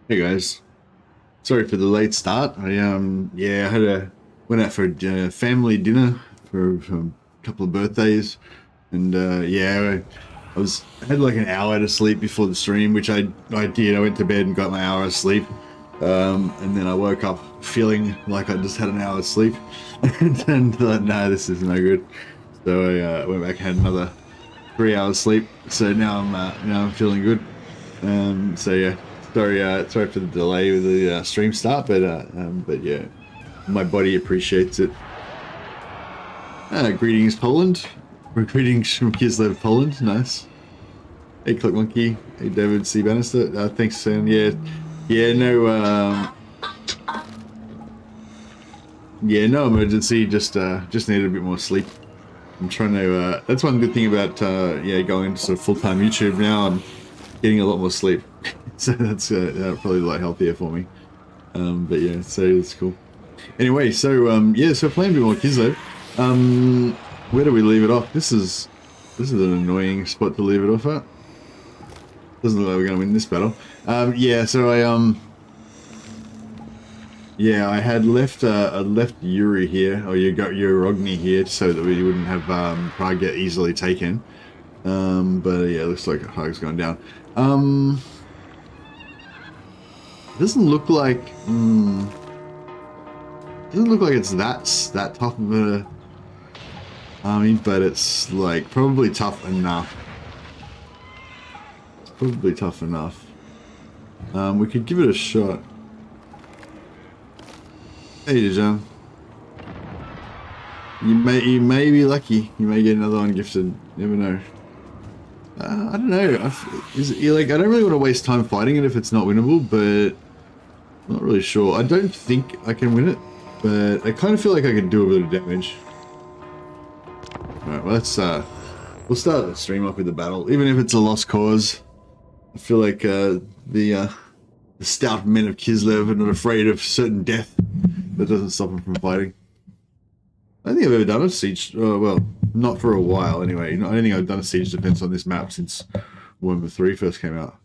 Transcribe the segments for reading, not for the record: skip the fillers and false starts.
Hey guys, sorry for the late start. I had a went out for a family dinner for a couple of birthdays, and I had like an hour to sleep before the stream, which I did. I went to bed and got my hour of sleep, and then I woke up feeling like I just had an hour of sleep, and thought, no, this is no good. So I went back and had another 3 hours sleep. So now I'm feeling good. So yeah, sorry for the delay with the stream start, but yeah, my body appreciates it. Greetings, Poland. Greetings from Kislev, Poland. Nice. Hey, Clock Monkey. Hey, David C. Bannister. Thanks, Sam. No emergency. Just needed a bit more sleep. I'm trying to. That's one good thing about going into sort of full-time YouTube now. I'm getting a lot more sleep. So that's probably a lot healthier for me. But yeah, so it's cool. Anyway, so playing a bit more Kislev. Where do we leave it off? This is an annoying spot to leave it off at. Doesn't look like we're gonna win this battle. I had left Yuri here, or you got Urogny here, so that we wouldn't have Prague get easily taken. But yeah, it looks like Prague's gone down. Doesn't look like it's that tough of a army, but it's like probably tough enough. It's probably tough enough. We could give it a shot. Hey, Dejan. You may be lucky. You may get another one gifted. You never know. I don't know. I don't really want to waste time fighting it if it's not winnable, but I'm not really sure. I don't think I can win it, but I kind of feel like I could do a bit of damage. Alright, well, we'll start the stream off with the battle, even if it's a lost cause. I feel like the stout men of Kislev are not afraid of certain death. That doesn't stop them from fighting. I don't think I've ever done a siege. Well, not for a while anyway. I don't think I've done a siege defense on this map since Warhammer 3 first came out.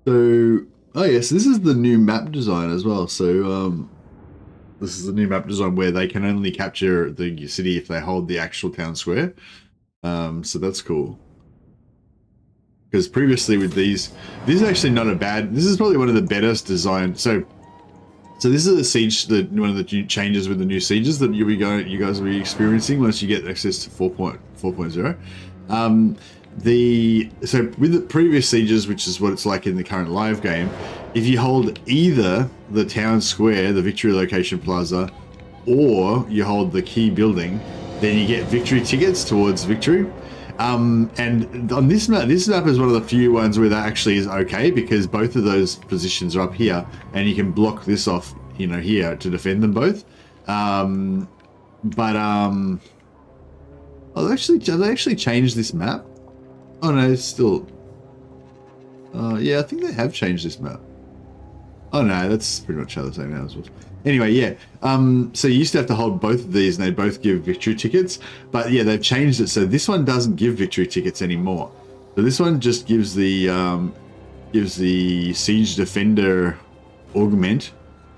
So, oh yes, this is the new map design as well. So, this is the new map design where they can only capture the city if they hold the actual town square. So that's cool. Because previously with these, this is actually not a bad. This is probably one of the better designed. So this is a siege. One of the changes with the new sieges that you guys will be experiencing once you get access to 4.0. So with the previous sieges, which is what it's like in the current live game, if you hold either the town square, the victory location plaza, or you hold the key building, then you get victory tickets towards victory. And on this map is one of the few ones where that actually is okay, because both of those positions are up here, and you can block this off, here to defend them both. Oh, they actually changed this map. Oh no, it's still. Yeah, I think they have changed this map. Oh no, that's pretty much how the same now as well. Anyway, yeah. So you used to have to hold both of these, and they both give victory tickets. But yeah, they've changed it, so this one doesn't give victory tickets anymore. So this one just gives the siege defender augment.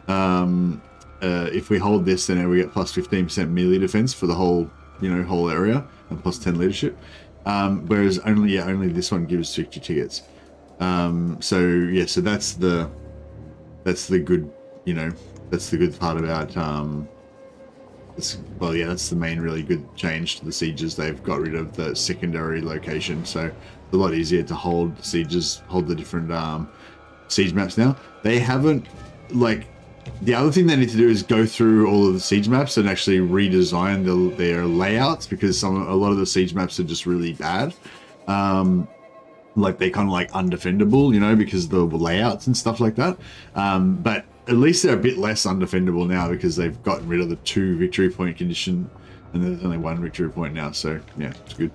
If we hold this, then we get plus 15% melee defense for the whole area, and plus 10 leadership. Whereas only this one gives victory tickets. So that's the good, that's the good part about, that's the main really good change to the sieges. They've got rid of the secondary location, so it's a lot easier to hold the different siege maps now. They haven't, the other thing they need to do is go through all of the siege maps and actually redesign their layouts, because a lot of the siege maps are just really bad. They're kind of undefendable, because of the layouts and stuff like that. But at least they're a bit less undefendable now, because they've gotten rid of the 2 victory point condition, and there's only 1 victory point now. So yeah, it's good.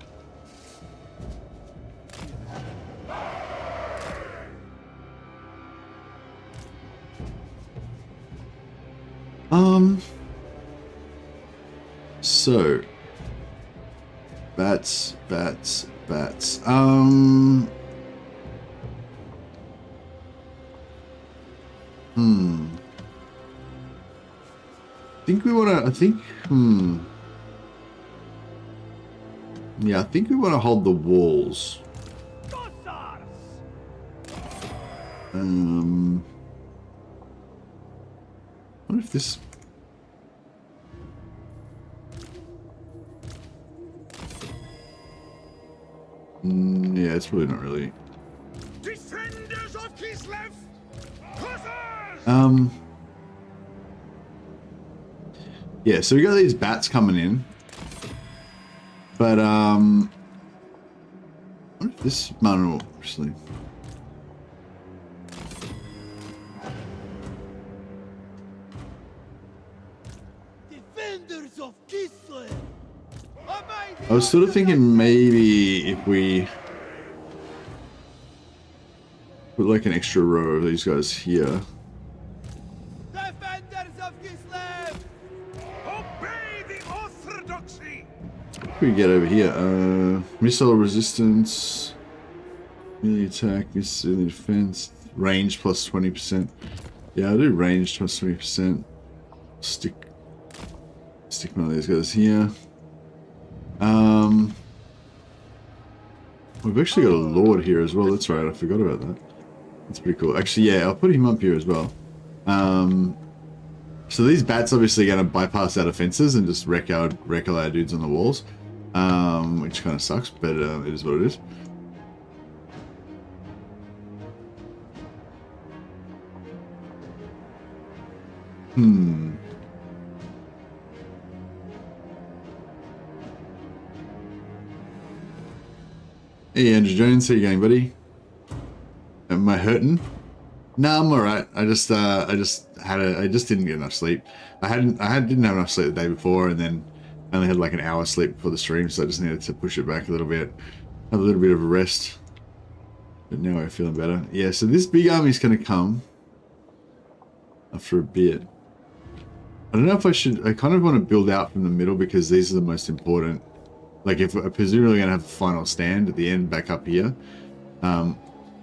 So Bats. Yeah, I think we want to hold the walls. I wonder if this... yeah, it's probably not really. Defenders of Kislev! Yeah, so we got these bats coming in. But I wonder if this manual actually. Defenders of Kislev! I was sort of thinking maybe if we put like an extra row of these guys here. Defenders of Kislev! Obey the orthodoxy! What can we get over here? Missile resistance, melee attack, missile defense, range plus 20%. Yeah, I'll do range plus 20%. Stick one of these guys here. We've actually got a lord here as well. That's right, I forgot about that. That's pretty cool. Actually, yeah, I'll put him up here as well. So these bats obviously going to bypass our defenses and just wreck all our dudes on the walls, which kind of sucks, but it is what it is. Hey Andrew Jones, how you going, buddy? Am I hurting? No, I'm alright. I just didn't get enough sleep. I didn't have enough sleep the day before, and then I only had like an hour sleep before the stream, so I just needed to push it back a little bit, have a little bit of a rest. But now I'm feeling better. Yeah, so this big army's gonna come after a bit. I don't know if I should. I kind of want to build out from the middle because these are the most important. Like, if I'm presumably going to have a final stand at the end back up here. So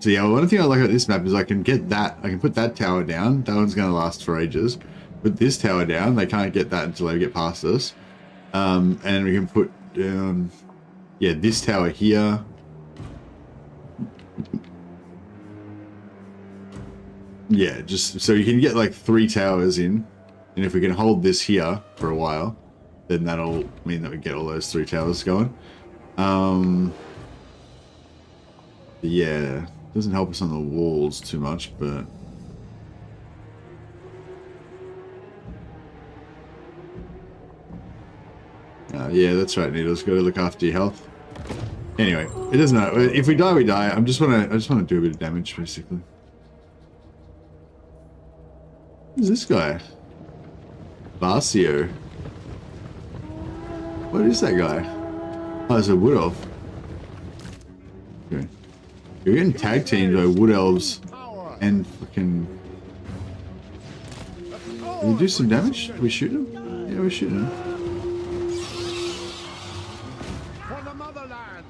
yeah, one thing I like about this map is I can get that. I can put that tower down. That one's going to last for ages. Put this tower down. They can't get that until they get past us. And we can put down, yeah, this tower here. Yeah, just so you can get like 3 towers in. And if we can hold this here for a while, then that'll mean that we get all those 3 towers going. Yeah, doesn't help us on the walls too much, but yeah, that's right, Needles. Got to look after your health. Anyway, it doesn't matter. If we die, we die. I just want to do a bit of damage, basically. Who's this guy? Barcio. What is that guy? Oh, it's a wood elf. Okay. You're getting tag teamed by wood elves and fucking... Did we do some damage? Did we shoot him? Yeah, we're shooting him. For the motherland.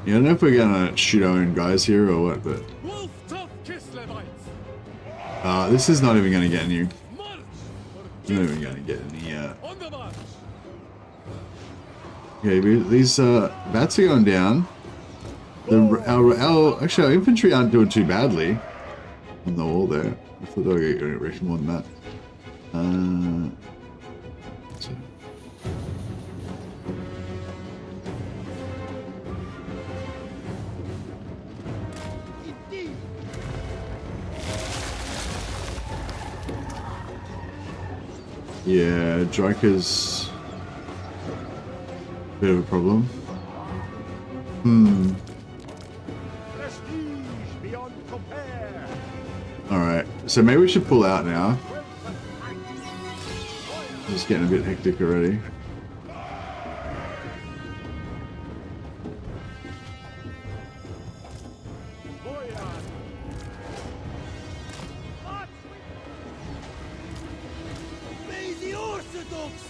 Yeah, I don't know if we're gonna shoot our own guys here or what, but... this is not even gonna get any... Not even gonna get any, Okay, these, bats are going down. Actually, our infantry aren't doing too badly on the wall there. I thought they were going to wreck more than that. Yeah, Drika's a bit of a problem. Alright, so maybe we should pull out now. It's getting a bit hectic already.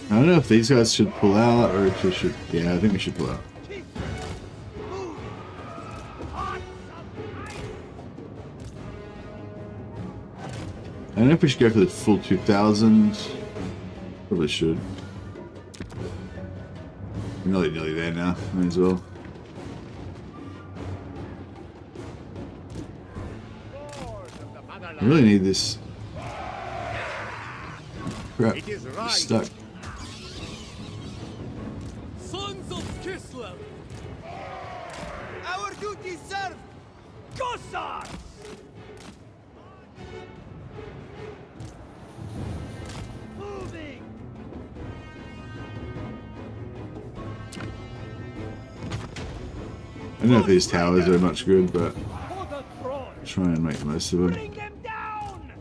I don't know if these guys should pull out or if we should. Yeah, I think we should pull out. I don't know if we should go for the full 2,000. Probably should. We're nearly there now. Might as well. I really need this. Crap. Stuck. Sons of Kislev! Our duty served! Cossacks! Moving! I don't know if these towers are much good, but For the throne! try and make the most of them. Bring them down!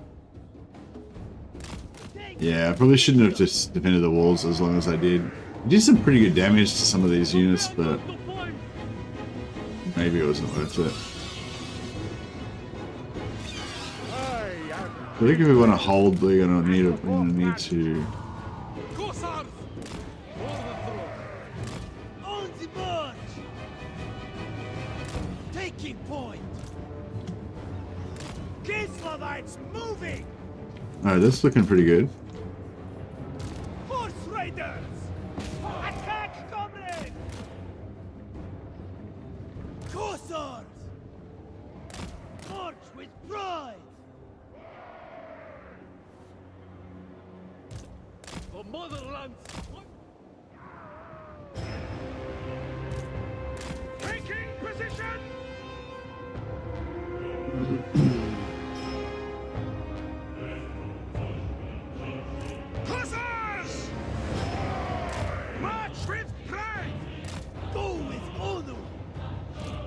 Yeah, I probably shouldn't have just defended the walls as long as I did. I did some pretty good damage to some of these units, but maybe it wasn't worth it. I think if we want to hold, we're gonna need to. Cossacks! For the throne! On the march! Taking point! Kislevites moving! Alright, that's looking pretty good. Horse raiders! Attack, comrade! Cossacks! March with pride! The motherland! Taking position! Hussars! March with pride! Go with honor!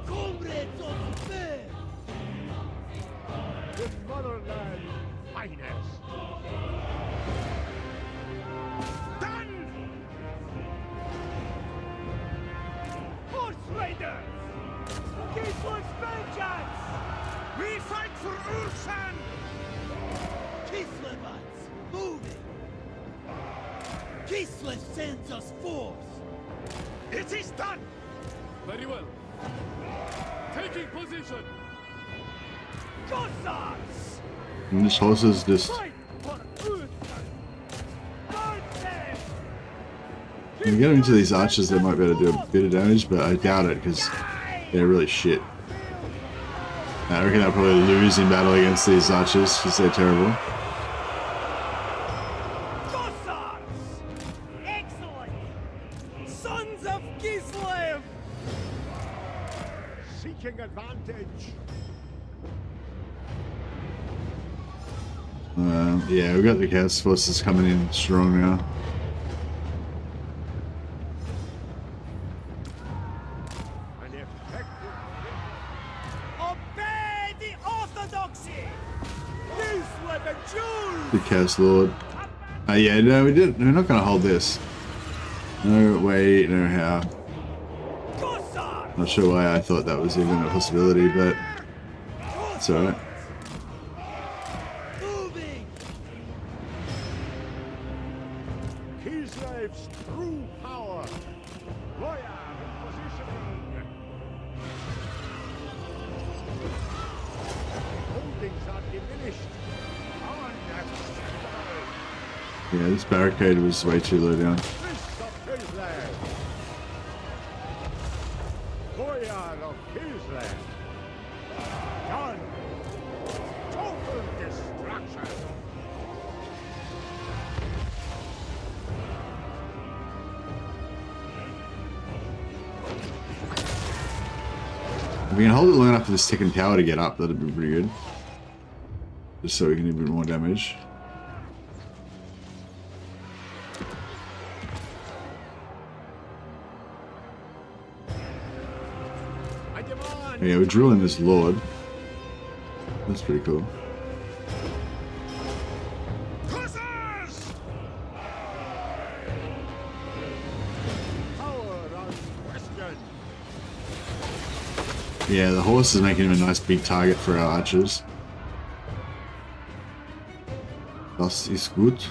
Comrades of the fair! The motherland finest! Done! Horse raiders! Kislev's vengeance! We fight for Ursan! Kislevites, moving! Kislev sends us forth! It is done! Very well. Taking position! Cossacks! And this horse is just. Fight for Ursan! Guard them! When you get into these archers, they might be able to do a bit of damage, but I doubt it because they're really shit. I reckon I'll probably lose in battle against these archers because they're terrible. Cossacks! Excellent! Sons of Kislev! Seeking advantage! Yeah, we've got the chaos forces coming in strong now. Obey the orthodoxy! Kislev and Jews! The chaos lord. Yeah, no, we didn't. We're not going to hold this. No way, no how. Cossacks! Not sure why I thought that was even a possibility, but it's alright. Moving! Kislev's true power! Boyar in positioning! Holdings are diminished! Our next Yeah, this barricade was way too low down. Fist of Kislev! Boyar of Kislev! Done! Total destruction! If we can hold it long enough for this second tower to get up, that'd be pretty good. Just so we can do a bit more damage. I demand! Yeah, we're drilling this lord. That's pretty cool. Hussars! Power unquestioned! Yeah, the horse is making him a nice big target for our archers. Das ist gut.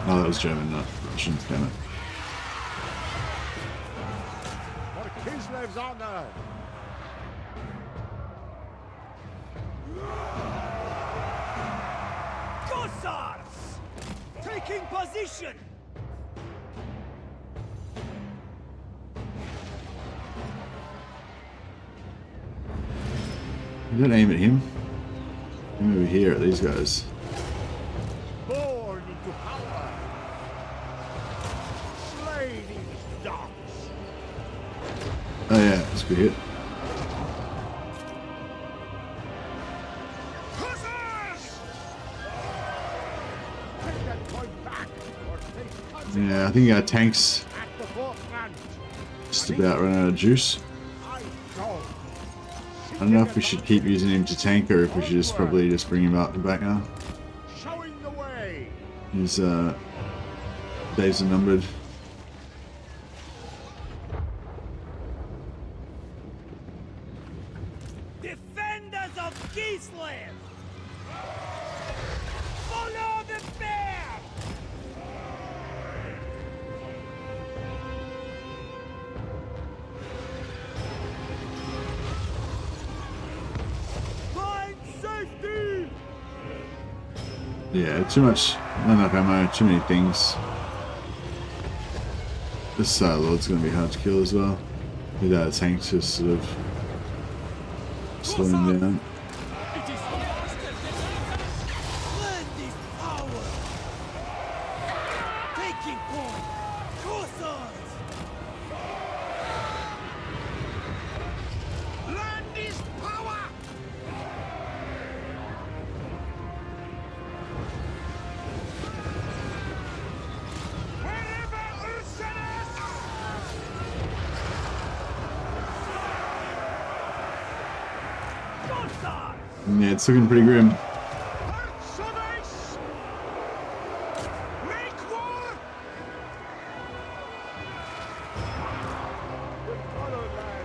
Oh, that was German, not Russian. Damn it. For Kislev's honor. Hussars! Taking position! You don't aim at him. Aim over here at these guys. Born into power. Slay these dogs. Oh yeah, that's a good hit. Hussars! Take that point back, or face Yeah, I think our tanks at the forefront. just about run out of juice. I go. I don't know if we should keep using him to tank or if we should just probably just bring him out the back now. Showing the way. His days are numbered. Defenders of Kislev! Follow the bear! Find safety! Yeah, too much, not enough ammo, too many things. This Lord's gonna be hard to kill as well. Without tanks just sort of slowing him down. It is faster than Land is power! Taking point! Hussars! Land is power! Wherever Ursanas! Hussars! Yeah, it's looking pretty grim. Ursanas! Make war! The fatherland.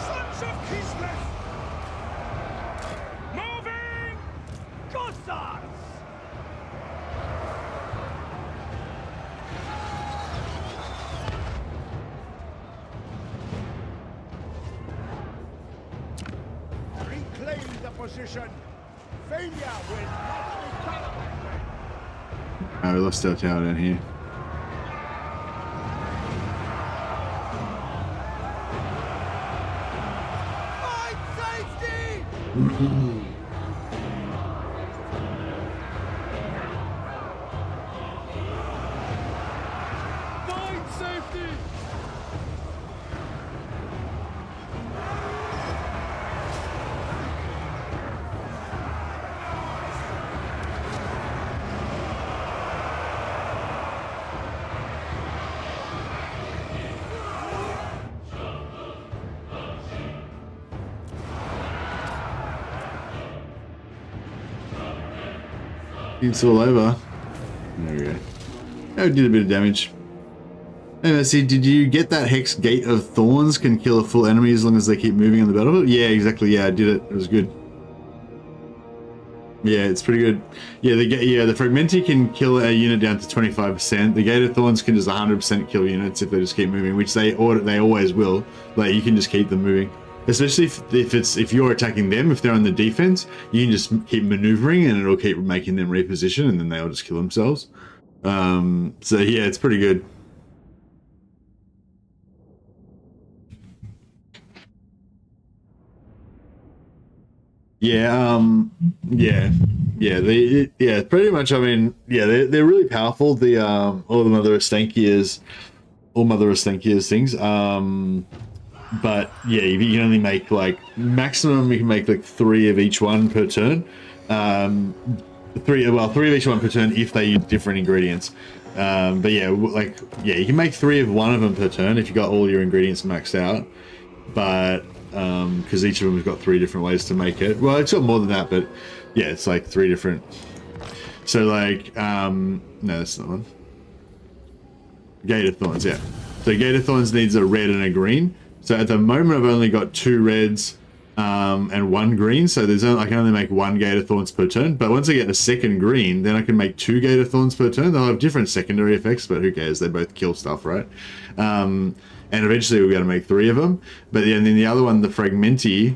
Sons of Kislev! Moving! Hussars! Reclaim the position. Failure will not be tolerated. We lost our tower down here. Find safety! Find safety! It's all over. There we go. Oh, it did a bit of damage. Hey, Mercy, did you get that Hex Gate of Thorns can kill a full enemy as long as they keep moving on the battlefield? Yeah, exactly. Yeah, I did it. It was good. Yeah, it's pretty good. Yeah, the Fragmenti can kill a unit down to 25%. The Gate of Thorns can just 100% kill units if they just keep moving, which they always will. Like, you can just keep them moving. Especially if you're attacking them, if they're on the defense, you can just keep maneuvering and it'll keep making them reposition and then they'll just kill themselves. So yeah, it's pretty good. Yeah, pretty much. I mean, yeah, they're really powerful. The all the Mother Ostankya's things. But yeah, you can only make like maximum. You can make like 3 of each one per turn. 3 of each one per turn if they use different ingredients. But yeah, you can make 3 of one of them per turn if you got all your ingredients maxed out. But because each of them has got 3 different ways to make it. Well, it's got more than that, but yeah, it's like 3 different. So like, no, that's not one. Gate of Thorns, yeah. So Gate of Thorns needs a red and a green. So at the moment, I've only got 2 reds and 1 green. So I can only make 1 Gate of Thorns per turn. But once I get a second green, then I can make 2 Gate of Thorns per turn. They'll have different secondary effects, but who cares? They both kill stuff, right? And eventually we'll be able to make 3 of them. But yeah, and then the other one, the Fragmenti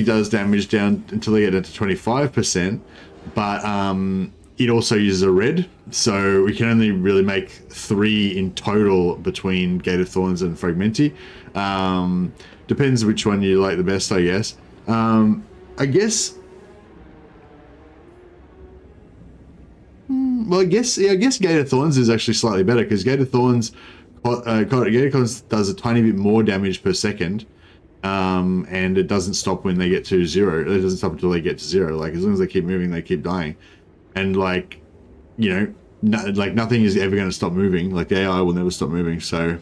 does damage down until they get into 25%. But it also uses a red, so we can only really make 3 in total between Gate of Thorns and Fragmenti. Depends which one you like the best, I guess. I guess Gate of Thorns is actually slightly better, because Gate of Thorns does a tiny bit more damage per second, and it doesn't stop when they get to 0. It doesn't stop until they get to 0. Like, as long as they keep moving, they keep dying. And like, you know, nothing is ever going to stop moving. Like, the AI will never stop moving. So,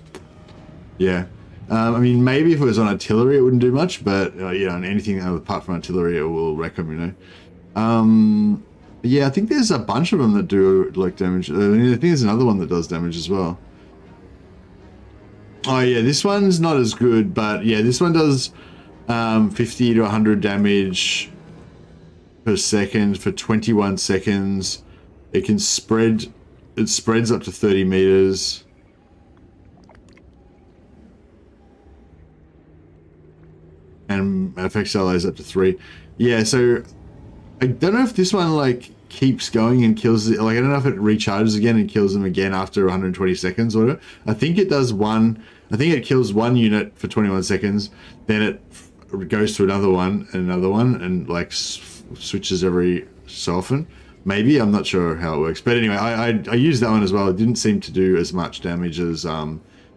yeah. I mean, maybe if it was on artillery, it wouldn't do much. But yeah, on anything apart from artillery, it will wreck them. You know. Yeah, I think there's a bunch of them that do like damage. I think there's another one that does damage as well. Oh yeah, this one's not as good, but yeah, this one does 50 to 100 damage per second for 21 seconds. It spreads up to 30 meters. And affects allies up to 3. Yeah, so I don't know if this one like keeps going and kills it. Like, I don't know if it recharges again and kills them again after 120 seconds or whatever. I think it does one. I think it kills 1 unit for 21 seconds. Then it goes to another one, and like switches every so often. Maybe, I'm not sure how it works. But anyway, I used that one as well. It didn't seem to do as much damage as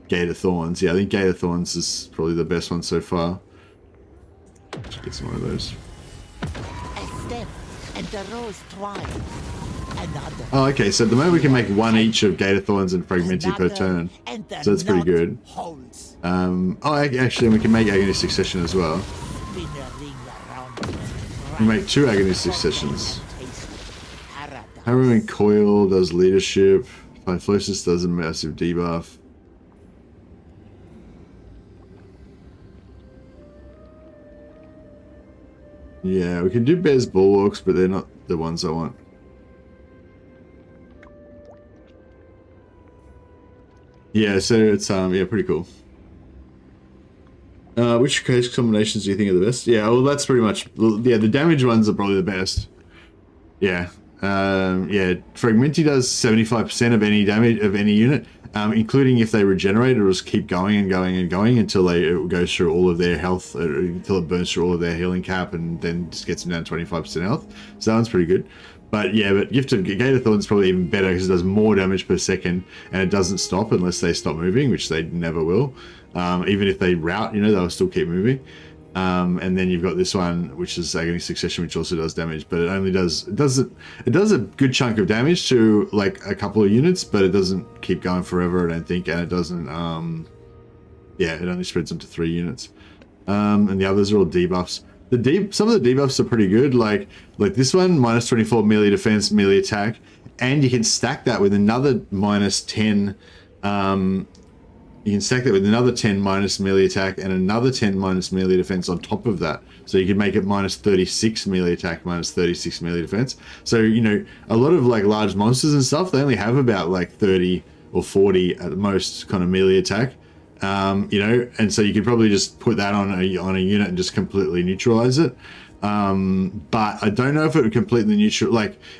Gate of Thorns. Yeah, I think Gate of Thorns is probably the best one so far. Let's get some more of those. Oh, okay, so at the moment we can make 1 each of Gate of Thorns and Fragmenti per turn. So that's pretty good. Actually, we can make Agony Succession as well. We make 2 Agony Successions. Harrowing Coil does leadership. Typhlosis does a massive debuff. Yeah, we can do Bear's Bulwarks, but they're not the ones I want. Yeah, so it's yeah, pretty cool. Which case combinations do you think are the best? Yeah, well, that's pretty much, yeah, the damage ones are probably the best. Yeah. Yeah, Fragmenti does 75% of any damage of any unit, including if they regenerate. It'll just keep going and going and going until it goes through all of their health, until it burns through all of their healing cap, and then just gets them down to 25% health. So that one's pretty good. But yeah, but Gate of Thorns is probably even better because it does more damage per second, and it doesn't stop unless they stop moving, which they never will. Even if they rout, you know, they'll still keep moving. And then you've got this one, which is Agony Succession, which also does damage, but it only does a good chunk of damage to like a couple of units, but it doesn't keep going forever, I don't think, and it doesn't yeah, it only spreads them to 3 units. And the others are all debuffs. Some of the debuffs are pretty good, like this one, minus 24 melee defense, melee attack, and you can stack that with another minus 10 you can stack that with another 10 minus melee attack and another 10 minus melee defense on top of that. So you can make it minus 36 melee attack, minus 36 melee defense. So, you know, a lot of like large monsters and stuff, they only have about like 30 or 40 at the most kind of melee attack. You know, and so you could probably just put that on a unit and just completely neutralize it. But I don't know if it would completely it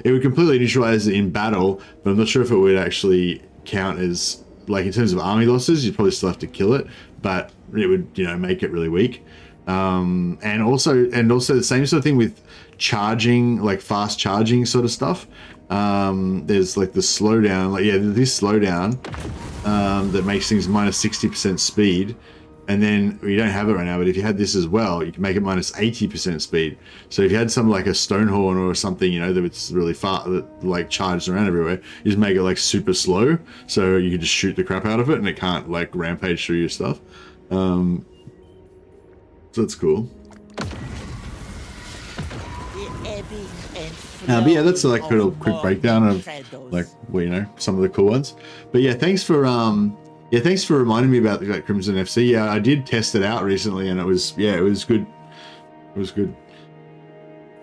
would completely neutralize it in battle, but I'm not sure if it would actually count as, like, in terms of army losses, you'd probably still have to kill it, but it would, you know, make it really weak. And also the same sort of thing with charging, like fast charging sort of stuff. There's like the slowdown, like, yeah, this slowdown that makes things minus 60% speed. And then you don't have it right now, but if you had this as well, you can make it minus 80% speed. So if you had some like a Stonehorn or something, you know, that it's really fast, that like charges around everywhere, you just make it like super slow. So you can just shoot the crap out of it and it can't like rampage through your stuff. So that's cool. But yeah, that's like a quick breakdown of like, well, you know, some of the cool ones. But yeah, thanks for Yeah, thanks for reminding me about the Crimson FC. Yeah, I did test it out recently, and it was it was good. It was good.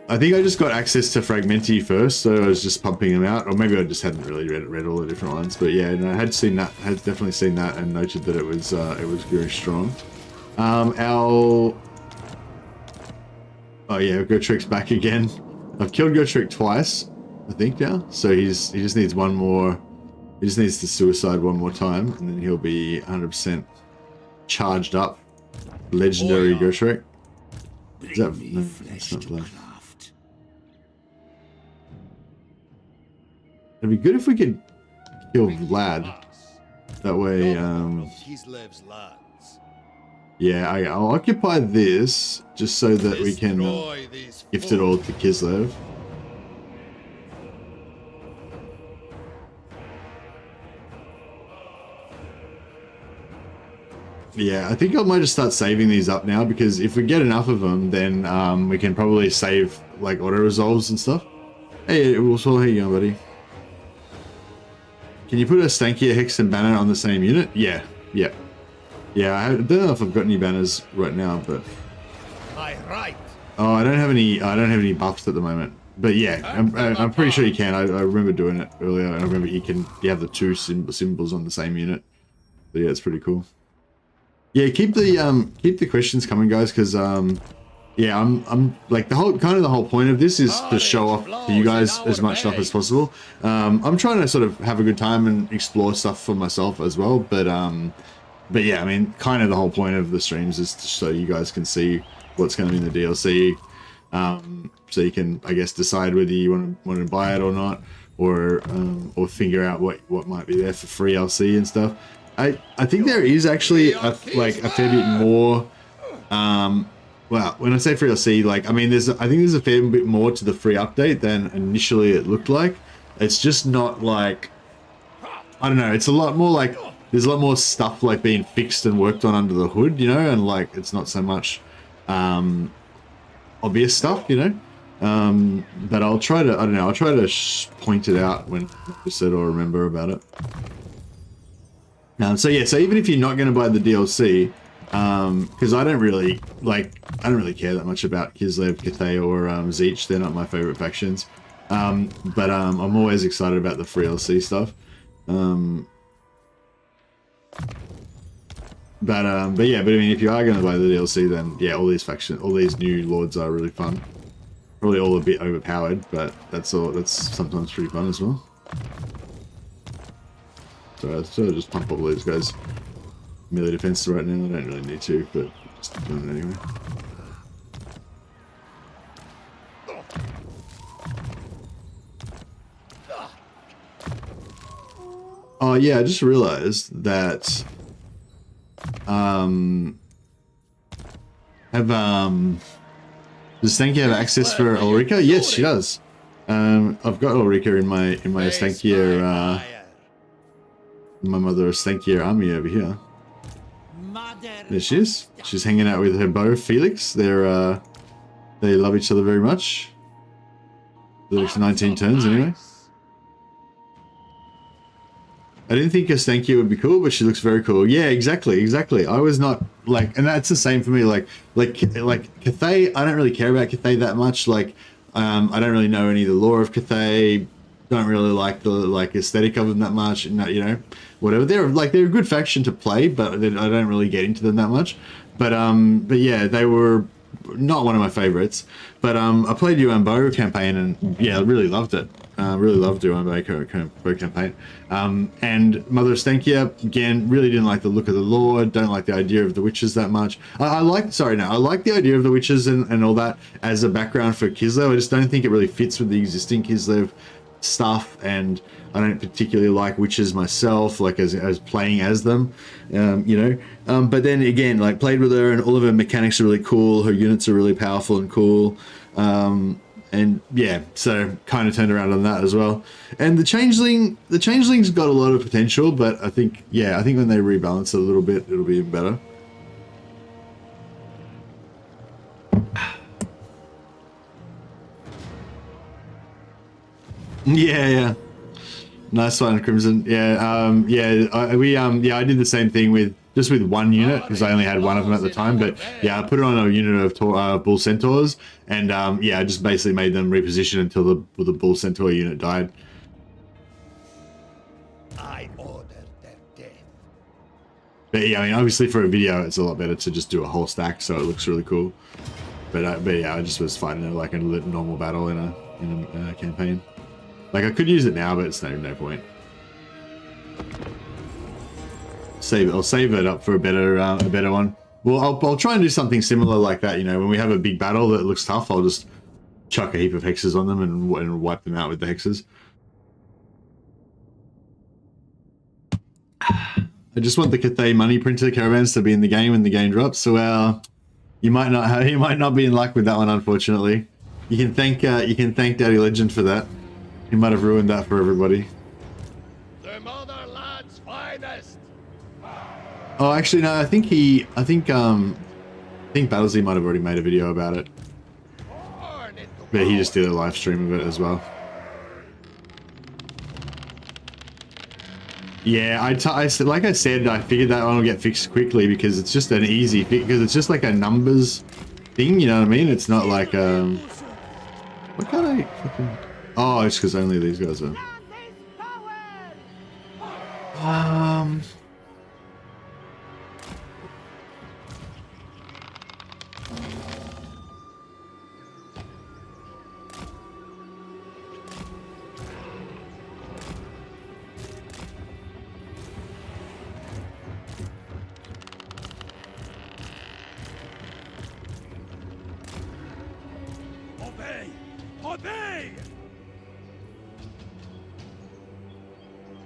I think I just got access to Fragmenti first, so I was just pumping them out, or maybe I just hadn't really read all the different ones. But yeah, no, I had seen that, had definitely seen that, and noted that it was very strong. Oh yeah, Gotrik's back again. I've killed Gotrik twice, I think now. So he just needs one more. He just needs to suicide one more time, and then he'll be 100% charged up. Legendary Gotrik. Is that, no, it's not black. It'd be good if we could kill Vlad. That way, yeah, I'll occupy this just so that we can gift it all to Kislev. Yeah, I think I might just start saving these up now, because if we get enough of them, then we can probably save like auto resolves and stuff. Hey, also, how you going, buddy? Can you put a Ostankya Hex and banner on the same unit? Yeah, yeah. Yeah, I don't know if I've got any banners right now, but oh, I don't have any buffs at the moment. But yeah, I'm pretty sure you can. I remember doing it earlier. I remember you have the two symbols on the same unit. But yeah, it's pretty cool. Yeah, keep the questions coming, guys, because yeah, I'm like the whole point of this is to show off to you guys as much stuff as possible. I'm trying to sort of have a good time and explore stuff for myself as well, but yeah, I mean, kind of the whole point of the streams is to so you guys can see what's going to be in the DLC, so you can, I guess, decide whether you want to buy it or not, or figure out what might be there for free LC and stuff. I think there is actually a fair bit more. Well, when I say free LC, like, I mean, I think there's a fair bit more to the free update than initially it looked like. It's just not like, I don't know, it's a lot more like, there's a lot more stuff like being fixed and worked on under the hood, you know, and like, it's not so much obvious stuff, you know. But I'll try to, I don't know, I'll try to point it out when I said or remember about it. So yeah, so even if you're not going to buy the DLC, because I don't really care that much about Kislev, Cathay, or Zeech. They're not my favorite factions, but I'm always excited about the free LC stuff. But yeah, but I mean, if you are going to buy the DLC, then yeah, all these new lords are really fun. Probably all a bit overpowered, but that's sometimes pretty fun as well. So just pump all these guys melee defense right now. I don't really need to, but just doing it anyway. Oh yeah, I just realized that does Ostankya have access for Ulrika? Yes, she does. I've got Ulrika in my Ostankya my mother Ostankya army over here. There she is. She's hanging out with her beau Felix. They love each other very much. Felix 19 turns anyway. I didn't think Ostankya would be cool, but she looks very cool. Yeah, exactly. I was not like, and that's the same for me. Like Cathay, I don't really care about Cathay that much. Like, I don't really know any of the lore of Cathay. Don't really like the aesthetic of them that much. You know, whatever. They're a good faction to play, but I don't really get into them that much. But yeah, they were not one of my favorites. But I played Boyar campaign and yeah, I really loved it. Really loved Boyar campaign. And Mother Ostankya, again, really didn't like the look of the lore. Don't like the idea of the witches that much. I like the idea of the witches and all that as a background for Kislev. I just don't think it really fits with the existing Kislev stuff, and I don't particularly like witches myself, like as playing as them, you know. But then again, like played with her and all of her mechanics are really cool. Her units are really powerful and cool. And yeah, so kind of turned around on that as well. And the Changeling's got a lot of potential, but I think when they rebalance it a little bit, it'll be even better. Yeah. Nice one, Crimson. Yeah, I did the same thing with one unit because I only had one of them at the time. But yeah, I put it on a unit of bull centaurs, and yeah, I just basically made them reposition until the bull centaur unit died. I order their death. But yeah, I mean, obviously for a video, it's a lot better to just do a whole stack, so it looks really cool. But yeah, I just was fighting like a normal battle in a campaign. Like I could use it now, but it's no point. I'll save it up for a better one. Well, I'll try and do something similar like that. You know, when we have a big battle that looks tough, I'll just chuck a heap of hexes on them and wipe them out with the hexes. I just want the Cathay money printer caravans to be in the game when the game drops. So you might not be in luck with that one, unfortunately. You can thank Daddy Legend for that. He might have ruined that for everybody. The motherland's finest. Oh, actually, no. I think Battlesy might have already made a video about it, but he just did a live stream of it as well. Yeah, like I said, I figured that one will get fixed quickly because it's just an easy fix. Because it's just like a numbers thing, you know what I mean? It's not like what can't I fucking? Oh, it's because only these guys are. Obey! Obey!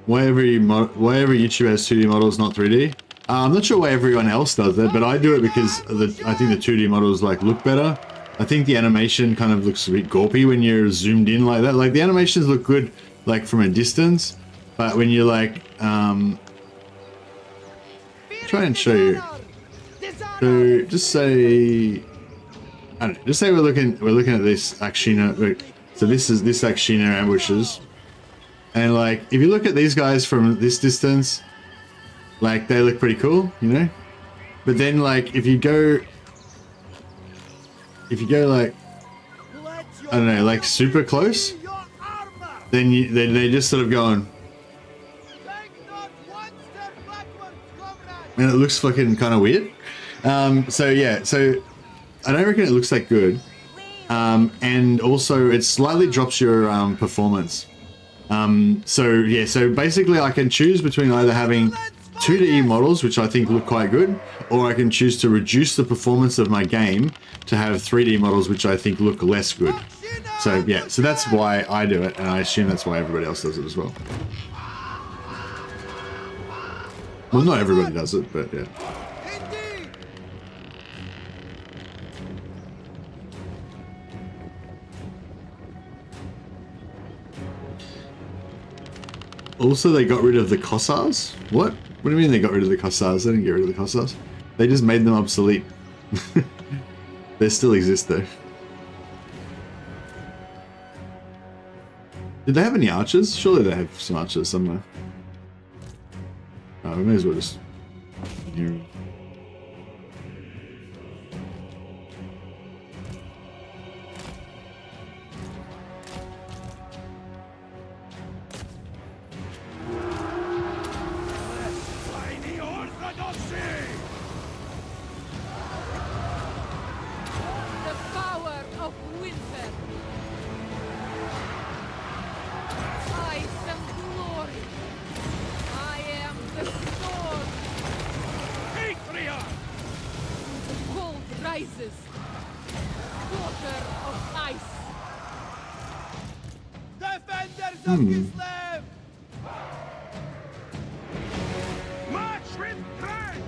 Why every YouTuber has 2D models, not 3D? I'm not sure why everyone else does it, but I do it because I think the 2D models like look better. I think the animation kind of looks a bit gawpy when you're zoomed in like that. Like the animations look good like from a distance, but when you're like try and show you. So just say I don't know, just say we're looking at this Akshina. So this Akshina ambushes. And like, if you look at these guys from this distance, like they look pretty cool, you know? But then like, if you go like, I don't know, like super close, then they just sort of going, and it looks fucking kind of weird. So yeah, so I don't reckon it looks that good. And also it slightly drops your performance. So yeah, so basically I can choose between either having 2D models, which I think look quite good, or I can choose to reduce the performance of my game to have 3D models, which I think look less good. So yeah, so that's why I do it, and I assume that's why everybody else does it as well. Well, not everybody does it, but yeah. Also, they got rid of the Kossars? What? What do you mean they got rid of the Kossars? They didn't get rid of the Kossars. They just made them obsolete. They still exist though. Did they have any archers? Surely they have some archers somewhere. Oh, we may as well just... Kislev! March with pride!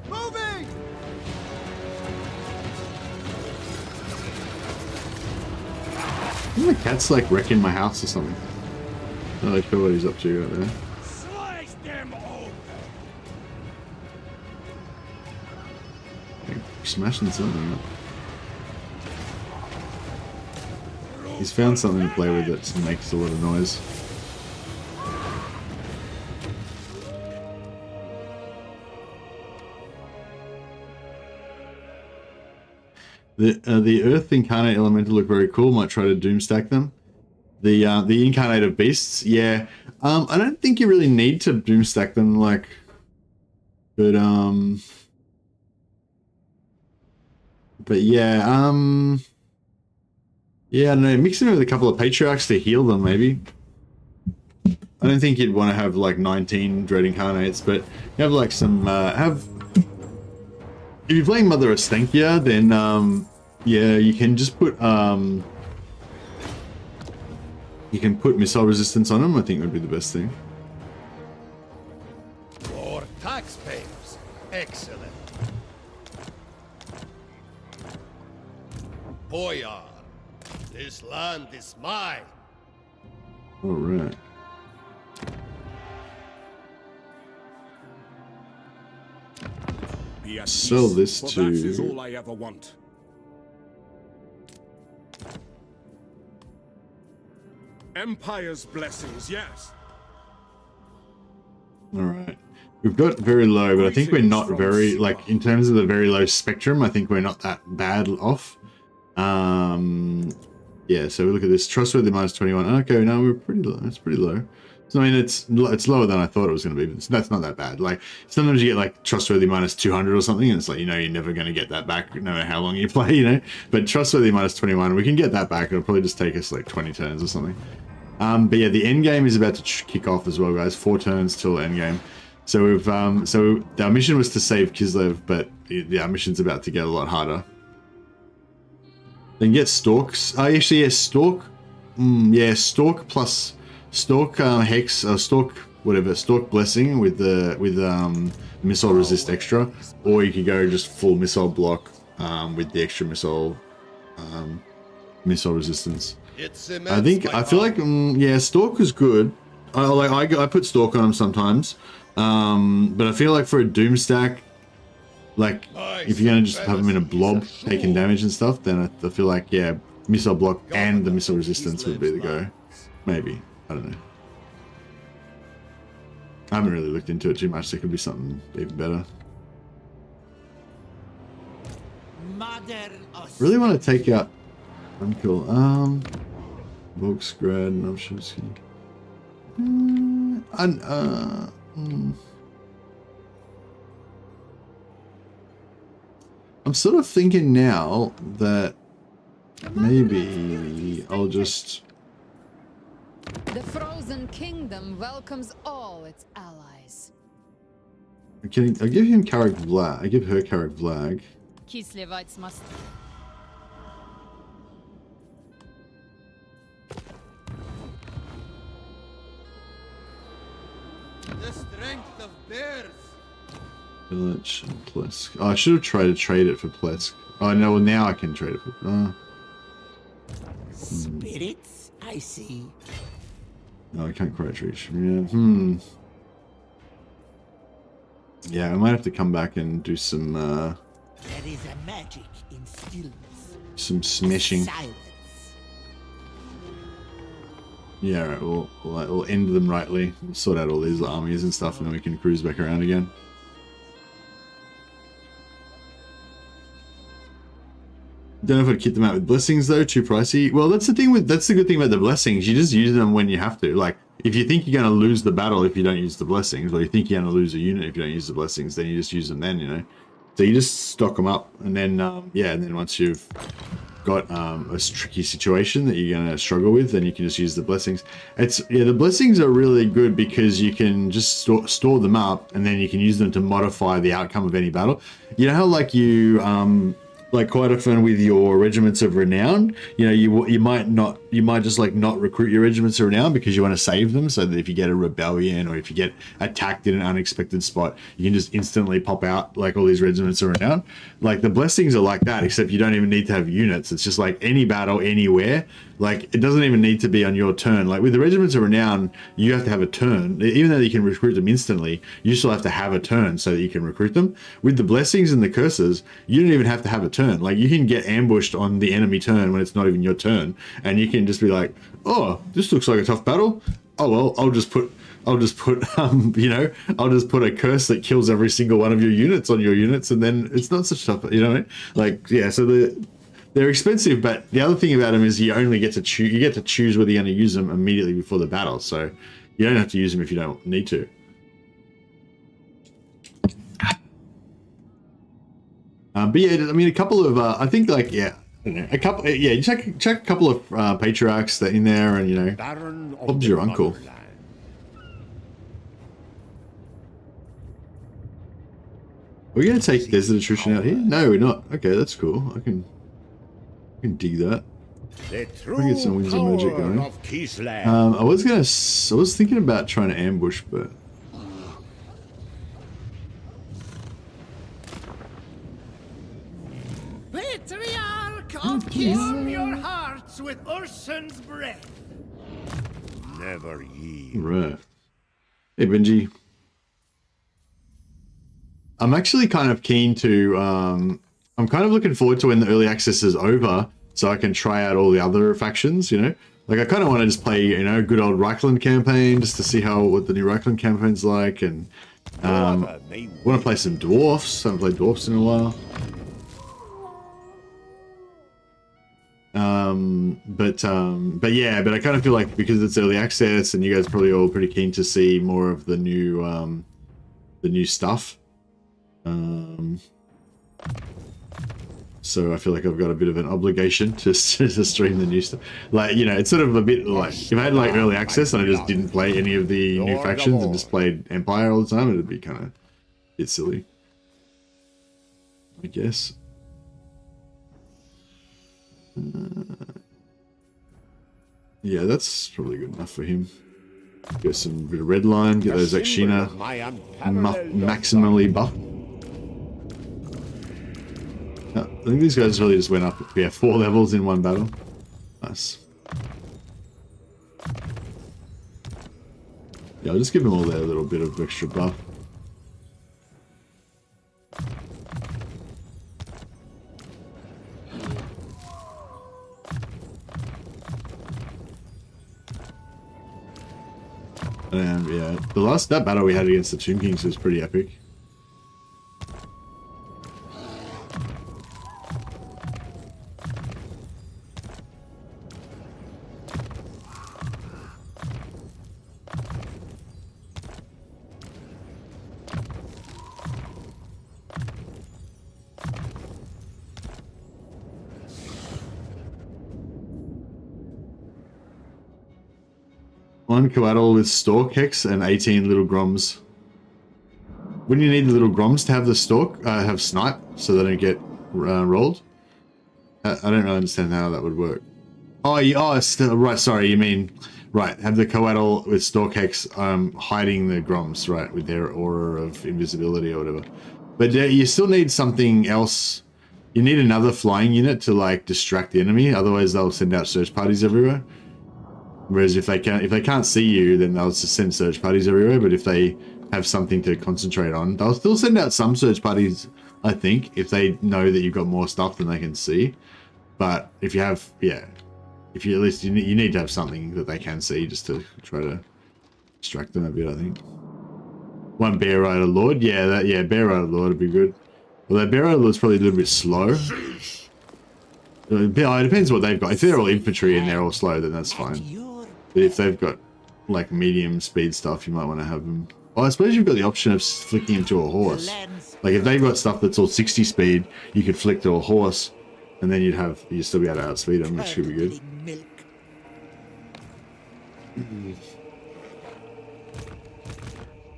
Moving! The cat's like wrecking my house or something. Not really sure what he's up to right there. Slice them open! Smashing something up. He's found something to play with that makes a lot of noise. The Earth Incarnate Elemental look very cool. Might try to doomstack them. The Incarnate of Beasts, yeah. I don't think you really need to doomstack them, like, but yeah, yeah, I don't know. Mix them with a couple of Patriarchs to heal them, maybe. I don't think you'd want to have like 19 Dread Incarnates, but you have like some if you're playing Mother Ostankya, then yeah, you can just put you can put missile resistance on them. I think would be the best thing. For taxpayers. Excellent. Boyar, this land is mine. All right. Sell this to. That is all I ever want. Empire's blessings, yes. All right. We've got very low, but I think we're not very, like, in terms of the very low spectrum, I think we're not that bad off. Yeah, so we look at this. Trustworthy minus 21. Okay, no, we're pretty low. It's pretty low. So, I mean, it's lower than I thought it was going to be, but that's not that bad. Like, sometimes you get, like, trustworthy minus 200 or something, and it's like, you know, you're never going to get that back, no matter how long you play, you know? But trustworthy minus 21, we can get that back. It'll probably just take us, like, 20 turns or something. But yeah, the end game is about to kick off as well, guys. 4 turns till end game. So we've so our mission was to save Kislev, but our mission's about to get a lot harder. Then get Stalks. Oh, actually, yeah, Stalk. Yeah, Stalk plus Stalk Hex or Stalk whatever, Stalk Blessing with missile resist extra, or you could go just full missile block with the extra missile resistance. I feel like yeah, Stalk is good. I put Stalk on him sometimes, but I feel like for a Doom stack, like if you're gonna just have him in a blob taking damage and stuff, then I feel like yeah, missile block and the missile resistance would be the go. Maybe, I don't know. I haven't really looked into it too much. There could be something even better. Really want to take out. Uncool. Volksgrad options. I'm sort of thinking now that maybe I'll just. The Frozen Kingdom welcomes all its allies. I'm kidding. I give him Carrick Vlag. I give her Carrick Vlag. Kislevites must. The strength of bears. Village and Plesk. Oh, I should have tried to trade it for Plesk. Oh no, well now I can trade it for. Spirits, I see. No, I can't quite reach. Yeah. Yeah, I might have to come back and do some. There is a magic in stillness. Some smashing. Silence. Yeah, right, we'll end them rightly. We'll sort out all these armies and stuff, and then we can cruise back around again. Don't know if I'd kit them out with blessings though, too pricey. Well, that's the good thing about the blessings. You just use them when you have to. Like, if you think you're going to lose the battle if you don't use the blessings, or you think you're going to lose a unit if you don't use the blessings, then you just use them then, you know. So you just stock them up, and then yeah, and then once you've got a tricky situation that you're going to struggle with, then you can just use the blessings. The blessings are really good because you can just store them up, and then you can use them to modify the outcome of any battle. You know how like you like quite often with your regiments of renown, you know, you might just like not recruit your regiments of renown because you want to save them, so that if you get a rebellion or if you get attacked in an unexpected spot, you can just instantly pop out like all these regiments of renown. Like the blessings are like that, except you don't even need to have units. It's just like any battle anywhere. Like it doesn't even need to be on your turn. Like with the regiments of renown, you have to have a turn. Even though you can recruit them instantly, you still have to have a turn so that you can recruit them. With the blessings and the curses, you don't even have to have a turn. turn. Like you can get ambushed on the enemy turn when it's not even your turn, and you can just be like, oh, this looks like a tough battle. Oh well, I'll just put you know, I'll just put a curse that kills every single one of your units on your units, and then it's not such tough, you know what I mean? Like, yeah, so they're expensive, but the other thing about them is you only get to choose. You get to choose whether you're going to use them immediately before the battle, so you don't have to use them if you don't need to. But yeah, I mean, a couple of I think like yeah, I don't know, a couple yeah, check a couple of patriarchs that are in there, and you know, Baron of Bob's the your uncle. Motherland. Are we going to take Desert Attrition out here? No, we're not. Okay, that's cool. I can dig that. The true I'll get some Winds of Magic power going. of Kislev. I was thinking about trying to ambush, but Patriarch of warm your hearts with Ursun's breath. Never yield. right. Hey Benji. I'm actually kind of keen to I'm kind of looking forward to when the early access is over, so I can try out all the other factions, you know? Like I kind of want to just play, you know, good old Reichland campaign just to see what the new Reichland campaign's like, and want to play some dwarfs. I haven't played dwarfs in a while. But yeah, but I kind of feel like because it's early access and you guys are probably all pretty keen to see more of the new stuff. So I feel like I've got a bit of an obligation to stream the new stuff. Like, you know, it's sort of a bit like if I had like early access and I just didn't play any of the new factions and just played Empire all the time, it'd be kind of a bit silly, I guess. Yeah, that's probably good enough for him. Get some bit of red line, get those Akshina maximally buffed. I think these guys really just went up. We have 4 levels in one battle. Nice. Yeah, I'll just give them all their little bit of extra buff. And yeah, that battle we had against the Tomb Kings was pretty epic. One collateral with Stalk Hex and 18 little Groms. Wouldn't you need the little Groms to have the Stalk, have Snipe, so they don't get rolled? I don't really understand how that would work. Oh, right, sorry, you mean, right, have the collateral with Stalk Hex hiding the Groms, right, with their aura of invisibility or whatever. But you still need something else. You need another flying unit to, like, distract the enemy, otherwise they'll send out search parties everywhere. Whereas if they can't see you, then they'll just send search parties everywhere. But if they have something to concentrate on, they'll still send out some search parties, I think, if they know that you've got more stuff than they can see. But if you have, yeah, if you at least you need to have something that they can see just to try to distract them a bit, I think. One Bear Rider Lord, yeah, Bear Rider Lord would be good. Although Bear Rider Lord's probably a little bit slow. It depends what they've got. If they're all infantry and they're all slow, then that's fine. But if they've got like medium speed stuff, you might want to have them. Well, I suppose you've got the option of flicking into a horse. Like if they've got stuff that's all 60 speed, you could flick to a horse, and then you'd still be able to outspeed them, which should be good.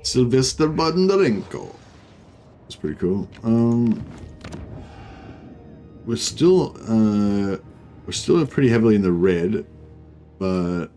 Sylvester Bondarenko. That's pretty cool. We're still pretty heavily in the red, but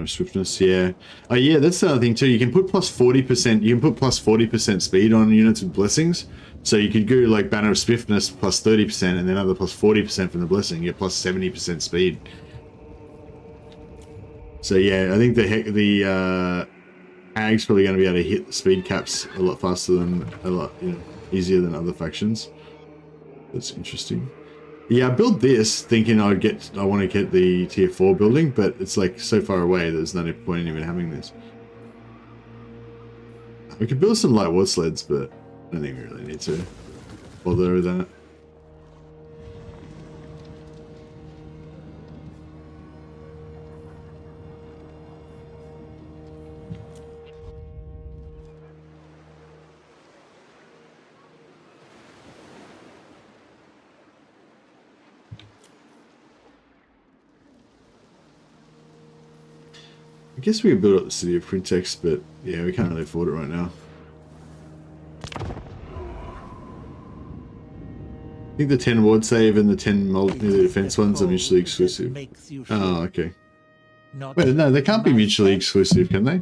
Swiftness, yeah. Oh yeah, that's the other thing too. You can put plus 40%. You can put plus 40% speed on units with blessings. So you could go like Banner of Swiftness plus 30%, and then another plus 40% from the blessing. You get plus 70% speed. So yeah, I think the Hag's probably going to be able to hit the speed caps a lot faster than easier than other factions. That's interesting. Yeah, I built this thinking I want to get the tier 4 building, but it's like so far away there's no point in even having this. We could build some light war sleds, but I don't think we really need to bother with that. I guess we could build up the city of Printex, but yeah, we can't really afford it right now. I think the 10 ward save and the 10 multi defense ones are mutually exclusive. Oh, okay. Wait, no, they can't be mutually exclusive, can they?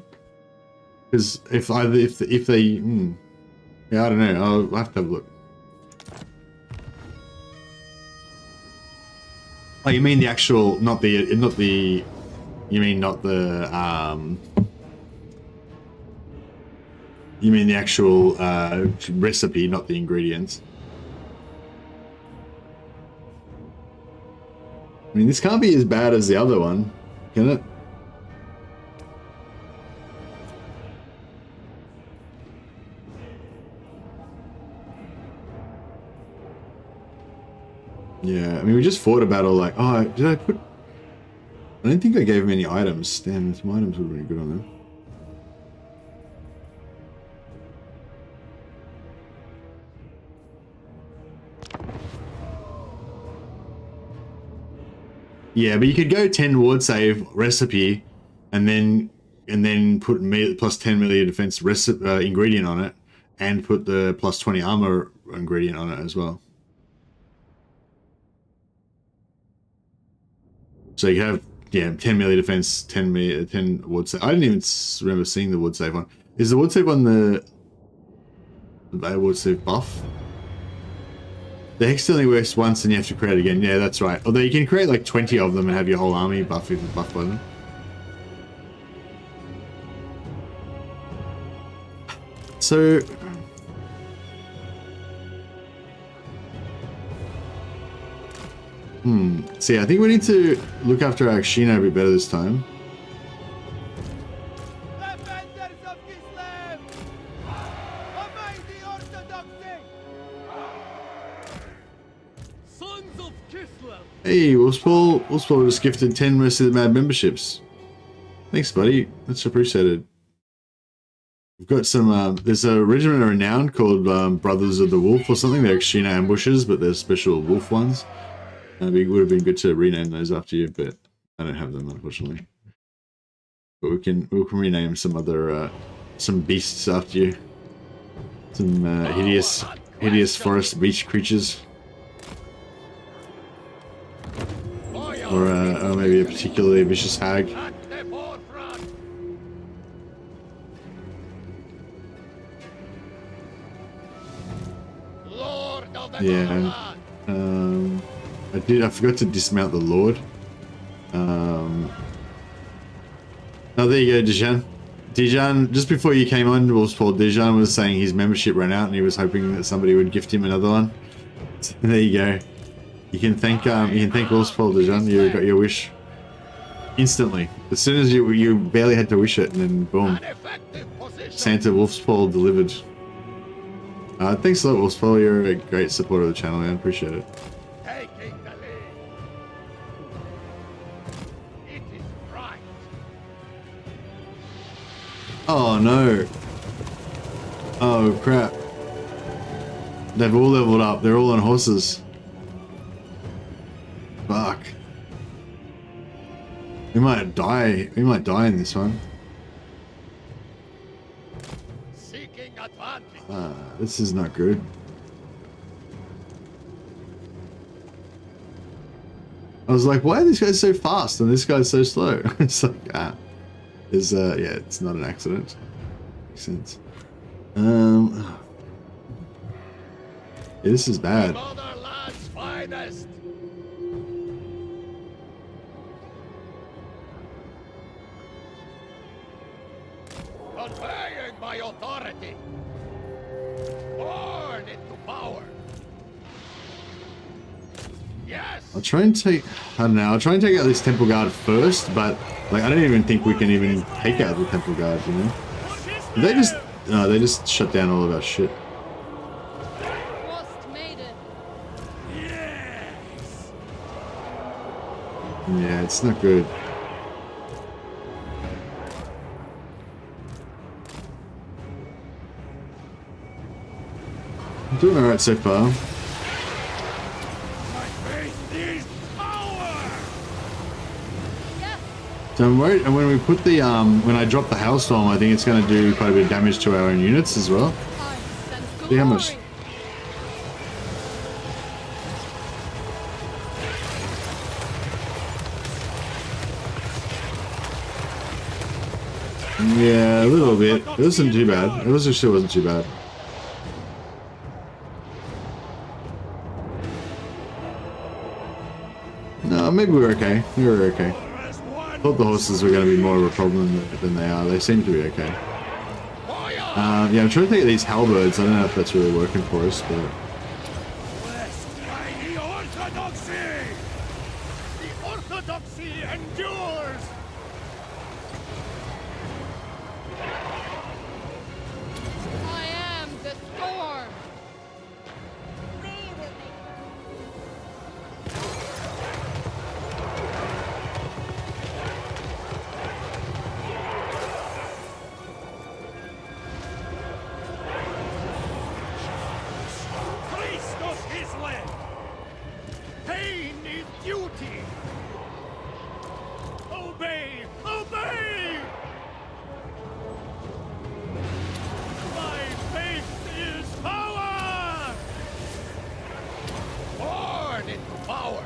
Because if they, yeah, I don't know. I'll have to have a look. Oh, you mean the actual, not the. You mean not the, you mean the actual recipe, not the ingredients. I mean, this can't be as bad as the other one, can it? Yeah, I mean, we just fought a battle like, oh, did I put... I don't think I gave him any items. Damn, some items would have been good on them. Yeah, but you could go 10 ward save recipe, and then put plus 10 melee defense ingredient on it, and put the plus 20 armor ingredient on it as well. So you have. Yeah, 10 melee defense, 10 ward save. I didn't even remember seeing the ward save one. Is the ward save on the ward save buff? The hex only works once and you have to create it again. Yeah, that's right. Although you can create like 20 of them and have your whole army buff if you buff by them. So... See, I think we need to look after our Akshina a bit better this time. Defenders of Kislev! Obey the orthodoxy! Sons of Kislev! Hey, Wolfspaul just gifted 10 Mercy the Mad memberships. Thanks, buddy. That's appreciated. We've got some, there's a regiment of renown called Brothers of the Wolf or something. They're Akshina ambushes, but they're special wolf ones. It would have been good to rename those after you, but I don't have them, unfortunately. But we can rename some other some beasts after you. Some hideous forest beach creatures, or maybe a particularly vicious hag. Yeah. I forgot to dismount the Lord. Oh, there you go, Dijon. Dijon, just before you came on, Wolfspaul, Dijon was saying his membership ran out and he was hoping that somebody would gift him another one. So there you go. You can thank Wolfspaul, Dijon. You got your wish instantly. As soon as you barely had to wish it, and then boom, Santa Wolfspaul delivered. Thanks a lot, Wolfspaul. You're a great supporter of the channel, man. Appreciate it. Oh no. Oh crap. They've all leveled up. They're all on horses. Fuck. We might die. We might die in this one. This is not good. I was like, why are these guys so fast and this guy's so slow? It's like, is yeah, it's not an accident. Makes sense. Yeah, this is bad. Motherland's finest. Conveying my authority. Born into power. Yes. I'll try and take, I don't know, I'll try and take out this temple guard first, but like I don't even think we can even take out the temple guard, you know? They just shut down all of our shit. Frost maiden. Yes. Yeah, it's not good. I'm doing alright so far. My faith is power. Yes. So I'm worried, and when we put the when I drop the hailstorm, I think it's going to do quite a bit of damage to our own units as well. Ice and See how much. glory. Yeah, a little bit. It wasn't too bad. It still wasn't too bad. No, maybe we were okay. We were okay. I thought the horses were going to be more of a problem than they are. They seem to be okay. Yeah, I'm trying to take these halberds. I don't know if that's really working for us, but Blessed by the orthodoxy. The orthodoxy endures. I am the storm. Christos Kislev. Pain is duty. Obey! Obey! My faith is power! Born into power.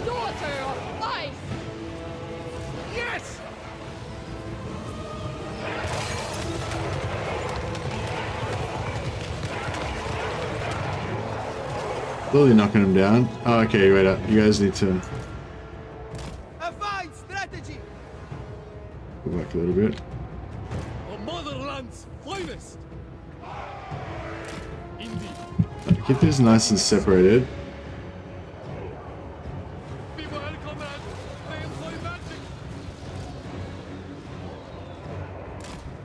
Daughter of life. Yes! slowly knocking them down. Oh, okay, wait up. You guys need to A fine strategy. go back a little bit. The motherland's finest! Indeed. Keep these nice and separated. Be well, comrade. They employ magic.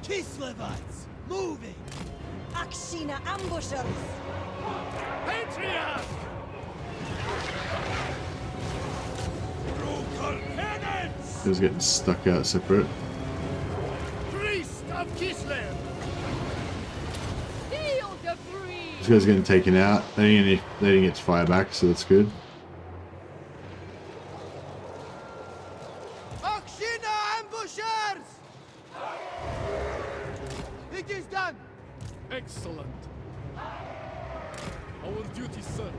Kislevites, moving. Akshina ambushers. Patriot! Brutal penance! He was getting stuck out separate. Priest of Kislev! Feel the breeze. This guy's getting taken out. They didn't get to fire back, so that's good. Akshina ambushers. It is done. Excellent. Our duty served.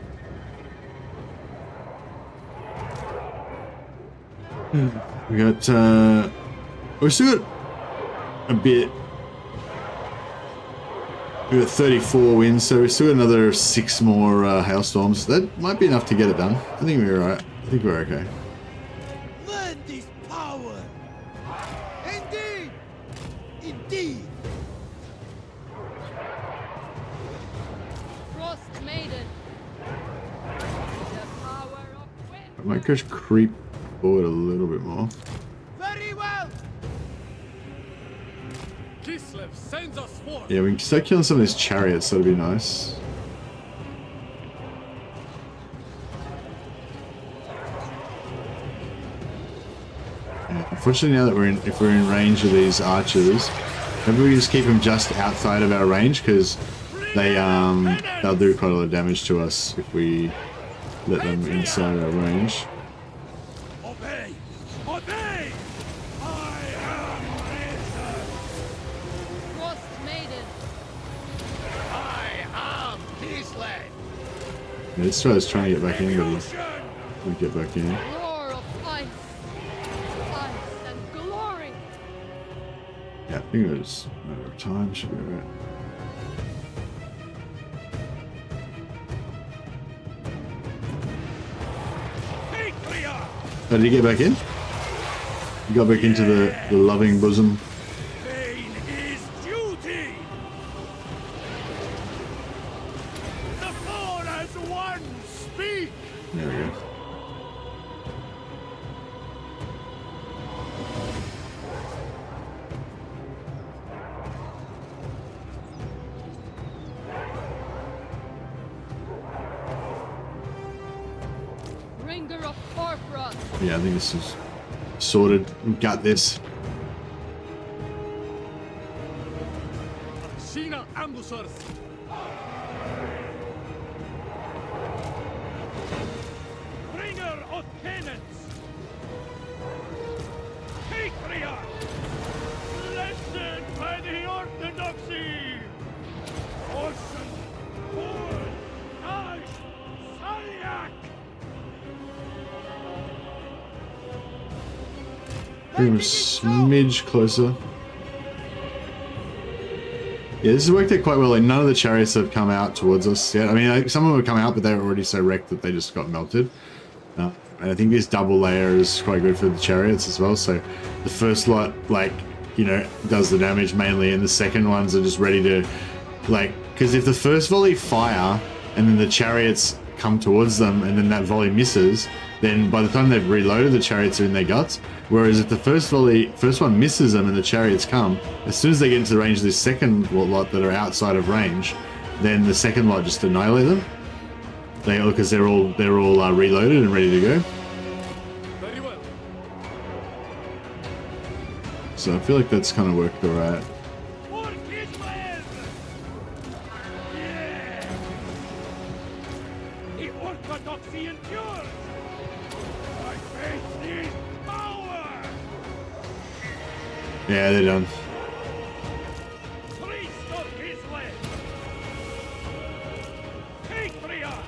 We got we still got a bit. We got 34 wins, so we still got another 6 more hailstorms. That might be enough to get it done. I think we're alright. I think we're okay. Land is power. Indeed. Indeed. Frost maiden. The power of wind. I might just creep forward a little bit more. Very well. Kislev sends us forth. Yeah, we can start killing some of these chariots. That'd be nice. Yeah, unfortunately, now that if we're in range of these archers, maybe we just keep them just outside of our range because they'll do quite a lot of damage to us if we let them inside our range. Obey! Obey! I am risen! Frost maiden. I am Kislev. Yeah, this guy's trying to get back in, but he Revolution! won't get back in. Roar of ice. I think it was a matter of time, should be alright. Oh, did he get back in? He got back into the loving bosom. Pain is duty. The four as one speak! There we go. Bringer of Corpora. Yeah, I think this is sorted. We got this. Aksina ambushers. Bringer of cannons. Patriarch. Blessed by the orthodoxy! Orson. Ford. Ash. Salyak. Bring him a smidge closer. Yeah, this has worked out quite well. Like, none of the chariots have come out towards us yet. I mean, like, some of them have come out, but they were already so wrecked that they just got melted. And I think this double layer is quite good for the chariots as well. So the first lot, like, you know, does the damage mainly, and the second ones are just ready to, like, because if the first volley fire and then the chariots come towards them and then that volley misses, then by the time they've reloaded, the chariots are in their guts. Whereas if the first one misses them and the chariots come, as soon as they get into the range of this second lot that are outside of range, then the second lot just annihilate them. Because they're all reloaded and ready to go. Very well. So I feel like that's kind of worked alright. For Kislev. Yeah. The orthodoxy endures. My faith needs power. Yeah, they're done. Priest of Kislev. Patriarch.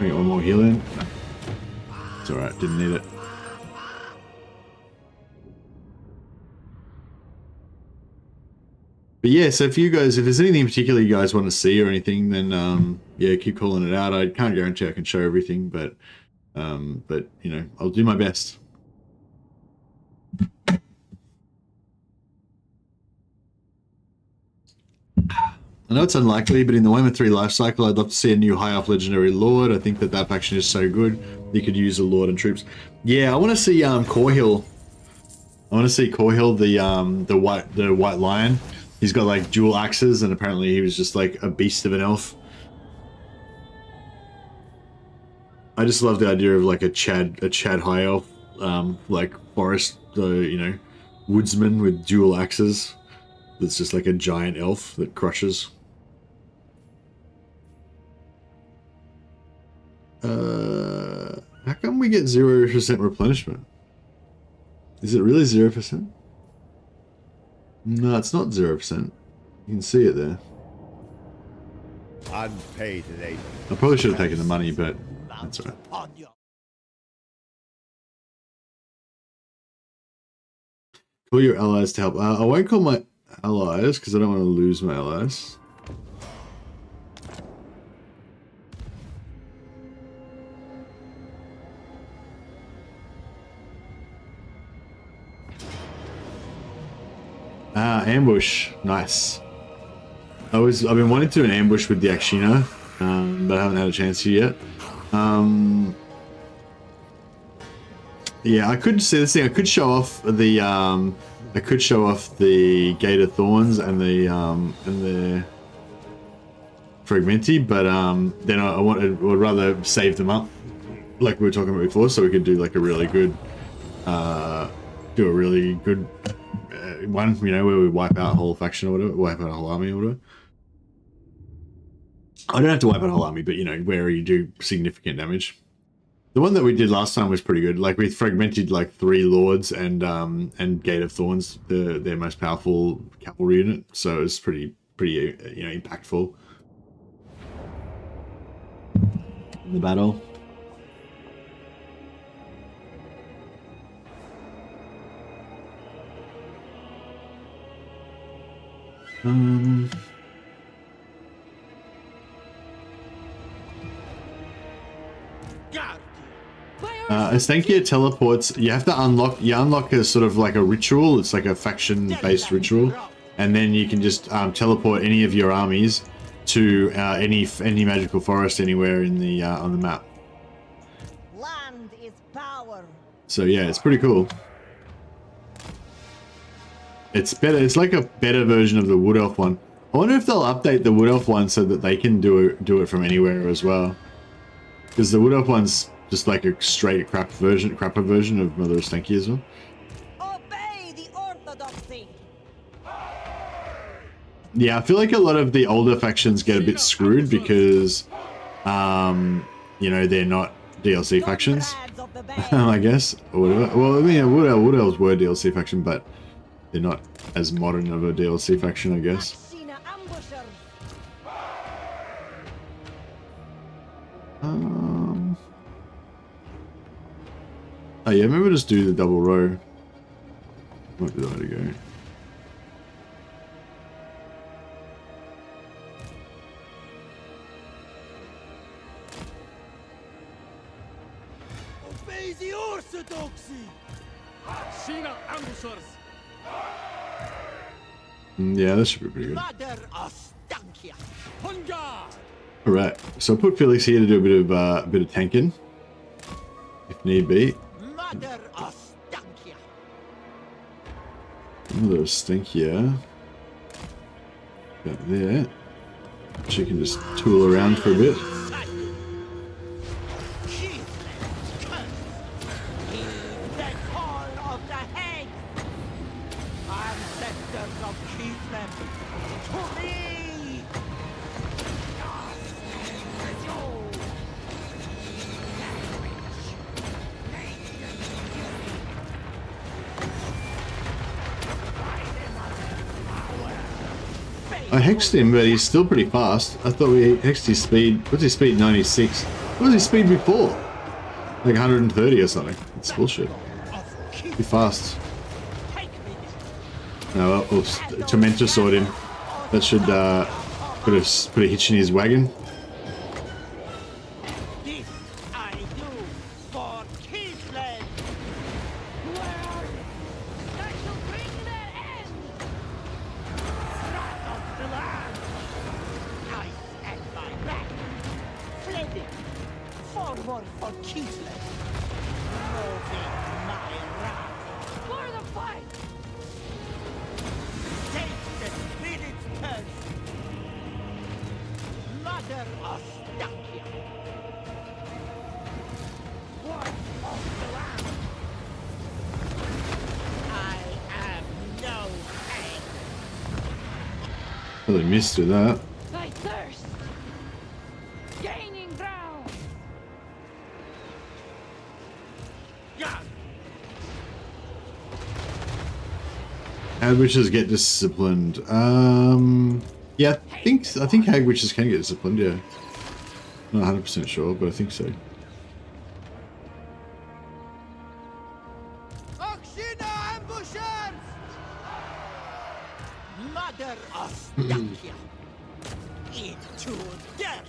We get one more heal in. No. It's alright, didn't need it. But yeah, so if there's anything in particular you guys want to see or anything, then yeah, keep calling it out. I can't guarantee I can show everything, but you know, I'll do my best. I know it's unlikely, but in the Warhammer 3 life cycle, I'd love to see a new high up legendary lord. I think that faction is so good. You could use a lord and troops. Yeah, I want to see Corhill. I want to see Corhill, the white lion. He's got like dual axes, and apparently he was just like a beast of an elf. I just love the idea of like a Chad high elf, like forest, you know, woodsman with dual axes. That's just like a giant elf that crushes. How come we get 0% replenishment? Is it really 0%? No, it's not 0%. You can see it there. Unpaid labor. I probably should have taken the money, but that's alright. Call your allies to help. I won't call my allies because I don't want to lose my allies. Ambush. Nice. I've been wanting to do an ambush with the Akshina, but I haven't had a chance to yet. Yeah, I could see this thing. I could show off the Gate of Thorns and the Fragmenti, but then I would rather save them up, like we were talking about before, so we could do like a really good, one, you know, where we wipe out a whole faction or whatever, wipe out a whole army or whatever. I don't have to wipe out a whole army, but you know, where you do significant damage. The one that we did last time was pretty good. Like we fragmented like 3 lords and Gate of Thorns, their most powerful cavalry unit. So it was pretty you know, impactful in the battle. Ostankya teleports. You have to unlock. You unlock a sort of like a ritual. It's like a faction-based ritual, and then you can just teleport any of your armies to any magical forest anywhere in the on the map. Land is power. So yeah, it's pretty cool. It's better. It's like a better version of the Wood Elf one. I wonder if they'll update the Wood Elf one so that they can do it from anywhere as well. Because the Wood Elf one's just like a straight crapper version of Mother Ostankya as well. Obey the orthodoxy. Yeah, I feel like a lot of the older factions get a bit screwed because, you know, they're not DLC factions, I guess, or whatever. Well, I mean, Wood Elves were DLC faction, but they're not as modern of a DLC faction, I guess. Oh yeah, maybe we'll just do the double row. Might be the way to go. Obey the orthodoxy. Shina ambushers. Yeah, that should be pretty good. Mother Ostankya. Hunger. All right, so I'll put Felix here to do a bit of tanking, if need be. Mother Ostankya. Mother Ostankya. Got there. She can just tool around for a bit. I hexed him, but he's still pretty fast. I thought we hexed his speed. What's his speed? 96. What was his speed before? Like 130 or something. It's bullshit. Be fast. No, well, Tormentor sword him. That should put a hitch in his wagon. This I do for Kislev. That shall bring their end! Wrath of the land. Ice at my back. Fleding. Forward for Kislev. Moving my wrath. For the fight! Take the spirit's curse. Mother Ostankya. Word of the land. I am no hang. Really missed with that. Thy thirst! Gaining ground! Yeah. Hag witches get disciplined. Yeah, I think hag witches can get disciplined. Yeah, not 100% sure, but I think so. Oxina ambushers! Mother Ostankya. Into dirt.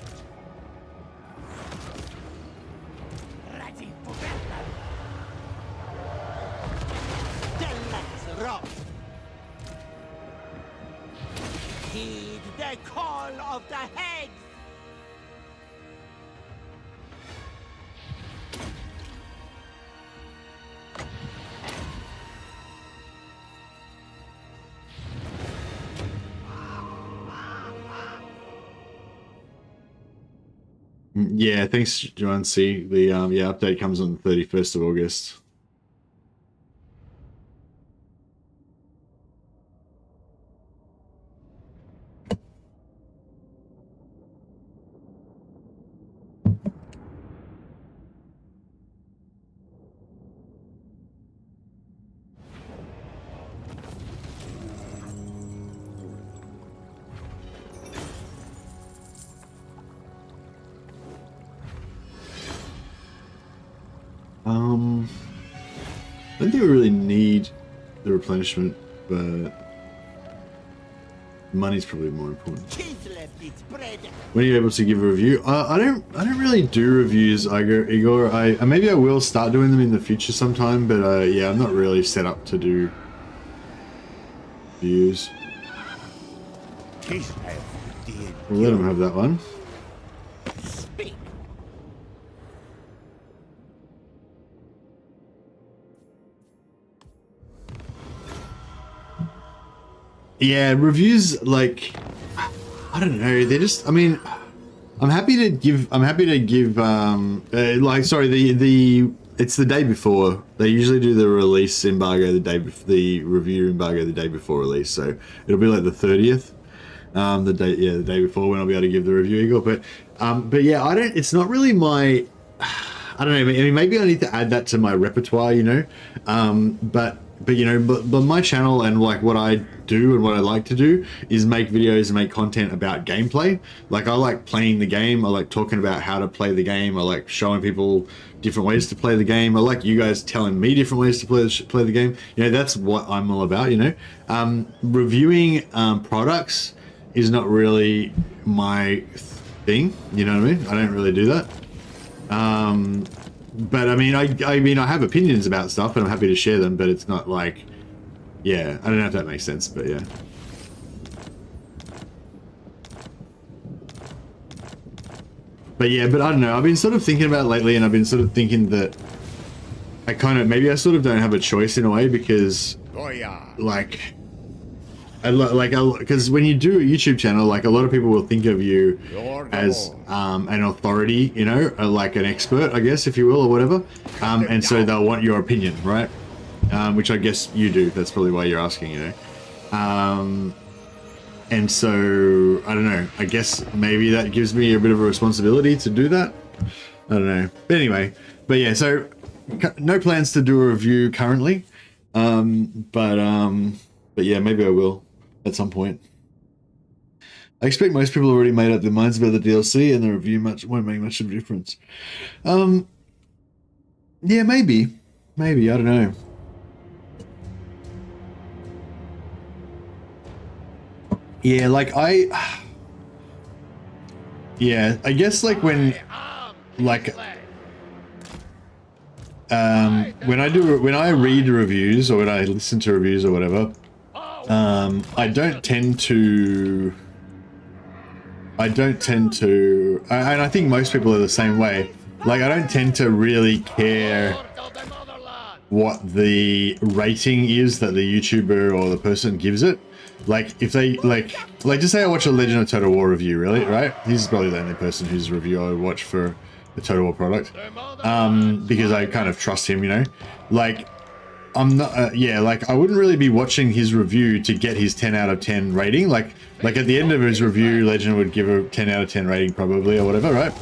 Ready for battle. Let's rock. Heed the call of the heads. Yeah, thanks, John C. The yeah, update comes on the 31st of August. I don't think we really need the replenishment, but money's probably more important. Kislev eats bread. When are you able to give a review? I don't really do reviews, Igor. Maybe I will start doing them in the future sometime, but yeah, I'm not really set up to do reviews. Kislev, We'll let him have that one. speak. Yeah, reviews, like, I don't know, they're just, I mean, I'm happy to give, like, sorry, it's the day before. They usually do the release embargo the review embargo the day before release, so it'll be like the 30th, the day before when I'll be able to give the review, Igor, but yeah, it's not really my, I don't know, I mean, maybe I need to add that to my repertoire, you know, but you know, but my channel and like what I do and what I like to do is make videos and make content about gameplay. Like I like playing the game. I like talking about how to play the game. I like showing people different ways to play the game. I like you guys telling me different ways to play the game. You know, that's what I'm all about, you know. Reviewing products is not really my thing, you know what I mean? I don't really do that. But I mean, I have opinions about stuff and I'm happy to share them, but it's not like, yeah, I don't know if that makes sense, but yeah. But yeah, but I don't know, I've been sort of thinking about it lately, and I've been sort of thinking that maybe I sort of don't have a choice in a way, because Boyar. like, because when you do a YouTube channel, like a lot of people will think of you as an authority, you know, like an expert, I guess, if you will, or whatever. And so they'll want your opinion, right? Which I guess you do. That's probably why you're asking, you know. And so, I don't know, I guess maybe that gives me a bit of a responsibility to do that. I don't know. But anyway, but yeah, so no plans to do a review currently. But yeah, maybe I will at some point. I expect most people already made up their minds about the DLC, and the review won't make much of a difference. Yeah, maybe, I don't know. Yeah, like I guess like when I read reviews or when I listen to reviews or whatever, I don't tend to, and I think most people are the same way. Like, I don't tend to really care what the rating is that the YouTuber or the person gives it. Like, if they, like just say I watch a Legend of Total War review, really, right? He's probably the only person whose review I would watch for the Total War product. Because I kind of trust him, you know? Like, I'm not, yeah, like, I wouldn't really be watching his review to get his 10 out of 10 rating. Like at the end of his review, Legend would give a 10 out of 10 rating probably, or whatever, right?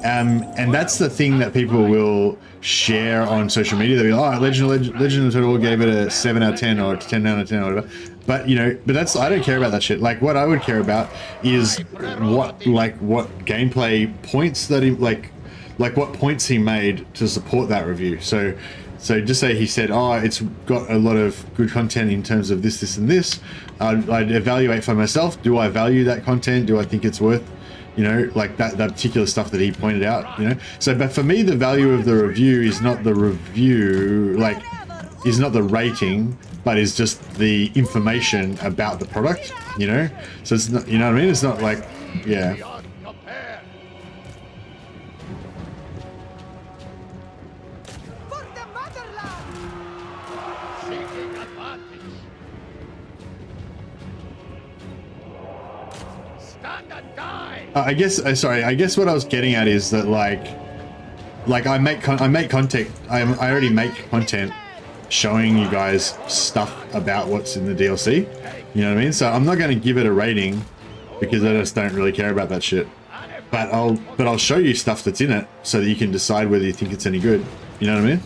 And that's the thing that people will share on social media. They'll be like, oh, Legend of Total War gave it a 7 out of 10 or a 10 out of 10 or whatever. But, you know, I don't care about that shit. Like, what I would care about is what gameplay points that he, like what points he made to support that review. So just say he said, oh, it's got a lot of good content in terms of this, this, and this. I'd evaluate for myself. Do I value that content? Do I think it's worth, you know, like that particular stuff that he pointed out, you know? So, but for me, the value of the review is not the review, like, is not the rating, but is just the information about the product, you know? So it's not, you know what I mean? It's not like, yeah. I guess what I was getting at is that like I make content. I already make content showing you guys stuff about what's in the DLC. You know what I mean? So I'm not going to give it a rating because I just don't really care about that shit. But I'll show you stuff that's in it so that you can decide whether you think it's any good. You know what I mean?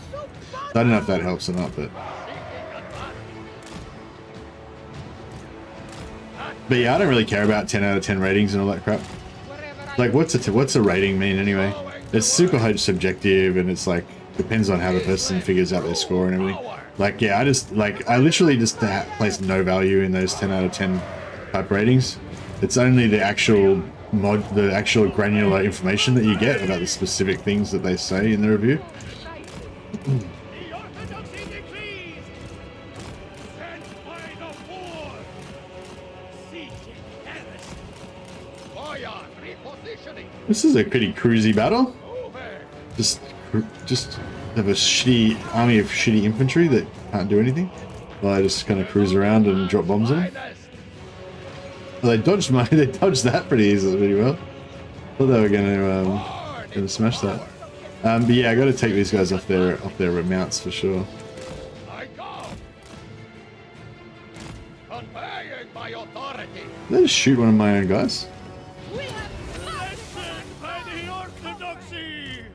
I don't know if that helps or not, but yeah, I don't really care about 10 out of 10 ratings and all that crap. Like, what's a rating mean anyway? It's super subjective, and it's like depends on how the person figures out their score and everything. Like, yeah, I literally just place no value in those 10 out of 10 type ratings. It's only the actual the actual granular information that you get about the specific things that they say in the review. The orthodoxy decrees! Sent by the war! Sieging heresy! Boyar, repositioning. This is a pretty cruisy battle. Over! Just have a shitty army of shitty infantry that can't do anything. Well, I just kind of cruise around and drop bombs on them. Well, they dodged that pretty easily, pretty well. Thought they were gonna smash that. But yeah, I got to take these guys off their mounts for sure. I go. Conveying my authority. Did I just shoot one of my own guys? We have Sent by the orthodoxy!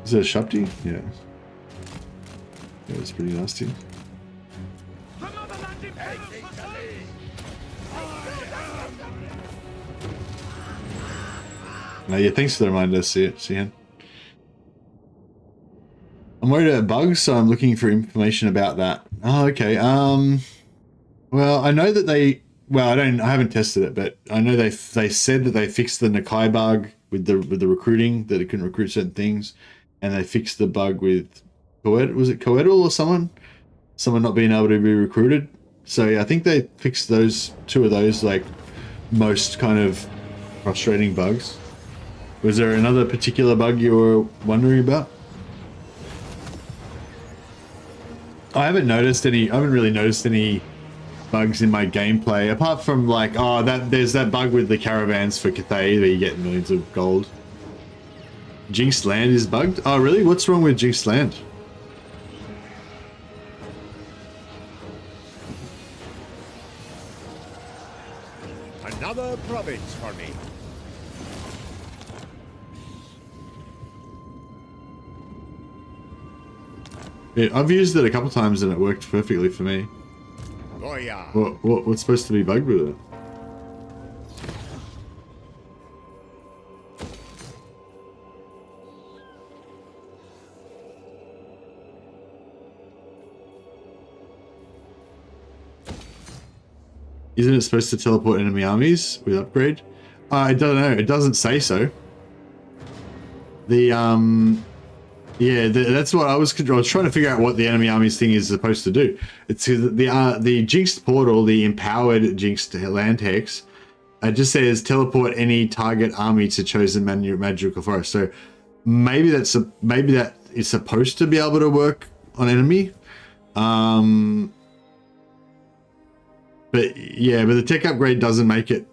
Is it a Shupti? Yeah. Yeah, it's pretty nasty. The motherland impels for service! Yeah, thanks for the reminder, Cian. I'm worried about bugs, so I'm looking for information about that. Oh, okay. Well, I know that they. Well, I haven't tested it, but I know they said that they fixed the Nakai bug with the recruiting, that it couldn't recruit certain things, and they fixed the bug with was it Coedal or someone not being able to be recruited. So yeah, I think they fixed two of those like most kind of frustrating bugs. Was there another particular bug you were wondering about? I haven't really noticed any bugs in my gameplay apart from like, oh, there's that bug with the caravans for Cathay that you get millions of gold. Jinxed Land is bugged? Oh really? What's wrong with Jinxed Land? Another province for me. Yeah, I've used it a couple times and it worked perfectly for me. Boyar. What's supposed to be bugged with it? Isn't it supposed to teleport enemy armies with upgrade? I don't know. It doesn't say so. Yeah, that's what I was trying to figure out what the enemy armies thing is supposed to do. It's the Jinxed Portal, the empowered Jinxed Land Hex. It just says teleport any target army to chosen magical forest. So maybe that is supposed to be able to work on enemy. But yeah, but the tech upgrade doesn't make it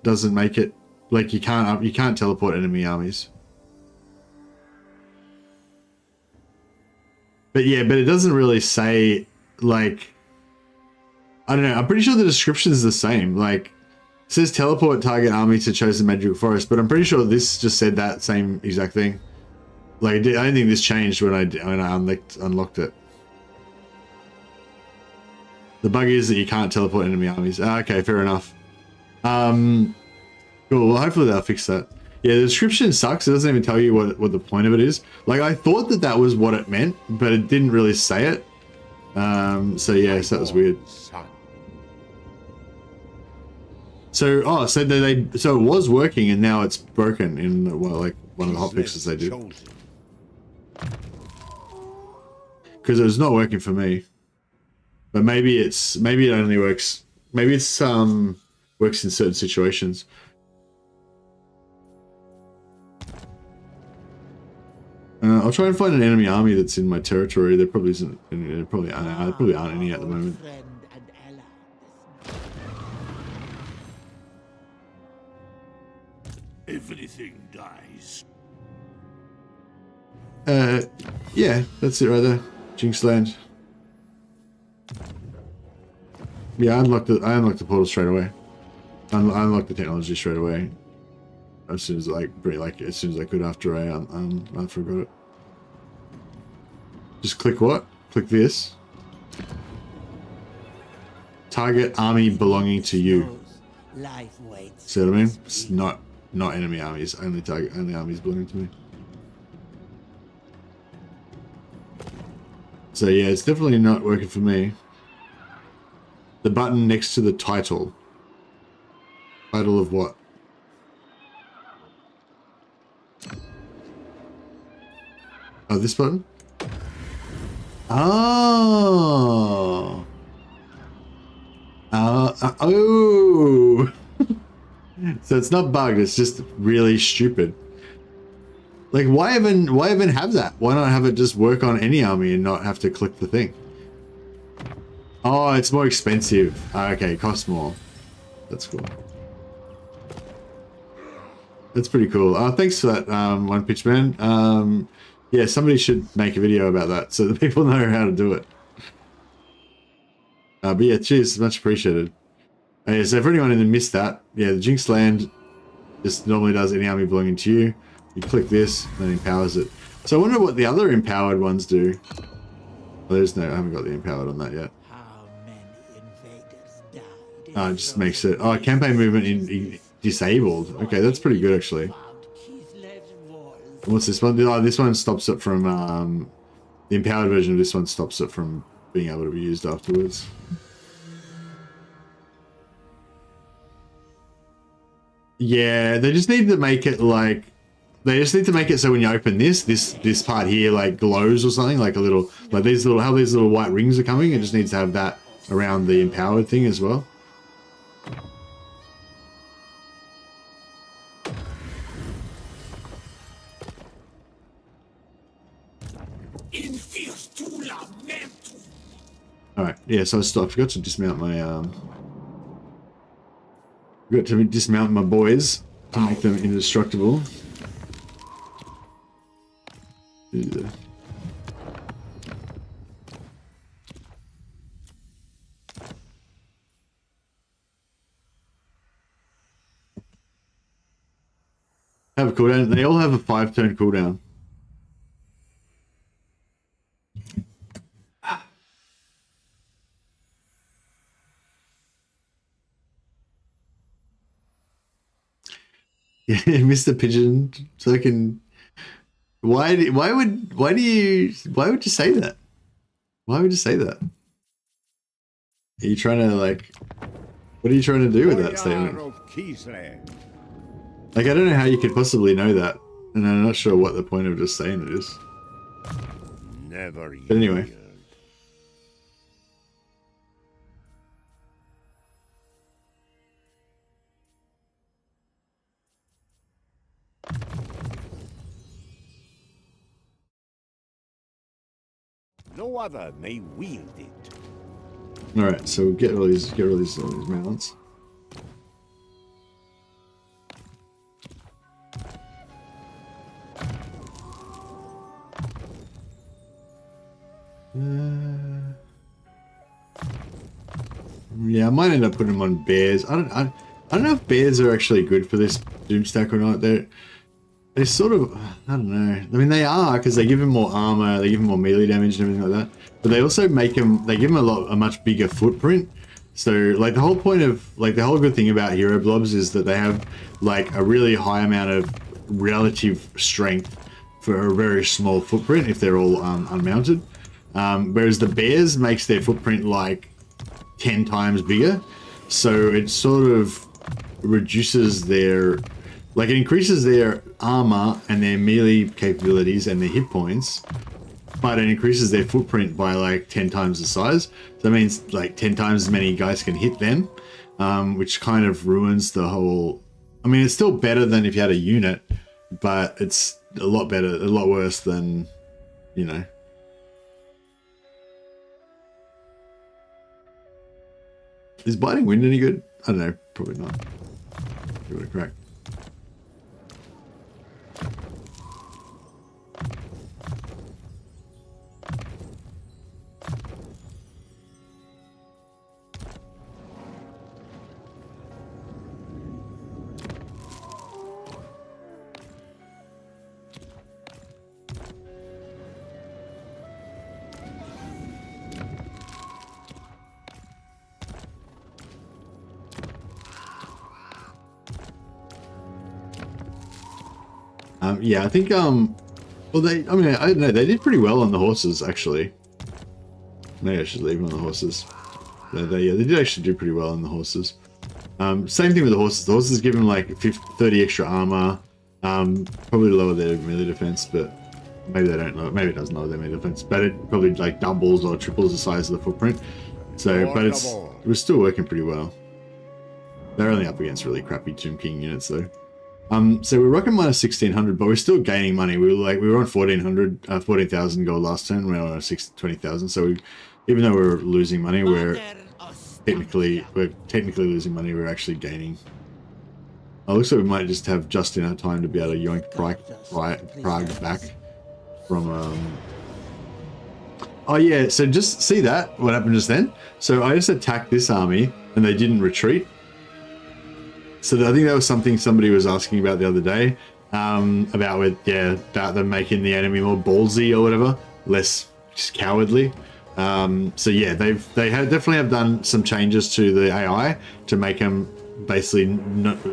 like you can't teleport enemy armies. But yeah, but it doesn't really say, like, I don't know, I'm pretty sure the description is the same. Like, it says teleport target army to chosen magical forest, but I'm pretty sure this just said that same exact thing. Like, I don't think this changed when I unlocked it. The bug is that you can't teleport enemy armies. Okay, fair enough. Cool, well, hopefully they'll fix that. Yeah, the description sucks. It doesn't even tell you what the point of it is. Like, I thought that was what it meant, but it didn't really say it. So yeah, so that was weird. So, so it was working and now it's broken in, well, like one of the hotfixes they did. Because it was not working for me. But maybe it only works. Maybe it's works in certain situations. I'll try and find an enemy army that's in my territory. There probably isn't. There probably aren't any at the moment. Everything dies. Yeah, that's it right there. Jinx Land. Yeah, I unlocked the portal straight away. I unlocked the technology straight away. As soon as as soon as I could after I forgot it. Just click what? Click this. Target army belonging to you. Life waits. See what I mean? It's not enemy armies. Only armies belonging to me. So yeah, it's definitely not working for me. The button next to the title. Title of what? Oh, this button? Oh. Oh. So it's not bugged, it's just really stupid. Like, why even have that? Why not have it just work on any army and not have to click the thing? Oh, it's more expensive. Okay, it costs more. That's cool. That's pretty cool. Thanks for that, One Pitch Man. Yeah, somebody should make a video about that so that people know how to do it. But yeah, cheers, much appreciated. So for anyone who missed that, yeah, the Jinx Land just normally does any army belonging to you. You click this, and it empowers it. So I wonder what the other empowered ones do. Well, there's no, I haven't got the empowered on that yet. How many invaders died? It just makes it, oh, campaign movement in disabled. Okay, that's pretty good actually. What's this one? Oh, this one stops it from, the empowered version of this one stops it from being able to be used afterwards. Yeah, they just need to make it like, they just need to make it so when you open this part here like glows or something, like a little, like these little, how these little white rings are coming, it just needs to have that around the empowered thing as well. Alright, yeah, so I forgot to dismount my, forgot to dismount my boys to make them indestructible. Yeah. Have a cooldown. They all have a 5-turn cooldown. Yeah, Mr. Pigeon, so I can. Why would you say that? Why would you say that? Are you trying to like? What are you trying to do with that statement? Like, I don't know how you could possibly know that, and I'm not sure what the point of just saying it is. Never. But anyway. No other may wield it. All right, so get all these mounts. Yeah, I might end up putting them on bears. I don't know if bears are actually good for this Doomstack or not. They sort of, I don't know. I mean, they are, because they give him more armor, they give him more melee damage and everything like that. But they also make him, they give him a much bigger footprint. So, like, the whole point of, like, the whole good thing about hero blobs is that they have, like, a really high amount of relative strength for a very small footprint if they're all unmounted. Whereas the bears makes their footprint, like, 10 times bigger. So it sort of reduces their, like, it increases their armor and their melee capabilities and their hit points, but it increases their footprint by like 10 times the size. So that means like 10 times as many guys can hit them, which kind of ruins the whole. I mean, it's still better than if you had a unit, but it's a lot better, a lot worse than, you know. Is Biting Wind any good? I don't know, probably not. Give it a crack. Yeah, I think, well, I don't know, they did pretty well on the horses, actually. maybe I should leave them on the horses. They did actually do pretty well on the horses. Same thing with the horses. The horses give them like 30 extra armor. Probably lower their melee defense, but maybe they don't know. Maybe it doesn't lower their melee defense, but it probably like doubles or triples the size of the footprint. So, but it was still working pretty well. They're only up against really crappy Tomb King units though. So we're rocking minus 1600, but we're still gaining money. We were on 14,000 gold last turn. We're on 20,000. So even though we're losing money, we're technically losing money. We're actually gaining. Oh, looks like we might just have just enough time to be able to yoink Prague back from. Oh yeah, so just see that what happened just then. So I just attacked this army and they didn't retreat. So I think that was something somebody was asking about the other day, about them making the enemy more ballsy or whatever, less just cowardly. So yeah, they definitely have done some changes to the AI to make them basically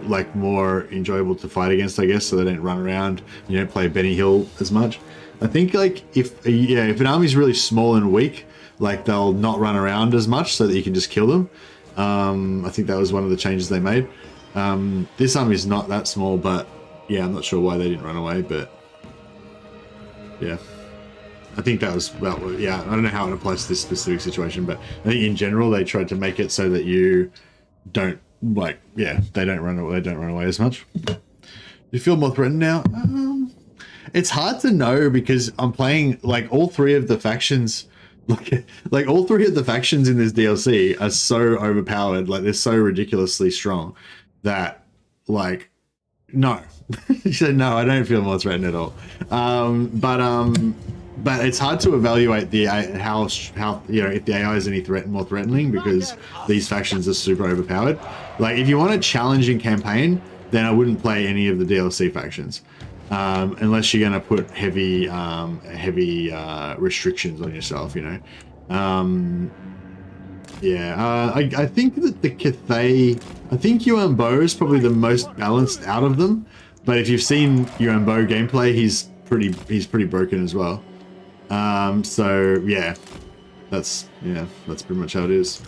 like more enjoyable to fight against, I guess, so they don't run around, you don't play Benny Hill as much. I think like if an army's really small and weak, like they'll not run around as much so that you can just kill them. I think that was one of the changes they made. This army is not that small, but yeah, I'm not sure why they didn't run away, but yeah, I think that was, well, yeah, I don't know how it applies to this specific situation, but I think in general they tried to make it so that you don't, like, yeah, they don't run away as much. Do you feel more threatened now? It's hard to know because I'm playing like all three of the factions. Like all three of the factions in this DLC are so overpowered, like they're so ridiculously strong that, like, no. She said, no, I don't feel more threatened at all. But it's hard to evaluate the how you know, if the AI is any more threatening, because these factions are super overpowered. Like if you want a challenging campaign, then I wouldn't play any of the DLC factions, unless you're going to put heavy restrictions on yourself, you know. I think that the Cathay, I think Yuan Bo is probably the most balanced out of them. But if you've seen Yuan Bo gameplay, he's pretty broken as well. So yeah, that's pretty much how it is.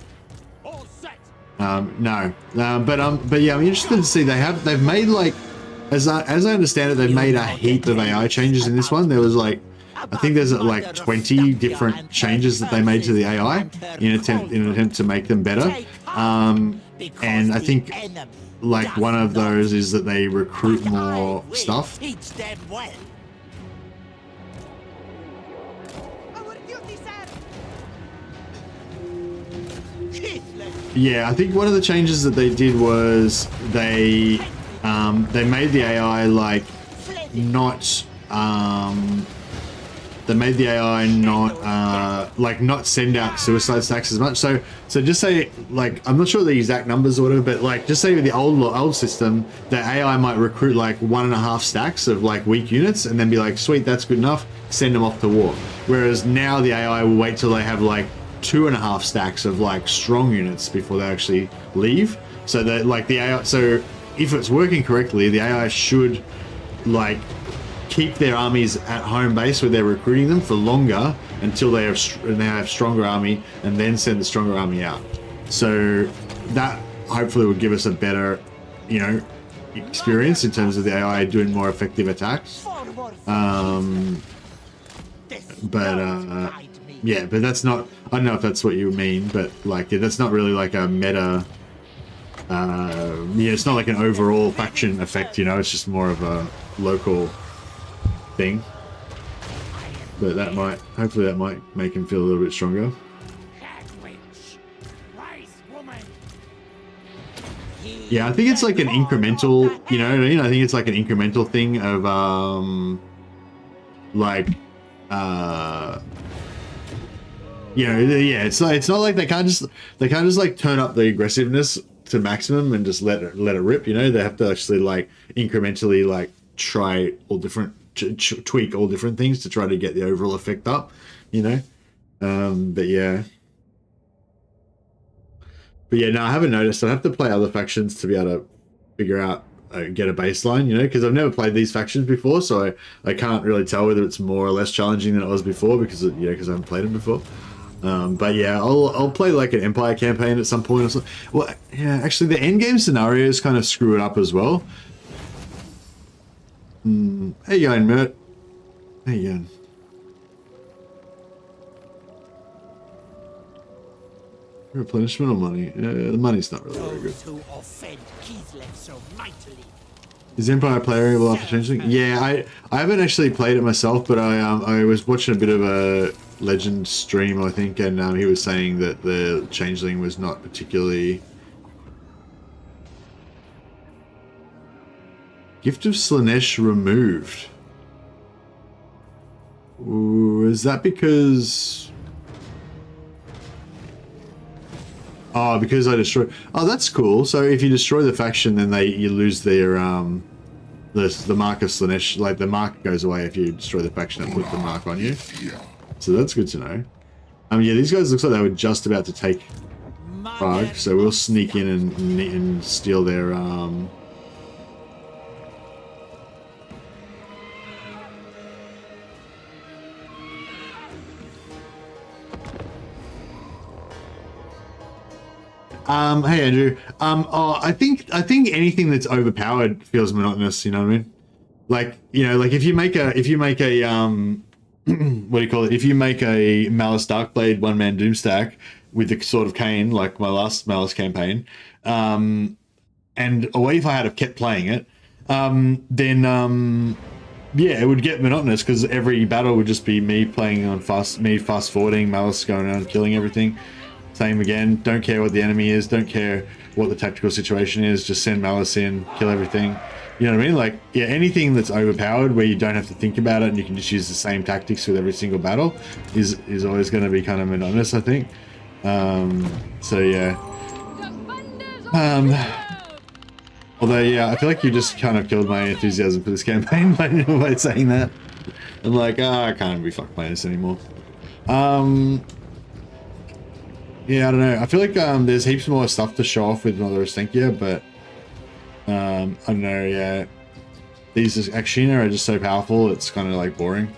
But yeah, I'm interested to see they've made, like, as I understand it, they've made a heap of AI changes in this one. There was like, I think there's like 20 different changes that they made to the AI in an attempt to make them better. And I think like one of those is that they recruit more stuff. Yeah, I think one of the changes that they did was they made the AI like not not send out suicide stacks as much. So just say, like, I'm not sure the exact numbers or whatever, but like just say with the old system, the AI might recruit like 1.5 stacks of like weak units and then be like, sweet, that's good enough, send them off to war. Whereas now the AI will wait till they have like 2.5 stacks of like strong units before they actually leave. So that, like, the AI, so if it's working correctly, the AI should like keep their armies at home base where they're recruiting them for longer until they have stronger army, and then send the stronger army out. So that hopefully will give us a better, you know, experience in terms of the AI doing more effective attacks. Yeah, but that's not, I don't know if that's what you mean, but like that's not really like a meta, it's not like an overall faction effect, you know, it's just more of a local thing. But that might, hopefully that might make him feel a little bit stronger. Yeah, I think it's like an incremental, you know what I mean? I think it's like an incremental thing of you know, yeah, it's not like they can't just like turn up the aggressiveness to maximum and just let it rip, you know. They have to actually like incrementally like try all different, tweak all different things to try to get the overall effect up, you know. But yeah, no, I haven't noticed. I have to play other factions to be able to figure out, get a baseline, you know, because I've never played these factions before, so I can't really tell whether it's more or less challenging than it was before, because I haven't played them before. But yeah, I'll play like an Empire campaign at some point or something. Well, yeah, actually the endgame scenarios kind of screw it up as well. How you going, Mert? How you going? Replenishment or money? The money's not really very good. Who offend Kislev so mightily. Is Empire playable after Changeling? Yeah, I haven't actually played it myself, but I was watching a bit of a Legend stream, I think, and he was saying that the Changeling was not particularly... Gift of Slanesh removed. Ooh, is that because... Oh, because I destroyed... Oh, that's cool. So if you destroy the faction, then you lose their, the mark of Slanesh. Like, the mark goes away if you destroy the faction and put the mark on you. So that's good to know. Yeah, these guys looks like they were just about to take Prague, so we'll sneak in and steal their, Hey Andrew. Oh, I think anything that's overpowered feels monotonous. You know what I mean? Like, you know, like if you make a what do you call it? If you make a Malice Darkblade one-man Doomstack with the Sword of Cain, like my last Malice campaign, and or if I had have kept playing it, then yeah, it would get monotonous because every battle would just be me playing on fast forwarding, Malice going around killing everything. Same again, don't care what the enemy is, don't care what the tactical situation is, just send Malice in, kill everything. You know what I mean? Like, yeah, anything that's overpowered where you don't have to think about it and you can just use the same tactics with every single battle is always going to be kind of monotonous, I think. So yeah. Although, yeah, I feel like you just kind of killed my enthusiasm for this campaign by saying that. I'm like, I can't be fucked playing this anymore. Yeah, I don't know. I feel like there's heaps more stuff to show off with another Ostankya, but I don't know, yeah. These Akshina are just so powerful, it's kind of like boring.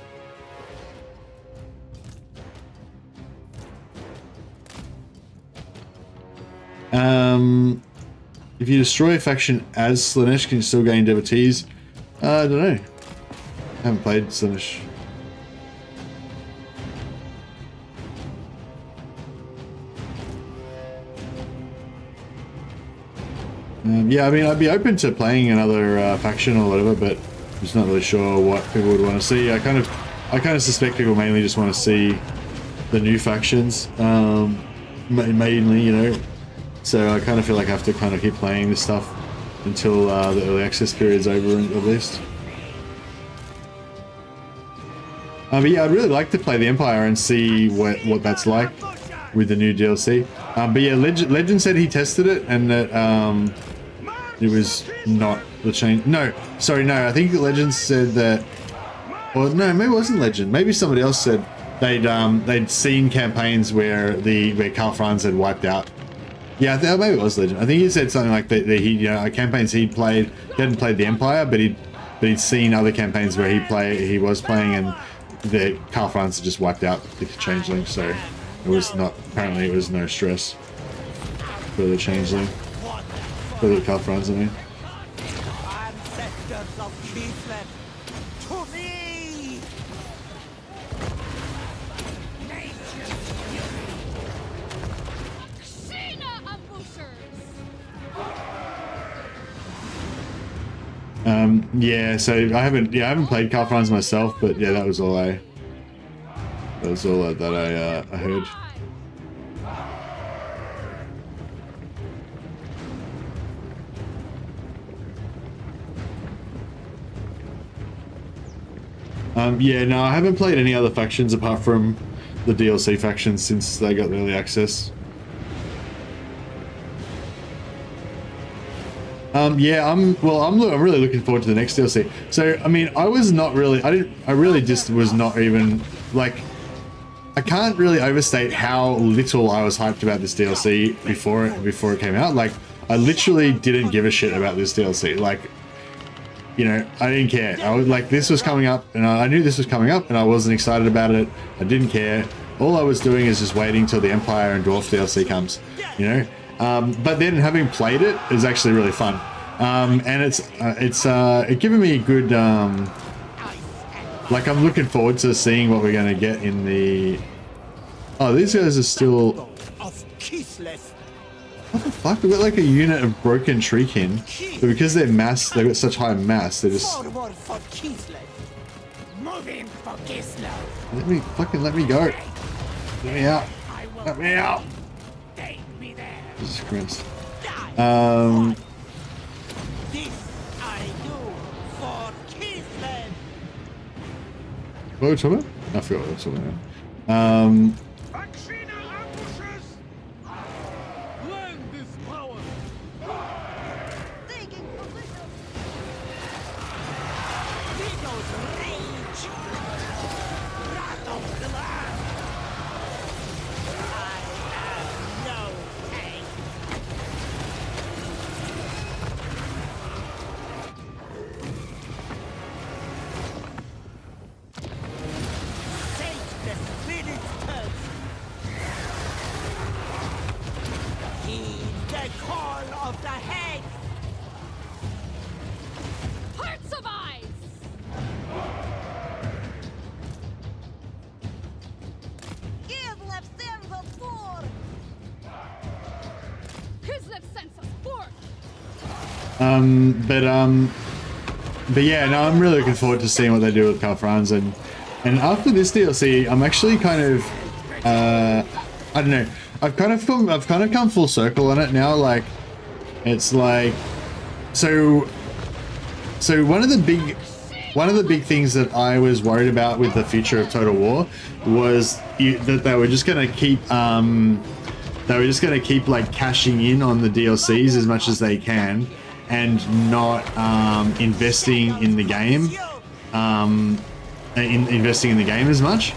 If you destroy a faction as Slanesh, can you still gain devotees? I don't know. I haven't played Slanesh. Yeah, I mean, I'd be open to playing another faction or whatever, but I'm just not really sure what people would want to see. I kind of suspect people mainly just want to see the new factions, mainly, you know. So I kind of feel like I have to kind of keep playing this stuff until the early access period's over, at least. But yeah, I'd really like to play the Empire and see what that's like with the new DLC. But yeah, Legend said he tested it and that it was not the change. No, sorry, no. I think Legend said that. Or no, maybe it wasn't Legend. Maybe somebody else said they'd seen campaigns where Karl Franz had wiped out. Yeah, maybe it was Legend. I think he said something like that. He, you know, campaigns he'd played. He hadn't played the Empire, but he'd seen other campaigns where he was playing, and the Karl Franz had just wiped out the Changeling. So it was not. Apparently, it was no stress for the Changeling. For the Karl Franz, I mean. Ancestors of Kislev, to me! Yeah, so I haven't played Karl Franz myself, but yeah, that was all that I heard. Yeah, no, I haven't played any other factions apart from the DLC factions since they got early access. Yeah, I'm really looking forward to the next DLC. So, I mean, I really just was not even, like, I can't really overstate how little I was hyped about this DLC before it came out. Like, I literally didn't give a shit about this DLC. Like, you know, I didn't care. I was like, this was coming up, and I knew this was coming up, and I wasn't excited about it. I didn't care. all I was doing is just waiting till the Empire and Dwarf DLC comes, you know. But then having played it is actually really fun, and it's given me a good like, I'm looking forward to seeing what we're going to get in the. Oh, these guys are still. Of Kislev. What the fuck? We've got like a unit of broken Treekin, but because they're mass, they've got such high mass, they're just. Forward for Kislev. Moving for Kislev. Let me go. Let me out. Let me out. Take me there. Jesus Christ. This I do for Kislev. What were we talking about? I forgot what I was talking about. Land is power. Taking position. Vidal's rage. Wrath of the land. I am no tank. Take the spirit's touch. Heed the call of the head. Hearts of eyes! Kislev sends us forth. Kislev sends us forth! But yeah, no, I'm really looking forward to seeing what they do with Kalfrans, and after this DLC, I'm actually kind of, I don't know, I've kind of come full circle on it now. Like, it's like, so one of the big things that I was worried about with the future of Total War was that they were just gonna keep, like cashing in on the DLCs as much as they can, and not investing in the game, investing in the game as much.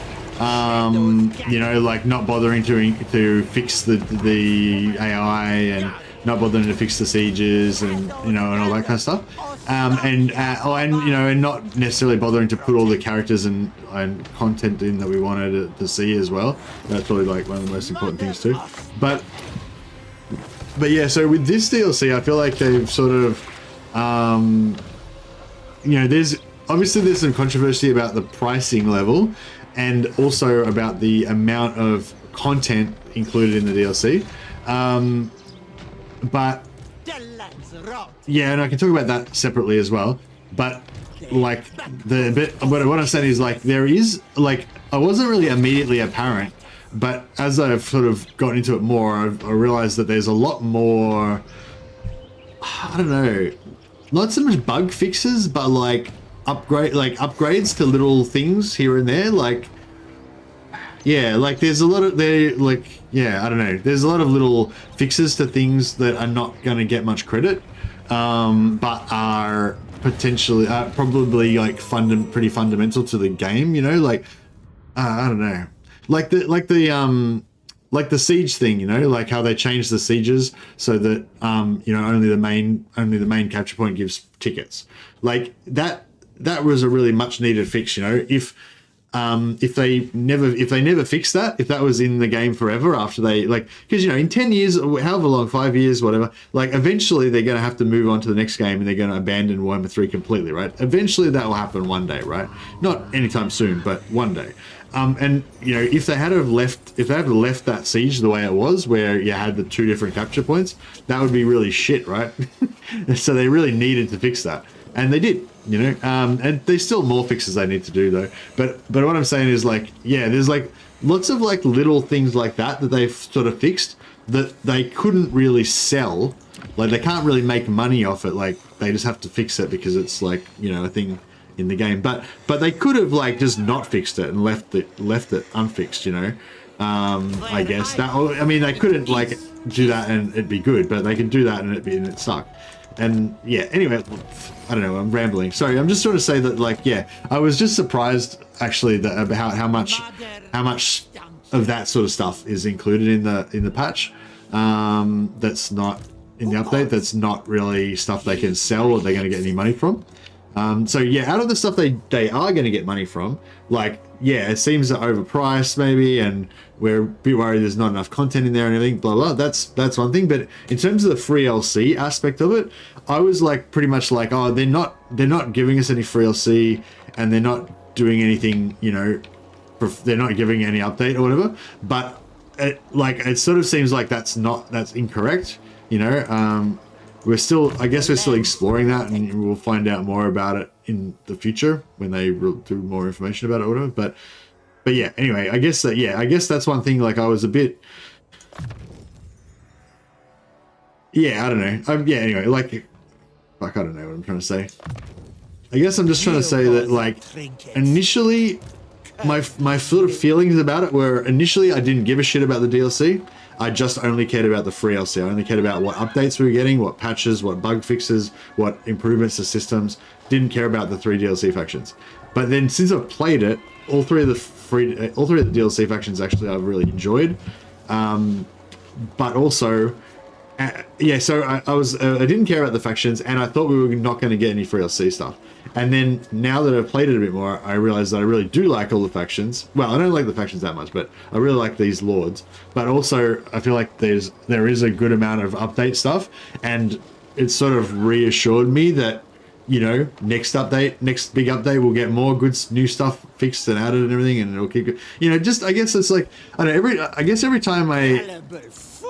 You know, like not bothering to fix the AI, and not bothering to fix the sieges, and you know, and all that kind of stuff. And you know, and not necessarily bothering to put all the characters and content in that we wanted to see as well. That's probably like one of the most important things too. But yeah, so with this DLC, I feel like they've sort of, you know, there's some controversy about the pricing level, and also about the amount of content included in the DLC. But yeah, and I can talk about that separately as well. But like what I'm saying is, like, there is, like, I wasn't really immediately apparent, but as I've sort of gotten into it more, I realized that there's a lot more, I don't know, not so much bug fixes, but like upgrades to little things here and there. Like, yeah, like there's a lot of, yeah, I don't know, there's a lot of little fixes to things that are not going to get much credit, but are potentially, probably like pretty fundamental to the game, you know, like, I don't know. Like the siege thing, you know, like how they changed the sieges so that you know, only the main capture point gives tickets. Like that was a really much needed fix, you know. If they never fixed that, if that was in the game forever after they, like, because, you know, in 10 years, however long, 5 years, whatever, like eventually they're going to have to move on to the next game, and they're going to abandon Warhammer 3 completely, right? Eventually that will happen one day, right? Not anytime soon, but one day. And you know, if they had left that siege the way it was, where you had the two different capture points, that would be really shit, right? So they really needed to fix that, and they did, you know. And there's still more fixes they need to do though. But what I'm saying is, like, yeah, there's like lots of like little things like that they've sort of fixed that they couldn't really sell. Like they can't really make money off it. Like they just have to fix it because it's like, you know, a thing in the game, but they could have like just not fixed it and left it unfixed, you know. I guess that, I mean, they couldn't like do that and it'd be good, but they can do that and it sucked. And yeah, anyway, I don't know, I'm rambling. Sorry, I'm just trying to say that, like, yeah, I was just surprised actually that about how much of that sort of stuff is included in the patch. That's not in the update. That's not really stuff they can sell or they're going to get any money from. So yeah, out of the stuff they are going to get money from, like, yeah, it seems overpriced maybe, and we're a bit worried there's not enough content in there and everything, blah, blah. That's one thing. But in terms of the free LC aspect of it, I was like pretty much like, oh, they're not giving us any free LC, and they're not doing anything, you know, they're not giving any update or whatever. But it sort of seems like that's incorrect, you know. I guess we're still exploring that, and we'll find out more about it in the future when they do more information about it or whatever. But yeah, anyway, I guess that's one thing. Like, I was a bit, yeah, I don't know. Yeah, anyway, like, fuck, I don't know what I'm trying to say. I guess I'm just trying to say that, like, initially, my sort of feelings about it were, initially I didn't give a shit about the DLC. I just only cared about the free LC. I only cared about what updates we were getting, what patches, what bug fixes, what improvements to systems. Didn't care about the 3 DLC factions. But then since I've played it, all three of the DLC factions actually I've really enjoyed. But also, yeah, so I didn't care about the factions, and I thought we were not going to get any free DLC stuff. And then now that I've played it a bit more, I realized that I really do like all the factions. Well, I don't like the factions that much, but I really like these lords. But also, I feel like there is a good amount of update stuff, and it sort of reassured me that, you know, next big update, we'll get more good new stuff fixed and added and everything, and it'll keep, you know, just, I guess it's like, I don't know,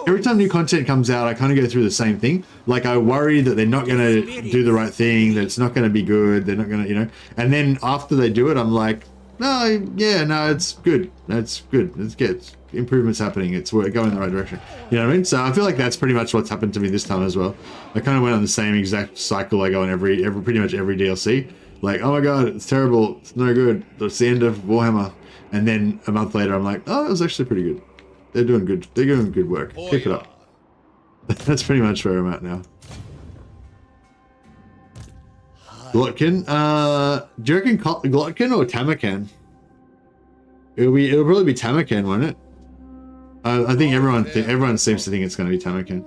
every time new content comes out, I kind of go through the same thing. Like, I worry that they're not going to do the right thing, that it's not going to be good, they're not going to, you know. And then after they do it, I'm like, no, yeah, no, it's good. It's good. It's good. Improvements happening. We're going in the right direction. You know what I mean? So I feel like that's pretty much what's happened to me this time as well. I kind of went on the same exact cycle I go on pretty much every DLC. Like, oh my god, it's terrible. It's no good. It's the end of Warhammer. And then a month later, I'm like, oh, it was actually pretty good. They're doing good. They're doing good work. Keep it up. That's pretty much where I'm at now. Glotkin. Do you reckon Glotkin or Tamakan? It'll probably be Tamakan, won't it? I think everyone seems to think it's going to be Tamakan.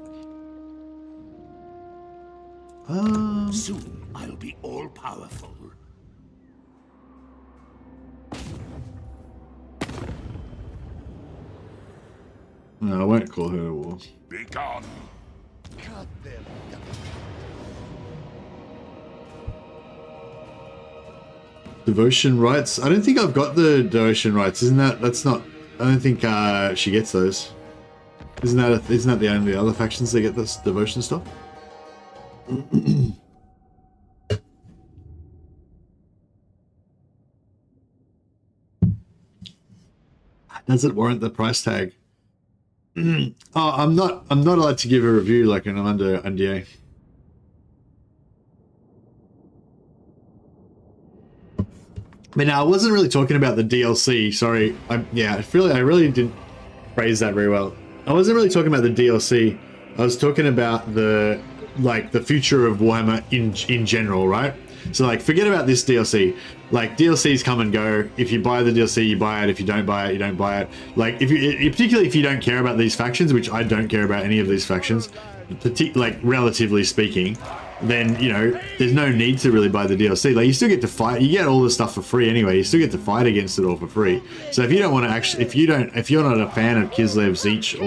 Soon I'll be all powerful. No, I won't call her a war. Be gone. Cut them down. Devotion rights. I don't think I've got the devotion rights. That's not. I don't think she gets those. Isn't that the only other factions that get this devotion stuff? Does it warrant the price tag? Oh, I'm not allowed to give a review, like, and I'm under NDA. But now I wasn't really talking about the DLC. Sorry, I really didn't phrase that very well. I wasn't really talking about the DLC. I was talking about the future of Warhammer in general, right? So, like, forget about this DLC. Like, DLCs come and go. If you buy the DLC, you buy it. If you don't buy it, you don't buy it. Like, particularly if you don't care about these factions, which I don't care about any of these factions, like, relatively speaking, then, you know, there's no need to really buy the DLC. Like, you still get to fight. You get all the stuff for free anyway. You still get to fight against it all for free. So if you don't want to actually, if you're not a fan of Kislev Zeech,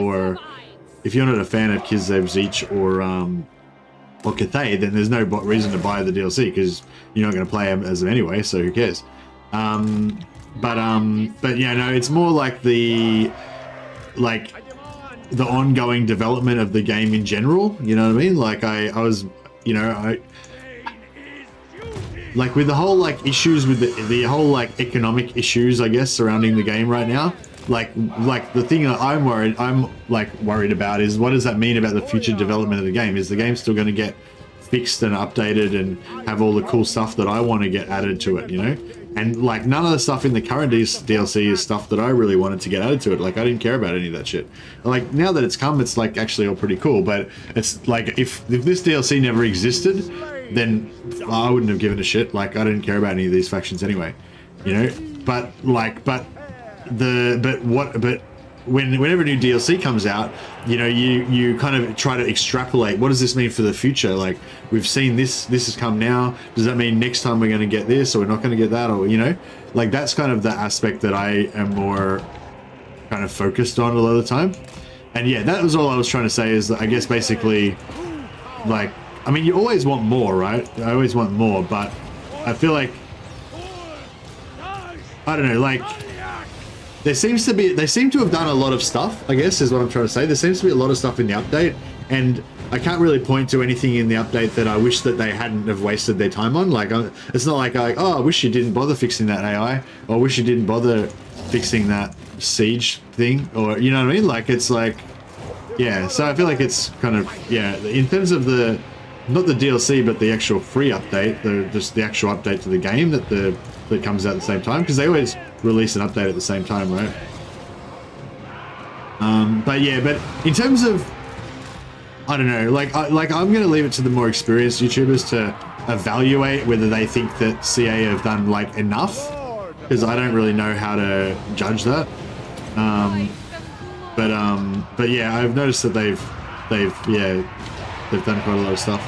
or Cathay, then there's no reason to buy the DLC, because you're not going to play them as them anyway, so who cares? But yeah, no, it's more like the ongoing development of the game in general, you know what I mean? Like, I was, you know, like, with the whole, like, issues with the whole, like, economic issues, I guess, surrounding the game right now, like the thing that I'm worried about is, what does that mean about the future development of the game? Is the game still going to get fixed and updated and have all the cool stuff that I want to get added to it, you know? And, like, none of the stuff in the current DLC is stuff that I really wanted to get added to it. Like, I didn't care about any of that shit. Like, now that it's come, it's, like, actually all pretty cool. But it's like, if this DLC never existed, then I wouldn't have given a shit. Like, I didn't care about any of these factions anyway, you know? But whenever new DLC comes out, you know, you kind of try to extrapolate. What does this mean for the future? Like, we've seen this has come now. Does that mean next time we're going to get this, or we're not going to get that, or, you know, like, that's kind of the aspect that I am more kind of focused on a lot of the time. And yeah, that was all I was trying to say, is that I guess basically, like, I mean, you always want more, right? I always want more, but I feel like, I don't know, like, they seem to have done a lot of stuff, I guess, is what I'm trying to say. There seems to be a lot of stuff in the update, and I can't really point to anything in the update that I wish that they hadn't have wasted their time on. Like, it's not like, oh, I wish you didn't bother fixing that AI, or I wish you didn't bother fixing that siege thing, or, you know what I mean? Like, it's like, yeah, so I feel like it's kind of, yeah, in terms of the, not the DLC, but the actual free update, just the actual update to the game that comes out at the same time, because they always release an update at the same time, right? But yeah, but in terms of, I don't know, like I'm gonna leave it to the more experienced YouTubers to evaluate whether they think that CA have done like enough, because I don't really know how to judge that. But yeah, I've noticed that they've done quite a lot of stuff.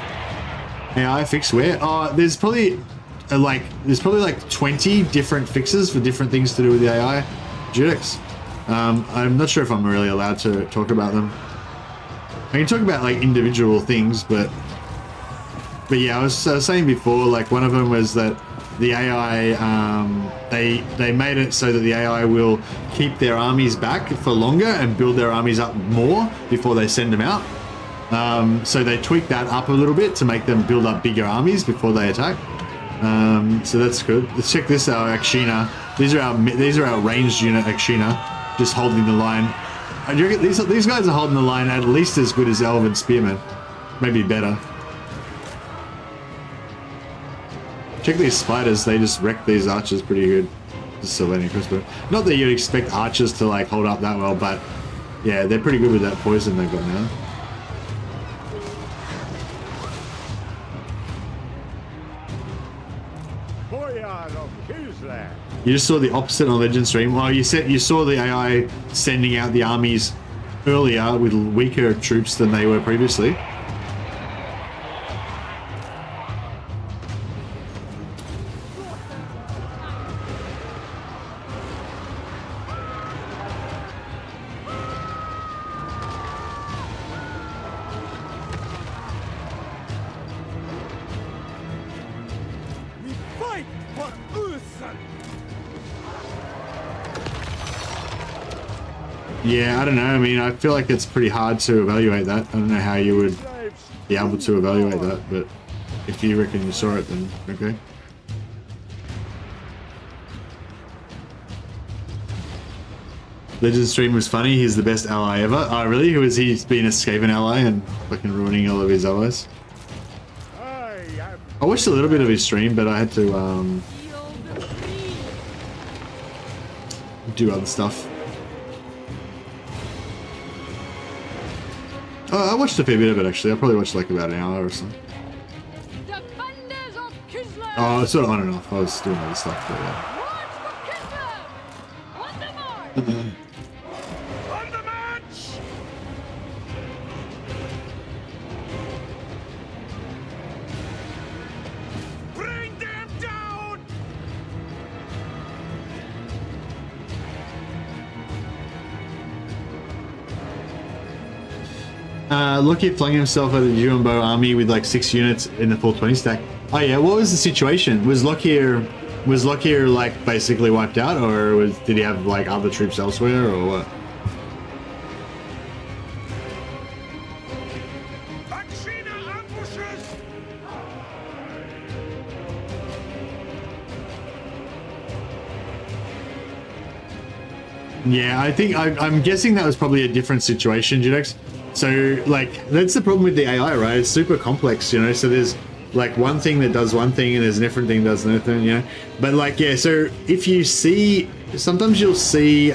AI fix where? Oh, there's probably like 20 different fixes for different things to do with the AI. Judex. I'm not sure if I'm really allowed to talk about them. I can talk about like individual things, but yeah, I was saying before, like, one of them was that the AI, they made it so that the AI will keep their armies back for longer and build their armies up more before they send them out. So they tweaked that up a little bit to make them build up bigger armies before they attack. So that's good. Let's check this out, Akshina. These are our ranged unit, Akshina, just holding the line. These guys are holding the line at least as good as Elven Spearmen, maybe better. Check these spiders, they just wreck these archers pretty good. Just Sylvanian Crossbow. Not that you'd expect archers to like hold up that well, but yeah, they're pretty good with that poison they've got now. Boyar of Kislev. You just saw the opposite on Legend Stream. Well, you saw the AI sending out the armies earlier with weaker troops than they were previously. We fight for Usan. Yeah, I don't know. I mean, I feel like it's pretty hard to evaluate that. I don't know how you would be able to evaluate that, but if you reckon you saw it, then okay. Legend Stream was funny. He's the best ally ever. Oh, really? Who is he? He's been a Skaven ally and fucking ruining all of his allies. I watched a little bit of his stream, but I had to do other stuff. Oh, I watched a fair bit of it actually. I probably watched like about an hour or something. Defenders of Kislev! Oh, it's sort of on and off. I was doing other stuff, but yeah. March for Kislev! On the march! On the march! Bring them down! Loki flung himself at the Jumbo army with like 6 units in the full 20 stack. Oh yeah, what was the situation? Was Lockyer like basically wiped out, or did he have like other troops elsewhere, or what? Akshina ambushes! Yeah, I think I'm guessing that was probably a different situation, Judex. So like that's the problem with the AI, right? It's super complex, you know. So there's like one thing that does one thing, and there's a different thing that does another thing, you know. But like yeah, so if you see, sometimes you'll see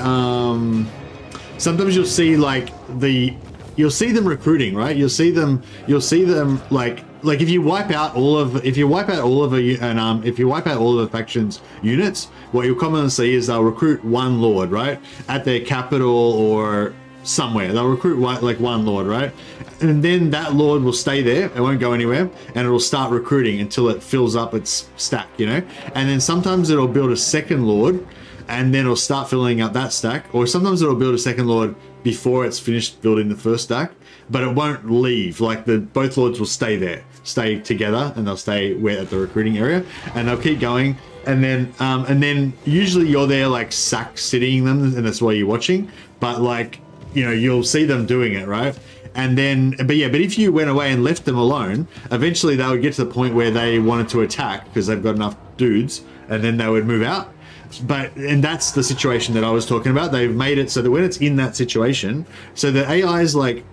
like you'll see them recruiting, right? You'll see them like if you wipe out all of a faction's units, what you'll commonly see is they'll recruit one lord, right, at their capital or somewhere. They'll recruit one lord, right, and then that lord will stay there. It won't go anywhere, and it'll start recruiting until it fills up its stack, you know. And then sometimes it'll build a second lord, and then it'll start filling up that stack, or sometimes it'll build a second lord before it's finished building the first stack, but it won't leave. Like both lords will stay there, stay together, and they'll stay at the recruiting area, and they'll keep going. And then usually you're there like sack citying them, and that's why you're watching. But like, you know, you'll see them doing it, right? And then, but if you went away and left them alone, eventually they would get to the point where they wanted to attack because they've got enough dudes, and then they would move out. And that's the situation that I was talking about. They've made it so that when it's in that situation, so the AI is like,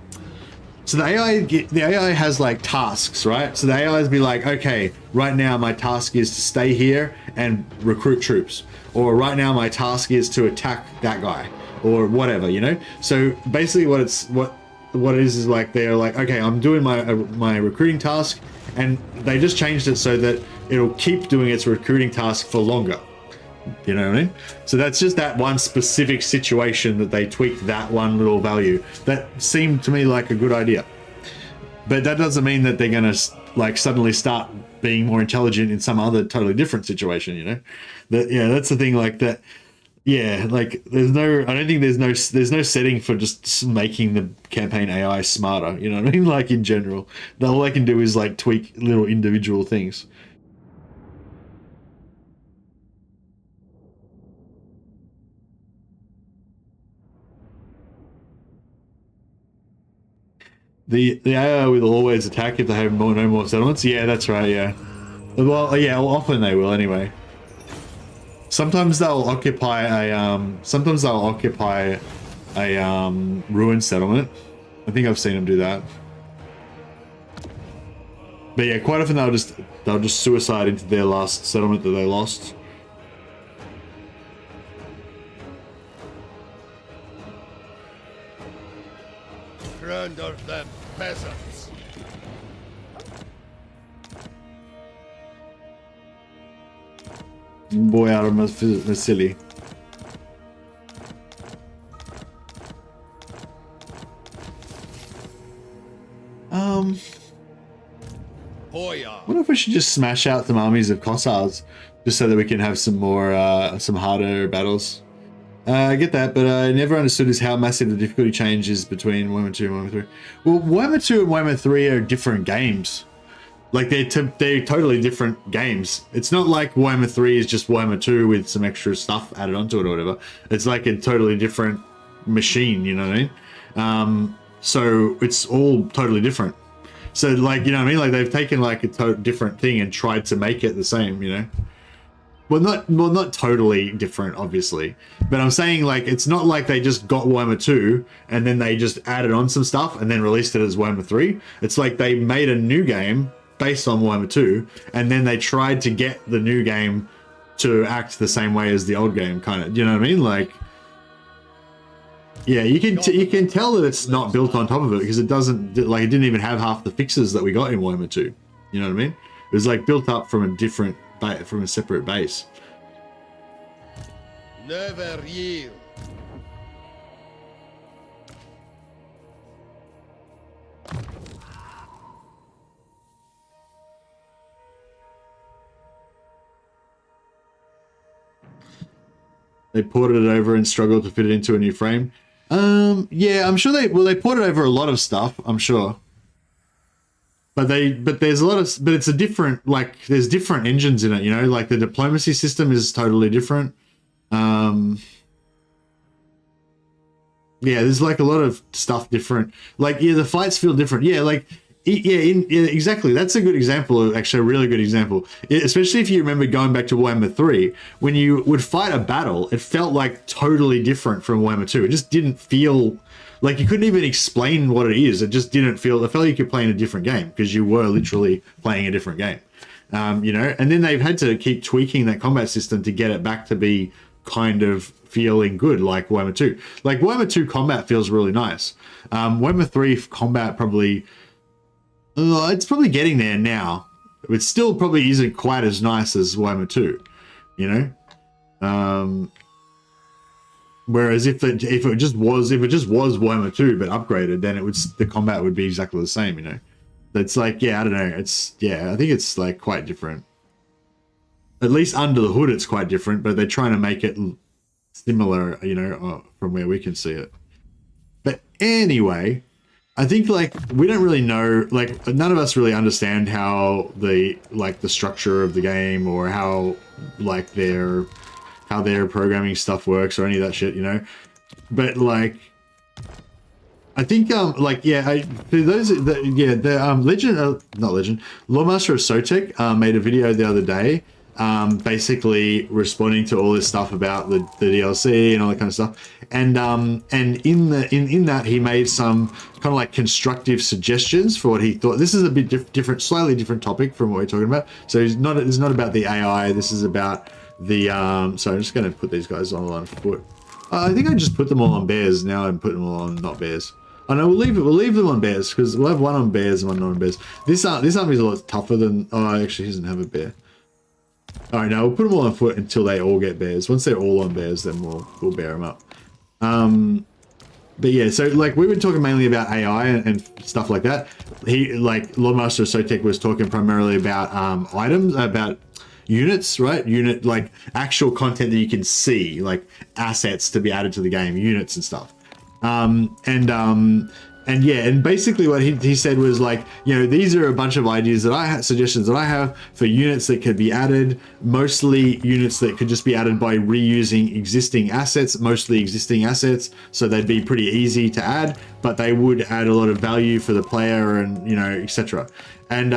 so the AI has like tasks, right? So the AI is be like, okay, right now my task is to stay here and recruit troops, or right now my task is to attack that guy, or whatever, you know. So basically, what it is like they're like, okay, I'm doing my recruiting task, and they just changed it so that it'll keep doing its recruiting task for longer. You know what I mean? So that's just that one specific situation that they tweaked that one little value. That seemed to me like a good idea. But that doesn't mean that they're going to like suddenly start being more intelligent in some other totally different situation, you know? That's the thing, like that. Yeah, like I don't think there's no setting for just making the campaign AI smarter, you know what I mean? Like in general, all they can do is like tweak little individual things. The AI will always attack if they have no more settlements. Yeah, that's right. Yeah. Well, yeah. Well, often they will anyway. Sometimes they'll occupy a ruined settlement. I think I've seen them do that. But yeah, quite often they'll just suicide into their last settlement that they lost. Render them peasants. Boyar Mercily. Boyar. What if we should just smash out some armies of Kossars just so that we can have some more, some harder battles? I get that, but I never understood is how massive the difficulty change is between Warhammer 2 and Warhammer 3. Well, Warhammer 2 and Warhammer 3 are different games. Like, they're totally different games. It's not like Warhammer 3 is just Warhammer 2 with some extra stuff added onto it or whatever. It's like a totally different machine, you know what I mean? So it's all totally different. So, like, you know what I mean? Like, they've taken, like, a different thing and tried to make it the same, you know? Well, not totally different, obviously. But I'm saying, like, it's not like they just got Warhammer 2 and then they just added on some stuff and then released it as Warhammer 3. It's like they made a new game based on Warhammer 2 and then they tried to get the new game to act the same way as the old game, kind of. You know what I mean? Like, yeah, you can tell that it's not built on top of it because it didn't even have half the fixes that we got in Warhammer 2. You know what I mean? It was like built up from a separate base. Never yield. They ported it over and struggled to fit it into a new frame. Yeah, I'm sure they ported over a lot of stuff, I'm sure. But it's a different, like, there's different engines in it, you know, like the diplomacy system is totally different. Yeah, there's like a lot of stuff different. Like, yeah, the fights feel different. Yeah, like, yeah, exactly. That's a good example, actually a really good example. Especially if you remember going back to Warhammer 3, when you would fight a battle, it felt like totally different from Warhammer 2. It just didn't feel like you couldn't even explain what it is. It just didn't feel, it felt like you're playing a different game because you were literally playing a different game. You know, and then they've had to keep tweaking that combat system to get it back to be kind of feeling good like Warhammer 2. Like Warhammer 2 combat feels really nice. Warhammer 3 combat probably, it's probably getting there now. It still probably isn't quite as nice as Warhammer 2, you know? Whereas if it just was Warhammer 2 but upgraded, then the combat would be exactly the same, you know? It's like, yeah, I don't know. I think it's like quite different. At least under the hood, it's quite different, but they're trying to make it similar, you know, from where we can see it. But anyway, I think like we don't really know, like none of us really understand how the structure of the game or how like their programming stuff works or any of that shit, you know. But like, I think like yeah, for those Lawmaster of Sotek made a video the other day, basically responding to all this stuff about the DLC and all that kind of stuff, and in that he made some kind of like constructive suggestions for what he thought. This is a bit different, slightly different topic from what we're talking about. So it's not about the AI. This is about the so I'm just going to put these guys on foot. I think I just put them all on bears. Now I'm putting them all on not bears. Oh no, we'll leave them on bears because we'll have one on bears and one not on bears. This army is a lot tougher than. Oh, actually, he doesn't have a bear. All right, now we'll put them all on foot until they all get bears. Once they're all on bears, then we'll bear them up. But yeah, so like we were talking mainly about AI and stuff like that. Lordmaster of Sotek was talking primarily about items, about units, right? Unit, like actual content that you can see, like assets to be added to the game, units and stuff. And yeah, and basically what he said was like, you know, these are a bunch of ideas that I have, suggestions that I have for units that could be added, mostly units that could just be added by reusing existing assets, mostly existing assets, so they'd be pretty easy to add, but they would add a lot of value for the player and, you know, etc. And,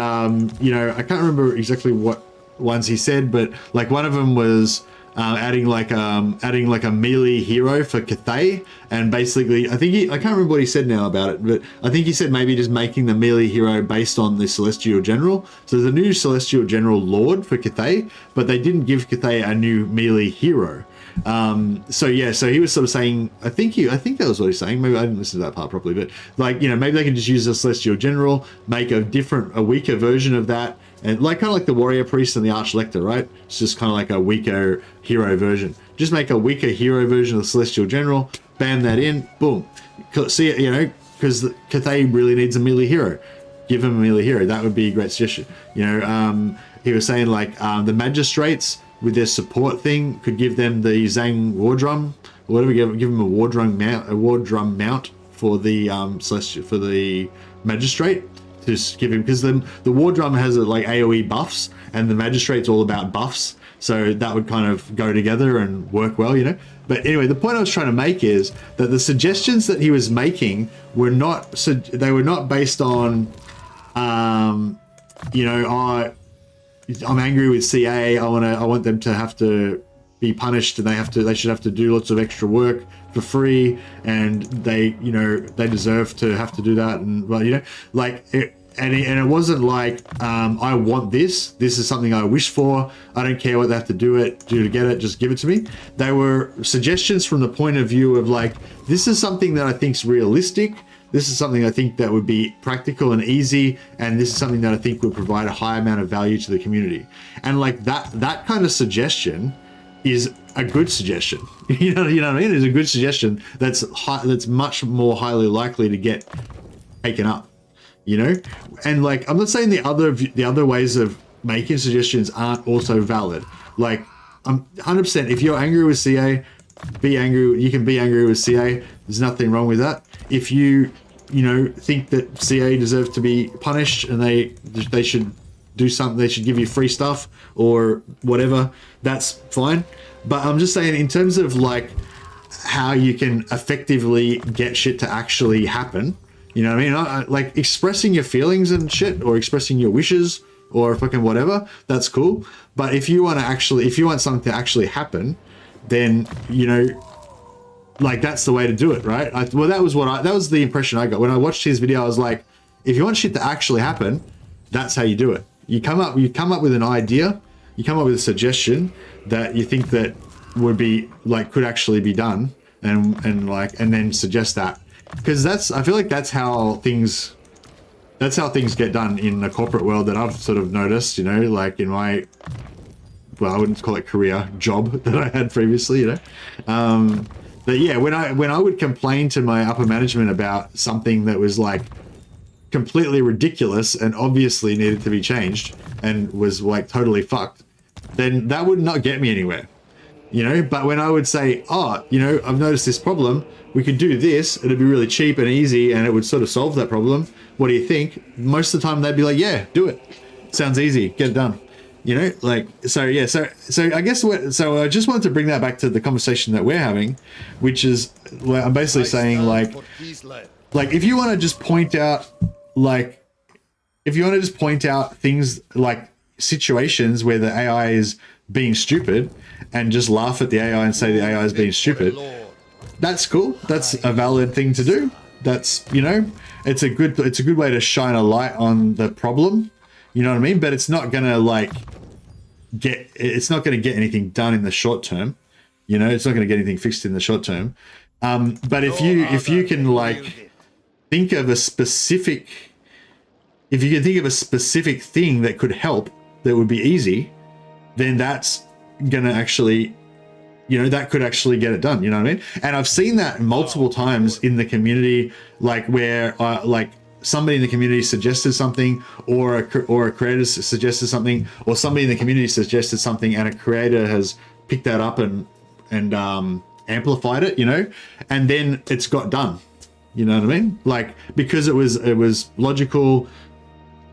you know, I can't remember exactly what ones he said, but like one of them was adding like a melee hero for Cathay, and basically I can't remember what he said now about it, but I think he said maybe just making the melee hero based on the Celestial General. So there's a new Celestial General Lord for Cathay, but they didn't give Cathay a new melee hero. So yeah, so he was sort of saying, I think that was what he's saying. Maybe I didn't listen to that part properly, but like, you know, maybe they can just use the Celestial General, make a weaker version of that, and like kind of like the Warrior Priest and the Arch Lector, right? It's just kind of like a weaker hero version. Just make a weaker hero version of the Celestial General, bam that in, boom. See, you know, because Cathay really needs a melee hero. Give him a melee hero. That would be a great suggestion. You know, he was saying like the Magistrates with their support thing could give them the Zang War Drum or whatever. Give them a War Drum mount for the for the Magistrate. To give him, because then the War Drum has like AoE buffs and the Magistrate's all about buffs, so that would kind of go together and work well, you know. But anyway, the point I was trying to make is that the suggestions that he was making were not based on you know, I'm angry with CA, I want them to have to be punished and they should have to do lots of extra work for free, and they, you know, they deserve to have to do that, and well, you know, like it, and it wasn't like I want this is something I wish for, I don't care what they have to do to get it, just give it to me. They were suggestions from the point of view of like, this is something that I think's realistic, this is something I think that would be practical and easy, and this is something that I think would provide a high amount of value to the community. And like that kind of suggestion is a good suggestion. You know what I mean? It's a good suggestion that's much more highly likely to get taken up, you know? And like, I'm not saying the other ways of making suggestions aren't also valid. Like, I'm 100%, if you're angry with CA, be angry, you can be angry with CA. There's nothing wrong with that. If you know, think that CA deserve to be punished and they should do something, they should give you free stuff or whatever, that's fine. But I'm just saying, in terms of like how you can effectively get shit to actually happen, you know what I mean? Like expressing your feelings and shit, or expressing your wishes or fucking whatever, that's cool. But if you want something to actually happen, then, you know, like that's the way to do it, right? Well, that was the impression I got when I watched his video. I was like, if you want shit to actually happen, that's how you do it. You come up with an idea, you come up with a suggestion that you think that would be like could actually be done, and then suggest that, because I feel like that's how things get done in the corporate world that I've sort of noticed, you know, like in my, well, I wouldn't call it career, job that I had previously, you know. But yeah, when I would complain to my upper management about something that was like completely ridiculous and obviously needed to be changed and was like totally fucked, then that would not get me anywhere, you know. But when I would say, oh, you know, I've noticed this problem, we could do this, it'd be really cheap and easy and it would sort of solve that problem, what do you think? Most of the time they'd be like, yeah, do it, sounds easy, get it done, you know. Like, so yeah, so I guess so I just wanted to bring that back to the conversation that we're having, which is where I'm basically saying like if you want to just point out things like situations where the AI is being stupid and just laugh at the AI and say the AI is being stupid, that's cool. That's a valid thing to do. That's, you know, it's a good way to shine a light on the problem. You know what I mean? But it's not gonna like get anything done in the short term. You know, it's not gonna get anything fixed in the short term. But if you can like think of a specific thing that could help, that would be easy, then that's gonna actually, you know, that could actually get it done, you know what I mean? And I've seen that multiple times in the community, like where like somebody in the community suggested something, or a creator suggested something, or somebody in the community suggested something and a creator has picked that up and amplified it, you know, and then it's got done, you know what I mean? Like, because it was logical,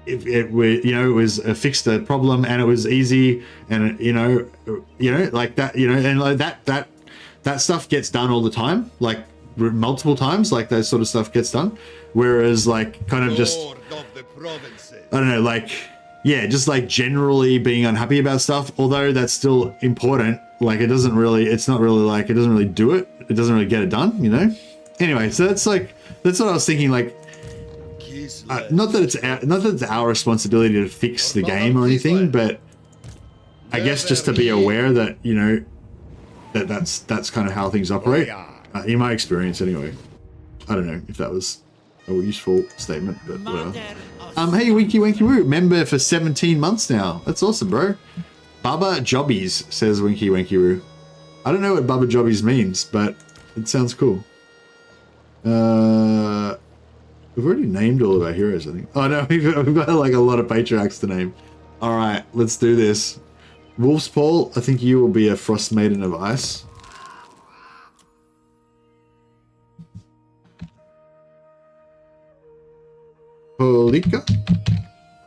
it was fixed the problem and it was easy, and you know like that, you know, and like that stuff gets done all the time, like multiple times, like that sort of stuff gets done. Whereas like kind of just, I don't know, like, yeah, just like generally being unhappy about stuff, although that's still important, like it doesn't really do it, it doesn't really get it done, you know. Anyway, so that's what I was thinking, like, not that it's our responsibility to fix the game or anything, but I guess just to be aware that, you know, that's kind of how things operate, in my experience anyway. I don't know if that was a useful statement, but whatever. Hey, Winky Winky Woo, member for 17 months now. That's awesome, bro. Baba Jobbies, says Winky Winky Woo. I don't know what Baba Jobbies means, but it sounds cool. We've already named all of our heroes, I think. Oh no, we've got like a lot of patriarchs to name. All right, let's do this. Wolf's Paul, I think you will be a Frost Maiden of Ice. Polika?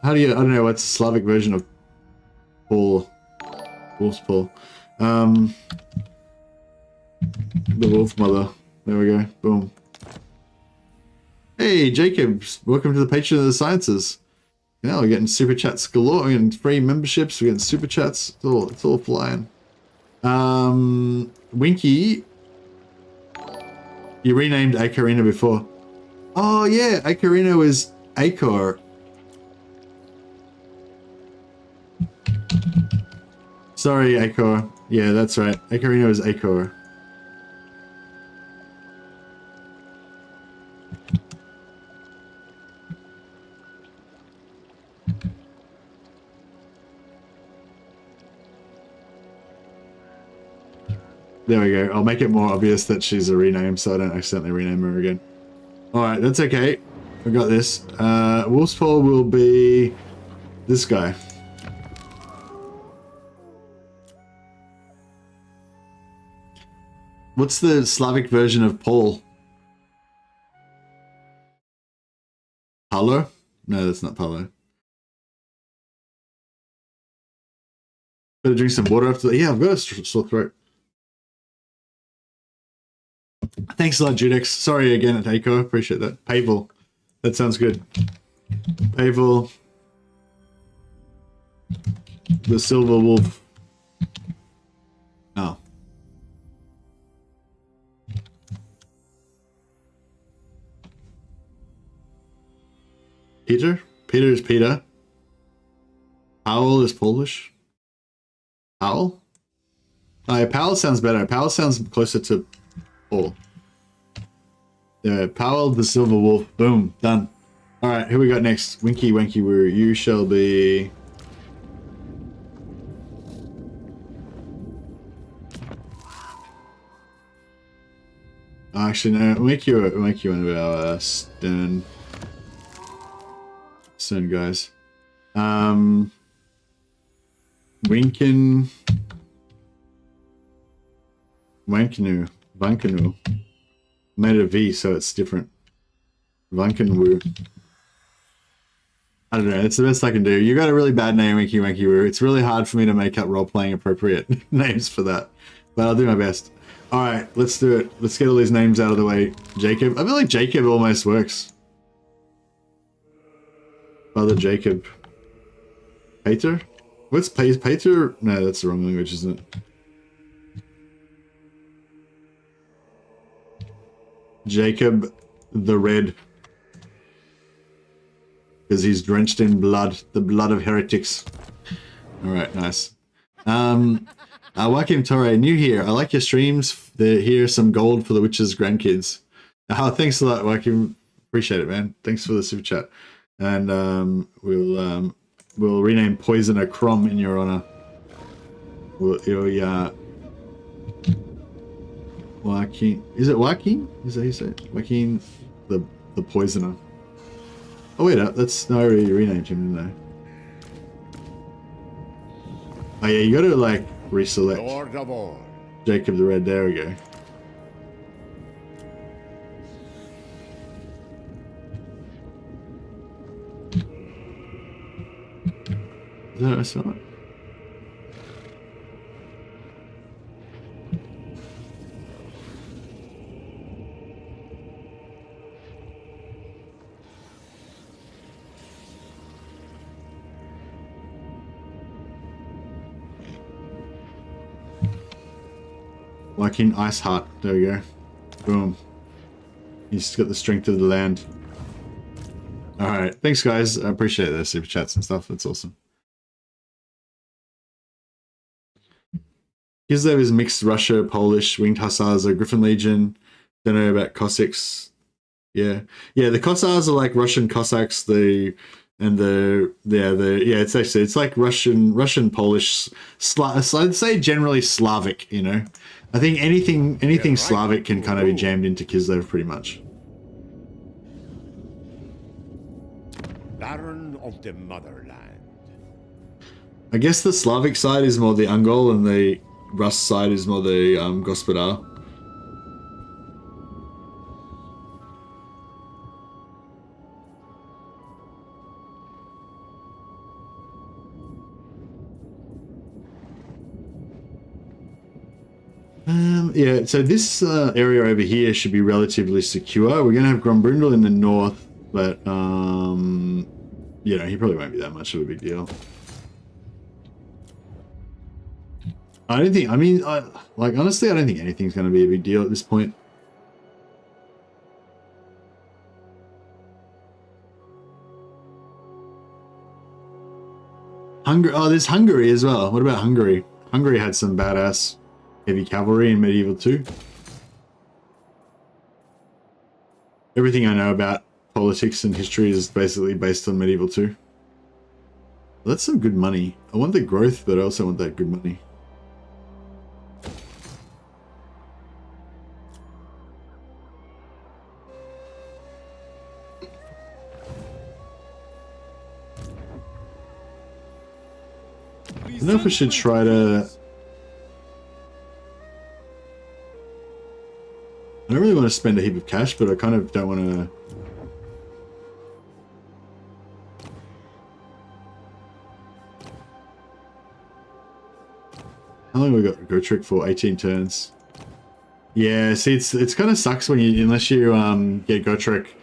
How do you, I don't know, what's the Slavic version of Paul? Wolf's Paul. The Wolf Mother. There we go. Boom. Hey, Jacob, welcome to the Patron of the Sciences. Yeah, we're getting super chats galore and free memberships. We're getting super chats. It's all flying. Winky, you renamed Akarina before. Oh yeah, Akarina was Akor. Sorry, Akor. Yeah, that's right. Akarina was Akor. There we go. I'll make it more obvious that she's a rename so I don't accidentally rename her again. Alright, that's okay. I got this. Wolf's Paw will be this guy. What's the Slavic version of Paul? Paulo? No, that's not Paulo. Better drink some water after that. Yeah, I've got a sore throat. Thanks a lot, Judex. Sorry again at Aiko. Appreciate that. Pavel. That sounds good. Pavel. The Silver Wolf. Oh. Peter? Peter is Peter. Powell is Polish. Powell? Oh, yeah, Powell sounds better. Powell sounds closer to Paul. Yeah, Powell the Silver Wolf. Boom, done. All right, who we got next? Winky Wanky Woo. You shall be. Oh, actually, no. We'll make you one of our stern guys. Winkin. Vankanu. Made a V, so it's different. Vankenwoo. I don't know, it's the best I can do. You got a really bad name, Winky Wanky Woo. It's really hard for me to make up role-playing appropriate names for that. But I'll do my best. Alright, let's do it. Let's get all these names out of the way. Jacob. I feel like Jacob almost works. Father Jacob. Pater? What's Pater? No, that's the wrong language, isn't it? Jacob the Red. Because he's drenched in blood. The blood of heretics. Alright, nice. Joaquim Torre, new here. I like your streams. Here's some gold for the witch's grandkids. Oh, thanks a lot, Joaquim. Appreciate it, man. Thanks for the super chat. And we'll rename Poisoner Crom in your honor. Joaquin. Is it Joaquin? Is that how you say it? Joaquin the Poisoner. Oh wait, that's no, I already renamed him, didn't I? Oh yeah, you gotta like reselect Jacob the Red. There we go. Is that what I saw it? Joaquin Iceheart. There we go. Boom. He's got the strength of the land. Alright. Thanks, guys. I appreciate the super chats and stuff. That's awesome. Kislev is mixed Russia, Polish, Winged Hussars, or Griffin Legion. Don't know about Cossacks. Yeah. Yeah, the Cossars are like Russian Cossacks. It's like Russian, Polish, I'd say generally Slavic, you know. I think anything Slavic can kind of be jammed into Kislev pretty much. Baron of the Motherland. I guess the Slavic side is more the Ungol and the Rus side is more the Gospodar. Yeah, so this area over here should be relatively secure. We're going to have Grombrundle in the north, but, you know, he probably won't be that much of a big deal. I don't think, I mean, like, honestly, I don't think anything's going to be a big deal at this point. There's Hungary as well. What about Hungary? Hungary had some badass heavy cavalry in Medieval 2. Everything I know about politics and history is basically based on Medieval 2. Well, that's some good money. I want the growth, but I also want that good money. I don't know if I should try to... I don't really want to spend a heap of cash, but I kind of don't want to... How long have we got Go Trick for? 18 turns. Yeah, see, it's kind of sucks when you, unless you get Go Trick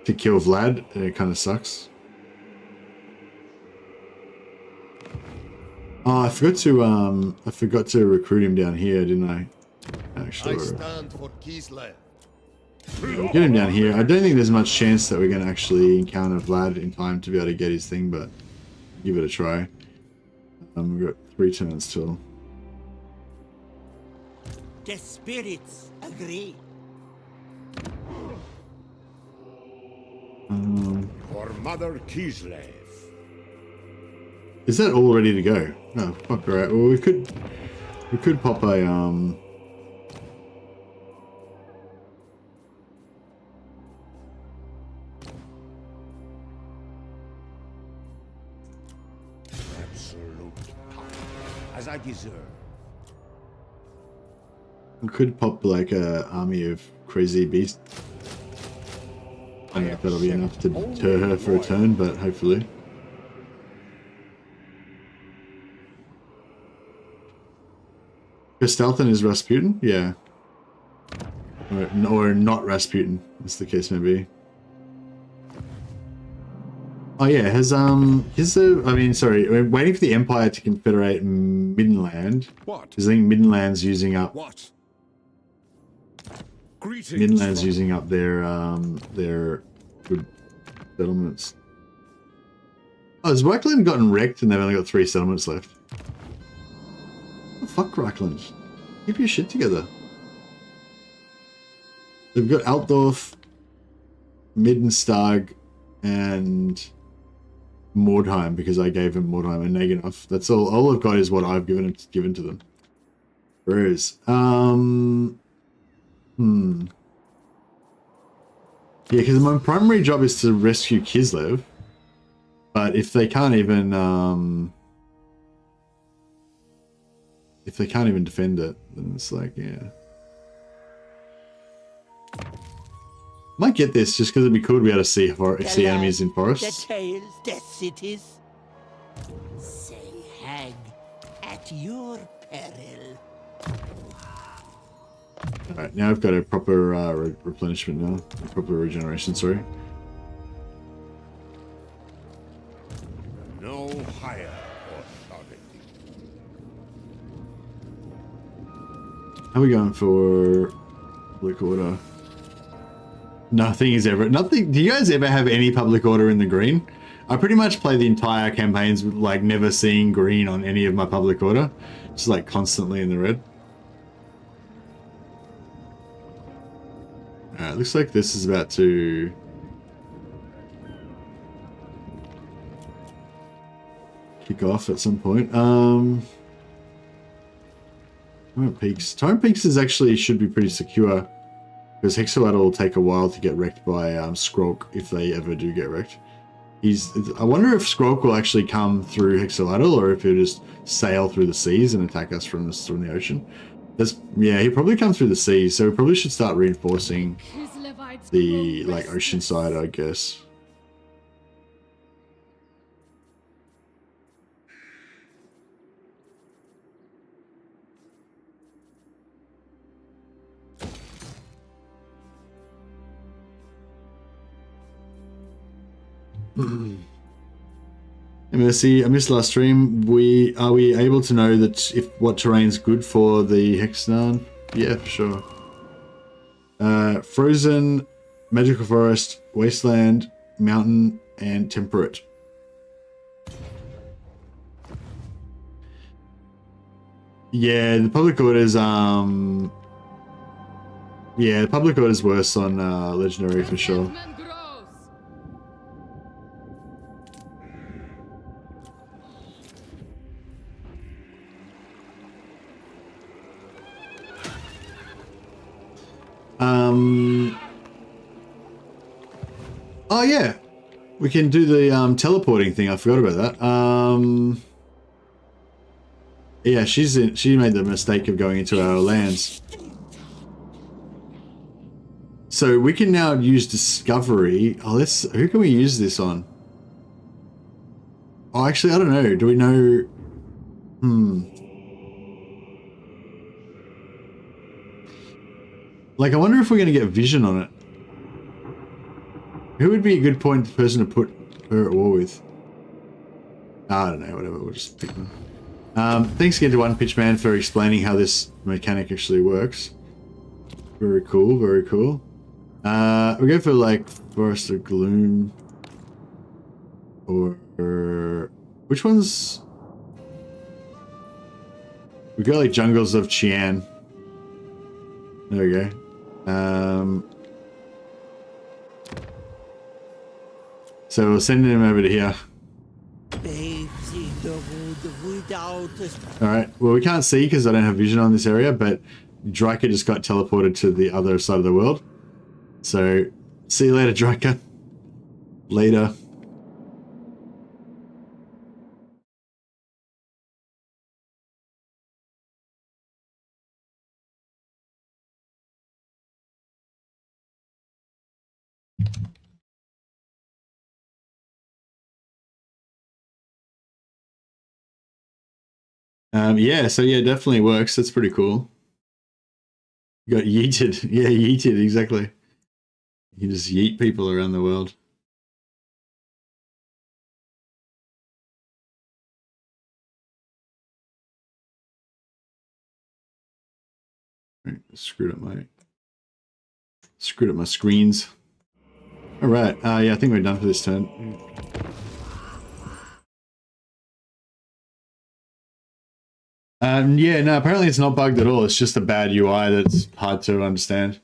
to kill Vlad, it kind of sucks. Oh, I forgot to recruit him down here, didn't I? Actually, I stand for Kislev. We'll get him down here. I don't think there's much chance that we're going to actually encounter Vlad in time to be able to get his thing, but give it a try. We've got 3 turns till. The spirits agree. For Mother Kislev. Is that all ready to go? Oh, fuck, alright. Well, we could pop a, Absolute power, as I deserve. we could pop like a army of crazy beasts. I don't know if that'll be enough to deter her for a turn, but hopefully. Gestalten is Rasputin? Yeah. Or not Rasputin, as the case may be. Oh yeah, we're waiting for the Empire to confederate Middenland. What? Because I think Middenland's using up What? Greetings. Midland's using up their good settlements. Oh, has Reichland gotten wrecked and they've only got 3 settlements left? Oh, fuck Reichland. Keep your shit together. They've got Altdorf, Middenstag, and Mordheim because I gave him Mordheim and Nagenov. That's all. All I've got is what I've given to them. Whereas, yeah, because my primary job is to rescue Kislev, but if they can't even defend it, then it's like, yeah. Might get this just because it'd be cool to be able to see enemies in The forests. tales, the cities. Say hag at your peril. Alright, now I've got a proper replenishment now. A proper regeneration, sorry. No higher authority. How are we going for public order? Nothing is ever... Nothing... Do you guys ever have any public order in the green? I pretty much play the entire campaigns with, like, never seeing green on any of my public order. Just, like, constantly in the red. Alright, looks like this is about to... kick off at some point. Torrent Peaks. Torrent Peaks is actually should be pretty secure. Because Hexalatl will take a while to get wrecked by Skrolk if they ever do get wrecked. I wonder if Skrolk will actually come through Hexalatl or if he'll just sail through the seas and attack us from the ocean. Yeah, he'll probably come through the seas, so we probably should start reinforcing the like ocean side, I guess. Mercy, I missed last stream. Are we able to know that what terrain's good for the Hexagon? Yeah, for sure. Frozen, magical forest, wasteland, mountain, and temperate. Yeah, the public order's yeah, the public order's worse on legendary for sure. Oh yeah, we can do the teleporting thing. I forgot about that. Yeah, she made the mistake of going into our lands. So we can now use discovery. Oh, who can we use this on? Oh, actually, I don't know. Do we know? Like, I wonder if we're going to get vision on it. Who would be a good person to put her at war with? I don't know, whatever, we'll just pick them. Thanks again to One Pitch Man for explaining how this mechanic actually works. Very cool, very cool. We'll go for, like, Forest of Gloom. Or which ones? We got, like, Jungles of Qian. There we go. So we'll send him over to here. Alright, well we can't see because I don't have vision on this area, but Dryka just got teleported to the other side of the world. So, see you later, Dryka. Later. Yeah, so yeah, definitely works. That's pretty cool. You got yeeted. Yeah, yeeted, exactly. You just yeet people around the world. Right, screwed up my screens. All right. Yeah, I think we're done for this turn. Yeah, no, apparently it's not bugged at all. It's just a bad UI that's hard to understand.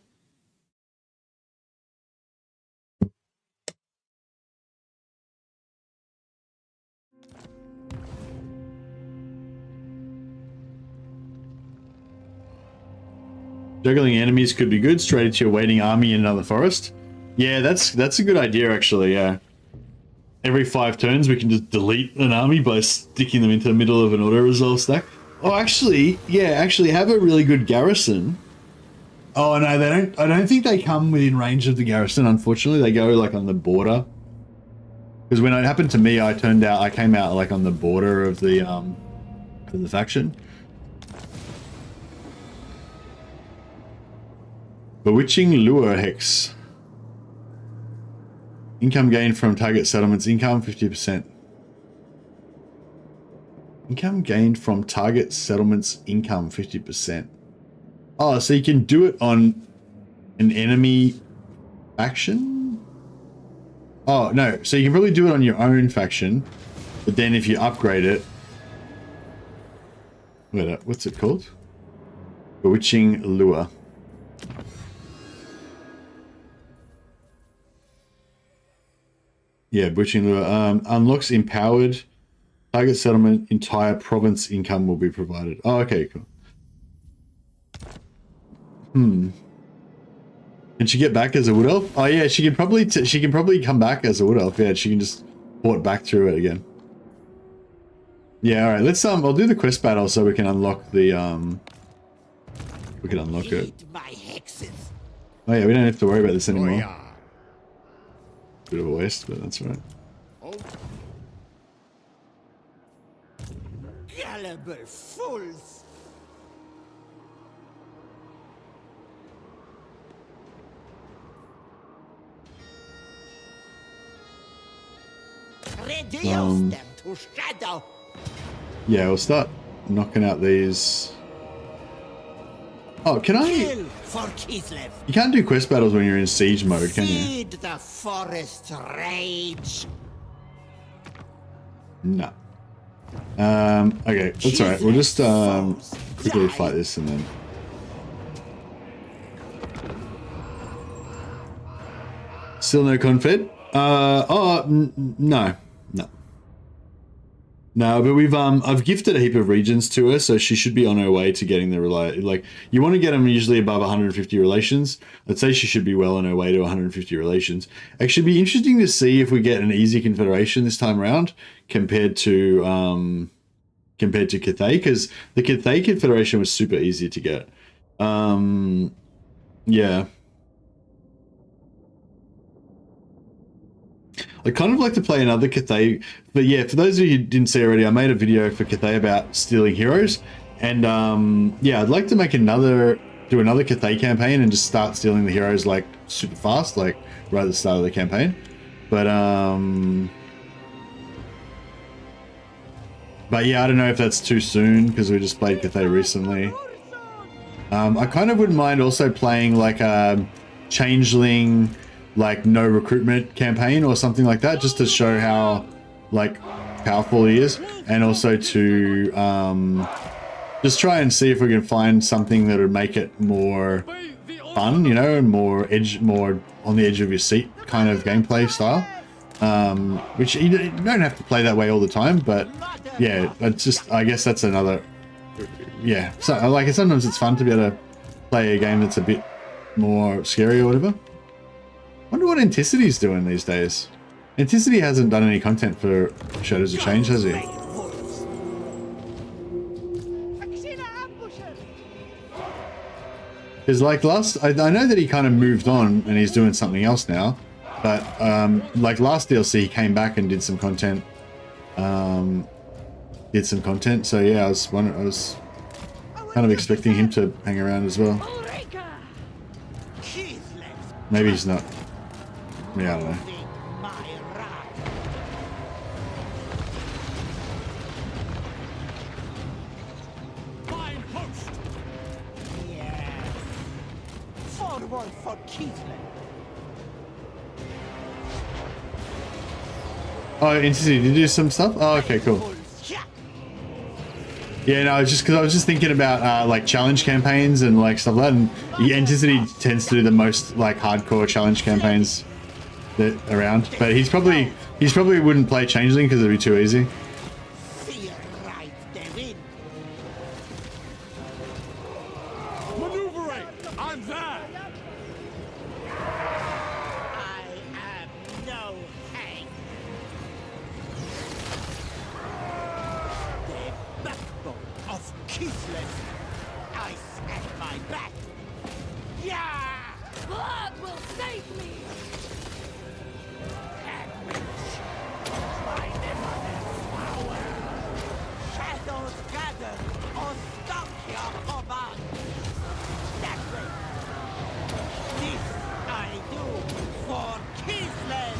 Juggling enemies could be good. Straight into your waiting army in another forest. Yeah, that's a good idea, actually, yeah. Every 5 turns, we can just delete an army by sticking them into the middle of an auto-resolve stack. Oh, actually, yeah, actually have a really good garrison. Oh, no, they don't. I don't think they come within range of the garrison, unfortunately. They go, like, on the border. Because when it happened to me, I came out, like, on the border of the faction. Bewitching Lure Hex. Income gained from target settlements. Income 50%. Income gained from target settlements. Income 50%. Oh, so you can do it on an enemy faction? Oh, no. So you can probably do it on your own faction. But then if you upgrade it... Wait, what's it called? Bewitching Lure. Yeah, Bewitching Lure. Unlocks empowered target settlement, entire province income will be provided. Oh, okay, cool. Can she get back as a wood elf? Oh yeah, she can probably come back as a wood elf. Yeah, she can just port back through it again. Yeah, all right. Let's I'll do the quest battle so we can unlock the we can unlock it. Oh yeah, we don't have to worry about this anymore. Boyar. Bit of a waste, but that's all right. Gullible fools! Reduce them to shadow. Yeah, we'll start knocking out these. Oh, can I? Kill for Kislev. You can't do quest battles when you're in siege mode, can you? Feed the forest rage. No. Okay, that's alright. We'll just quickly fight this and then. Still no confed? No. No, but we've I've gifted a heap of regions to her, so she should be on her way to getting the like you want to get them usually above 150 relations. I'd say she should be well on her way to 150 relations. Actually, it'd be interesting to see if we get an easy confederation this time around compared to Cathay, because the Cathay confederation was super easy to get. Yeah. I kind of like to play another Cathay, but yeah, for those of you who didn't see already, I made a video for Cathay about stealing heroes, and yeah, I'd like to make do another Cathay campaign and just start stealing the heroes like super fast, like right at the start of the campaign. But yeah, I don't know if that's too soon because we just played Cathay recently. I kind of wouldn't mind also playing like a Changeling, like no recruitment campaign or something like that, just to show how like powerful he is, and also to just try and see if we can find something that would make it more fun, you know, and more on the edge of your seat kind of gameplay style. Which you don't have to play that way all the time, but yeah, it's just, I guess that's another, yeah. So like sometimes it's fun to be able to play a game that's a bit more scary or whatever. Wonder what Anticity's doing these days. Anticity hasn't done any content for Shadows of Change, has he? Because like I know that he kind of moved on and he's doing something else now, but like last DLC he came back and did some content. So yeah, I was kind of expecting him to hang around as well. Maybe he's not. Yeah, I don't know. For Kislev. Oh, Entity, did you do some stuff? Oh, okay, cool. Yeah, no, it's just because I was just thinking about like challenge campaigns and like stuff like that, and Entity tends to do the most like hardcore challenge campaigns that around. But he's probably wouldn't play Changeling because it'd be too easy. Maneuvering! I'm there! I am no tank. The backbone of Kislev. Ice at my back. Yeah! Blood will save me! That witch. My never power. Shadows gather. Ostankya command. That way. This I do for Kislev.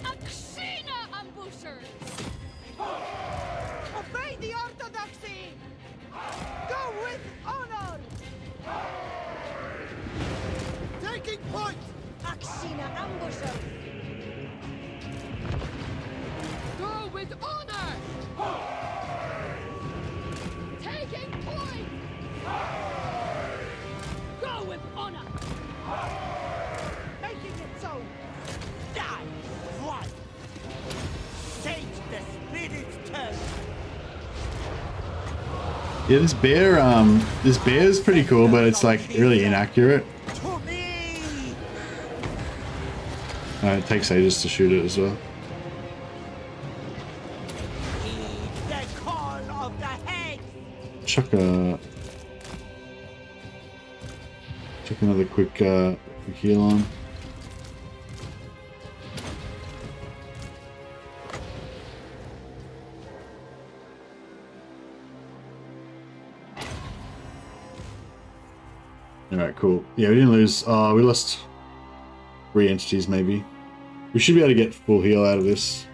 Aksina ambushers! Obey the orthodoxy! Go with honor! Taking point! Aksina ambushers! Go with honor! Taking point! Go with honor! Making it so! Die! One! Sage the spirit's turn! Yeah, this bear is pretty cool, but it's like really inaccurate. To me! It takes ages to shoot it as well. Heed the call of the head! Chuck another quick heal on. Alright, cool. Yeah, we didn't lose. We lost 3 entities, maybe. We should be able to get full heal out of this.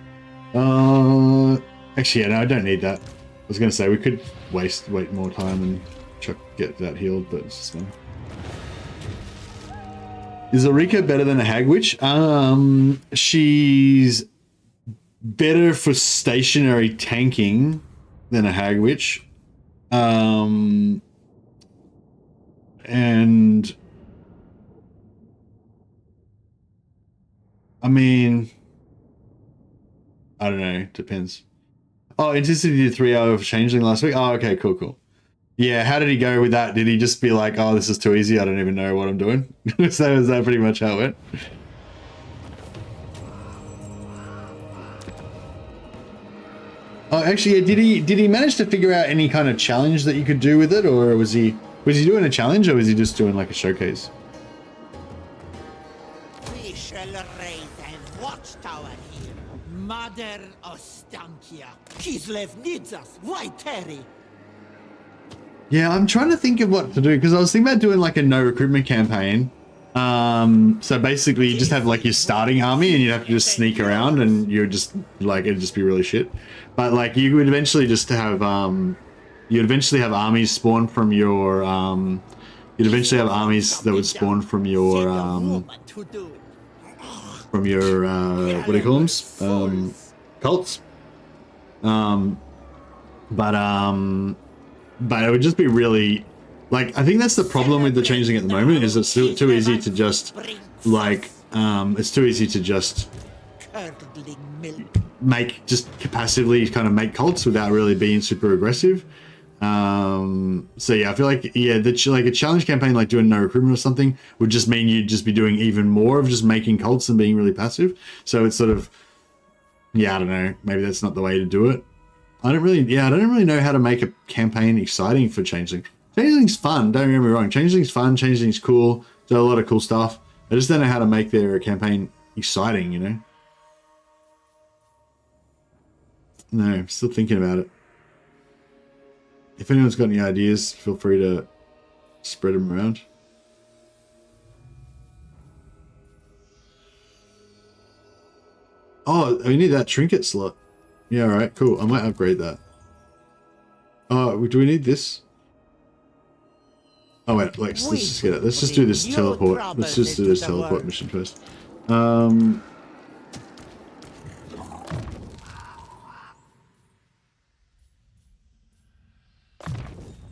Actually, yeah, no, I don't need that. I was going to say, we could wait more time and get that healed, but it's just fine. Is Ulrika better than a Hag Witch? She's better for stationary tanking than a Hag Witch. And I mean, I don't know, depends. Oh, Intensity did 3 hours of Changeling last week. Oh, okay, cool. Yeah, how did he go with that? Did he just be like, oh, this is too easy, I don't even know what I'm doing? So is that pretty much how it went? Oh, actually, yeah, did he manage to figure out any kind of challenge that you could do with it, or was he doing a challenge, or was he just doing like a showcase? We shall raise a watchtower here. Mother Ostankya. Kislev needs us. Why tarry? Yeah, I'm trying to think of what to do, because I was thinking about doing like a no recruitment campaign. So basically you just have like your starting army and you'd have to just sneak around and you're just like, it'd just be really shit. But like you would eventually just have, you'd eventually have armies spawn from your, you'd eventually have armies that would spawn from your, what do you call them? Cults. But it would just be really Like, I think that's the problem with the Changeling at the moment, is it's too easy to just, like, it's too easy to just Curdling milk. just passively kind of make cults without really being super aggressive. So yeah, I feel like, yeah, like a challenge campaign, like doing no recruitment or something, would just mean you'd just be doing even more of just making cults and being really passive. So it's sort of, yeah, I don't know, maybe that's not the way to do it. I don't really know how to make a campaign exciting for Changeling. Changeling's fun, don't get me wrong. Changeling's fun, Changeling's cool, does a lot of cool stuff. I just don't know how to make their campaign exciting, you know? No, I'm still thinking about it. If anyone's got any ideas, feel free to spread them around. Oh, we need that trinket slot. Yeah, alright, cool. I might upgrade that. Oh, do we need this? Oh wait, let's just get it. Let's just do this teleport. Let's just do this teleport mission first.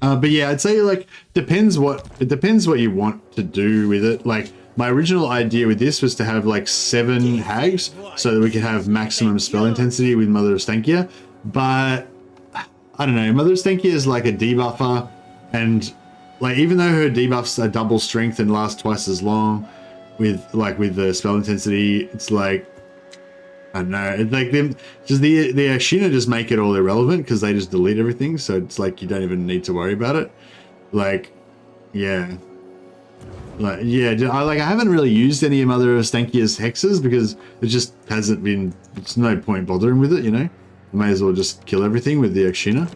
But yeah, I'd say like it depends what you want to do with it. Like my original idea with this was to have like 7 hags so that we could have maximum spell intensity with Mother Ostankya. But I don't know, Mother Ostankya is like a debuffer, and like even though her debuffs are double strength and last twice as long with the spell intensity, it's like, I don't know, it's like them just the Ashina just make it all irrelevant because they just delete everything, so it's like you don't even need to worry about it. Like, yeah. Like, yeah, I haven't really used any of Mother Ostankya's hexes because it just hasn't been, it's no point bothering with it, you know? I may as well just kill everything with the Ashina.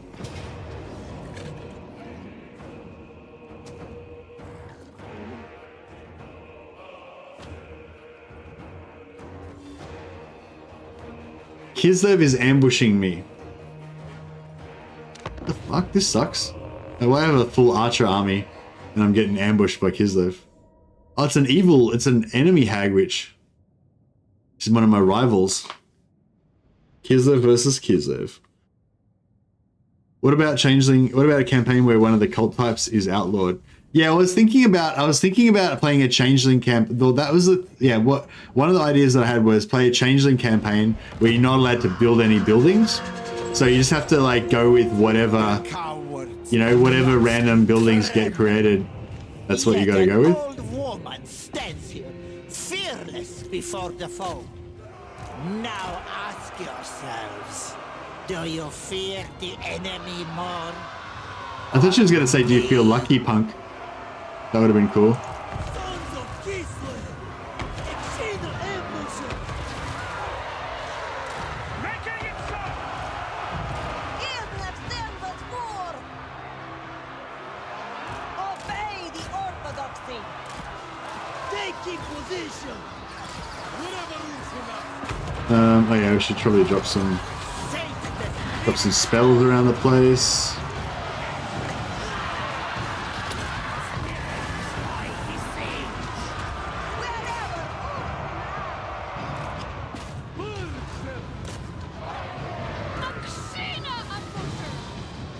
Kislev is ambushing me. What the fuck? This sucks. I have a full archer army and I'm getting ambushed by Kislev. Oh, it's an enemy hag witch. She's one of my rivals. Kislev versus Kislev. What about Changeling? What about a campaign where one of the cult types is outlawed? Yeah, I was thinking about playing a Changeling camp. Though that was one of the ideas that I had was play a Changeling campaign where you're not allowed to build any buildings. So you just have to like go with whatever, you know, whatever random buildings get created. That's what you got to go with. Old woman stands here, fearless before the foe. Now ask yourselves, do you fear the enemy more? I thought she was going to say, do you feel lucky, punk? That would have been cool. Sons of Kislev! Exceed ambush! Making it so! Kislev stands more! Obey the orthodoxy! Taking position! Oh yeah, we should probably drop some spells around the place.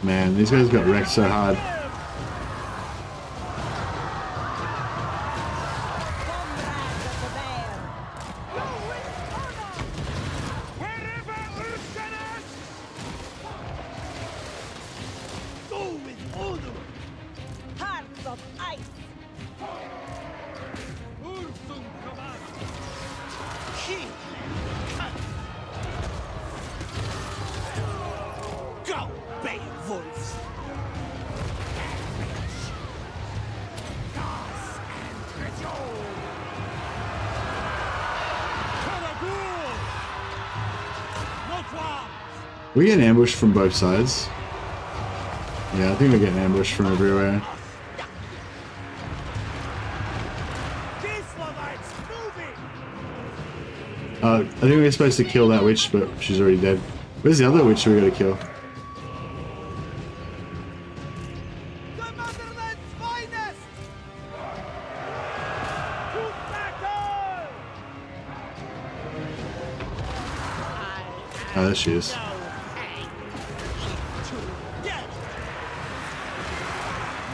Man, these guys got wrecked so hard. We get ambushed from both sides. Yeah, I think we're getting ambushed from everywhere. I think we're supposed to kill that witch, but she's already dead. Where's the other witch we gotta kill? The motherland's finest! Oh, there she is.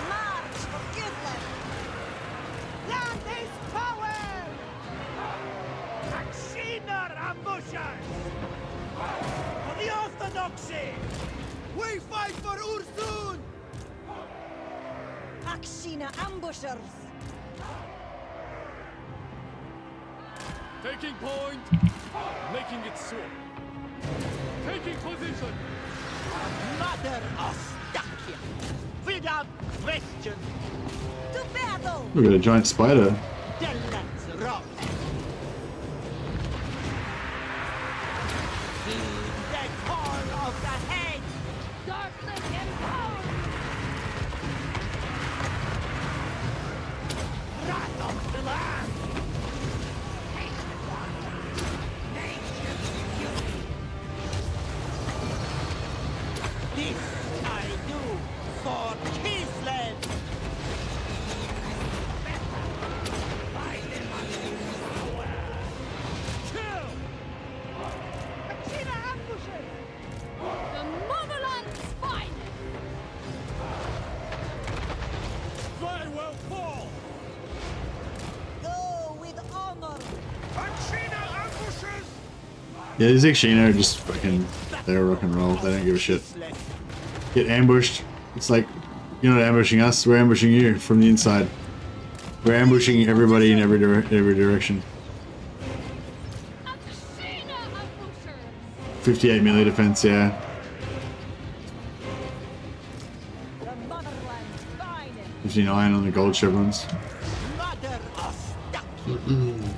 March Orthodoxy! We fight for Ursun! Akshina ambushers! Taking point. Making it so. Taking position. Mother Ostankya! Without question, To battle! Look at a giant spider. then let's roll. Heed the call of the head! Darkness empowered! Wrath of the land! This I do for Kislev! Kill. Akshina ambushers! The motherland's finest! They will fall. Go with honor! Akshina ambushes! Yeah, these Ikshina are just fucking, they're rock and roll. They don't give a shit. Get ambushed. It's like, you're not ambushing us, we're ambushing you from the inside. We're ambushing everybody in every direction. Akshina ambushers! 58 melee defense, yeah. The motherland's finest! 59 on the gold chevrons. Mother Ostankya!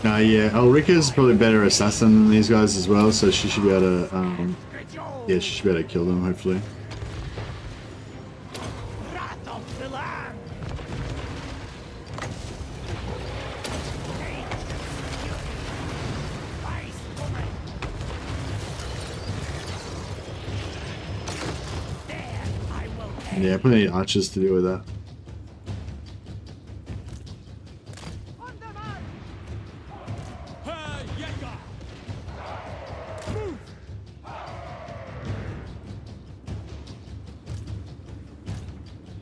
Yeah, Ulrika's probably a better assassin than these guys as well, so she should be able to, yeah, she should be able to kill them, hopefully. Wrath of the land! Yeah, put any archers to deal with that. Hey, Jaeger.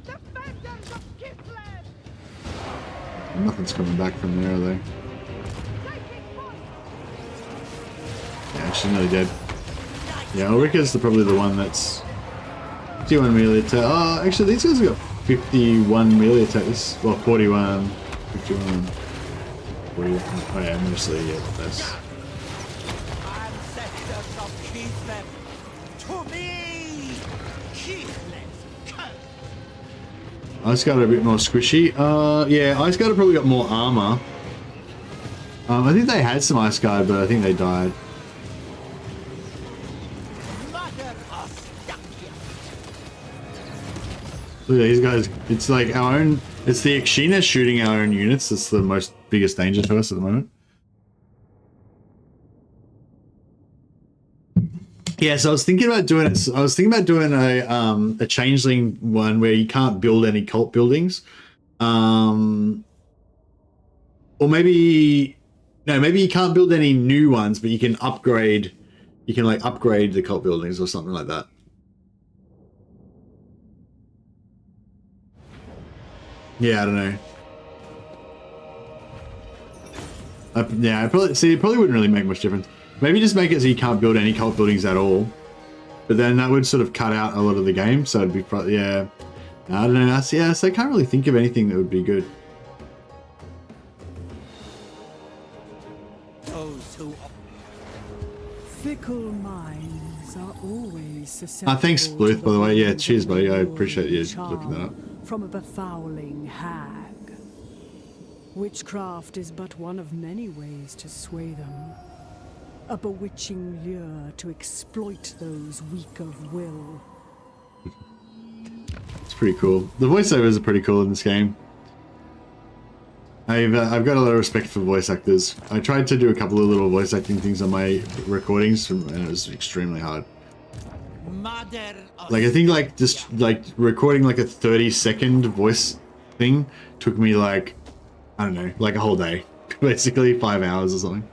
Defenders of Kislev! Nothing's coming back from there, are they? Taking point! Yeah, she's nearly dead. Yeah, Ulrika's probably the one that's 51 melee attack. Oh, actually, these guys have got 51 melee attack. This, well, 41, 51, 41. Oh yeah, mostly, yeah, that's. Ancestors of Kislev, to me! Kislev's curse! Ice Guard are a bit more squishy. Yeah, Ice Guard have probably got more armor. I think they had some Ice Guard, but I think they died. Mother Ostankya! Look at these guys. It's like our own. It's the Ikshina shooting our own units. That's the most biggest danger to us at the moment. Yeah, so I was thinking about doing it. I was thinking about doing a Changeling one where you can't build any cult buildings, or maybe no, maybe you can't build any new ones, but you can upgrade. You can like upgrade the cult buildings or something like that. Yeah, I don't know. Yeah, I probably see. It probably wouldn't really make much difference. Maybe just make it so you can't build any cult buildings at all. But then that would sort of cut out a lot of the game. So it'd be probably, yeah. I don't know. Yeah, so I can't really think of anything that would be good. Those who Fickle minds are always susceptible. Thanks, Bluth, to by the way. Yeah, cheers, buddy. I lure appreciate you charm looking that up. From a befouling hag. Witchcraft is but one of many ways to sway them. A bewitching lure to exploit those weak of will. It's pretty cool. The voiceovers are pretty cool in this game. I've got a lot of respect for voice actors. I tried to do a couple of little voice acting things on my recordings, and it was extremely hard. Mother Like I think like just like recording like a 30-second voice thing took me like, I don't know, like a whole day, basically 5 hours or something.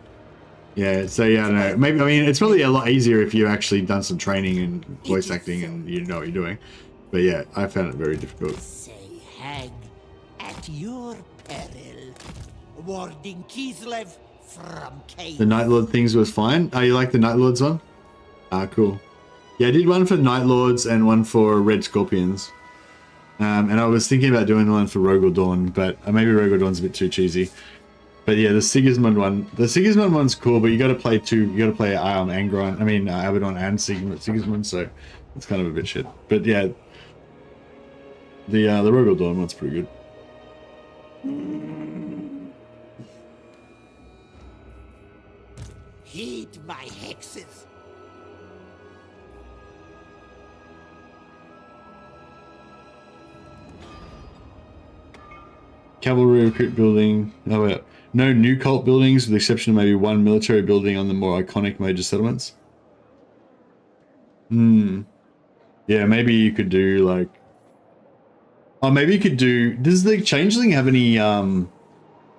Yeah, so yeah, I don't know. Maybe, I mean, it's probably a lot easier if you've actually done some training in voice acting and you know what you're doing. But yeah, I found it very difficult. say hag at your peril, warding Kislev from cave. The Night Lord things was fine. Oh, you like the Night Lords one? Ah, cool. Yeah, I did one for Night Lords and one for Red Scorpions. And I was thinking about doing one for Rogel Dawn, but maybe Rogel Dawn's a bit too cheesy. But yeah, the Sigismund one's cool, but you got to play two. You got to play Angron. I mean Abaddon and Sigismund, so it's kind of a bit shit. But yeah, the Rogel Dawn one's pretty good. Heed my hexes. Cavalry recruit building. Oh wait, no new cult buildings with the exception of maybe one military building on the more iconic major settlements. Yeah, maybe you could do like. Oh, maybe you could do. Does the Changeling have any? No,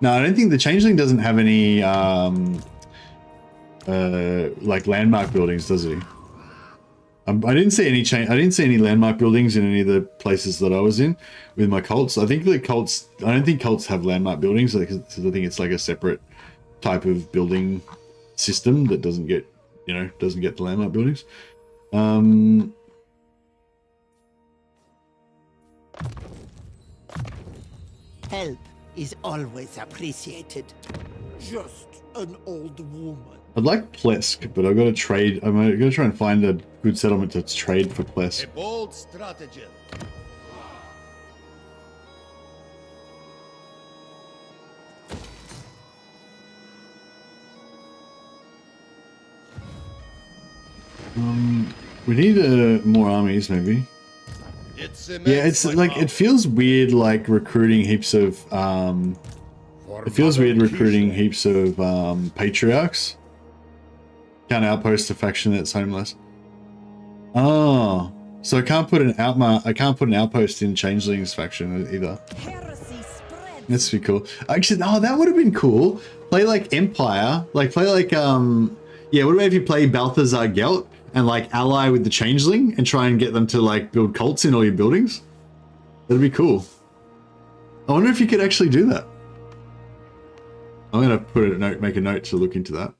I don't think the Changeling doesn't have any. Like landmark buildings, does he? I didn't see any I didn't see any landmark buildings in any of the places that I was in with my cults. I think the cults. I don't think cults have landmark buildings because I think it's like a separate type of building system that doesn't get the landmark buildings. Help is always appreciated. Just an old woman. I'd like Plesk, but I've got to trade. I'm going to try and find a good settlement to trade for Plesk. A bold stratagem. We need more armies, maybe. Yeah, it's like it feels weird, like recruiting heaps of. It feels weird recruiting heaps of patriarchs. Count outpost to faction that's homeless. Oh, so I can't put an outpost in Changeling's faction either. That's pretty cool. Actually, that would have been cool. Play like Empire, like play like yeah. What about if you play Balthazar Gelt and like ally with the Changeling and try and get them to like build cults in all your buildings? That'd be cool. I wonder if you could actually do that. I'm gonna make a note to look into that.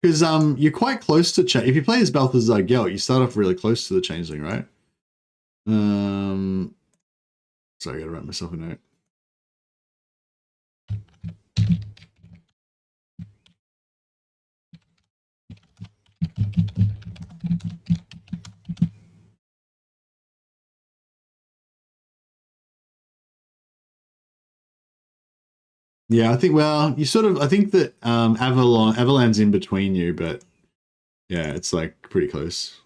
Because you're quite close to if you play as Balthazar Gelt, you start off really close to the Changeling, right? Sorry, I gotta write myself a note. Yeah, I think, well, you sort of, I think that Avalon's in between you, but yeah, it's like pretty close.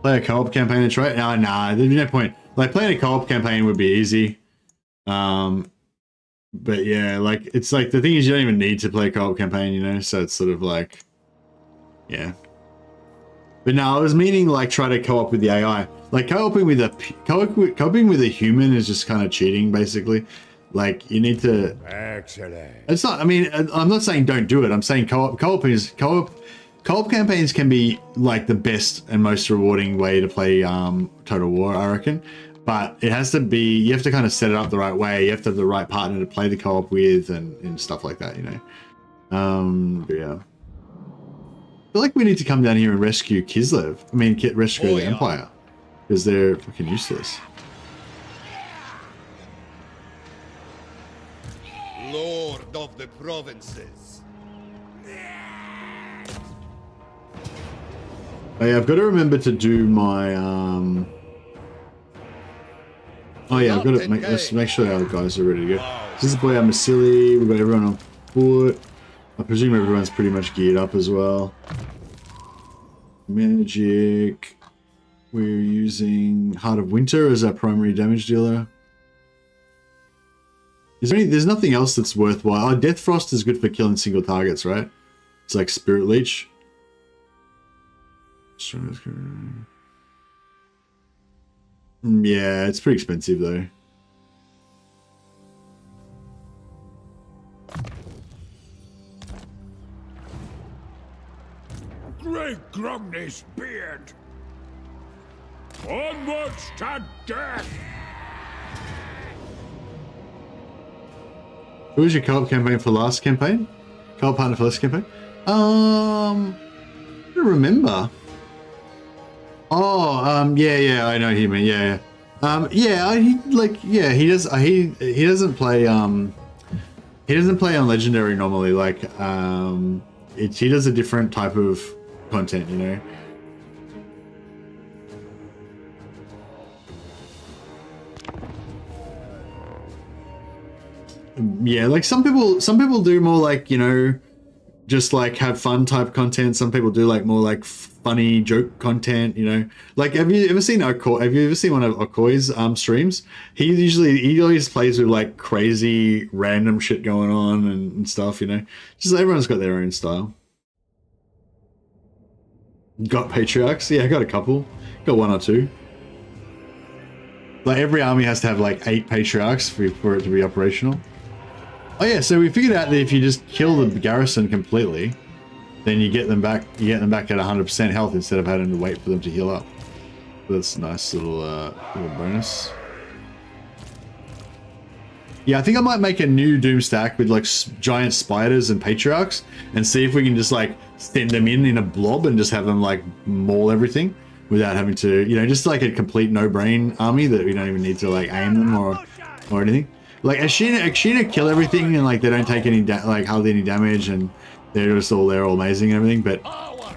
Play a co-op campaign and try it? Nah, there's no point. Like, playing a co-op campaign would be easy. But yeah, like, it's like, the thing is you don't even need to play a co-op campaign, you know? So it's sort of like, yeah. But no, I was meaning like try to co-op with the AI. Like co-oping with a human is just kind of cheating, basically. Like you need to. Excellent. It's not. I mean, I'm not saying don't do it. I'm saying co-op campaigns can be like the best and most rewarding way to play Total War, I reckon. But it has to be. You have to kind of set it up the right way. You have to have the right partner to play the co-op with and stuff like that. You know. But yeah. I feel like we need to come down here and rescue Kislev. I mean, rescue the Empire. Because they're fucking useless. Lord of the provinces. Oh yeah, I've got to remember to do my oh yeah, I've got to let's make sure our guys are ready to go. This is Boyar Mercily. We've got everyone on foot. I presume everyone's pretty much geared up as well. Magic. We're using Heart of Winter as our primary damage dealer. There's nothing else that's worthwhile. Oh, Death Frost is good for killing single targets, right? It's like Spirit Leech. Yeah, it's pretty expensive though. Great Grumney's beard! Onwards to death! Who was your co-op campaign for last campaign? Co-op partner for last campaign? I don't remember. Oh, yeah, I know him. Yeah. He doesn't play on Legendary normally. Like, he does a different type of content, you know. Yeah, like some people do more like, you know, just like have fun type content. Some people do like more like funny joke content, you know. Like, have you ever seen one of Okoy's streams? He always plays with like crazy random shit going on and stuff, you know. Just everyone's got their own style. Got patriarchs? Yeah, I got a couple. Got one or two. Like every army has to have like 8 patriarchs for it to be operational. Oh yeah, so we figured out that if you just kill the garrison completely, then you get them back at 100% health instead of having to wait for them to heal up. That's a nice little bonus. Yeah, I think I might make a new Doom stack with like giant spiders and patriarchs and see if we can just like send them in a blob and just have them like maul everything without having to, you know, just like a complete no-brain army that we don't even need to like aim them or anything. Like Ashina kill everything and like they don't take any hardly any damage and they're all amazing and everything, but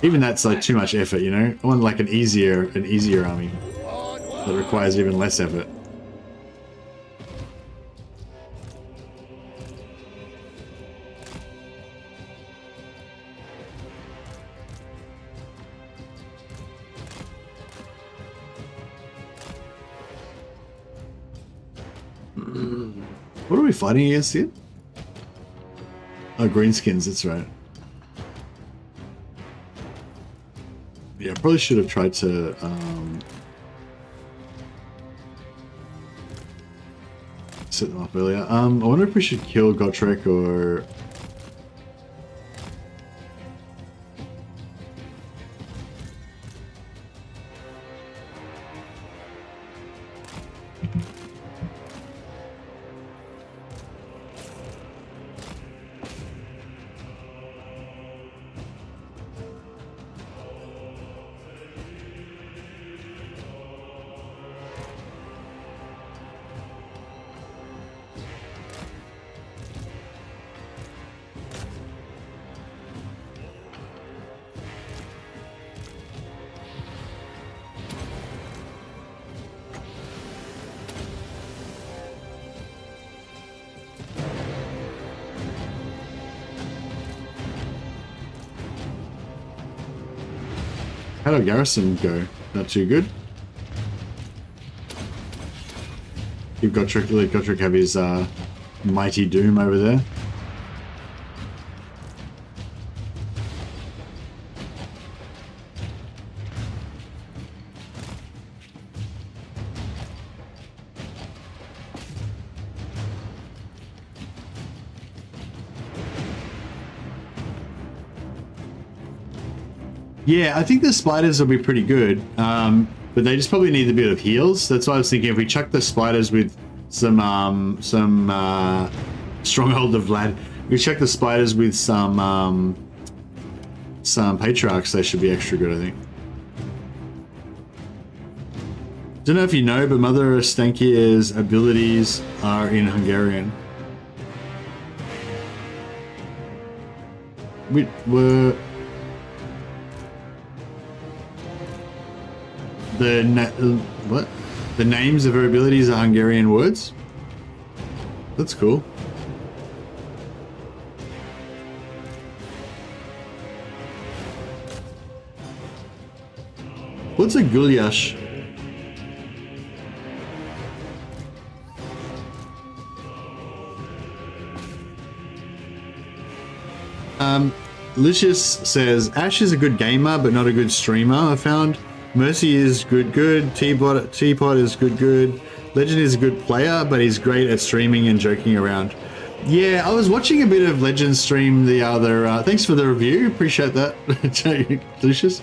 even that's like too much effort, you know. I want like an easier army that requires even less effort. What are we fighting against here? Oh, greenskins, that's right. Yeah, I probably should have tried to set them up earlier. I wonder if we should kill Gotrek or... How did Garrison go? Not too good. You've got Gotrek have his mighty doom over there. Yeah, I think the spiders will be pretty good, but they just probably need a bit of heals. That's why I was thinking if we chuck the spiders with some Stronghold of Vlad, we chuck the spiders with some patriarchs, they should be extra good, I think. Don't know if you know, but Mother Ostankya's abilities are in Hungarian. We were... What? The names of her abilities are Hungarian words? That's cool. What's a gulyash? Lucius says, Ash is a good gamer, but not a good streamer, I found. Mercy is good. Teapot is good. Legend is a good player, but he's great at streaming and joking around. Yeah, I was watching a bit of Legend stream the other... thanks for the review. Appreciate that, Lucius.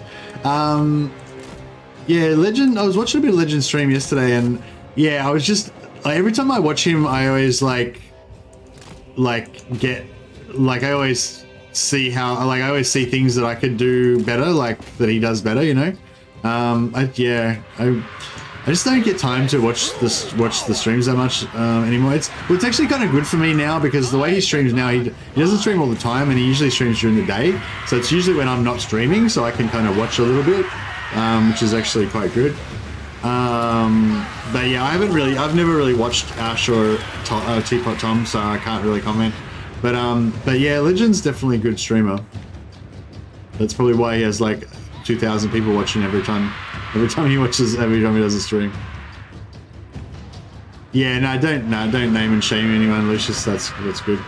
Yeah, Legend. I was watching a bit of Legend stream yesterday, and yeah, I was just every time I watch him, I always I always see how I always see things that I could do better, like that he does better, you know. I just don't get time to watch the streams that much anymore. It's actually kind of good for me now, because the way he streams now, he doesn't stream all the time, and he usually streams during the day. So it's usually when I'm not streaming, so I can kind of watch a little bit, which is actually quite good. But yeah, I've never really watched Ash or Teapot Tom, so I can't really comment. But yeah, Legend's definitely a good streamer. That's probably why he has like 2,000 people watching every time he does a stream. Yeah, don't name and shame anyone, Lucius. That's good.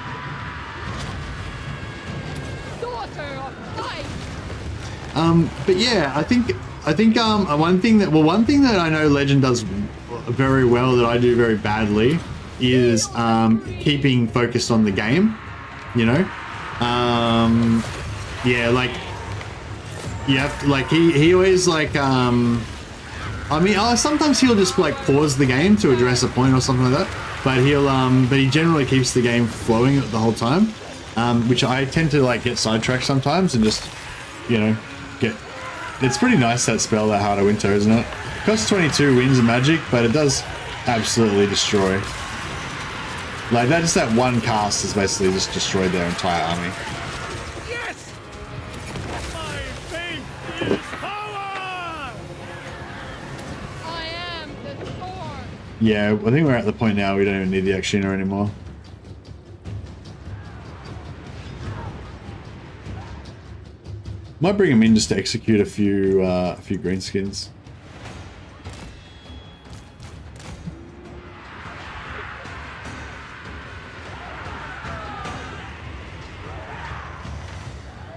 But yeah, I think one thing that I know Legend does very well that I do very badly is keeping focused on the game, you know. Yeah, like you have to, like he always like I mean, sometimes he'll just like pause the game to address a point or something like that, but he generally keeps the game flowing the whole time, which I tend to like get sidetracked sometimes and just, you know, it's pretty nice, that spell, that Heart of Winter, isn't it? Costs 22 wins and magic, but it does absolutely destroy. Like that one cast has basically just destroyed their entire army. Yes! My faith is power! I am the sword. Yeah, I think we're at the point now we don't even need the Akshina anymore. Might bring him in just to execute a few greenskins.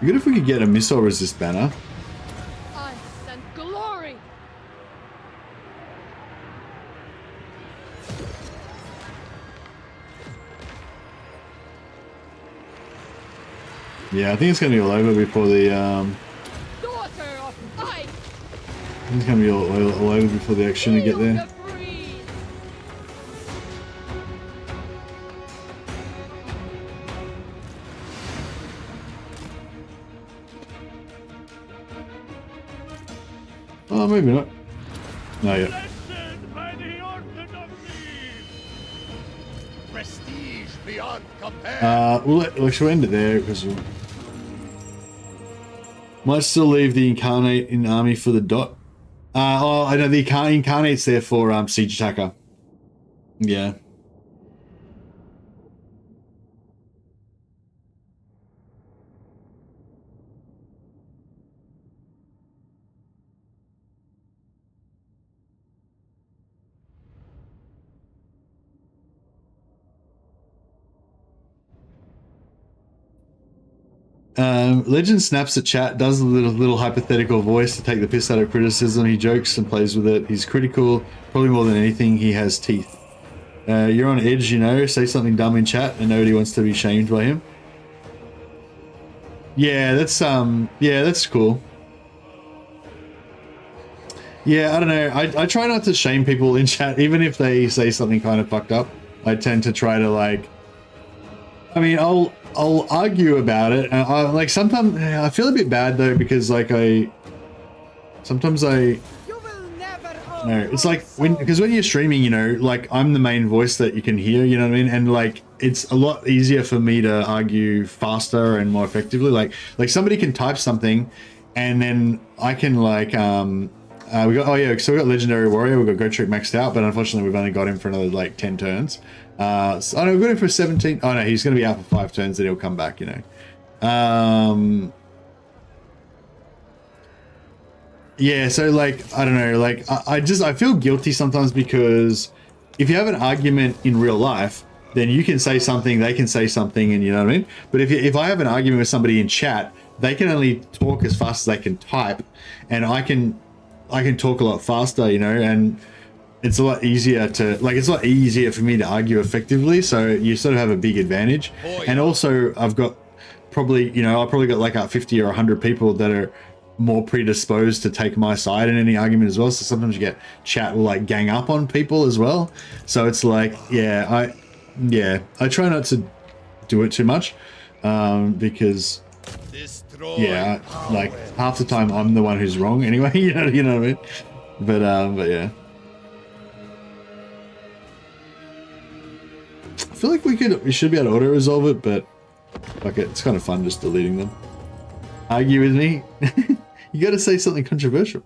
Good if we could get a missile resist banner. I sent glory. Yeah, I think it's gonna be all over before the Daughter of ice. I think it's gonna be all over before the action to get there. The breeze. Oh, maybe not. No, yeah. Blessed by the orthodoxy! Prestige beyond compare. We'll end it there because we'll... Might still leave the Incarnate in army for the dot. Oh, I know the Incarnate's there for Siege Attacker. Yeah. Legend snaps at chat, does a little hypothetical voice to take the piss out of criticism. He jokes and plays with it. He's critical, probably more than anything. He has teeth. You're on edge, you know. Say something dumb in chat, and nobody wants to be shamed by him. Yeah, that's cool. Yeah, I don't know. I try not to shame people in chat, even if they say something kind of fucked up. I tend to try to like. I mean, I'll argue about it. Like sometimes I feel a bit bad though, because like sometimes no, it's like because when you're streaming, you know, like I'm the main voice that you can hear, you know what I mean? And like it's a lot easier for me to argue faster and more effectively. Like somebody can type something and then I can like so we got Legendary Warrior, we've got Go Trick maxed out, but unfortunately we've only got him for another like 10 turns. So, oh no, we've got him for 17. Oh no, he's going to be out for 5 turns, then he'll come back, you know. Yeah, so like, I don't know, like I feel guilty sometimes, because if you have an argument in real life, then you can say something, they can say something, and you know what I mean? But if I have an argument with somebody in chat, they can only talk as fast as they can type, and I can talk a lot faster, you know, and it's a lot easier for me to argue effectively, so you sort of have a big advantage. And also I've got probably got like 50 or 100 people that are more predisposed to take my side in any argument as well. So sometimes you get chat will like gang up on people as well. So it's like, I try not to do it too much because like half the time I'm the one who's wrong anyway. you know what I mean? But yeah. I feel like we should be able to auto resolve it, but like it's kind of fun just deleting them. Argue with me? You got to say something controversial.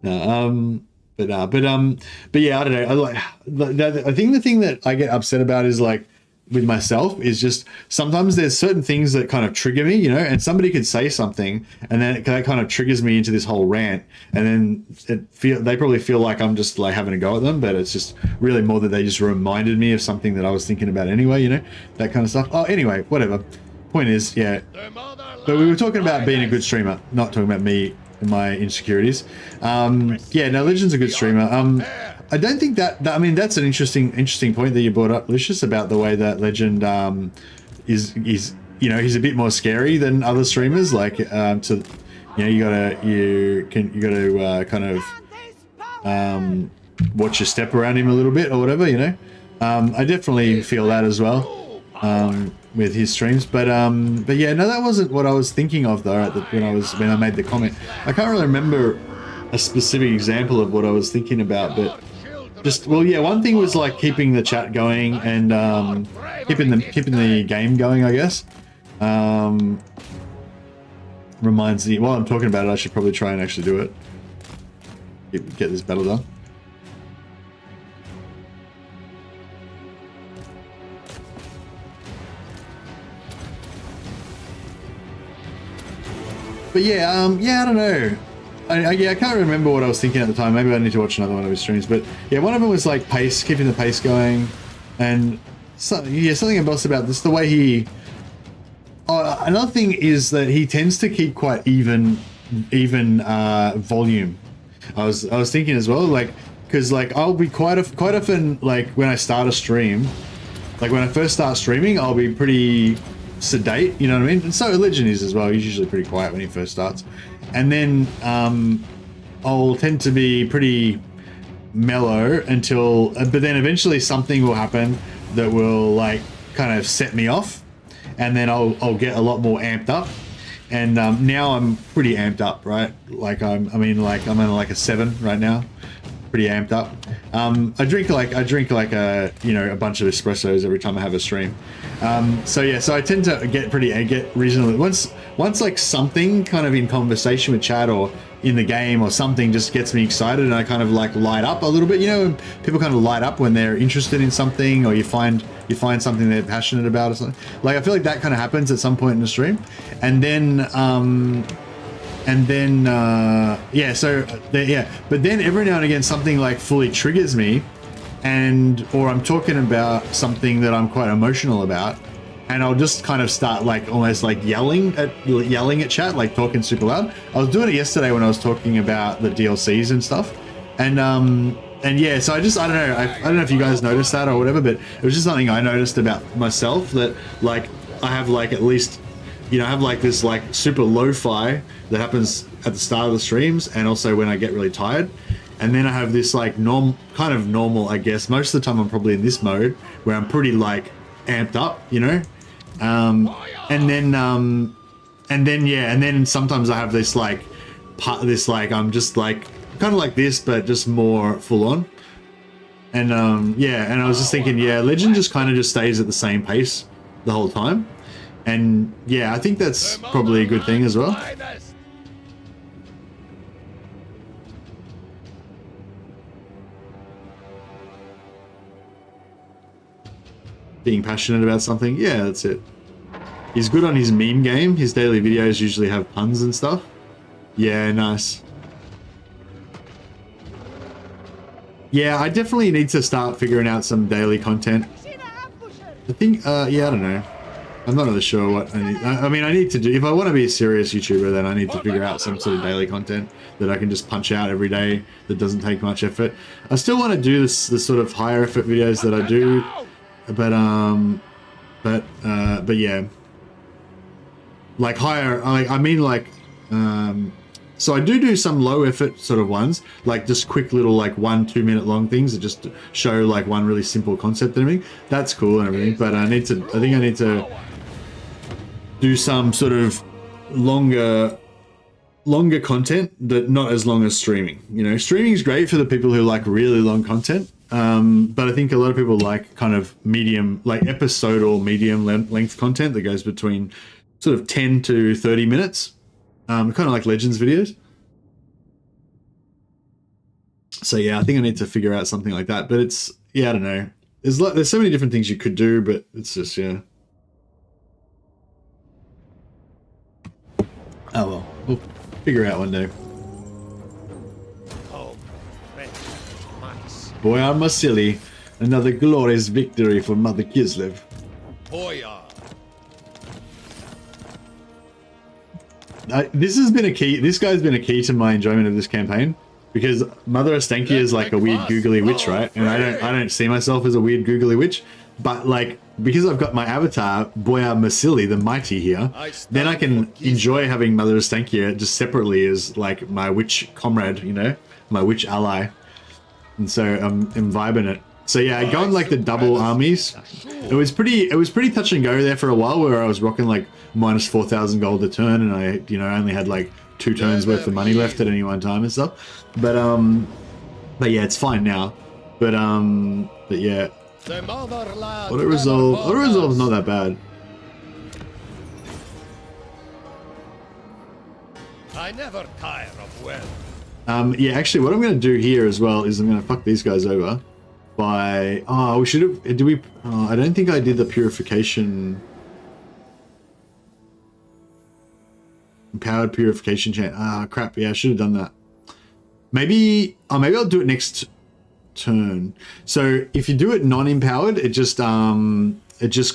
No, but yeah, I don't know. I think the thing that I get upset about is like with myself is just sometimes there's certain things that kind of trigger me, you know, and somebody could say something and then that kind of triggers me into this whole rant, and then they probably feel like I'm just like having a go at them, but it's just really more that they just reminded me of something that I was thinking about anyway, you know, that kind of stuff. Oh, anyway, whatever. Point is, yeah. But we were talking about being a good streamer, not talking about me and my insecurities. Yeah, no, Legion's a good streamer. I don't think that I mean, that's an interesting point that you brought up, Lucius, about the way that Legend is you know, he's a bit more scary than other streamers. Like you know, you gotta kind of watch your step around him a little bit or whatever, you know. I definitely feel that as well with his streams, but yeah, no, that wasn't what I was thinking of though when I made the comment. I can't really remember a specific example of what I was thinking about, but just, well, yeah, one thing was like keeping the chat going and keeping the game going, I guess. Reminds me, while I'm talking about it, I should probably try and actually do it. Get this battle done. But yeah, yeah, I don't know. I can't remember what I was thinking at the time. Maybe I need to watch another one of his streams. But yeah, one of them was like pace, keeping the pace going, and something else about this. The way he. Oh, another thing is that he tends to keep quite even volume. I was thinking as well, like, because like I'll be quite often, like when I start a stream, like when I first start streaming, I'll be pretty sedate, you know what I mean? And so Legend is as well. He's usually pretty quiet when he first starts, and then I'll tend to be pretty mellow until, but then eventually something will happen that will like kind of set me off, and then I'll get a lot more amped up. And now I'm pretty amped up, right? Like I'm on like a 7 right now, pretty amped up. I drink like a, you know, a bunch of espressos every time I have a stream. So yeah, so I tend to get reasonably, once like something kind of in conversation with chat or in the game or something just gets me excited, and I kind of like light up a little bit, you know, people kind of light up when they're interested in something, or you find something they're passionate about or something. Like I feel like that kind of happens at some point in the stream, and then yeah, so yeah, but then every now and again something like fully triggers me, or I'm talking about something that I'm quite emotional about, and I'll just kind of start like almost like yelling at chat, like talking super loud. I was doing it yesterday when I was talking about the DLCs and stuff, and yeah, so I don't know, I don't know if you guys noticed that or whatever, but it was just something I noticed about myself, that like I have like at least, you know, I have like this like super lo-fi that happens at the start of the streams, and also when I get really tired. And then I have this like kind of normal, I guess, most of the time I'm probably in this mode where I'm pretty like amped up, you know? And then sometimes I have this like I'm just like kind of like this, but just more full on. And yeah, and I was just thinking, yeah, Legend just kind of just stays at the same pace the whole time. And yeah, I think that's probably a good thing as well. Being passionate about something, yeah, that's it. He's good on his meme game. His daily videos usually have puns and stuff. Yeah, nice. Yeah, I definitely need to start figuring out some daily content. I think, yeah, I don't know. I'm not really sure what I need. I mean, I need to do, if I want to be a serious YouTuber, then I need to figure out some sort of daily content that I can just punch out every day that doesn't take much effort. I still want to do the sort of higher effort videos that I do. But yeah, like higher, I mean like So I do some low effort sort of ones, like just quick little like 1-2 minute long things that just show like one really simple concept and everything. That's cool and everything, but I think I need to do some sort of longer content, but not as long as streaming. You know, streaming is great for the people who like really long content, but I think a lot of people like kind of medium, like episodal medium length content that goes between sort of 10 to 30 minutes, kind of like Legends videos. So yeah, I think I need to figure out something like that, but it's, yeah, I don't know. There's so many different things you could do, but it's just, yeah. Oh well, we'll figure it out one day. Oh, friend, Boyar Mercily, another glorious victory for Mother Kislev. Boyar. This has been a key. This guy's been a key to my enjoyment of this campaign, because Mother Ostankya is like a weird googly witch, right? And I don't see myself as a weird googly witch, but like, because I've got my avatar Boyar Mercily, the mighty here, then I can enjoy having Mother Ostankya just separately as like my witch comrade, you know, my witch ally, and so I'm vibing it. So yeah, I gone like the double armies. It was pretty touch and go there for a while, where I was rocking like minus 4,000 gold a turn, and I, you know, only had like 2 turns worth of money left at any one time and stuff. But yeah, it's fine now. But yeah. Auto resolve is not that bad. I never tire of wealth. Yeah, actually, what I'm going to do here as well is I'm going to fuck these guys over by... Oh, we should have... Did we... Oh, I don't think I did the purification... Empowered purification chant. Ah, crap. Yeah, I should have done that. Maybe... Oh, maybe I'll do it next turn. So if you do it non-empowered, it just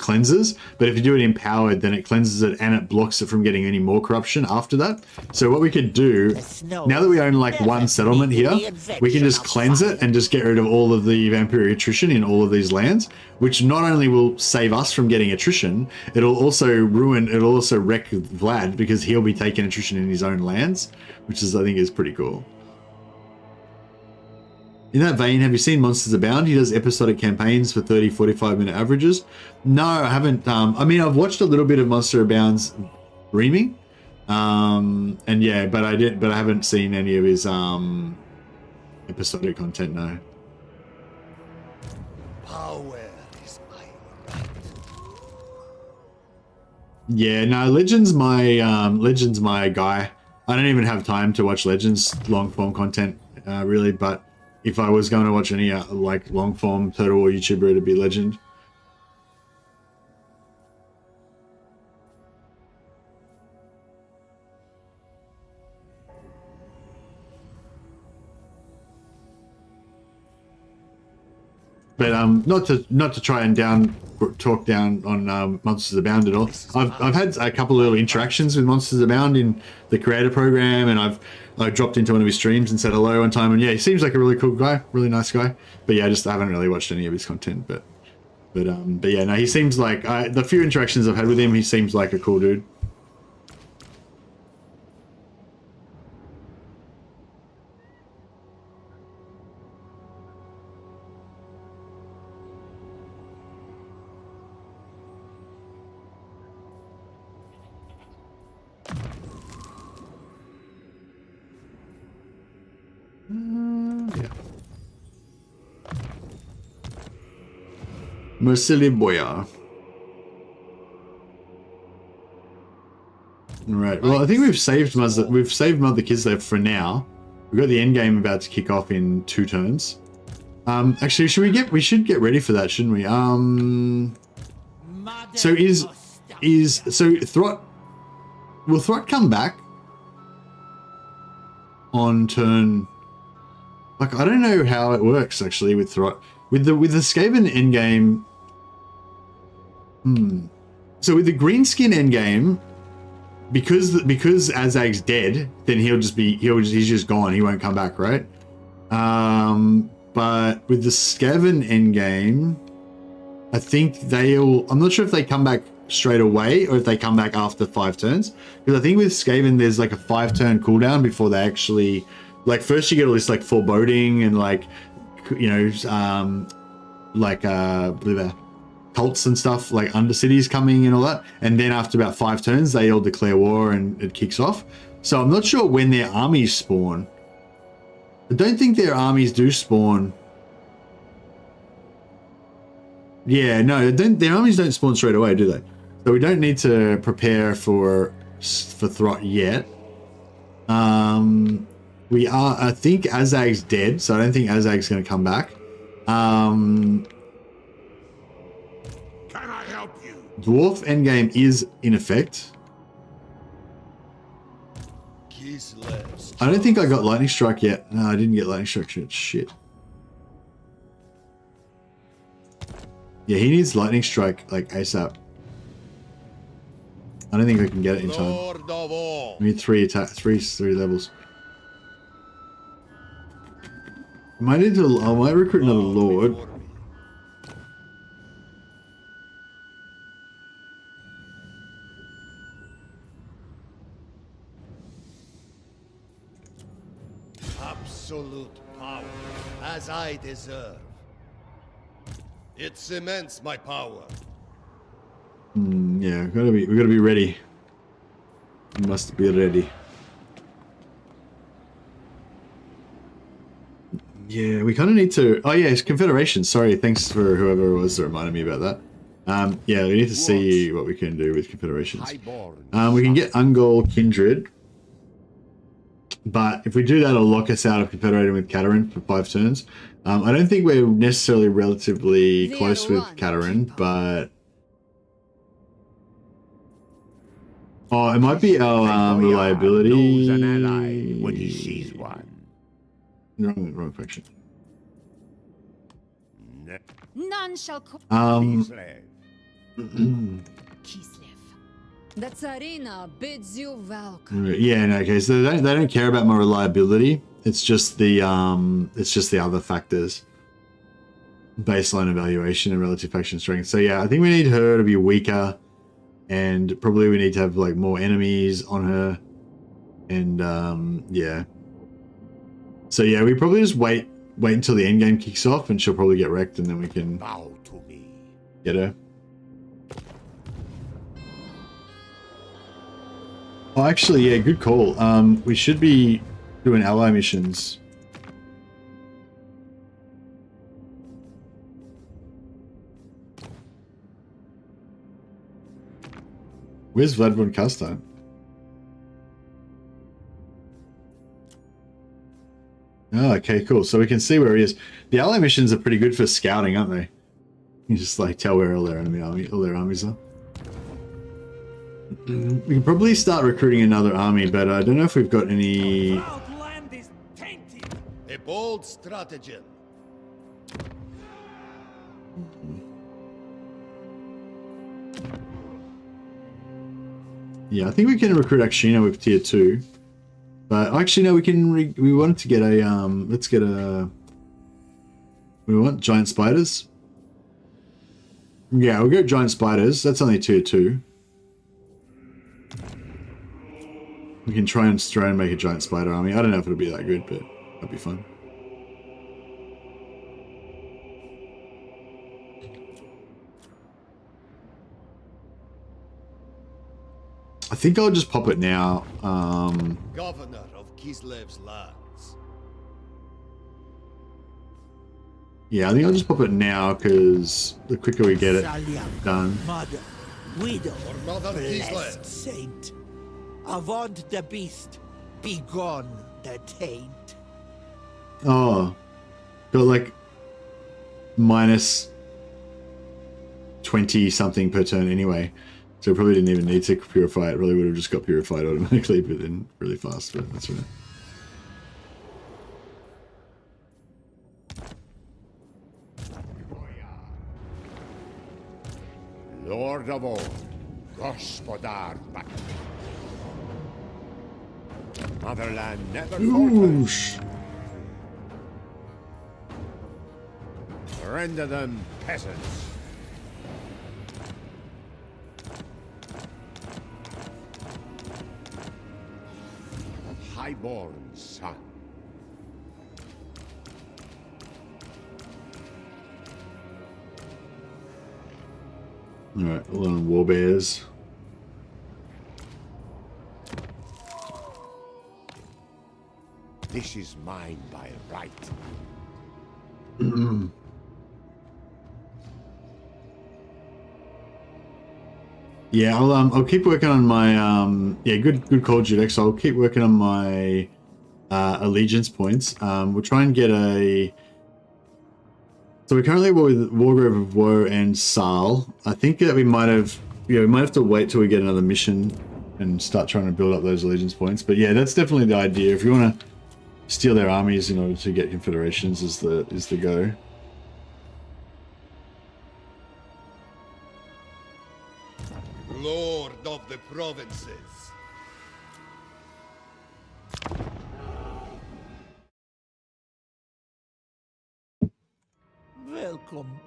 cleanses. But if you do it empowered, then it cleanses it and it blocks it from getting any more corruption after that. So what we could do, now that we own like one settlement here, we can just cleanse it and just get rid of all of the vampire attrition in all of these lands, which not only will save us from getting attrition, it'll also wreck Vlad, because he'll be taking attrition in his own lands, which is, I think, is pretty cool. In that vein, have you seen Monsters Abound? He does episodic campaigns for 30-45 minute averages. No, I haven't. I mean, I've watched a little bit of Monster Abound's streaming, and yeah, but I haven't seen any of his episodic content. No. Power is my right. Yeah, no, Legends my guy. I don't even have time to watch Legends long form content, really, but if I was going to watch any like long form Total War YouTuber, it'd be Legend. But not to try and talk down on Monsters Abound at all. I've had a couple of little interactions with Monsters Abound in the creator program, and I dropped into one of his streams and said hello one time, and yeah, he seems like a really cool guy, really nice guy. But yeah, I haven't really watched any of his content. But yeah, no, he seems like, the few interactions I've had with him, he seems like a cool dude. Yeah. Mercily Boyar. Right. Well, I think we've saved Mother Kislev for now. We've got the end game about to kick off in 2 turns. Actually, we should get ready for that, shouldn't we? So Throt, will Throt come back on turn? Like, I don't know how it works actually with Throt. With the Skaven endgame. So with the greenskin endgame, because Azag's dead, then he's just gone. He won't come back, right? But with the Skaven endgame, I think I'm not sure if they come back straight away or if they come back after 5 turns. Because I think with Skaven, there's like a 5-turn cooldown before they actually, like, first you get all this like foreboding and like, you know, like cults and stuff, like Undercities coming and all that. And then after about 5 turns, they all declare war and it kicks off. So I'm not sure when their armies spawn. I don't think their armies do spawn. Yeah, no, their armies don't spawn straight away, do they? So we don't need to prepare for Throt yet. We are, I think Azag's dead, so I don't think Azag's going to come back. Can I help you? Dwarf endgame is in effect. Kislev. I don't think I got Lightning Strike yet. No, I didn't get Lightning Strike yet. Shit. Yeah, he needs Lightning Strike, like, ASAP. I don't think I can get it in time. Lord of all. I need 3 levels. I might recruit another Lord. Before me. Absolute power, as I deserve. It cements my power. Yeah, we gotta be ready. We must be ready. Yeah, we kind of need to. Oh yeah, it's Confederation. Sorry, thanks for whoever it was that reminded me about that. Yeah, we need to see what we can do with Confederations. We can get Ungol Kindred, but if we do that, it'll lock us out of Confederating with Katarin for 5 turns. I don't think we're necessarily relatively close with Katarin, but oh, it might be our reliability. Knows an ally when he sees one. Wrong faction. None shall Kislev. Kislev. The Tsarina bids you welcome. Yeah, no, okay, so they don't care about my reliability. It's just the other factors. Baseline evaluation and relative faction strength. So yeah, I think we need her to be weaker, and probably we need to have like more enemies on her. And yeah. So yeah, we probably just wait until the end game kicks off, and she'll probably get wrecked, and then we can Bow to me. get her. Oh, actually, yeah, good call. We should be doing ally missions. Where's Vlad von Kastein? Oh, okay, cool. So we can see where he is. The ally missions are pretty good for scouting, aren't they? You just like tell where all their armies are. We can probably start recruiting another army, but I don't know if we've got any. Land is tainted. A bold stratagem. Yeah, I think we can recruit Akshina with tier 2. But actually, no, we can. We wanted to get a. Let's get a. We want giant spiders. Yeah, we'll go giant spiders. That's only tier 2. We can try and make a giant spider army. I don't know if it'll be that good, but that'd be fun. I think I'll just pop it now. Governor of Kislev's lands. Yeah, I think I'll just pop it now because the quicker we get it done. Mother, widow, For Mother blessed Kislev. saint. Avaunt the beast, begone the taint. Oh, got like minus 20 something per turn anyway. So we probably didn't even need to purify it. Really would have just got purified automatically, but then really fast. But that's right. Lord of all, Gospodar Bat. Motherland never falters. Render them peasants. highborn son. Alright, all on war bears. This is mine by right. Yeah, I'll keep working on my yeah, good call, Judex. I'll keep working on my allegiance points. We'll try and get a. So we're currently with Wargrove of Woe and Sal. I think that we might have, we might have to wait till we get another mission and start trying to build up those allegiance points. But yeah, that's definitely the idea. If you want to steal their armies in order to get confederations, is the go. Lord of the provinces. Welcome.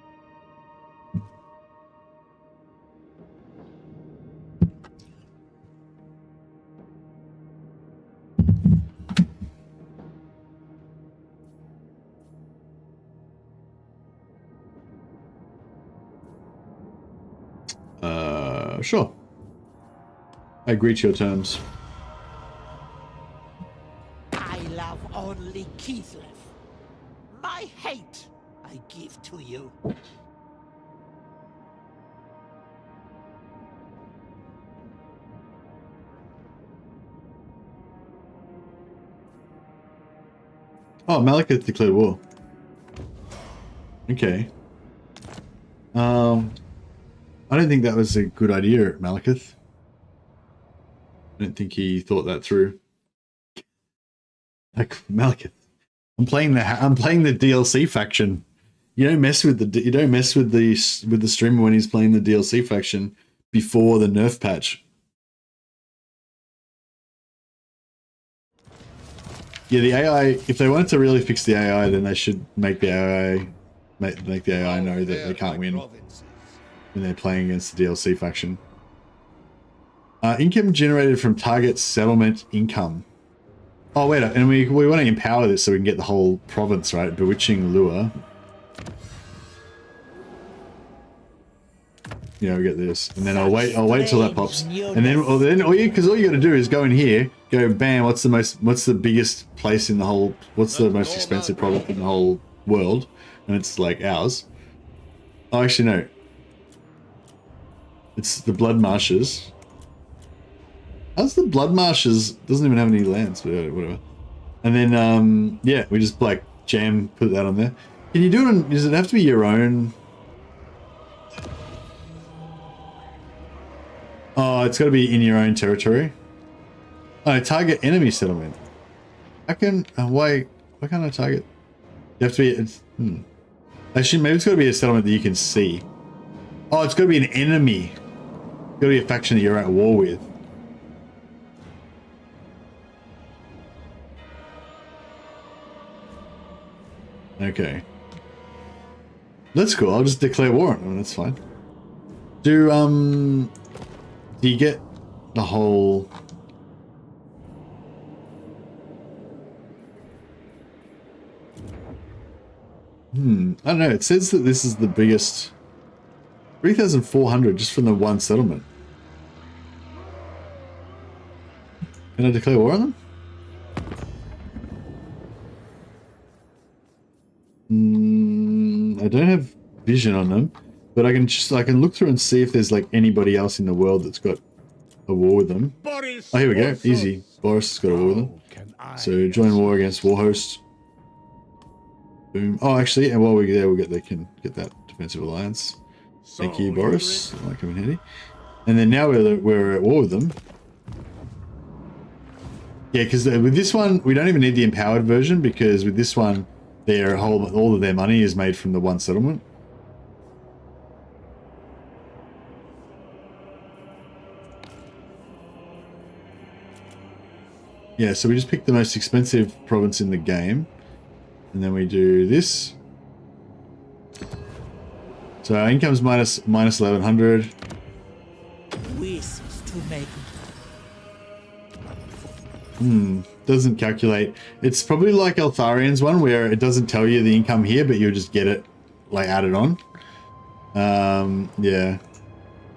Sure. I agree to your terms. I love only Kislev. My hate I give to you. Oh, Malekith declared war. Okay. I don't think that was a good idea, Malekith. I don't think he thought that through. Like, Malekith, I'm playing the DLC faction. You don't mess with the streamer when he's playing the DLC faction before the nerf patch. Yeah, the AI. If they wanted to really fix the AI, then they should make the AI make the AI know that they can't win when they're playing against the DLC faction. Income generated from target settlement income. Oh wait, and we want to empower this so we can get the whole province, right? Bewitching lure. Yeah, we get this, and then I'll wait till that pops, and then all you got to do is go in here, go bam. What's the biggest place in the whole? What's the most expensive province in the whole world? And it's like ours. Oh, actually no. It's the Blood Marshes. How's the Blood Marshes? Doesn't even have any lands, but whatever. And then yeah, we just like put that on there. Can you do it on? Does it have to be your own? Oh, it's got to be in your own territory. Oh, target enemy settlement. I can. Why can't I target? You have to be. Actually, maybe it's got to be a settlement that you can see. Oh, it's got to be an enemy. It's got to be a faction that you're at war with. Okay. That's cool. I'll just declare war on them. That's fine. Do you get the whole? I don't know. It says that this is the biggest. 3,400 just from the one settlement. Can I declare war on them? I don't have vision on them, but I can look through and see if there's like anybody else in the world that's got a war with them. Boris, Oh, here we go. Easy. Boris has got a war with them. So join war against Warhost. Boom. Oh, actually, and while we're there, they can get that defensive alliance. Thank you, Boris. That might come in handy. And then now we're at war with them. Yeah, because with this one, we don't even need the empowered version, because with this one, all of their money is made from the one settlement. Yeah, so we just pick the most expensive province in the game, and then we do this. So our income's minus 1,100. Wisps to make. doesn't calculate. It's probably like Eltharian's one where it doesn't tell you the income here, but you'll just get it like added on. Yeah.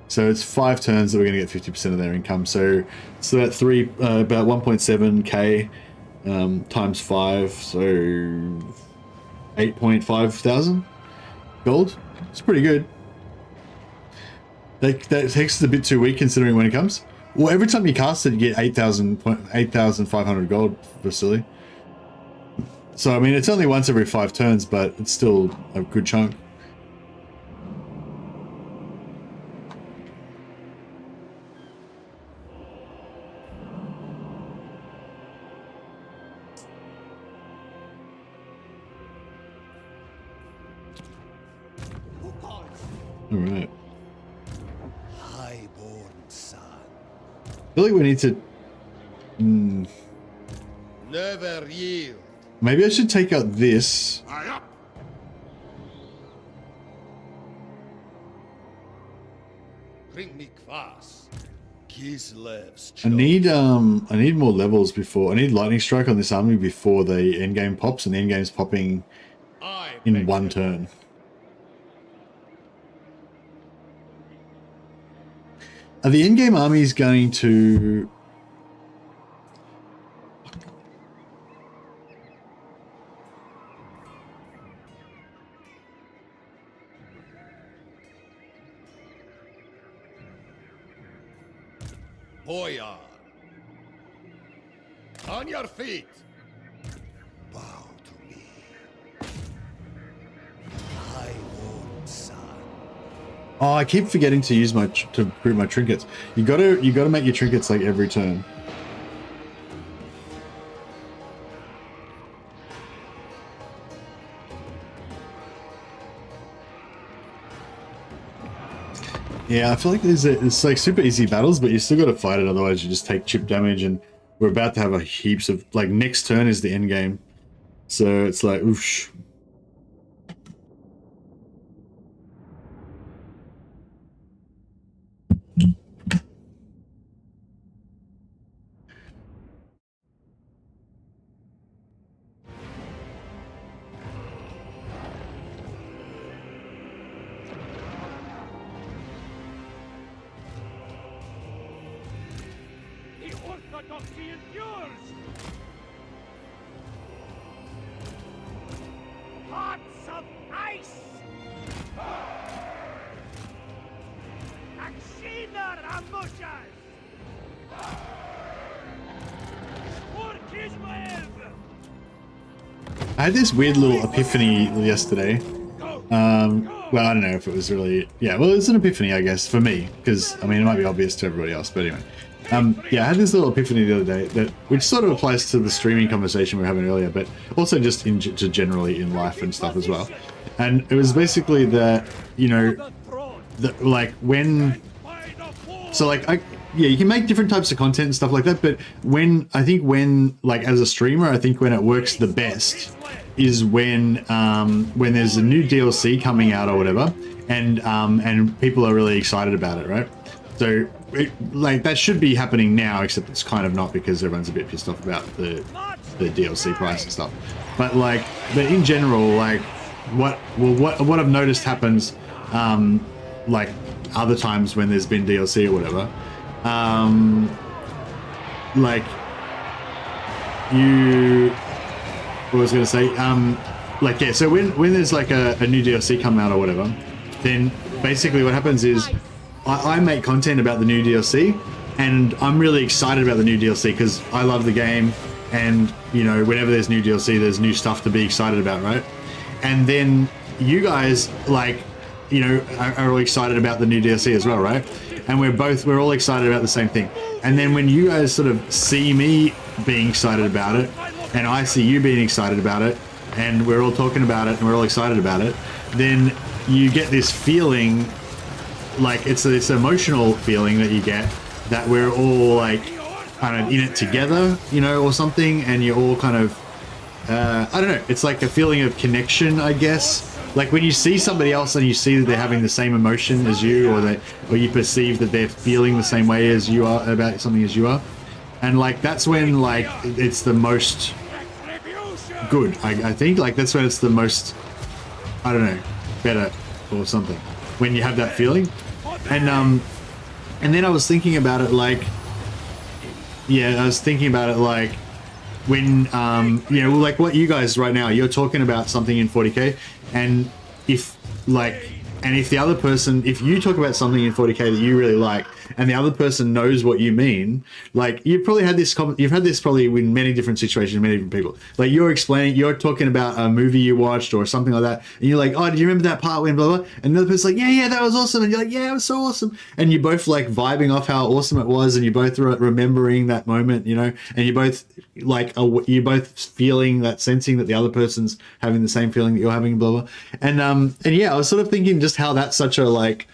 So it's 5 turns that we're going to get 50% of their income. So it's about about 1.7k times 5, so 8.5 thousand gold. It's pretty good. That takes it a bit too weak considering when it comes. Well, every time you cast it, you get 8,500 gold for silly. So I mean, it's only once every 5 turns, but it's still a good chunk. All right. Highborn son. I feel like we need to. Never yield. Maybe I should take out this. Bring me kvass. Kislev's I need more levels before. I need lightning strike on this army before the end game pops, and the end game's popping in 1 turn. Are the in-game armies going to... Boyar. On your feet. Bow to me. Highborn son. Oh, I keep forgetting to use to recruit my trinkets. You gotta make your trinkets like every turn. Yeah, I feel like it's like super easy battles, but you still gotta fight it, otherwise you just take chip damage, and we're about to have a heaps of, like, next turn is the end game. So it's like, oosh. Orthodoxy endures! Hearts of ice! Akshina Ramushas! For Kislev! I had this weird little epiphany yesterday. Well, I don't know if it was really... Yeah, well, it's an epiphany, I guess, for me. Because, I mean, it might be obvious to everybody else, but anyway. Yeah, I had this little epiphany the other day, which sort of applies to the streaming conversation we were having earlier, but also just generally in life and stuff as well. And it was basically that, you know, like when... So, like, yeah, you can make different types of content and stuff like that, but I think when, like, as a streamer, I think when it works the best is when there's a new DLC coming out or whatever, and people are really excited about it, right? So, like, that should be happening now, except it's kind of not, because everyone's a bit pissed off about the DLC price and stuff. But in general, like, what I've noticed happens, like, other times when there's been DLC or whatever, like, what was I going to say? Like, yeah, so when there's like a new DLC come out or whatever, then basically what happens is I make content about the new DLC, and I'm really excited about the new DLC because I love the game, and, you know, whenever there's new DLC, there's new stuff to be excited about, right? And then you guys, like, you know, are all excited about the new DLC as well, right? And we're all excited about the same thing. And then when you guys sort of see me being excited about it, and I see you being excited about it, and we're all talking about it, and we're all excited about it, then you get this feeling, like, it's this emotional feeling that you get, that we're all, like, kind of in it together, you know, or something, and you're all kind of, I don't know, it's like a feeling of connection, I guess. Like, when you see somebody else and you see that they're having the same emotion as you, or you perceive that they're feeling the same way as you are about something as you are, And like that's when like it's the most good. I think like that's when it's the most, I don't know, better or something, when you have that feeling. And then I was thinking about it like, yeah, I was thinking about it like when you know, like what you guys right now, you're talking about something in 40k, and if like, and if the other person, if you talk about something in 40k that you really like, and the other person knows what you mean, like you've probably had this, you've had this probably in many different situations, many different people. Like you're explaining, you're talking about a movie you watched or something like that, and you're like, oh, do you remember that part when blah blah? And the other person's like, yeah, that was awesome, and you're like, yeah, it was so awesome, and you're both like vibing off how awesome it was, and you're both remembering that moment, you know, and you're both like, you're both feeling that, sensing that the other person's having the same feeling that you're having, blah blah. And yeah, I was sort of thinking just how that's such a like,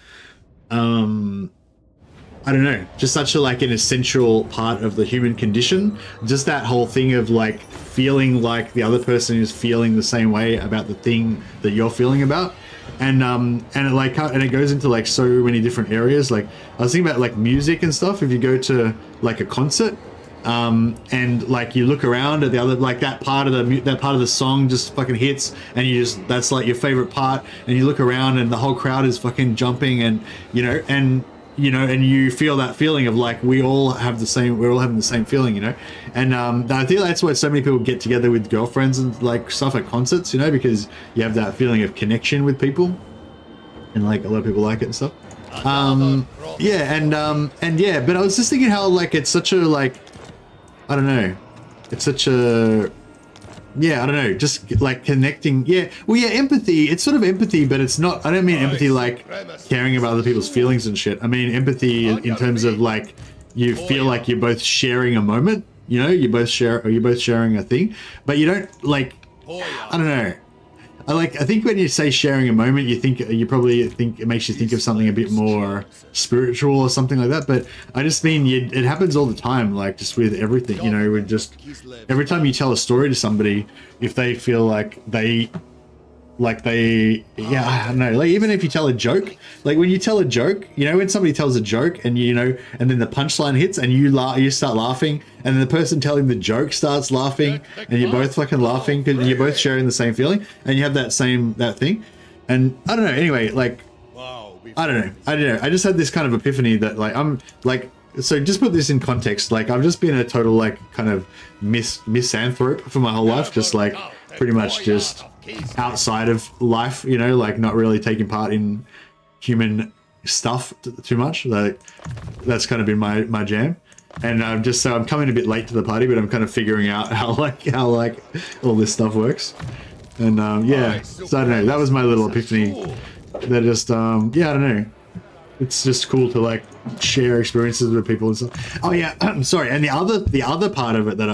I don't know, just such a like an essential part of the human condition. Just that whole thing of like feeling like the other person is feeling the same way about the thing that you're feeling about. And it like, and it goes into like so many different areas. Like I was thinking about like music and stuff. If you go to like a concert, and like you look around at the other, like that part of the song just fucking hits, and you just, that's like your favorite part, and you look around and the whole crowd is fucking jumping, and you know, and you feel that feeling of like we're all having the same feeling, you know. And I think that's why so many people get together with girlfriends and like stuff at concerts, you know, because you have that feeling of connection with people, and like a lot of people like it and stuff. Yeah, and yeah, but I was just thinking how like it's such a like, I don't know, it's such a, yeah, I don't know, just like connecting. Yeah, well, yeah, empathy, it's sort of empathy, but it's not, I don't mean empathy like caring about other people's feelings and shit. I mean empathy in terms of like, you feel like you're both sharing a moment, you know, you're both sharing a thing, but you don't like, I don't know. I think when you say sharing a moment, you probably think it makes you think of something a bit more spiritual or something like that. But I just mean it happens all the time, like just with everything, you know. With just every time you tell a story to somebody, if they feel like they, yeah, I don't know. Like even if you tell a joke, like when you tell a joke, you know, when somebody tells a joke and you know, and then the punchline hits and you start laughing, and then the person telling the joke starts laughing, and you're both fucking laughing because you're both sharing the same feeling, and you have that thing. And I don't know. Anyway, like I don't know. I just had this kind of epiphany that like I'm like. So just put this in context. Like I've just been a total like kind of misanthrope for my whole life, just like pretty much just outside of life, you know, like not really taking part in human stuff too much. Like that's kind of been my jam. And I'm coming a bit late to the party, but I'm kind of figuring out how all this stuff works. And yeah, so I don't know, that was my little epiphany. That just yeah, I don't know, it's just cool to like share experiences with people and stuff. Oh yeah, I'm sorry. And the other part of it the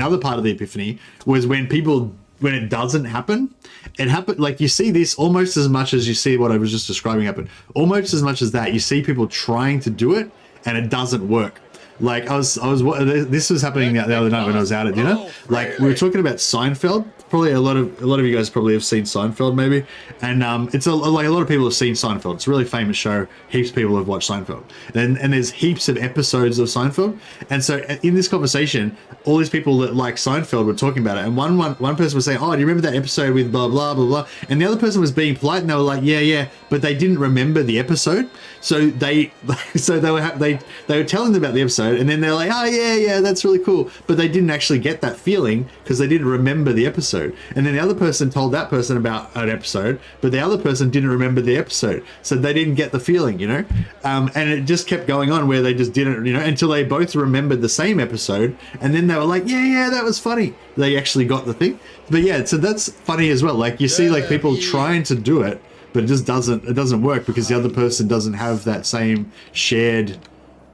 other part of the epiphany was when it doesn't happen. It happened, like you see this almost as much as you see what I was just describing happen. Almost as much as that, you see people trying to do it and it doesn't work. Like this was happening the other night when I was out at dinner. Like we were talking about Seinfeld. Probably a lot of you guys probably have seen Seinfeld maybe, and it's like a lot of people have seen Seinfeld. It's a really famous show. Heaps of people have watched Seinfeld, and there's heaps of episodes of Seinfeld. And so in this conversation, all these people that like Seinfeld were talking about it, and one person was saying, "Oh, do you remember that episode with blah blah blah blah?" And the other person was being polite, and they were like, "Yeah," but they didn't remember the episode. So they were telling them about the episode, and then they're like, "Oh yeah, that's really cool," but they didn't actually get that feeling because they didn't remember the episode. And then the other person told that person about an episode, but the other person didn't remember the episode, so they didn't get the feeling, you know. And it just kept going on where they just didn't, you know, until they both remembered the same episode, and then they were like, yeah, that was funny. They actually got the thing. But yeah, so that's funny as well. Like you see, like people trying to do it, but it just doesn't work because the other person doesn't have that same shared.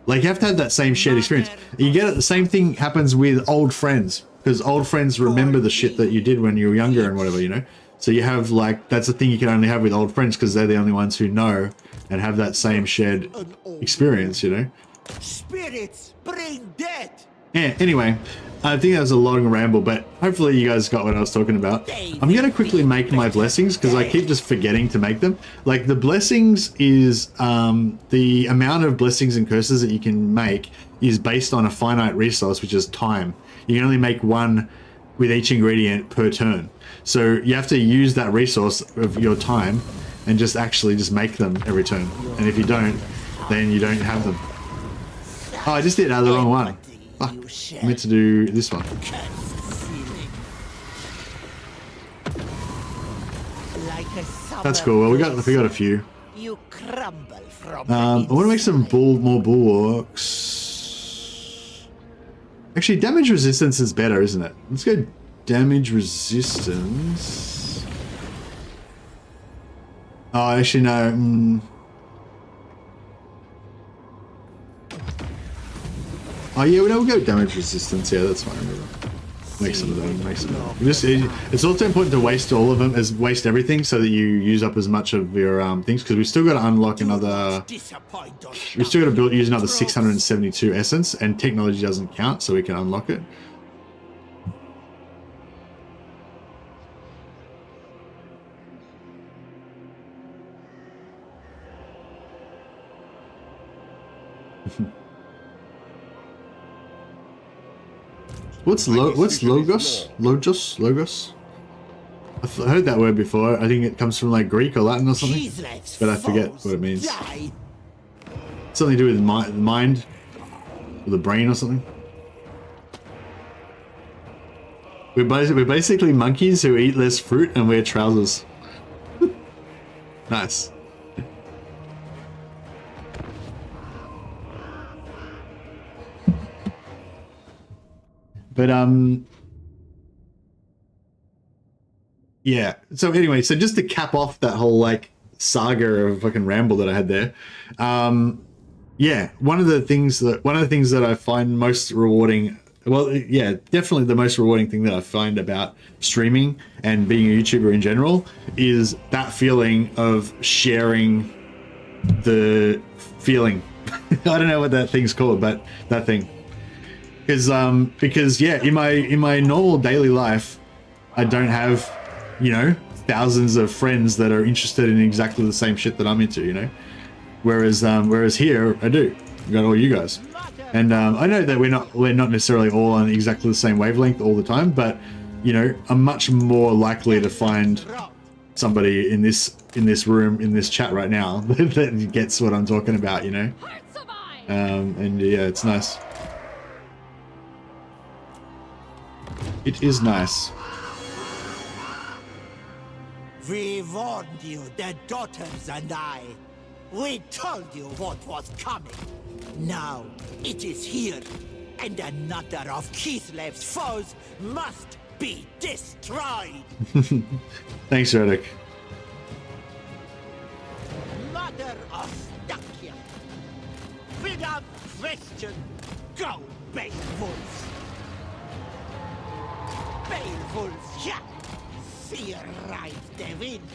Like you have to have that same shared experience. You get it. The same thing happens with old friends. Because old friends remember the shit that you did when you were younger and whatever, you know? So you have like, that's a thing you can only have with old friends because they're the only ones who know and have that same shared experience, you know? Spirits bring death. Yeah, anyway, I think that was a long ramble, but hopefully you guys got what I was talking about. I'm going to quickly make my blessings because I keep just forgetting to make them. Like, the blessings is the amount of blessings and curses that you can make is based on a finite resource, which is time. You can only make one with each ingredient per turn. So you have to use that resource of your time and just actually just make them every turn. And if you don't, then you don't have them. Oh, I just did the wrong one. Fuck, I meant to do this one. That's cool. Well, we got a few. You crumble from I want to make some more bulwarks. Actually, damage resistance is better, isn't it? Let's go damage resistance. Oh, actually no. Oh yeah, we'll go damage resistance. Yeah, that's fine. Make some of them. Make some of them. It's also important to waste all of them, waste everything, so that you use up as much of your things. Because we still got to unlock another. We still got to use another 672 essence, and technology doesn't count, so we can unlock it. What's logos? Logos? I heard that word before. I think it comes from like Greek or Latin or something, but I forget what it means. Something to do with the mind or the brain or something. We're basically monkeys who eat less fruit and wear trousers. Nice. But yeah. So anyway, so just to cap off that whole like saga of fucking ramble that I had there, yeah, one of the things that I find most rewarding, well, yeah, definitely the most rewarding thing that I find about streaming and being a YouTuber in general is that feeling of sharing the feeling. I don't know what that thing's called, but that thing. Because yeah, in my normal daily life, I don't have, you know, thousands of friends that are interested in exactly the same shit that I'm into, you know. Whereas here I do. I've got all you guys, and I know that we're not necessarily all on exactly the same wavelength all the time, but you know, I'm much more likely to find somebody in this room, in this chat right now that gets what I'm talking about, you know. And yeah, it's nice. It is nice. We warned you, the daughters and I. We told you what was coming. Now it is here, and another of Kislev's foes must be destroyed. Thanks, Reddick. Mother Ostankya. Without question, go, Beowulf. Beowulf, yeah. Fear rides the wind.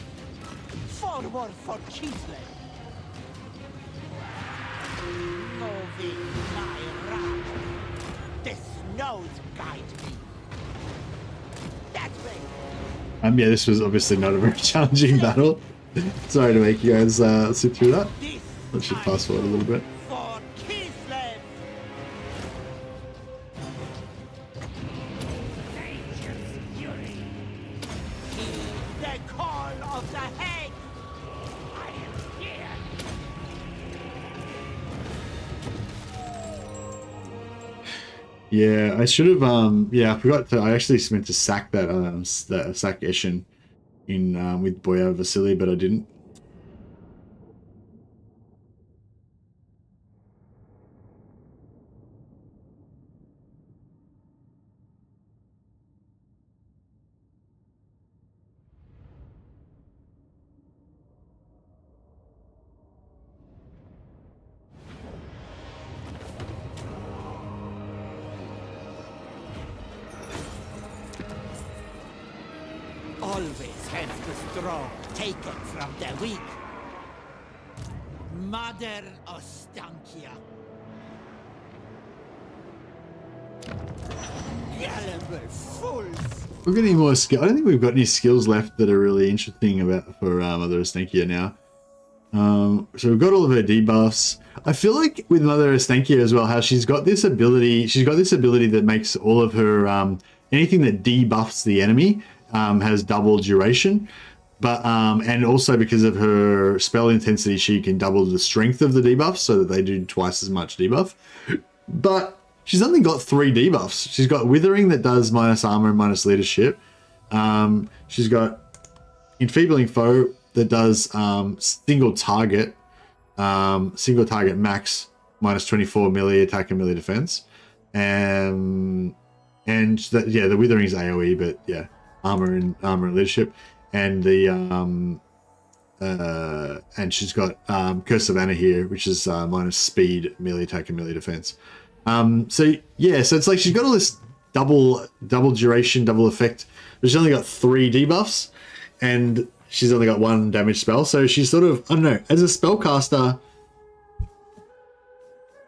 Forward for Kislev. Moving my route. The snows guide me. That way. Yeah, this was obviously not a very challenging battle. Sorry to make you guys sit through that. I should fast forward a little bit. For Kislev. The call of the head. I am here. Yeah, I should have. Yeah, I forgot to. I actually meant to sack that sack Eshin in with Boyar Vasily, but I didn't. Always have the strong taken from the weak. Mother Ostankya. Gullible fools! We've got any more skill? I don't think we've got any skills left that are really interesting about for Mother Ostankya now. So we've got all of her debuffs. I feel like with Mother Ostankya as well, how she's got this ability. She's got this ability that makes all of her anything that debuffs the enemy has double duration. But and also because of her spell intensity, she can double the strength of the debuffs so that they do twice as much debuff. But she's only got 3 debuffs. She's got Withering that does minus armor and minus leadership. She's got Enfeebling Foe that does single target max minus 24 melee attack and melee defense. And that, yeah, the Withering is AoE, but yeah, armor and leadership. And the and she's got Curse of Anna here, which is minus speed, melee attack, and melee defense. So yeah, so it's like she's got all this double duration, double effect, but she's only got 3 debuffs, and she's only got 1 damage spell. So she's sort of, I don't know, as a spellcaster,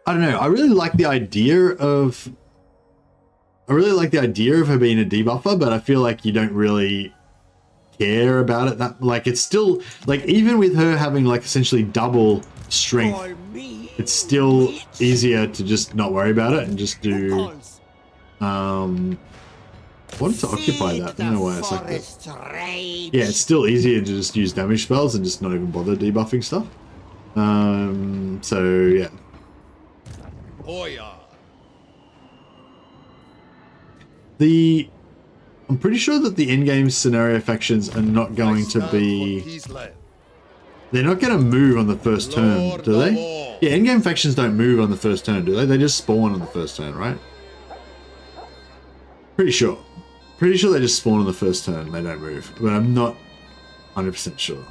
I don't know. I really like the idea of her being a debuffer, but I feel like you don't really care about it. That, like, it's still, like, even with her having like essentially double strength, it's still easier to just not worry about it and just do I wanted to occupy that. I don't know why it's like that. Yeah, it's still easier to just use damage spells and just not even bother debuffing stuff. So yeah. Boyar. I'm pretty sure that the endgame scenario factions are not going to be... They're not going to move on the first turn, do they? Yeah, endgame factions don't move on the first turn, do they? They just spawn on the first turn, right? Pretty sure. Pretty sure they just spawn on the first turn. They don't move, but I'm not 100% sure.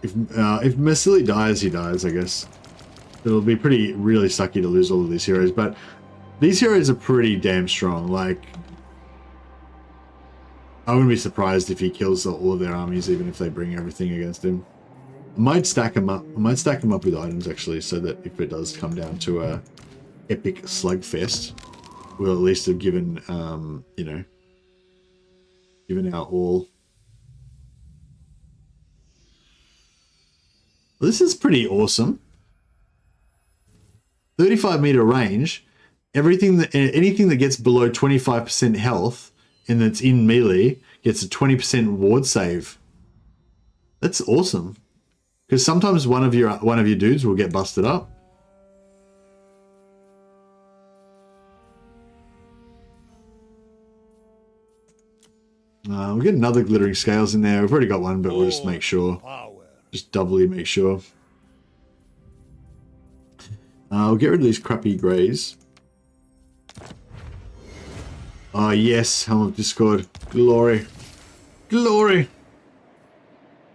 If Mercily dies, he dies, I guess. It'll be really sucky to lose all of these heroes, but these heroes are pretty damn strong. Like, I wouldn't be surprised if he kills all of their armies, even if they bring everything against him. I might stack him up. I might stack him up with items, actually, so that if it does come down to a epic slugfest, we'll at least have given, you know, given our all. Well, this is pretty awesome. 35-meter range. Anything that gets below 25% health and that's in melee gets a 20% ward save. That's awesome. Because sometimes one of your dudes will get busted up. We'll get another glittering scales in there. We've already got one, but we'll just make sure. Just doubly make sure. We'll get rid of these crappy greys. Oh yes, Helm of Discord. Glory. Glory!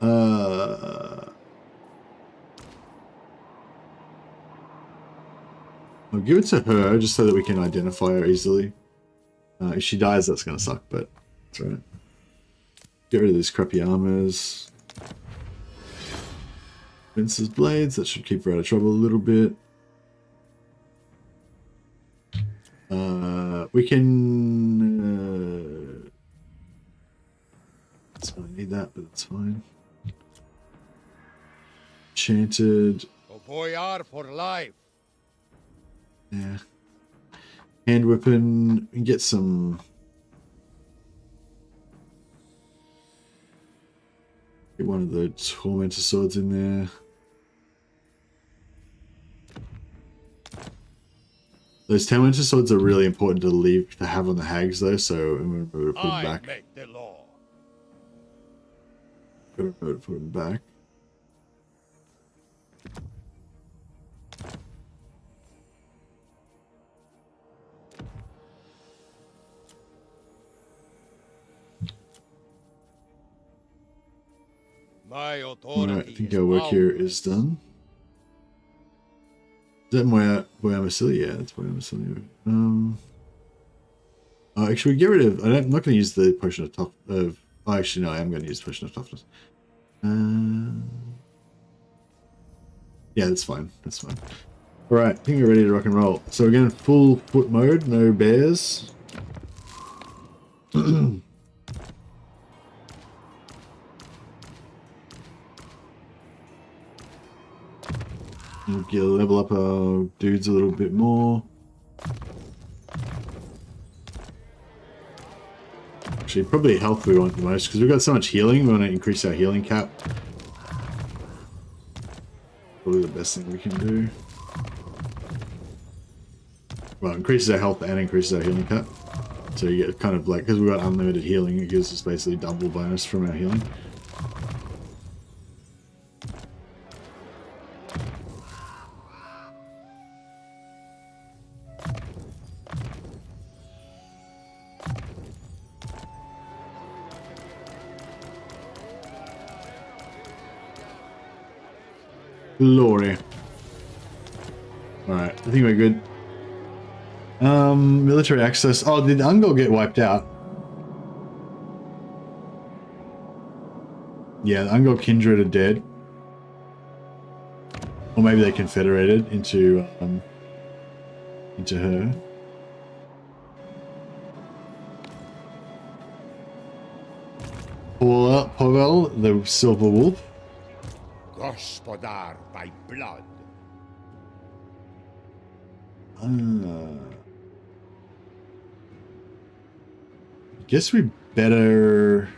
I'll give it to her, just so that we can identify her easily. If she dies, that's going to suck, but that's alright. Get rid of these crappy armors. Vince's blades, that should keep her out of trouble a little bit. We can... I need that, but it's fine. Enchanted. Boyar for life. Yeah. Hand weapon. We can get some... Get one of the Tormentor swords in there. Those Tormentor swords are really important to have on the hags though, so I'm going to put them back. Make the law. Put them back. My authority. Alright, I think our work here is done. Is that Boyar Mercily? Yeah, that's Boyar Mercily. Oh, actually, get rid of... I'm not going to use the potion of toughness. Oh, actually, no, I am going to use the potion of toughness. Yeah, that's fine. That's fine. Alright, I think we're ready to rock and roll. So again, full foot mode, no bears. We'll level up our dudes a little bit more. Actually, probably health we want the most, because we've got so much healing, we want to increase our healing cap. Probably the best thing we can do. Well, it increases our health and increases our healing cap. So you get kind of like, because we've got unlimited healing, it gives us basically double bonus from our healing. Glory. Alright, I think we're good. Military access. Oh, did Ungol get wiped out? Yeah, the Ungol Kindred are dead. Or maybe they confederated into her. Pavel, the Silver Wolf. Gospodar by blood. Guess we better...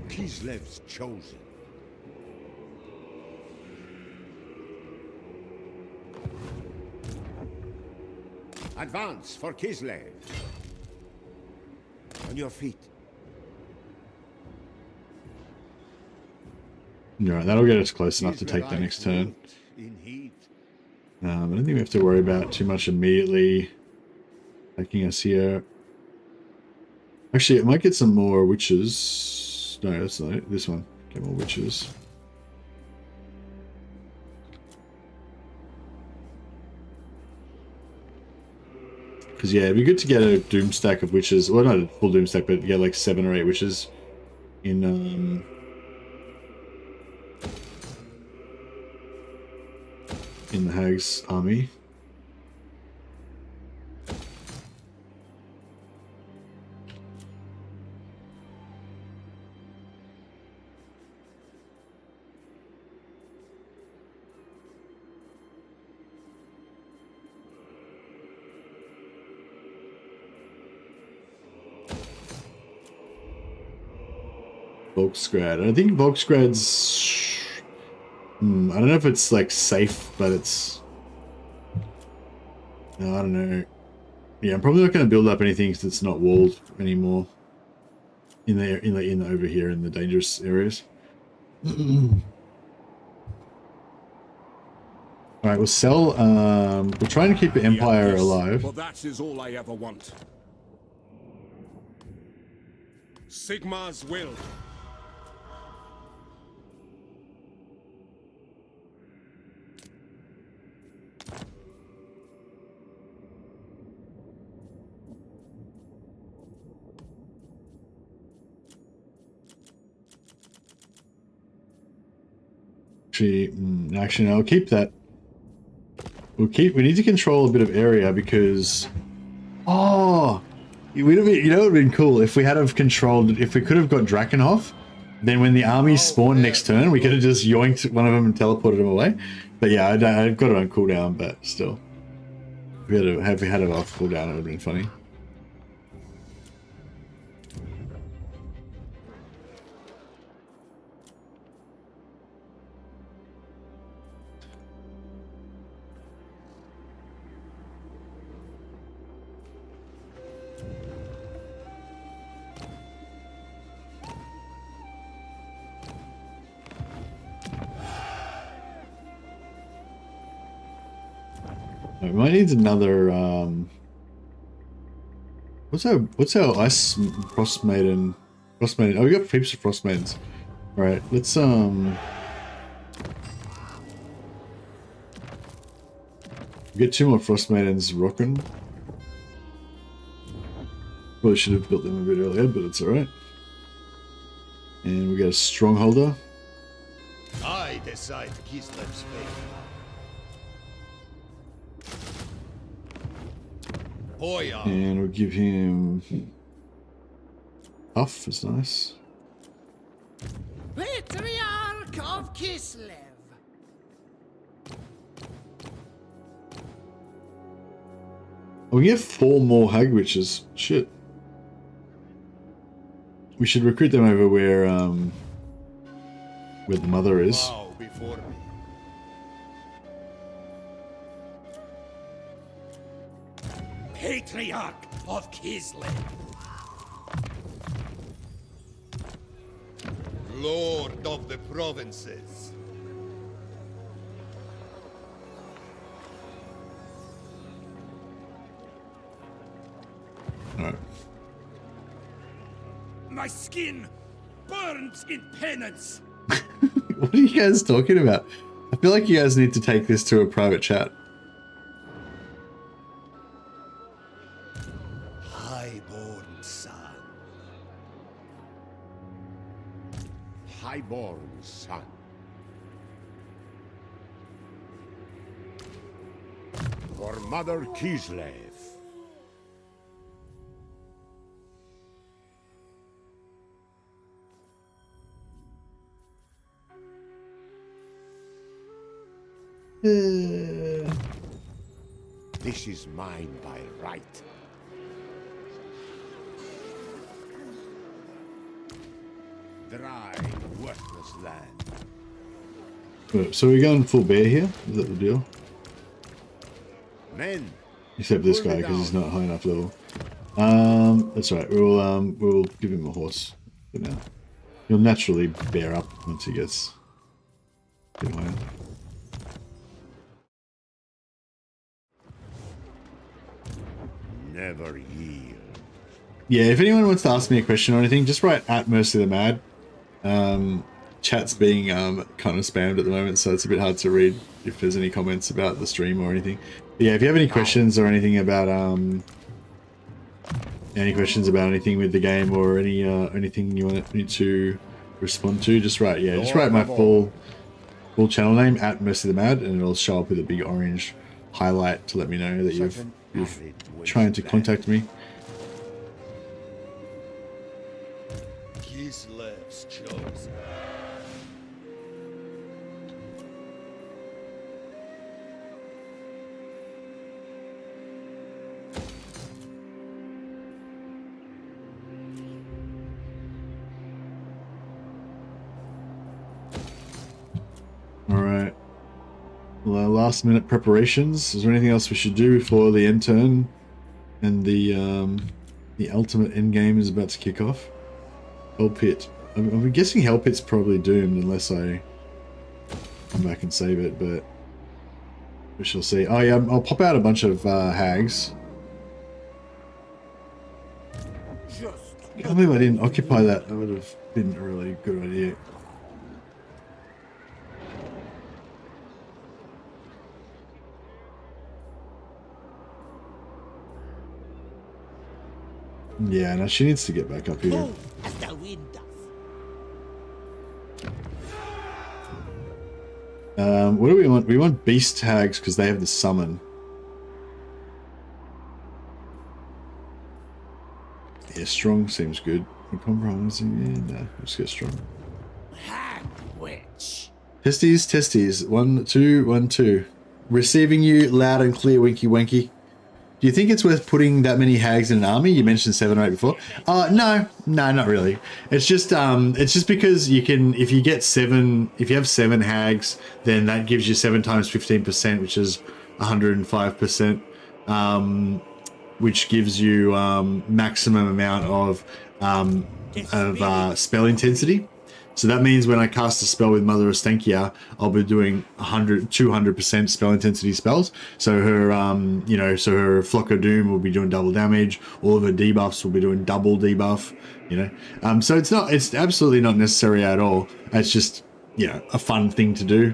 Kislev's chosen. Advance for Kislev. On your feet. Alright, that'll get us close enough to take the next turn. I don't think we have to worry about too much immediately taking us here. Actually, it might get some more witches. No, that's not it. This one. Get more witches. Because, yeah, it'd be good to get a doom stack of witches. Well, not a full doom stack, but get like 7 or 8 witches in, in the Hag's army. Volksgrad. I think Volksgrad's... I don't know if it's like safe, but it's... No, I don't know. Yeah, I'm probably not going to build up anything that's not walled anymore. In the over here in the dangerous areas. All right, we'll sell. We're trying to keep the Empire alive. For that is all I ever want. Sigma's will. Actually, I'll keep that. We need to control a bit of area because, oh, you know, it would have been cool if we had have controlled. If we could have got Drakenhof, then when the armies spawned next turn, we could have just yoinked one of them and teleported them away. But yeah, I've got it on cooldown, but still, if we had it off cooldown, it would have been funny. We might need another, what's our ice frost maiden? Oh, we got heaps of frost maidens. Alright, let's, get 2 more frost maidens rocking. Probably should have built them a bit earlier, but it's alright. And we got a strongholder. I decide Kislev's fate. Boyar. And we'll give him buff, that's nice. Patriarch of Kislev. We get 4 more hag witches. Shit. We should recruit them over where the mother is. Bow before me. Patriarch of Kislev. Lord of the provinces. Alright. My skin burns in penance. What are you guys talking about? I feel like you guys need to take this to a private chat. Highborn son. Highborn son. For Mother Kislev. This is mine by right. Dry, worthless land. So we're going full bear here? Is that the deal? Men. Except this pull guy me because he's down. not high enough level. That's right. We'll give him a horse for now. He'll naturally bear up once he gets a bit higher. Never yield. Yeah, if anyone wants to ask me a question or anything, just write at Mercily the Mad. Chat's being kind of spammed at the moment, so it's a bit hard to read if there's any comments about the stream or anything. But yeah, if you have any questions or anything about anything with the game or anything you want me to respond to, just write my full channel name at Mercily the Mad, and it'll show up with a big orange highlight to let me know that you've trying to contact me. Kislev's chosen. Alright. Well, last minute preparations. Is there anything else we should do before the end turn and the ultimate end game is about to kick off? Hell Pit. I'm guessing Hell Pit's probably doomed unless I come back and save it, but we shall see. Oh yeah, I'll pop out a bunch of hags. I can't believe I didn't occupy that. That would have been a really good idea. Yeah, no, she needs to get back up here. Move as the wind does. What do we want? We want beast hags because they have the summon. Yeah, strong seems good. Compromising, yeah, no, let's get strong. Hag witch. Testes. 1, 2, 1, 2. Receiving you loud and clear, Winky Wanky. Do you think it's worth putting that many hags in an army? You mentioned 7 or 8 before. No, not really. It's just because you can, if you have 7 hags, then that gives you 7 times 15%, which is 105%, which gives you maximum amount of spell intensity. So that means when I cast a spell with Mother Ostankya, I'll be doing 200% spell intensity spells. So her, her Flock of Doom will be doing double damage. All of her debuffs will be doing double debuff. So it's absolutely not necessary at all. It's just, a fun thing to do.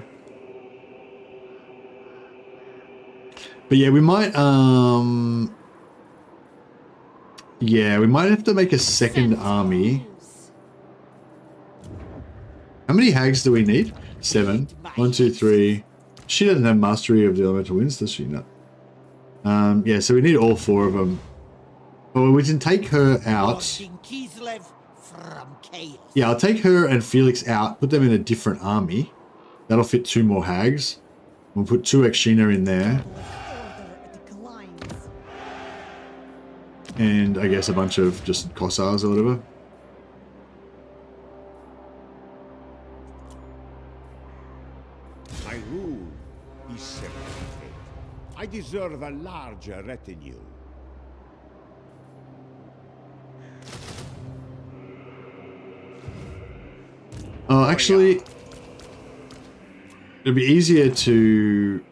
But yeah, we might have to make a second army. How many hags do we need? 7. 1, 2, 3. She doesn't have mastery of the elemental winds, does she? No. Yeah, so we need all 4 of them. Well, we can take her out. Kislev from chaos. Yeah, I'll take her and Felix out, put them in a different army. That'll fit 2 more hags. We'll put 2 Exina in there. And I guess a bunch of just Kossars or whatever. My rule is separated. I deserve a larger retinue. Oh, actually, it'd be easier to...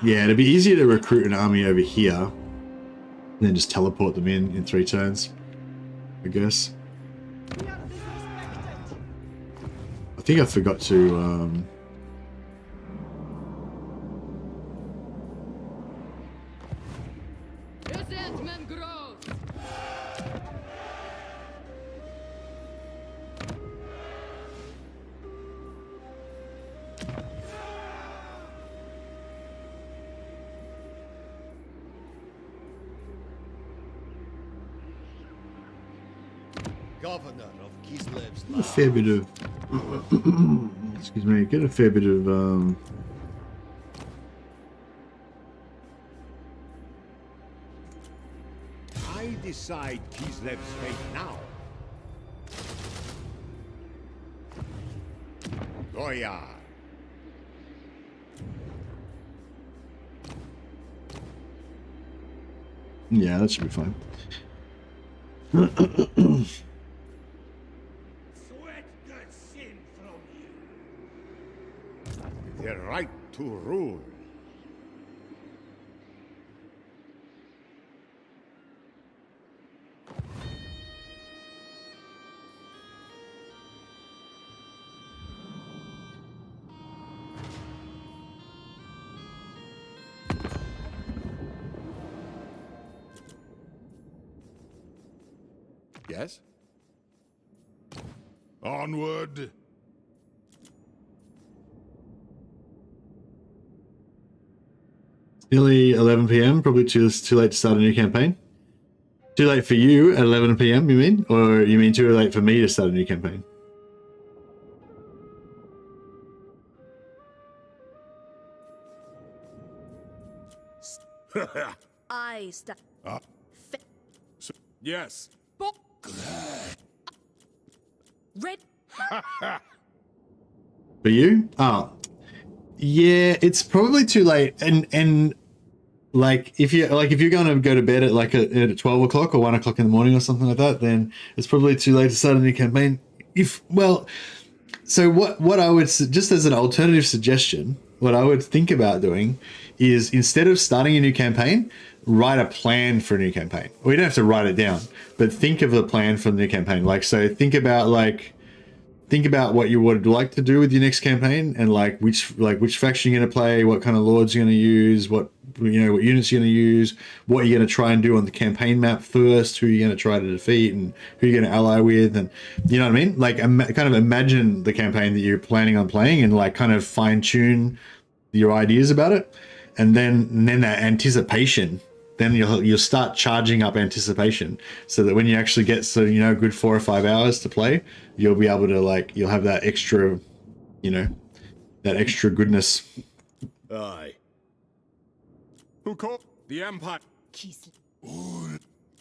Yeah, it'd be easier to recruit an army over here and then just teleport them in 3 turns, I guess. I think I forgot to... Governor of Kislev's a fair bit of... excuse me, get a fair bit of... I decide Kislev's fate now. Boyar. Yeah, that should be fine. Sweat that sin from you. The right to rule. Yes? Onward! Nearly 11 PM, probably too late to start a new campaign. Too late for you at 11 PM, you mean? Or you mean too late for me to start a new campaign? I stop. Yes. Red. For you? Oh. Yeah, it's probably too late. And like if you're going to go to bed at at 12 o'clock or 1 o'clock in the morning or something like that, then it's probably too late to start a new campaign. So what I would, just as an alternative suggestion, what I would think about doing is, instead of starting a new campaign, write a plan for a new campaign. Well, you don't have to write it down, but think of a plan for the new campaign. So think about what you would like to do with your next campaign, and which faction you're going to play, what kind of lords you're going to use, what units you're going to use, what you're going to try and do on the campaign map first, who you're going to try to defeat, and who you're going to ally with, and you know what I mean? Kind of imagine the campaign that you're planning on playing, and kind of fine tune your ideas about it, and then that anticipation. Then you'll start charging up anticipation, so that when you actually get a good 4 or 5 hours to play, you'll be able to you'll have that extra, that extra goodness. Aye. Who called the Empire?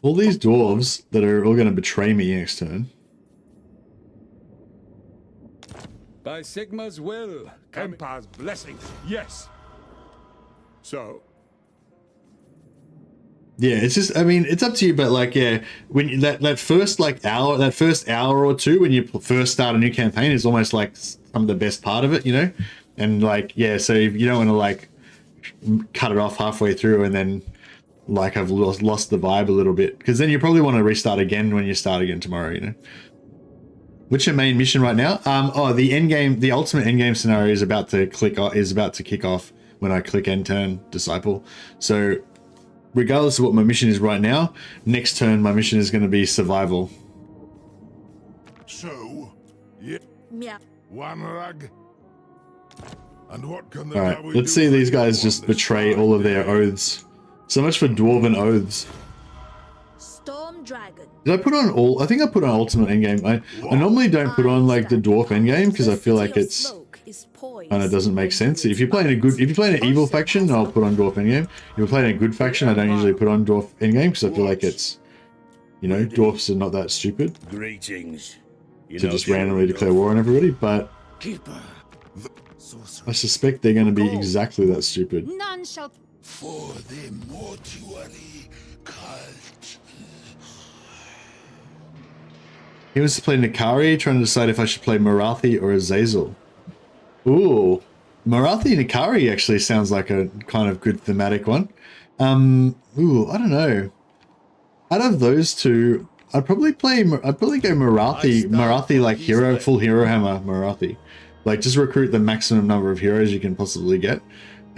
All these dwarves that are all going to betray me next turn. By Sigma's will. Empire's blessings. Yes. So, Yeah, it's just, it's up to you, but when that first hour or two when you first start a new campaign is almost some of the best part of it, and so if you don't want to cut it off halfway through and then I've lost the vibe a little bit, because then you probably want to restart again when you start again tomorrow, What's your main mission right now? The ultimate end game scenario is about to kick off when I click end turn disciple. So regardless of what my mission is right now, next turn my mission is going to be survival. So, yeah, Yeah. one rug. And what can the Alright, devil let's do see when these you guys want just this betray all of their fire? oaths. So much for dwarven oaths. Storm Dragon. Did I put on all? I think I put on ultimate endgame. I normally don't put on like the dwarf endgame because I feel like it's and it doesn't make sense. If you're playing an evil faction, I'll put on dwarf endgame. If you're playing a good faction, I don't usually put on dwarf endgame because I feel like it's, you know, dwarfs are not that stupid Greetings. You to know, just randomly declare war on everybody. But I suspect they're going to be exactly that stupid. None shall. For the mortuary cult. He wants to play Nikari, trying to decide if I should play Marathi or Azazel. Ooh, Marathi Nikari actually sounds like a kind of good thematic one. Ooh, I don't know. Out of those two, I'd probably go Marathi like hero, full hero hammer Marathi. Like just recruit the maximum number of heroes you can possibly get.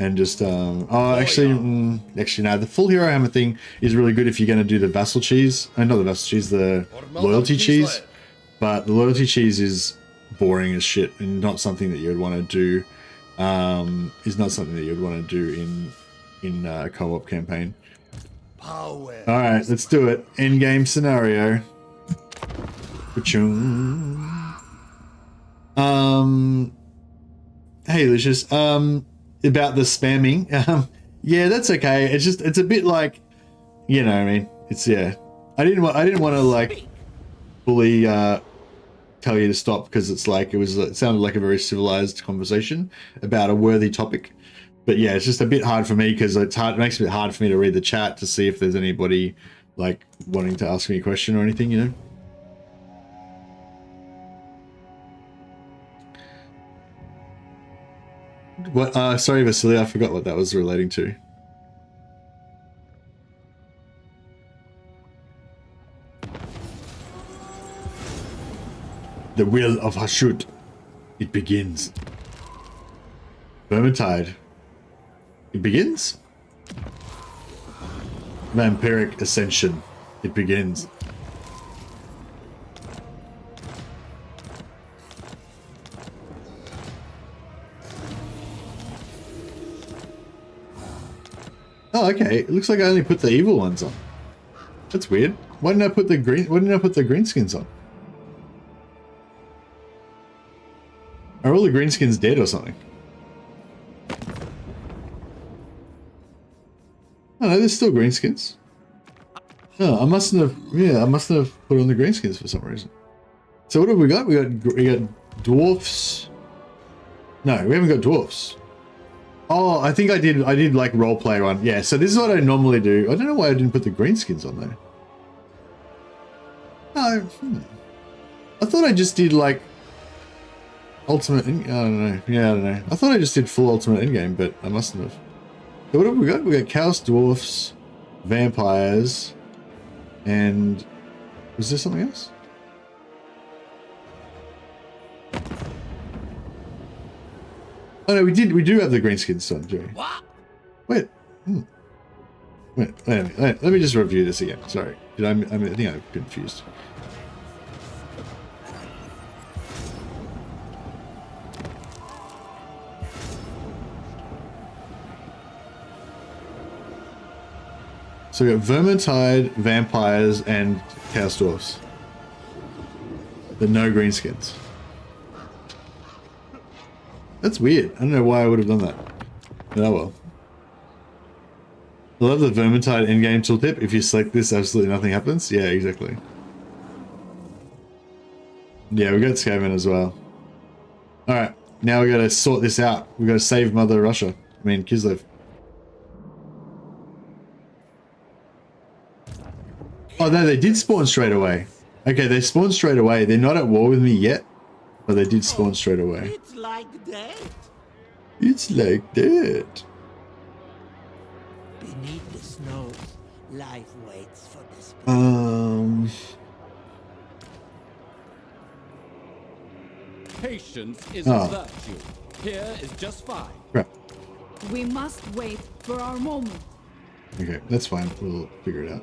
And just, actually no, the full hero hammer thing is really good if you're going to do the vassal cheese. Not the vassal cheese, the loyalty cheese. But the loyalty cheese is boring as shit and not something that you would want to do. Is not something that you would want to do in a co-op campaign. All right, let's do it. End game scenario. Hey, Lucius. About the spamming. Yeah, that's okay. It's a bit like, you know what I mean? It's, yeah. I didn't want to like fully tell you to stop because it's like it sounded like a very civilized conversation about a worthy topic. But yeah, it's just a bit hard for me because it makes it a bit hard for me to read the chat to see if there's anybody like wanting to ask me a question or anything, you know? What? Sorry, Vasily, I forgot what that was relating to. The will of Hashut. It begins. Vermintide. It begins. Vampiric Ascension. It begins. Oh, okay. It looks like I only put the evil ones on. That's weird. Why didn't I put the green skins on? Are all the green skins dead or something? Oh no, there's still green skins. Oh, I mustn't have put on the green skins for some reason. So what have we got? We got dwarfs. No, we haven't got dwarfs. Oh, I think I did like roleplay one. Yeah, so this is what I normally do. I don't know why I didn't put the green skins on there. No, I thought I just did like ultimate. I don't know. Yeah, I don't know. I thought I just did full ultimate endgame, but I mustn't have. So what have we got? We got chaos dwarfs, vampires, and was there something else? Oh no, we do have the green skins on, do we? What? Wait. Wait a minute. Let me just review this again. Sorry. I think I'm confused. So we got Vermintide, vampires, and chaos dwarfs. But no green skins. That's weird. I don't know why I would have done that. But oh well. I love the Vermintide endgame tooltip. If you select this, absolutely nothing happens. Yeah, exactly. Yeah, we got Skaven as well. Alright, now we gotta sort this out. We gotta save Mother Russia. I mean, Kislev. Oh no, they did spawn straight away. Okay, they spawned straight away. They're not at war with me yet, but they did spawn straight away. It's like that. It's like that. Beneath the snows, life waits for this. Patience is a virtue. Here is just fine. Crap. We must wait for our moment. Okay, that's fine. We'll figure it out.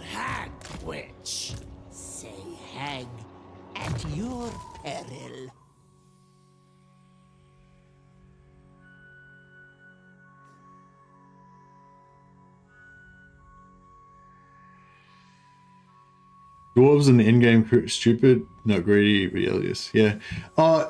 Hag witch. Say hag at your peril. Dwarves in the in-game crew, stupid, not greedy, rebellious. Yeah.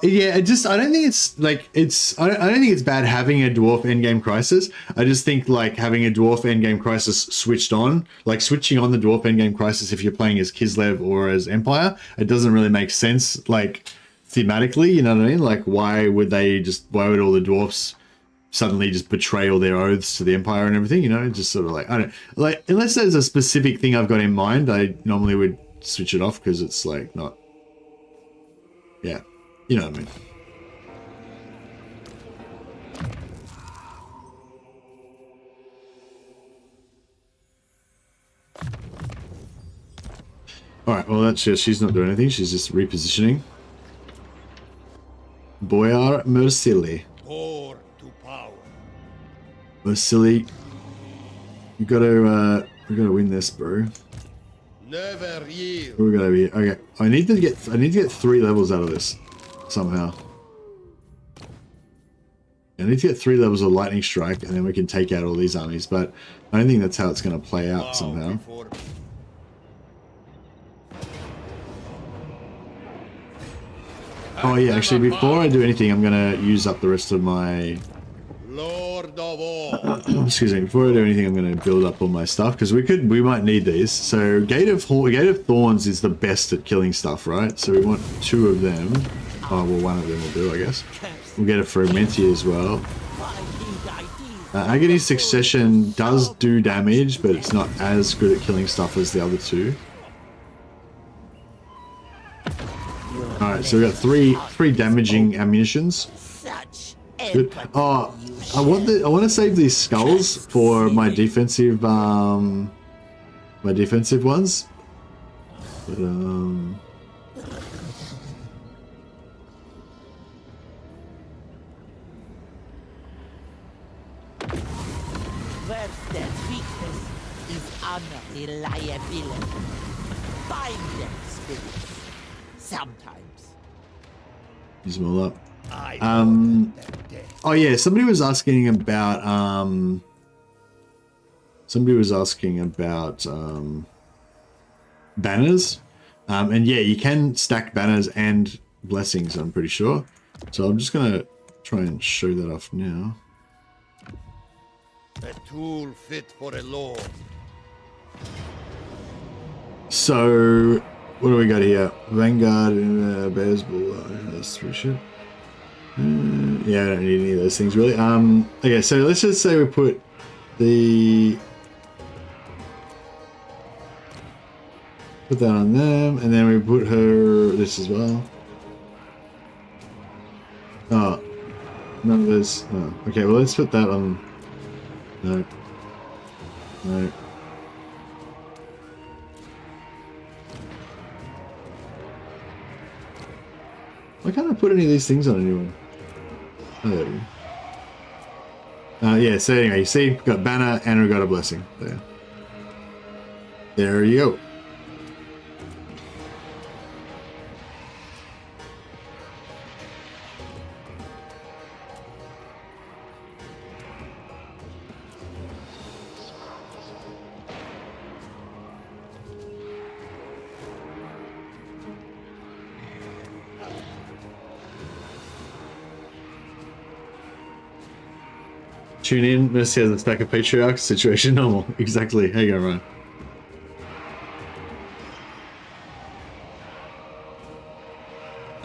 Yeah. I don't think it's like I don't think it's bad having a dwarf endgame crisis. I just think like having a dwarf endgame crisis switched on, like switching on the dwarf endgame crisis if you're playing as Kislev or as Empire, it doesn't really make sense. Like thematically, you know what I mean? Like why would all the dwarfs suddenly just betray all their oaths to the Empire and everything? You know, just sort of like I don't like unless there's a specific thing I've got in mind. I normally would switch it off because it's like not, yeah, you know what I mean. All right, well that's just, she's not doing anything, she's just repositioning. Boyar Mercily. Pour to power. Mercily, you gotta win this, bro. Never yield. We're gonna be okay. I need to get 3 levels out of this somehow. I need to get 3 levels of lightning strike, and then we can take out all these armies. But I don't think that's how it's gonna play out somehow. Oh yeah, actually, before I do anything, I'm gonna use up the rest of my. Lord of all. Excuse me. Before I do anything, I'm going to build up all my stuff because we might need these. So Gate of Thorns is the best at killing stuff, right? So we want 2 of them. Oh well, 1 of them will do, I guess. We'll get a Fragmentia as well. Agony Succession does do damage, but it's not as good at killing stuff as the other 2. All right, so we got 3 damaging ammunitions. Good. Oh, I want to save these skulls for my defensive ones. But Verstead weakness is unreliability. Bind them, spirits. Sometimes. use them all up. Oh yeah, somebody was asking about banners. And yeah, you can stack banners and blessings, I'm pretty sure. So I'm just gonna try and show that off now. A tool fit for a lord. So what do we got here? Vanguard and Bears Bull. That's 3 shit. Yeah, I don't need any of those things really. Okay, so let's just say we put that on them, and then we put her this as well. Oh, none of this. Oh, okay, well let's put that on. No. No. Why can't I put any of these things on anyone? Oh, there we go. Yeah, so anyway, you see, we've got banner and we've got a blessing. There you go. Tune in, Mercy has a stack of patriarchs, situation normal. Exactly. How you going,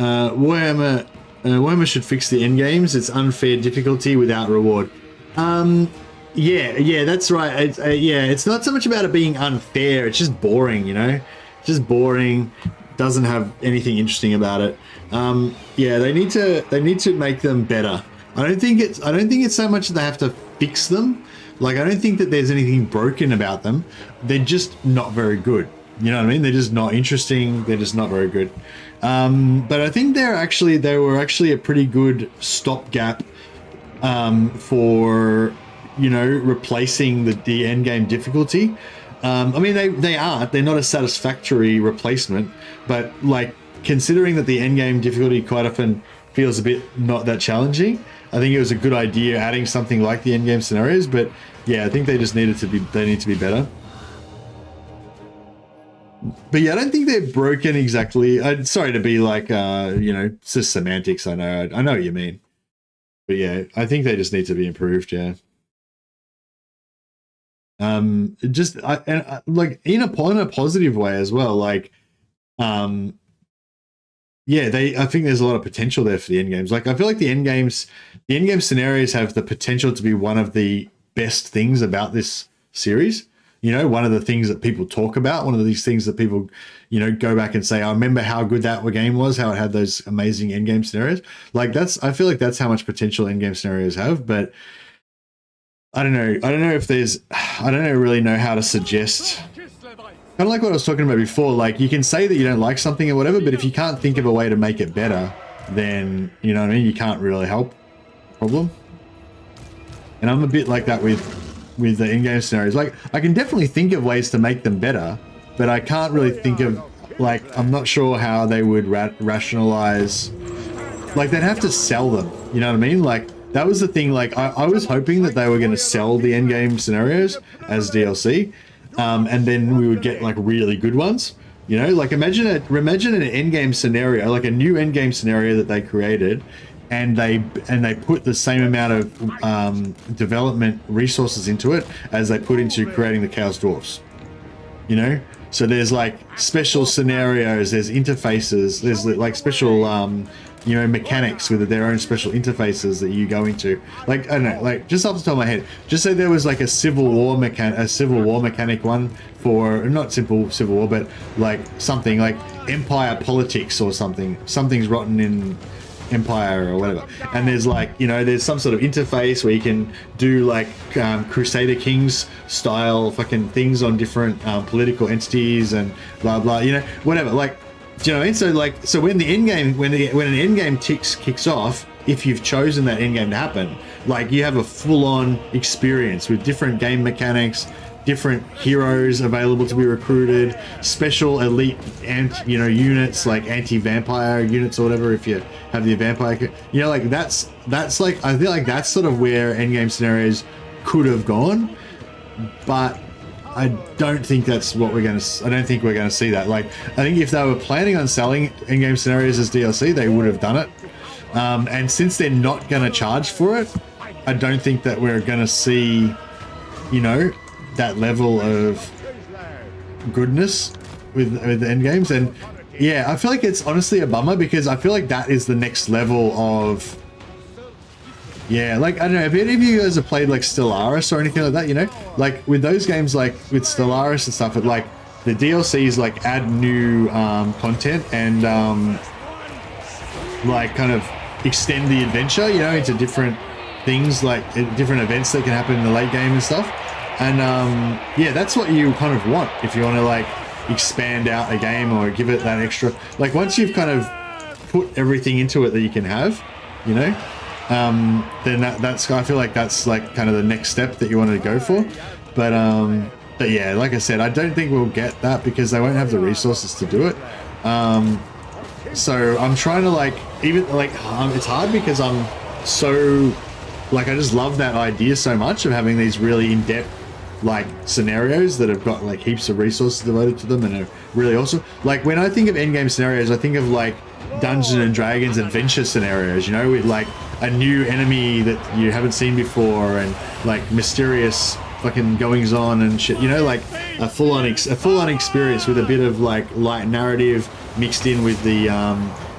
Ryan? Warhammer should fix the end games. It's unfair difficulty without reward. Yeah, that's right. Yeah, it's not so much about it being unfair. It's just boring, you know? Just boring. Doesn't have anything interesting about it. Yeah, they need to make them better. I don't think it's so much that they have to fix them. Like, I don't think that there's anything broken about them. They're just not very good. You know what I mean? They're just not interesting. They're just not very good. But I think they were actually a pretty good stopgap for, you know, replacing the end game difficulty. I mean, they're not a satisfactory replacement, but like considering that the end game difficulty quite often feels a bit not that challenging, I think it was a good idea adding something like the end game scenarios. But yeah, I think they just need to be better. But yeah, I don't think they're broken exactly. Sorry to be like, you know, it's just semantics. I know what you mean. But yeah, I think they just need to be improved. Yeah. Like in a positive way as well. Like, yeah, I think there's a lot of potential there for the end games. Like, I feel like the end game scenarios have the potential to be one of the best things about this series. You know, one of the things that people talk about, one of these things that people, you know, go back and say, I remember how good that game was, how it had those amazing endgame scenarios. Like I feel like that's how much potential endgame scenarios have, but I don't know. I don't really know how to suggest. Kind of like what I was talking about before, like you can say that you don't like something or whatever, but if you can't think of a way to make it better, then, you know what I mean? You can't really help the problem. And I'm a bit like that with the in-game scenarios. Like, I can definitely think of ways to make them better, but I can't really think of, like, I'm not sure how they would rationalize, like, they'd have to sell them, you know what I mean? Like, that was the thing, like, I was hoping that they were going to sell the end-game scenarios as DLC, and then we would get, like, really good ones, you know? Like, imagine an end-game scenario, like a new end-game scenario that they created, and they put the same amount of development resources into it as they put into creating the Chaos Dwarfs. You know, so there's like special scenarios, there's interfaces, there's like special you know, mechanics with their own special interfaces that you go into. Like, I don't know, like just off the top of my head, just say there was like a Civil War mechanic one for not simple Civil War, but like something like Empire politics or something. Something's rotten in Empire or whatever, and there's like, you know, there's some sort of interface where you can do like Crusader Kings style fucking things on different political entities and blah blah, you know, whatever. Like, do you know what I mean? So like, so when the end game, when an end game kicks off, if you've chosen that end game to happen, like you have a full-on experience with different game mechanics, different heroes available to be recruited, special elite units like anti-vampire units or whatever if you have the vampire, you know, like that's like, I feel like that's sort of where endgame scenarios could have gone, but I don't think that's what I don't think we're going to see that. Like, I think if they were planning on selling endgame scenarios as DLC, they would have done it, and since they're not going to charge for it, I don't think that we're going to see, you know, that level of goodness with the end games. And yeah, I feel like it's honestly a bummer because I feel like that is the next level of, yeah, like, I don't know, if any of you guys have played like Stellaris or anything like that, you know, like with those games, like with Stellaris and stuff, it like the DLCs like add new content and like kind of extend the adventure, you know, into different things, like different events that can happen in the late game and stuff. And yeah, that's what you kind of want if you want to like expand out a game or give it that extra, like once you've kind of put everything into it that you can have, you know, then that's, I feel like that's like kind of the next step that you want to go for. But yeah, like I said, I don't think we'll get that because they won't have the resources to do it. So I'm trying to like, even like, it's hard because I'm so, like, I just love that idea so much of having these really in-depth like scenarios that have got like heaps of resources devoted to them and are really awesome. Like when I think of endgame scenarios, I think of like Dungeons and Dragons adventure scenarios, you know, with like a new enemy that you haven't seen before and like mysterious fucking goings on and shit, you know, like a full-on experience with a bit of like light narrative mixed in with the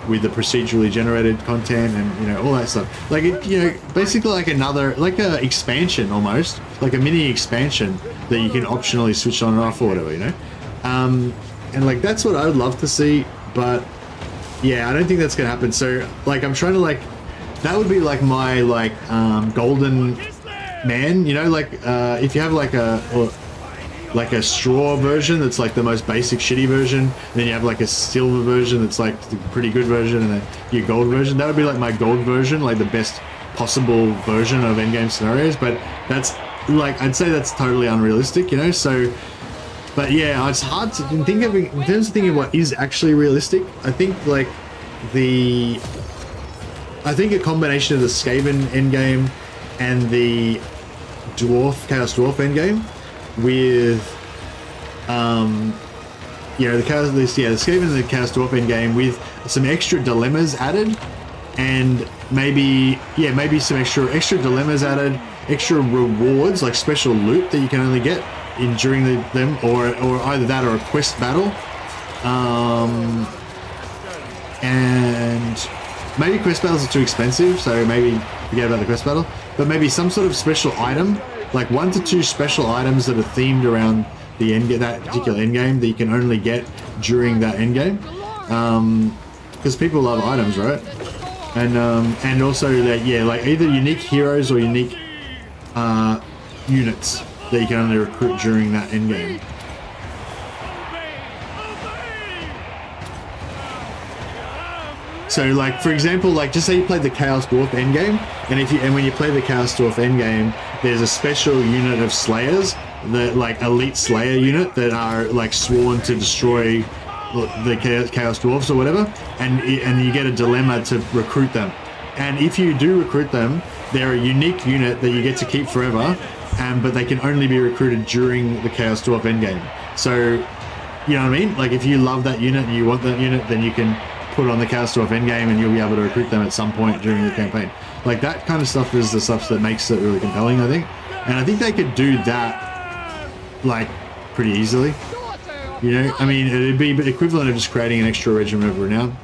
procedurally generated content and, you know, all that stuff. Like, it, you know, basically like another, like a expansion almost, like a mini expansion that you can optionally switch on and off or whatever, you know? And like, that's what I would love to see, but yeah, I don't think that's gonna happen. So like, I'm trying to like, that would be like my like golden man, you know, like if you have like like a straw version that's like the most basic shitty version, and then you have like a silver version that's like the pretty good version, and then your gold version. That would be like my gold version, like the best possible version of endgame scenarios, but that's like, I'd say that's totally unrealistic, you know. So but yeah, it's hard to think of in terms of thinking what is actually realistic. I think like I think a combination of the Skaven endgame and the Chaos Dwarf endgame with you know, the Skaven and the Chaos Dwarf endgame with some extra dilemmas added, and maybe some extra dilemmas added, extra rewards like special loot that you can only get during them, or either that or a quest battle, and maybe quest battles are too expensive, so maybe forget about the quest battle, but maybe some sort of special item, like 1 to 2 special items that are themed around the that particular endgame that you can only get during that endgame, because people love items, right? And also that, yeah, like either unique heroes or unique units that you can only recruit during that endgame. So, like for example, like just say you played the Chaos Dwarf endgame, and when you play the Chaos Dwarf endgame, there's a special unit of Slayers, that like elite Slayer unit that are like sworn to destroy the Chaos Dwarfs or whatever, and you get a dilemma to recruit them. And if you do recruit them, they're a unique unit that you get to keep forever, but they can only be recruited during the Chaos Dwarf endgame. So, you know what I mean? Like if you love that unit and you want that unit, then you can put on the Chaos Dwarf endgame and you'll be able to recruit them at some point during the campaign. Like that kind of stuff is the stuff that makes it really compelling, I think. And I think they could do that like pretty easily. You know, I mean, it'd be the equivalent of just creating an extra regiment of renown.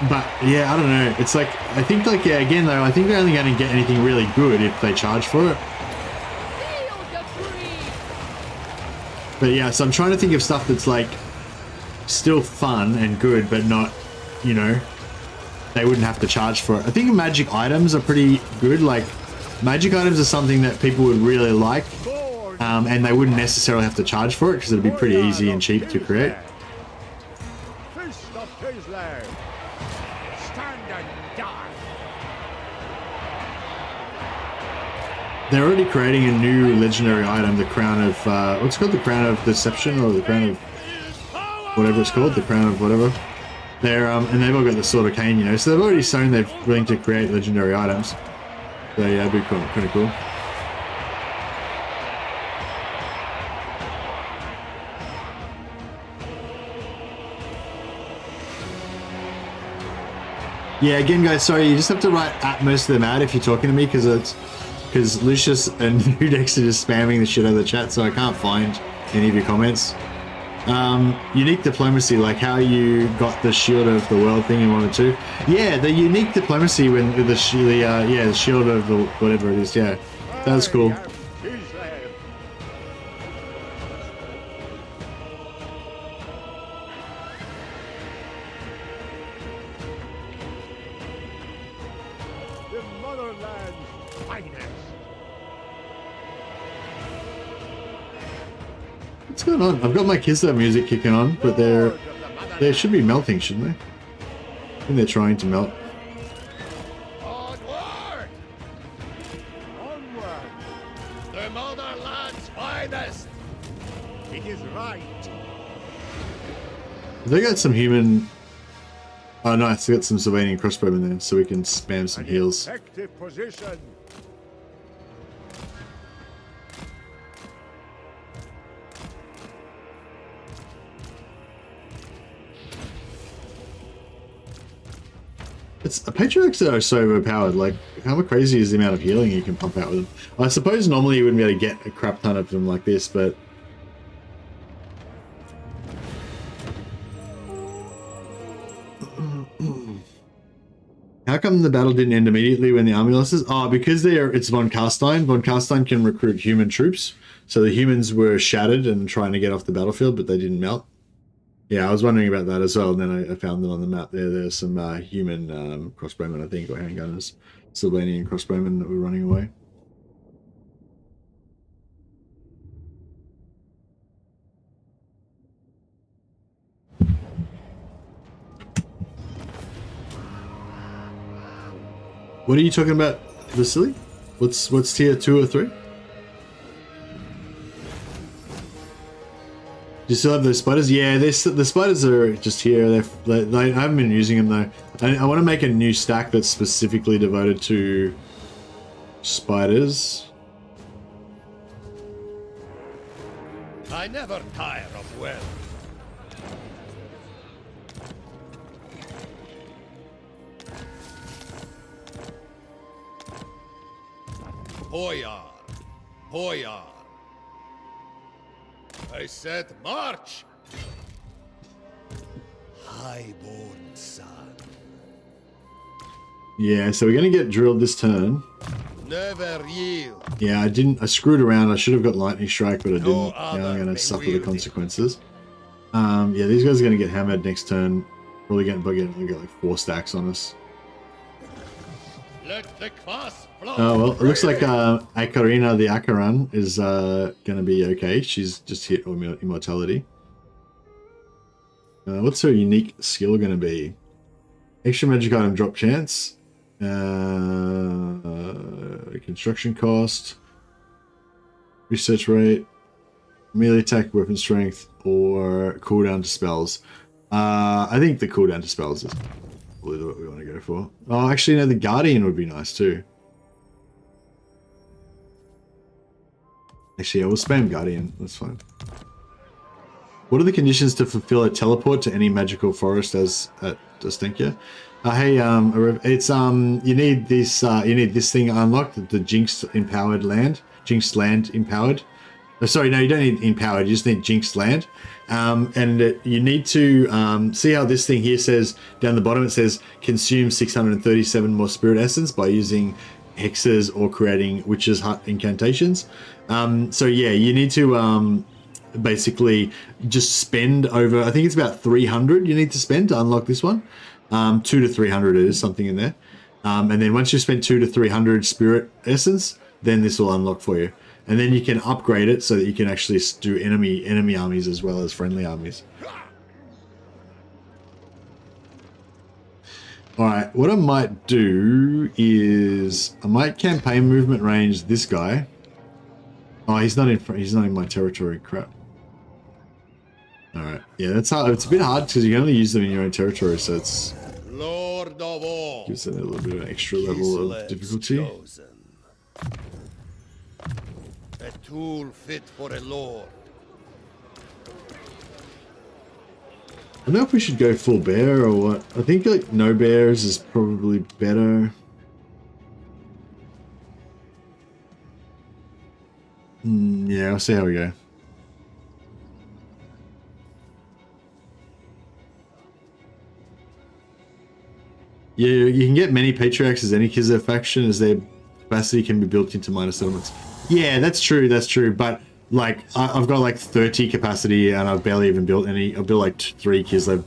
But yeah, I don't know. It's like, I think like, yeah, again though, I think they're only going to get anything really good if they charge for it. But yeah, so I'm trying to think of stuff that's like still fun and good, but not, you know, they wouldn't have to charge for it. I think magic items are pretty good. Like magic items are something that people would really like, and they wouldn't necessarily have to charge for it because it'd be pretty easy and cheap to create. Fist of Kislev. Stand and die. They're already creating a new legendary item, the Crown of, what's it called? The Crown of Deception, or the Crown of whatever it's called, the Crown of whatever. They're, and they've all got the Sword of Cain, you know, so they've already shown they're willing to create legendary items. So yeah, that'd be cool, pretty cool. Yeah, again guys, sorry, you just have to write at most of them out if you're talking to me, because Lucius and Nudex are just spamming the shit out of the chat, so I can't find any of your comments. Unique diplomacy, like how you got the Shield of the World thing in 1 or 2. Yeah, the unique diplomacy when the Shield of the whatever it is. Yeah, that was cool. The motherland's finest. What's going on? I've got my Kislev music kicking on, but they should be melting, shouldn't they? I think they're trying to melt. Onward! Onward. The motherland's finest! It is right. They got some human. Oh, nice. They got some Sylvanian crossbowmen there, so we can spam some heals. Effective position. Patriarchs are so overpowered. Like, how crazy is the amount of healing you can pump out with them? I suppose normally you wouldn't be able to get a crap ton of them like this, but how come the battle didn't end immediately when the army losses? Oh, because it's von Carstein. Von Carstein can recruit human troops, so the humans were shattered and trying to get off the battlefield, but they didn't melt. Yeah, I was wondering about that as well, and then I found them on the map there. There's some human crossbowmen, I think, or handgunners, Sylvanian crossbowmen that were running away. What are you talking about, Vasily? What's tier 2 or 3? Do you still have those spiders? Yeah, the spiders are just here. I haven't been using them though. I want to make a new stack that's specifically devoted to spiders. I never tire of wealth. Boyar, Boyar. I said march! Highborn son. Yeah, so we're going to get drilled this turn. Never yield. Yeah, I screwed around. I should have got lightning strike, but I didn't. No Now I'm other going to may suffer the wield it. consequences. Yeah, these guys are going to get hammered next turn. Probably get like 4 stacks on us. Let the kvass flow. Oh, well, it looks like Akarina the Akaran is going to be okay. She's just hit Immortality. What's her unique skill going to be? Extra magic item drop chance. Construction cost. Research rate. Melee attack, weapon strength, or cooldown to spells. I think the cooldown to spells is probably what we want to go for. Oh, actually, no, the Guardian would be nice too. Actually, I will spam Guardian. That's fine. What are the conditions to fulfill a teleport to any magical forest as at Ostankya? Hey, it's you need this thing unlocked, the Jinxed Empowered Land. Jinxed Land Empowered. Oh, sorry, no, you don't need Empowered, you just need Jinxed Land. And you need to see how this thing here says, down the bottom it says, consume 637 more Spirit Essence by using hexes or creating Witch's Hut incantations. So yeah, you need to basically just spend over, I think it's about 300 you need to spend to unlock this one. 2 to 300 it is, something in there. And then once you spend 2 to 300 Spirit Essence, then this will unlock for you. And then you can upgrade it so that you can actually do enemy armies as well as friendly armies. Alright, what I might do is I might campaign movement range this guy. Oh, he's not in my territory. Crap. Alright, yeah, that's hard. It's a bit hard because you can only use them in your own territory, so it's Lord of all. gives it a little bit of an extra level of difficulty. Chosen. A tool fit for a lord. I don't know if we should go full bear or what. I think like no bears is probably better. Yeah, I'll see how we go. Yeah, you can get many patriarchs as any Kislev faction as their capacity can be built into minor settlements. Yeah, that's true, but like I've got like 30 capacity and I've barely even built any. I've built like 3 Kislev,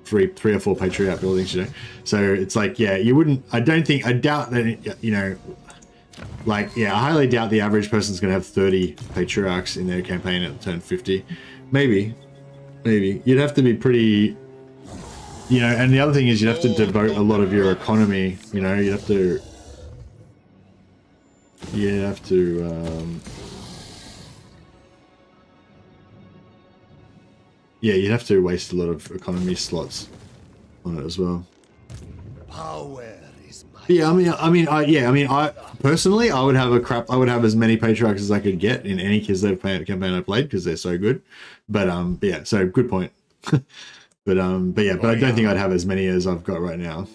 three or 4 patriarch buildings, you know. So it's like, yeah, you wouldn't. I doubt that, you know. Like, yeah, I highly doubt the average person's going to have 30 patriarchs in their campaign at turn 50. Maybe. You'd have to be pretty, you know, and the other thing is you'd have to devote a lot of your economy, you know, you'd have to yeah, you'd have to waste a lot of economy slots on it as well. Power is my Yeah, I personally, I would have as many patriarchs as I could get in any Kislev campaign I played because they're so good. But yeah, so good point. but I don't think I'd have as many as I've got right now.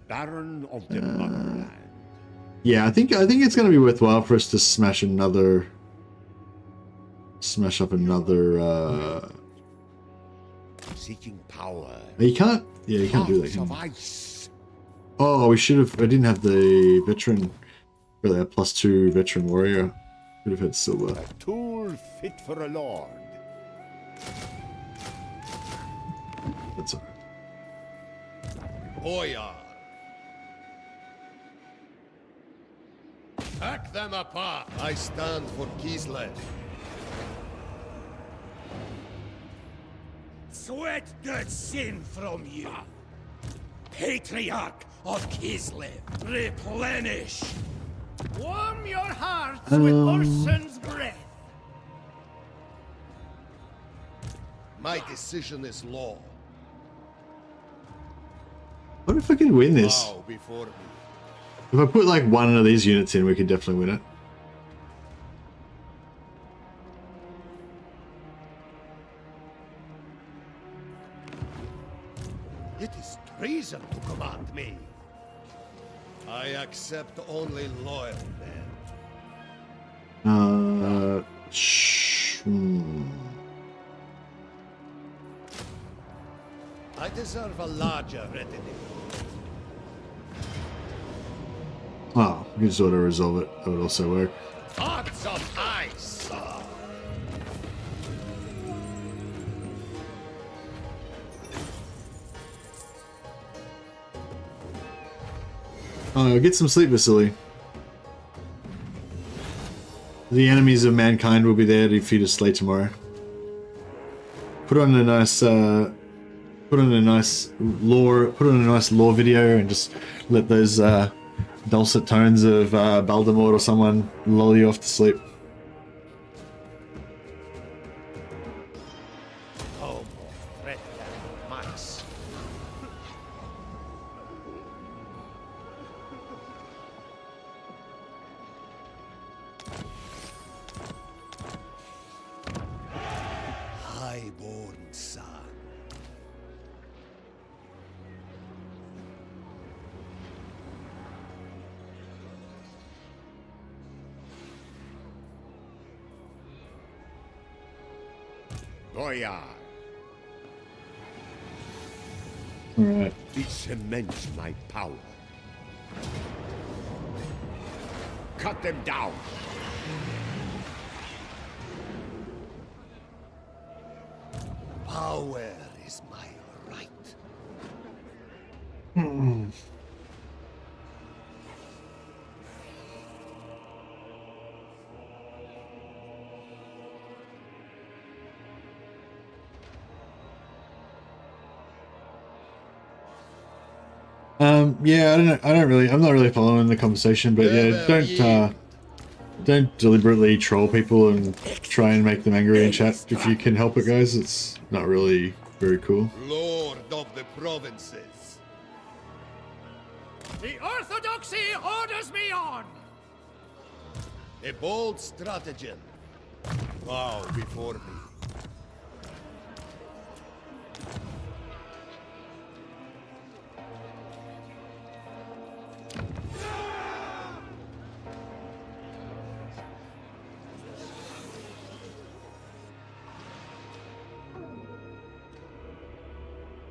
Baron of the Motherland. Yeah, I think it's going to be worthwhile for us to smash up another. Seeking power. You can't. Yeah, you can't do that. Of Can you? ice. Oh, we should have. I didn't have the veteran. Really, a +2 veteran warrior. Could have had silver. A tool fit for a lord. That's all right. Boyar. Hack them apart. I stand for Kislev. Sweat the sin from you. Patriarch of Kislev, replenish. Warm your hearts with Ursun's breath. My decision is law. What if I could win this? Bow before me. If I put like one of these units in, we could definitely win it. It is treason to command me. I accept only loyal men. I deserve a larger retinue. Oh, you just auto resolve it. That would also work. Hearts of ice. Oh, get some sleep, Mercily. The enemies of mankind will be there to feed us slay tomorrow. Put on a nice, lore video and just let those dulcet tones of Baldemort or someone lull you off to sleep. Oh, threat mice. Highborn son. Boyar, Alright. it cements my power. Cut them down. Power is my right. Yeah, I don't know. I'm not really following the conversation, but yeah, don't deliberately troll people and try and make them angry in chat if you can help it, guys. It's not really very cool. Lord of the provinces. The Orthodoxy orders me on. A bold stratagem. Bow before me.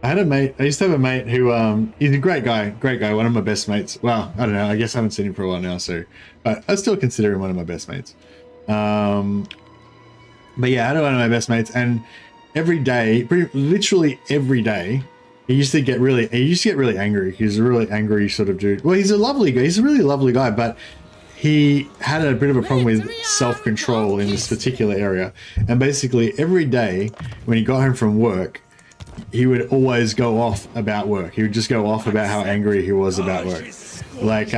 I used to have a mate who, he's a great guy, one of my best mates. Well, I don't know, I guess I haven't seen him for a while now, so, but I still consider him one of my best mates. But yeah, I had one of my best mates, and every day, literally every day, he used to get really angry. He's a really angry sort of dude. Well, he's a lovely guy, he's a really lovely guy, but he had a bit of a problem with self-control in this particular area. And basically every day when he got home from work, he would always go off about work. He would just go off about how angry he was about work. Like,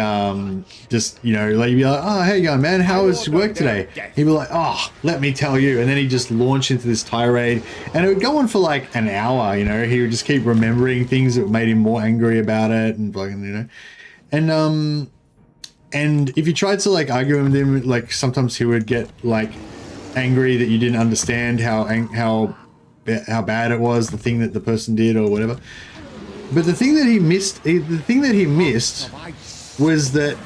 just, you know, like, you'd be like, oh, how you going, man? How was work today? He'd be like, oh, let me tell you. And then he'd just launch into this tirade. And it would go on for like an hour, you know. He would just keep remembering things that made him more angry about it. And, like, you know. And if you tried to, like, argue with him, like, sometimes he would get, like, angry that you didn't understand how bad it was, the thing that the person did or whatever. But the thing that he missed, was that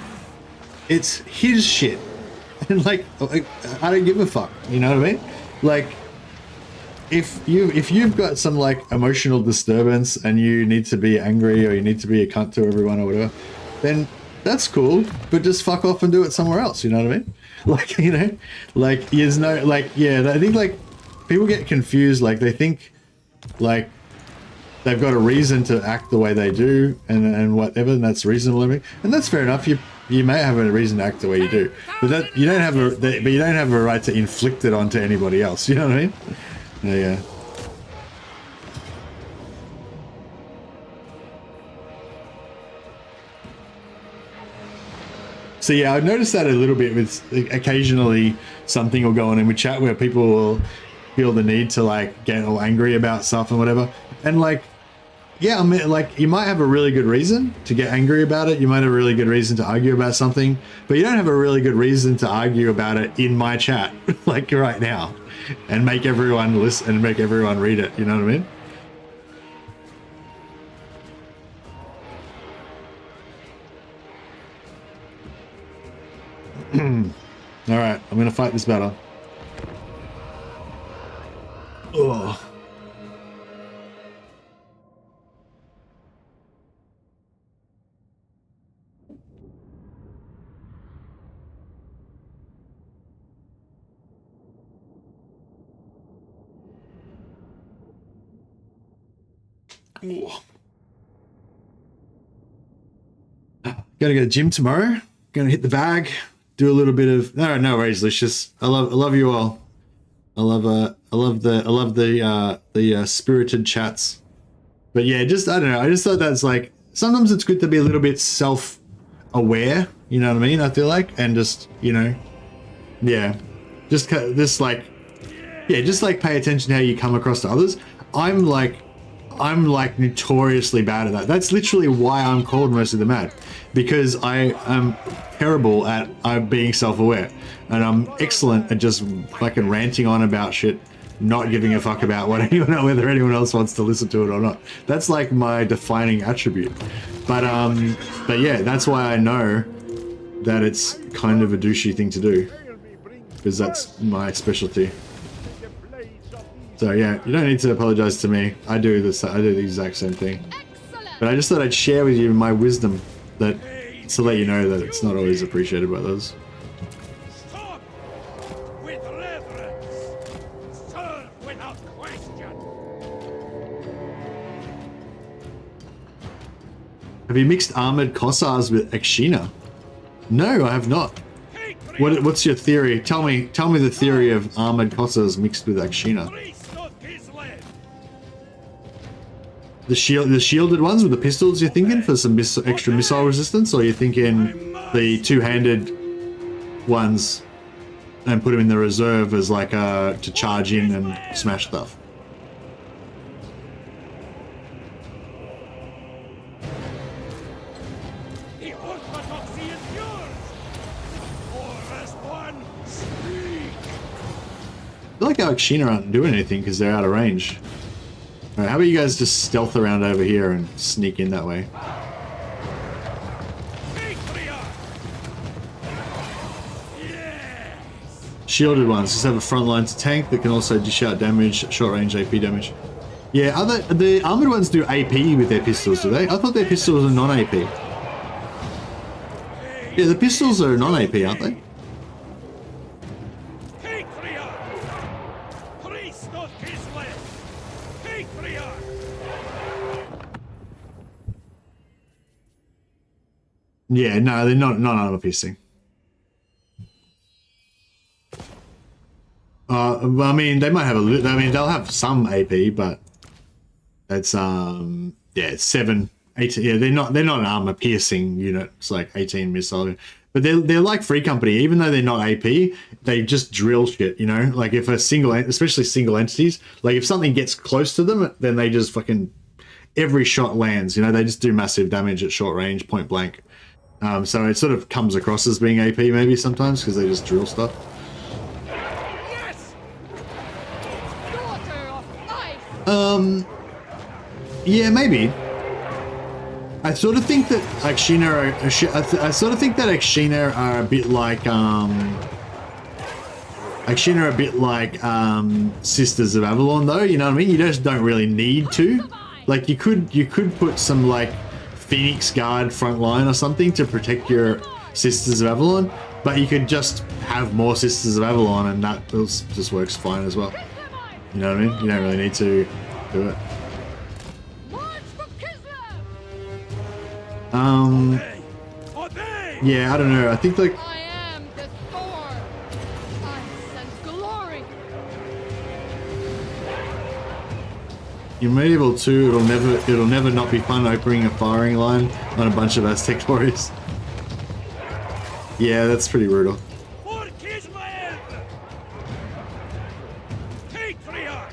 it's his shit. And like, I don't give a fuck, you know what I mean? Like, if you've got some like emotional disturbance and you need to be angry or you need to be a cunt to everyone or whatever, then that's cool, but just fuck off and do it somewhere else, you know what I mean? Like, you know, like, there's no, like, yeah, I think like people get confused, like they think like they've got a reason to act the way they do, and whatever, and that's reasonable, and that's fair enough. You may have a reason to act the way you do, but that you don't have a right to inflict it onto anybody else. You know what I mean? Yeah. So yeah, I've noticed that a little bit with occasionally something will go on in chat where people will feel the need to like get all angry about stuff and whatever. And like, yeah, I mean, like you might have a really good reason to get angry about it. You might have a really good reason to argue about something, but you don't have a really good reason to argue about it in my chat, like right now, and make everyone listen and make everyone read it. You know what I mean? All right, I'm gonna fight this battle. Oh. Gotta go to the gym tomorrow. Gonna hit the bag. Do a little bit of no worries, Lucius. I love you all. I love the spirited chats. But yeah, just I don't know. I just thought that's like sometimes it's good to be a little bit self-aware. You know what I mean? I feel like, and just just like pay attention to how you come across to others. I'm like notoriously bad at that. That's literally why I'm called Mercily the Mad, because I am terrible at being self-aware, and I'm excellent at just fucking ranting on about shit, not giving a fuck about whether anyone else wants to listen to it or not. That's like my defining attribute. But yeah, that's why I know that it's kind of a douchey thing to do, because that's my specialty. So yeah, you don't need to apologize to me. I do the exact same thing. But I just thought I'd share with you my wisdom, that to let you know that it's not always appreciated by others. Stop! With reverence! Serve without question! Have you mixed armored Kossars with Akshina? No, I have not. What's your theory? Tell me the theory of armored Kossars mixed with Akshina. The shielded ones with the pistols, you're thinking, for some extra missile resistance, or you're thinking the two-handed ones and put them in the reserve as like to charge in and smash stuff? The orthodoxy is yours! Or as one, speak! I feel like our Akshina aren't doing anything because they're out of range. Alright, how about you guys just stealth around over here and sneak in that way? Shielded ones just have a front line to tank that can also dish out damage, short range AP damage. Yeah, the armored ones do AP with their pistols, do they? I thought their pistols are non-AP. Yeah, the pistols are non-AP, aren't they? Yeah, no, they're not armor piercing. I mean, they might have they'll have some AP, but it's yeah, it's 7, 18. Yeah, they're not an armor piercing unit. It's like 18 missile, but they're like Free Company. Even though they're not AP, they just drill shit. You know, like if especially single entities, like if something gets close to them, then they just fucking every shot lands. You know, they just do massive damage at short range, point blank. So it sort of comes across as being AP maybe sometimes because they just drill stuff. Yes! Daughter of life! Yeah, maybe. I sort of think that Akshina are a bit like Akshina are a bit like Sisters of Avalon, though. You know what I mean? You just don't really need to. Like you could put some like Phoenix Guard front line or something to protect your Sisters of Avalon, but you could just have more Sisters of Avalon and that just works fine as well. You know what I mean? You don't really need to do it. Yeah, I don't know. I think like I am the Thor. I sense glory. in Medieval 2, it'll never not be fun opening a firing line on a bunch of Aztec warriors. Yeah, that's pretty brutal. For Kislev! Patriarch!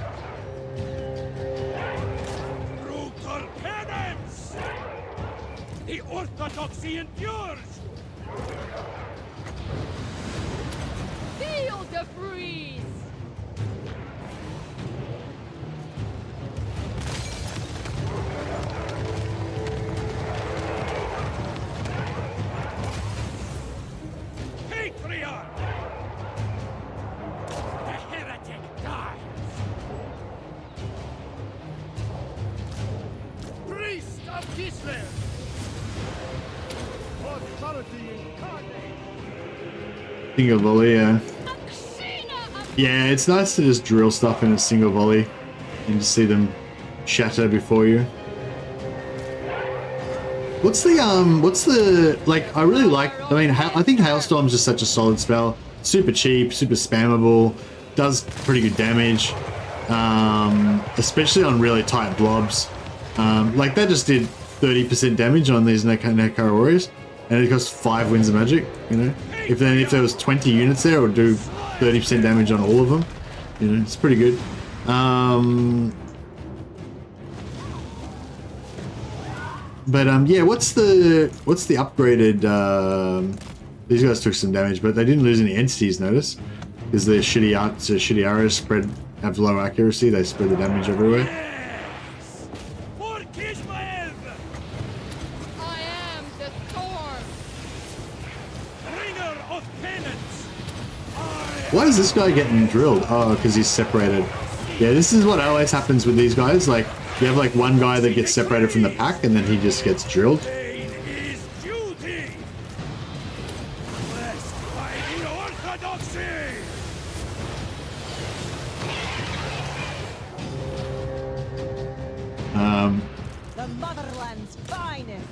Brutal penance! The orthodoxy endures! Feel the breeze. Patriarch! The heretic dies! Priest of Kislev! Authority incarnate. Single volley, yeah. Yeah, it's nice to just drill stuff in a single volley and just see them shatter before you. What's the, like, I really like, I mean, I think Hailstorm's just such a solid spell. Super cheap, super spammable, does pretty good damage, especially on really tight blobs. Like, that just did 30% damage on these Nekara warriors, and it costs 5 winds of magic, you know? If there was 20 units there, it would do 30% damage on all of them. You know, it's pretty good. Yeah, what's the upgraded? These guys took some damage, but they didn't lose any entities. Notice, because their shitty arrows have low accuracy. They spread the damage everywhere. For Kislev! I am the Thor. Bringer of penance! Why is this guy getting drilled? Oh, because he's separated. Yeah, this is what always happens with these guys. Like, you have like one guy that gets separated from the pack, and then he just gets drilled. Pain is duty! Blessed by the orthodoxy! The motherland's finest.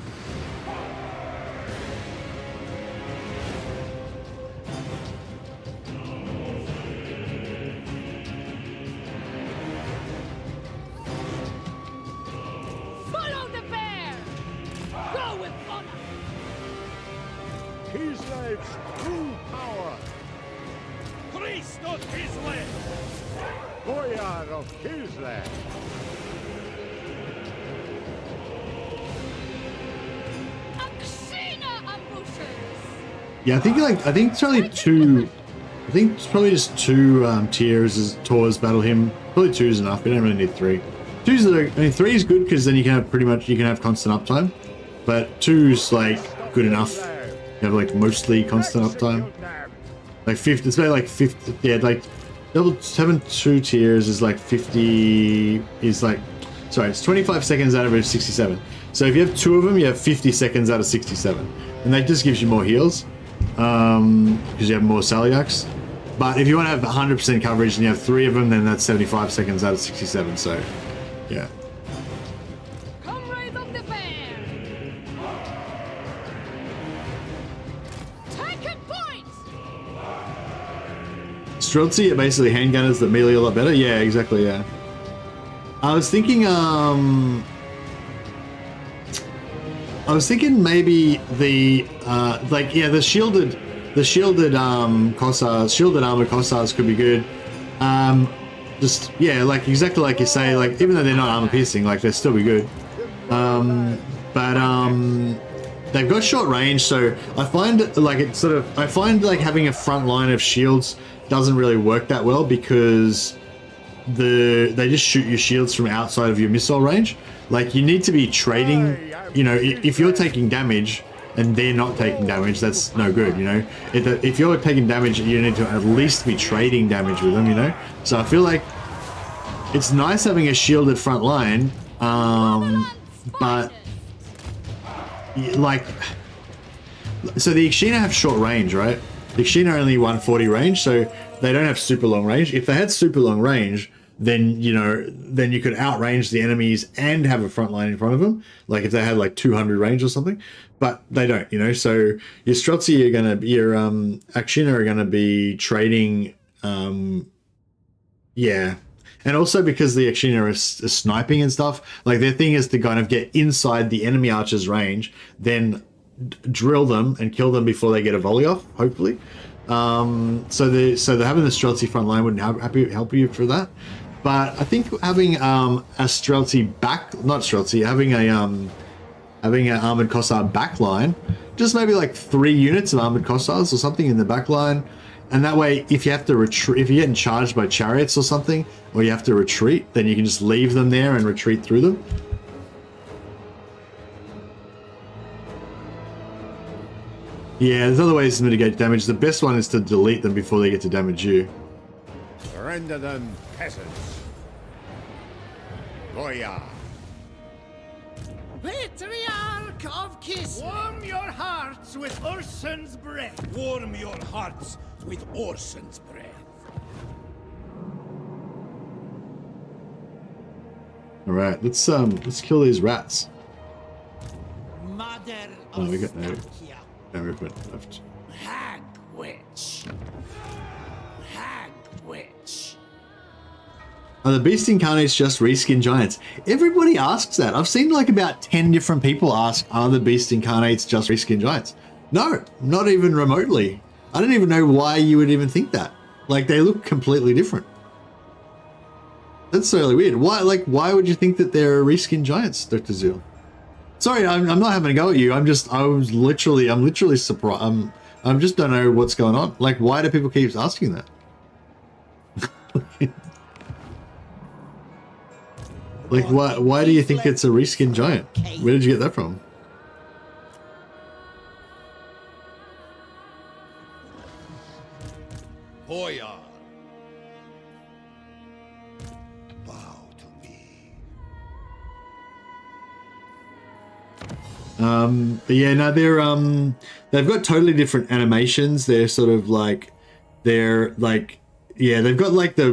Follow the bear. Go with honor. Kislev's true power. Priest of Kislev! Boyar of Kislev. Akshina ambushers. Yeah, I think it's probably two. I think it's probably just two tiers as Taurs battle him. Probably 2 is enough. We don't really need 3. 2's I mean 3 is good because then you can have constant uptime. But 2's like good enough. You have like mostly constant uptime. Like 50. It's about like 50. Yeah, like having 2 tiers is like 50. Is like, sorry, it's 25 seconds out of 67. So if you have 2 of them, you have 50 seconds out of 67, and that just gives you more heals. Because you have more Salyacs. But if you want to have 100% coverage and you have 3 of them, then that's 75 seconds out of 67, so yeah. Comrades of the bear. Taken point. Streltsy are basically handgunners that melee a lot better. Yeah, exactly, yeah. I was thinking maybe the shielded Kossars, shielded armored Kossars could be good. Just yeah, like exactly like you say, like even though they're not armor piercing, like they'll still be good. They've got short range, so I find like having a front line of shields doesn't really work that well because they just shoot your shields from outside of your missile range. Like you need to be trading. You know, if you're taking damage and they're not taking damage, that's no good, you know? If you're taking damage, you need to at least be trading damage with them, you know? So I feel like it's nice having a shielded front line, but like, so the Ikshina have short range, right? The Ikshina are only 140 range, so they don't have super long range. If they had super long range, then then you could outrange the enemies and have a front line in front of them. Like if they had like 200 range or something, but they don't. So your Streltsy are gonna, your Akshina are gonna be trading. Yeah. And also because the Akshina are sniping and stuff, like their thing is to kind of get inside the enemy archer's range, then drill them and kill them before they get a volley off, hopefully. So they're having the Streltsy front line would help you for that. But I think having a Streltsy having an Armored Kossar back line, just maybe like 3 units of Armored Kossars or something in the back line. And that way, if you have to retreat, if you're getting charged by chariots or something, or you have to retreat, then you can just leave them there and retreat through them. Yeah, there's other ways to mitigate damage. The best one is to delete them before they get to damage you. Render them peasants. Boyar. Patriarch of Kislev. Warm your hearts with Ursun's breath. Warm your hearts with Ursun's breath. All right, let's kill these rats. Mother Oh, we got Ostankya. no movement left. Hag witch. Hag witch. Are the Beast Incarnates just reskin giants? Everybody asks that. I've seen like about 10 different people ask, are the Beast Incarnates just reskin giants? No, not even remotely. I don't even know why you would even think that. Like, they look completely different. That's really weird. Why would you think that they're reskin giants, Dr. Zeal? Sorry, I'm not having a go at you. I'm literally surprised. I just don't know what's going on. Like, why do people keep asking that? Like, why do you think it's a reskin giant? Where did you get that from? Boyar. Bow to me. But yeah, no, they've got totally different animations. They're sort of like, yeah, they've got like their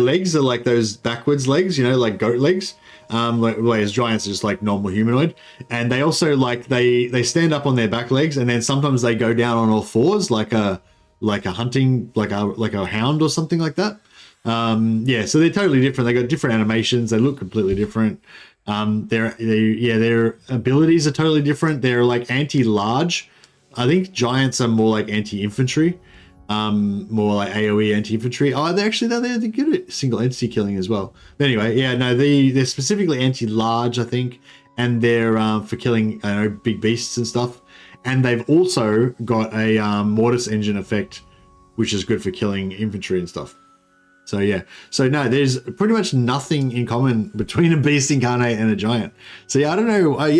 legs are like those backwards legs, like goat legs. Whereas giants are just like normal humanoid, and they also like they stand up on their back legs, and then sometimes they go down on all fours, like a hunting, like a hound or something like that. Yeah, so they're totally different. They got different animations. They look completely different. Their abilities are totally different. They're like anti-large. I think giants are more like anti-infantry. More like AoE anti-infantry. Oh, they're good at single entity killing as well. But anyway, yeah, no, they're specifically anti-large, I think, and they're for killing big beasts and stuff. And they've also got a mortis engine effect, which is good for killing infantry and stuff. So yeah, so no, there's pretty much nothing in common between a beast incarnate and a giant. So yeah, I don't know. I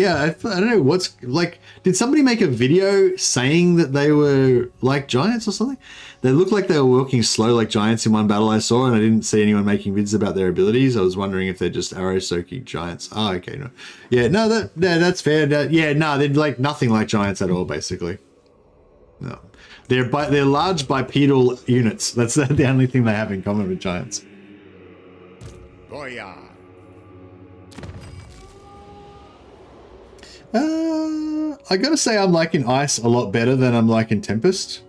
don't know what's like. Did somebody make a video saying that they were like giants or something? They looked like they were walking slow like giants in one battle I saw, and I didn't see anyone making vids about their abilities. I was wondering if they're just arrow soaking giants. Oh, okay, no, yeah, no, that's fair. They're like nothing like giants at all, basically. No. They're large bipedal units. That's the only thing they have in common with giants. Boyar. I gotta say I'm liking Ice a lot better than I'm liking Tempest.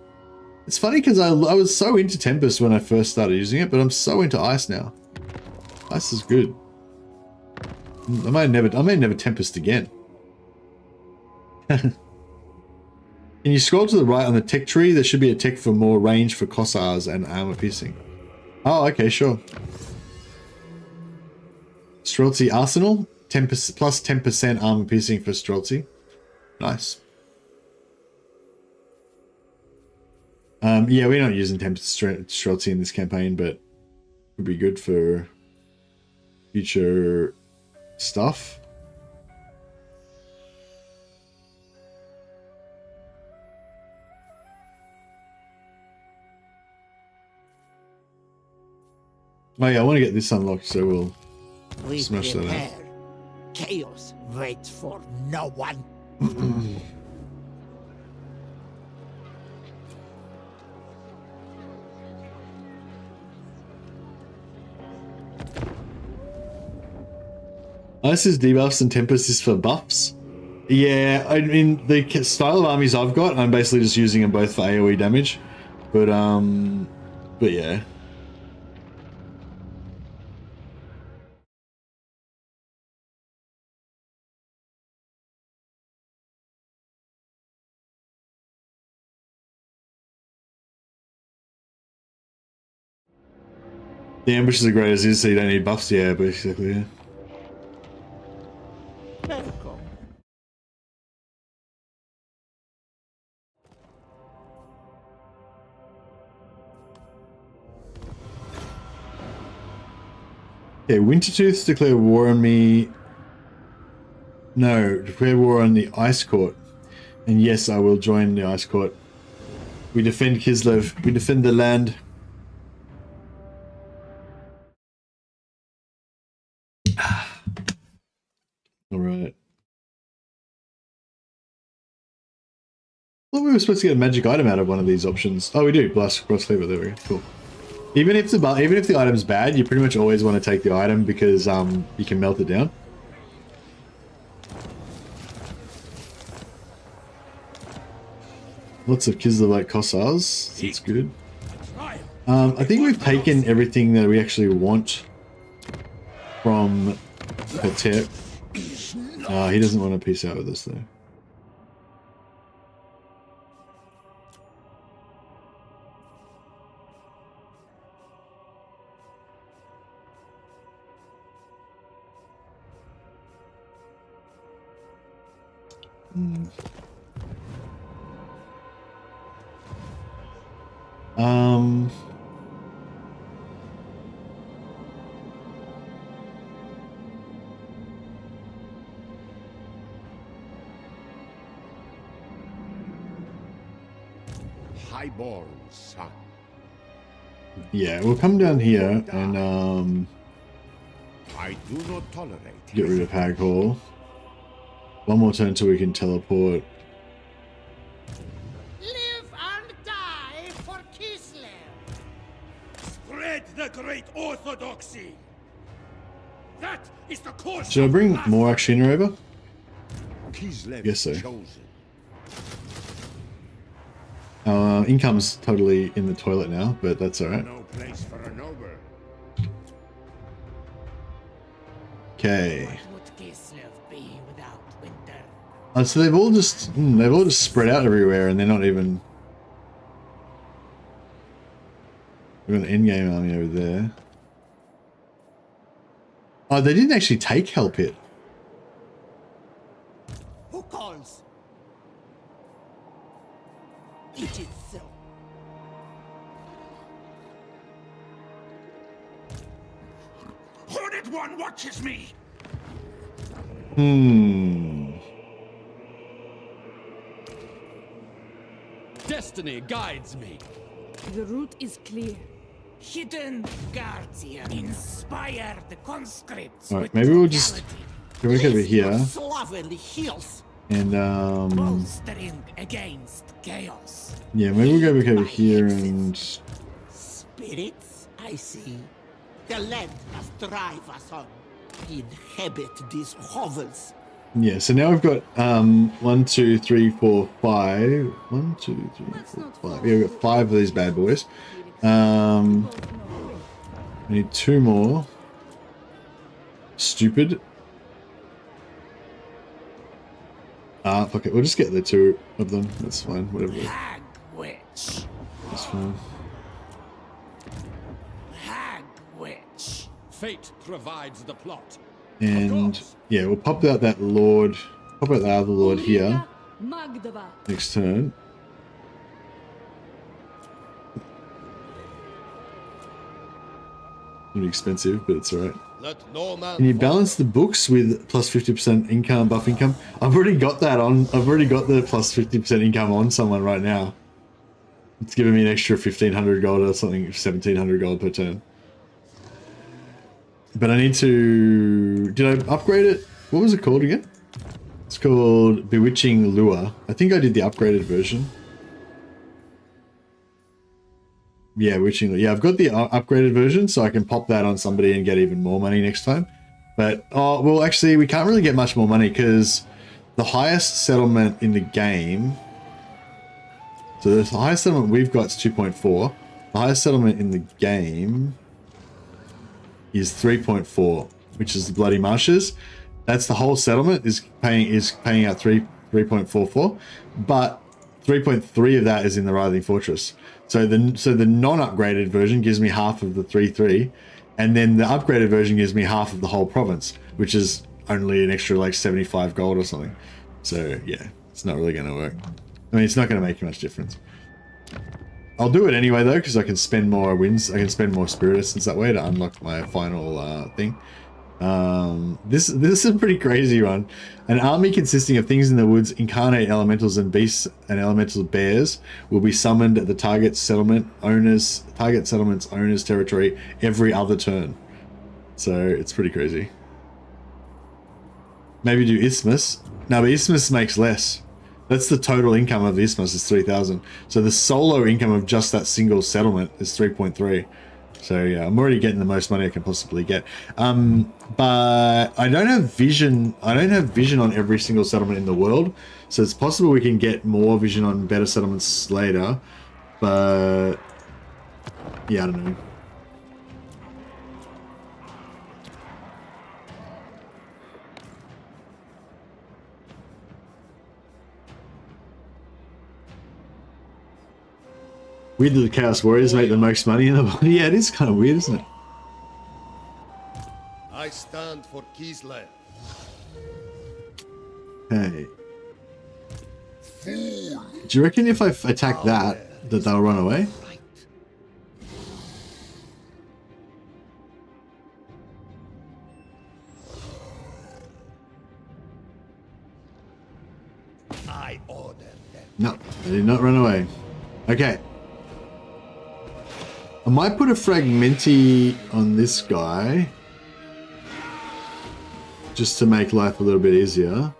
It's funny because I was so into Tempest when I first started using it, but I'm so into Ice now. Ice is good. I may never Tempest again. Can you scroll to the right on the tech tree? There should be a tech for more range for Kossars and armor piercing. Oh, okay, sure. Streltsy Arsenal, 10% plus 10% armor piercing for Streltsy. Nice. Yeah, we're not using Streltsy in this campaign, but it would be good for future stuff. Oh yeah, I want to get this unlocked, so we'll smash that out. Chaos waits for no one. Ice is debuffs and Tempest is for buffs. Yeah, I mean, the style of armies I've got, I'm basically just using them both for AoE damage. But yeah. The ambushes are great as is, so you don't need buffs. Yeah, basically, yeah. Welcome. Okay, Wintertooth's declare war on me. No, declare war on the Ice Court. And yes, I will join the Ice Court. We defend Kislev. We defend the land. Alright. Well, we were supposed to get a magic item out of one of these options. Oh, we do. Blast Cross Cleaver. There we go. Cool. Even if the item's bad, you pretty much always want to take the item because you can melt it down. Lots of Kislevite Kossars. That's good. I think we've taken everything that we actually want from Patep. He doesn't want to peace out with us though. Highborn son. Yeah, we'll come down here and I do not tolerate. Get rid of Hag Hall. One more turn till we can teleport. Live and die for Kislev. Spread the great orthodoxy. That is the course. Should I bring more Akshina over? Kislev Yes, sir. chosen. Our income's totally in the toilet now, but that's alright. No place for a noble. Okay. What would Kislev be without winter? So they've all just spread out everywhere, and they're not even. We've got an endgame army over there. Oh, they didn't actually take Hell Pit. Who calls? It is so. Hornet One watches me. Destiny guides me. The route is clear. Hidden guardian. Inspired conscripts. All right, maybe we'll just go back over here Slovenly heels. and Bolstering against chaos. yeah, maybe we'll go back over here and Spirits, I see. The land must drive us on. Inhabit these hovels. yeah. So now we've got 1, 2, 3, 4, 5. 1, 2, 3, 4, 5. Yeah, we've got 5 of these bad boys. We need 2 more. Stupid. Fuck it. We'll just get the 2 of them. That's fine. Whatever. Hag witch. That's fine. Hag witch. Fate provides the plot. And yeah, we'll pop out that lord. Pop out the other lord here Magdava. next turn. Pretty expensive, but it's alright. Let no man Can you balance the books with plus 50% income, buff income? I've already got that on. I've already got the plus 50% income on someone right now. It's giving me an extra 1,500 gold or something, 1,700 gold per turn. But I need to... Did I upgrade it? What was it called again? It's called Bewitching Lure. I think I did the upgraded version. Yeah, Bewitching Lure. Yeah, I've got the upgraded version, so I can pop that on somebody and get even more money next time. But, oh, well, actually, we can't really get much more money because the highest settlement in the game... So the highest settlement we've got is 2.4. The highest settlement in the game is 3.4, which is the Bloody Marshes. That's the whole settlement is paying out 3.44, but 3.3 of that is in the Writhing Fortress. So the non-upgraded version gives me half of the 3.3, and then the upgraded version gives me half of the whole province, which is only an extra like 75 gold or something. So yeah, it's not really going to work. I mean, it's not going to make much difference. I'll do it anyway though, because I can spend more wins. I can spend more Spirit Essence that way to unlock my final thing. This is a pretty crazy one. An army consisting of things in the woods, incarnate elementals and beasts and elemental bears will be summoned at the target settlement's owner's territory every other turn. So it's pretty crazy. Maybe do Isthmus. No, but Isthmus makes less. That's the total income of the Isthmus is 3,000. So the solo income of just that single settlement is 3.3. So yeah, I'm already getting the most money I can possibly get. But I don't have vision. I don't have vision on every single settlement in the world. So it's possible we can get more vision on better settlements later. But yeah, I don't know. Weird that the Chaos Warriors make the most money in the body. Yeah, it is kind of weird, isn't it? I stand for Kislev. Hey. Do you reckon if I attack that they'll run away? I order them. No, they did not run away. Okay. I might put a Fragmenti on this guy just to make life a little bit easier.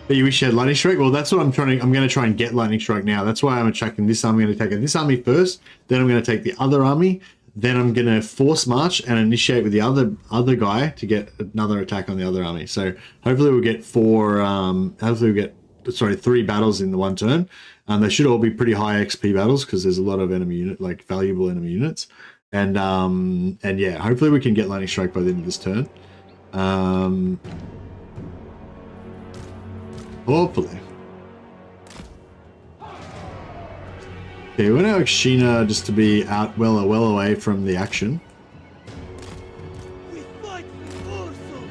But you wish you had Lightning Strike? Well, that's what I'm trying to... I'm going to try and get Lightning Strike now. That's why I'm attacking this army. I'm going to take this army first. Then I'm going to take the other army. Then I'm going to force march and initiate with the other guy to get another attack on the other army. So hopefully we'll get three battles in the one turn. They should all be pretty high XP battles because there's a lot of enemy unit, like valuable enemy units. And yeah, hopefully we can get Lightning Strike by the end of this turn. Hopefully. Okay, we're going to Sheena just to be out well away from the action. We fight for Ursul.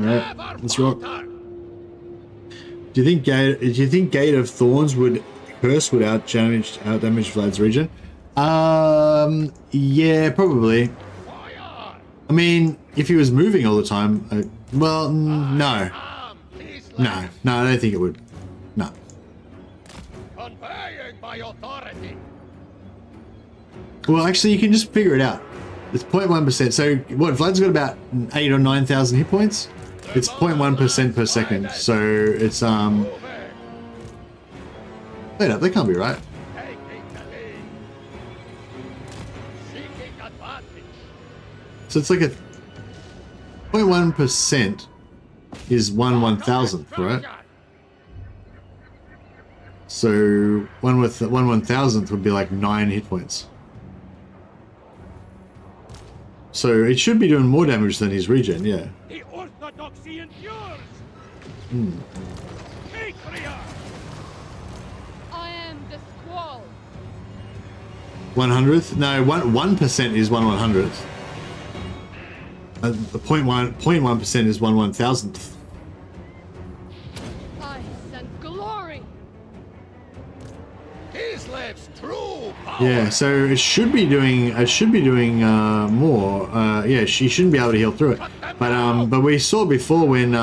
Alright, let's rock. Do you think Gate of Thorns would out damage Vlad's region? Yeah, probably. I mean, if he was moving all the time, well, no, I don't think it would. No. Well, actually, you can just figure it out. It's 0.1%. So what? Vlad's got about 8,000 or 9,000 hit points. It's 0.1% per second. So it's Wait up, that can't be right. So it's like a 0.1% is 1/1000th, right? So 1/1000th would be like 9 hit points. So it should be doing more damage than his regen, yeah. The orthodoxy endures. I am the squall. 100th? No, 1% is 1/100th. 0.1% is 1/1000th. Ice and glory. Kislev's true power. Yeah, so it should be doing more. Yeah, she shouldn't be able to heal through it. But we saw before when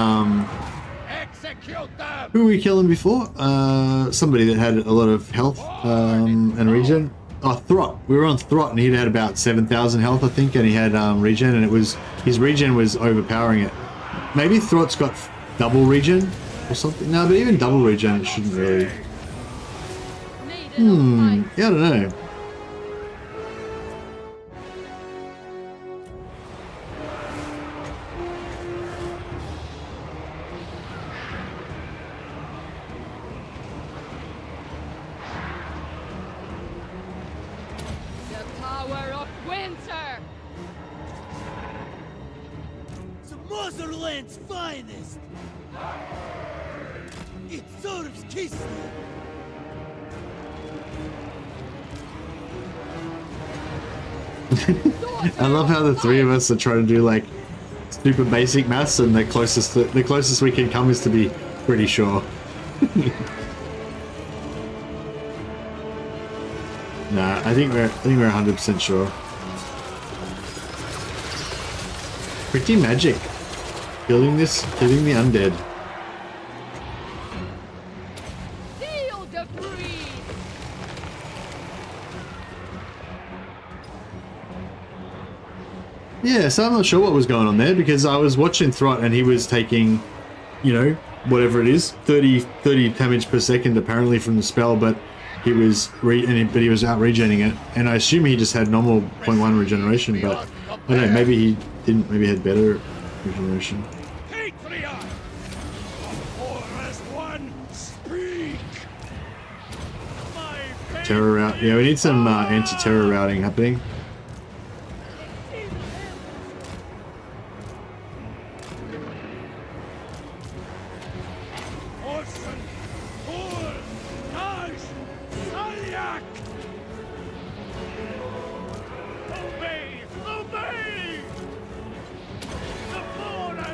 Execute them. who were we killing before? Somebody that had a lot of health and regen. Oh, Throt. We were on Throt, and he'd had about 7,000 health, I think, and he had regen, and his regen was overpowering it. Maybe Throt's got double regen or something. No, but even double regen, it shouldn't really. Yeah, I don't know. The power of winter. The motherland's finest. It serves Kislev. I love how the three of us are trying to do like super basic maths, and the closest we can come is to be pretty sure. Nah, I think we're 100% sure. Pretty magic. Killing the undead. Feel the breeze. Yeah, so I'm not sure what was going on there, because I was watching Throt and he was taking, you know, whatever it is, 30 damage per second apparently from the spell, but he was but he was out regening it, and I assume he just had normal 0.1 regeneration, but I don't know, maybe he didn't, maybe he had better regeneration. Patriot. Or as one, speak. My Terror route, yeah, we need some anti-terror routing happening.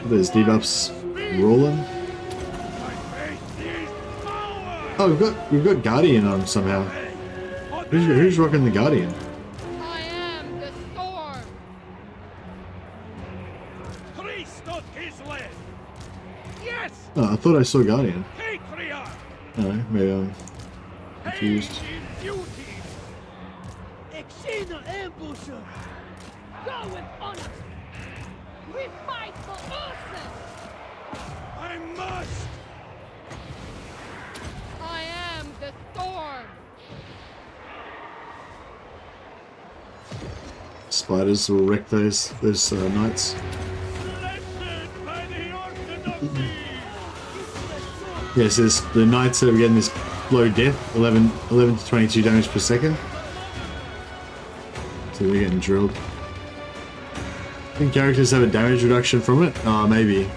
There's debuffs rolling. Oh, we've got Guardian on somehow. Who's rocking the Guardian? I am the storm. Yes. Oh, I thought I saw Guardian. Patriot. No, maybe I'm confused. Exena ambusher. Go with honor. We fight for Urson. I must. I am the storm. Spiders will wreck those knights. Yes, the knights are getting this low death, 11 to 22 damage per second. So they're getting drilled. I think characters have a damage reduction from it? Oh, maybe.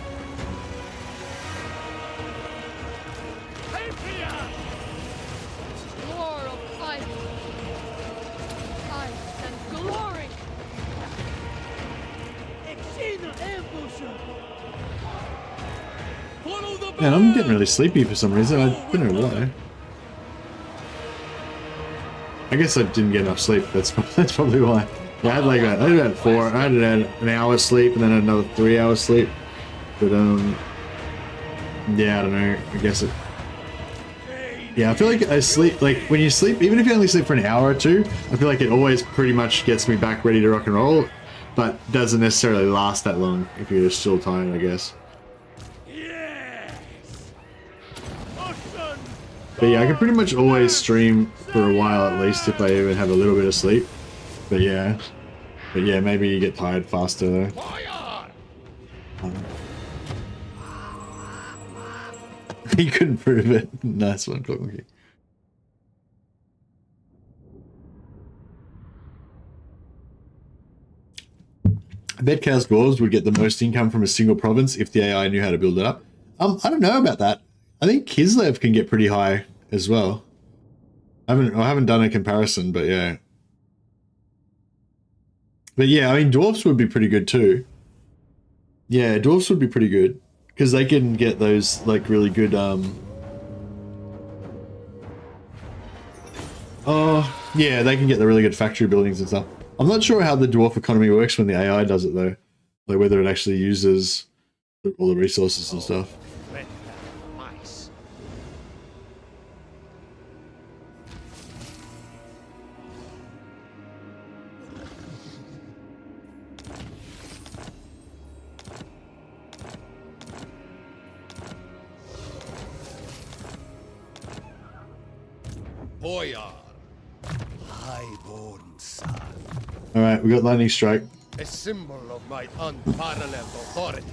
War of ice. Ice and glory. Exena ambusher. Follow the Man, I'm getting really sleepy for some reason. I don't know why. I guess I didn't get enough sleep. That's probably why. Yeah, I had like I had four. I had an hour sleep and then another 3 hours sleep. But yeah, I don't know. I guess it. Yeah, I feel like I sleep like when you sleep, even if you only sleep for an hour or two, I feel like it always pretty much gets me back ready to rock and roll, but doesn't necessarily last that long if you're still tired, I guess. But yeah, I can pretty much always stream for a while at least if I even have a little bit of sleep. But yeah, maybe you get tired faster though. You couldn't prove it. Nice one, Cookie. I bet Chaos Dwarves would get the most income from a single province if the AI knew how to build it up. I don't know about that. I think Kislev can get pretty high as well. I haven't done a comparison, but yeah. But yeah, I mean, dwarfs would be pretty good too. Yeah, dwarfs would be pretty good because they can get those like really good. Oh yeah, they can get the really good factory buildings and stuff. I'm not sure how the dwarf economy works when the AI does it though, like whether it actually uses all the resources and stuff. Boyar, highborn son. All right, we got lightning strike. A symbol of my unparalleled authority.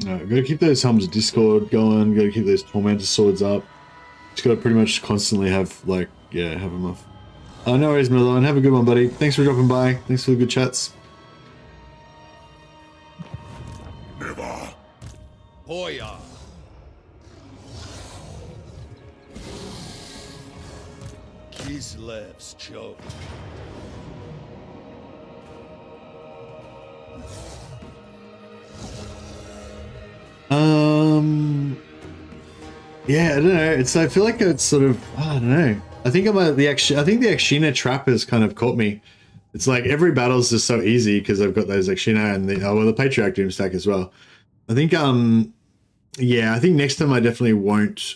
Alright, gotta keep those Helms of Discord going, gotta keep those Tormentor Swords up. Just gotta pretty much constantly have, like, yeah, have them off. No worries, Merlin. Have a good one, buddy. Thanks for dropping by. Thanks for the good chats. Never. Boyar. Kislev's choke. Yeah, I don't know. I feel like it's sort of, I don't know. I think the Akshina trap has kind of caught me. It's like every battle's just so easy because I've got those Akshina and the Patriarch Doom stack as well. I think, yeah, I think next time I definitely won't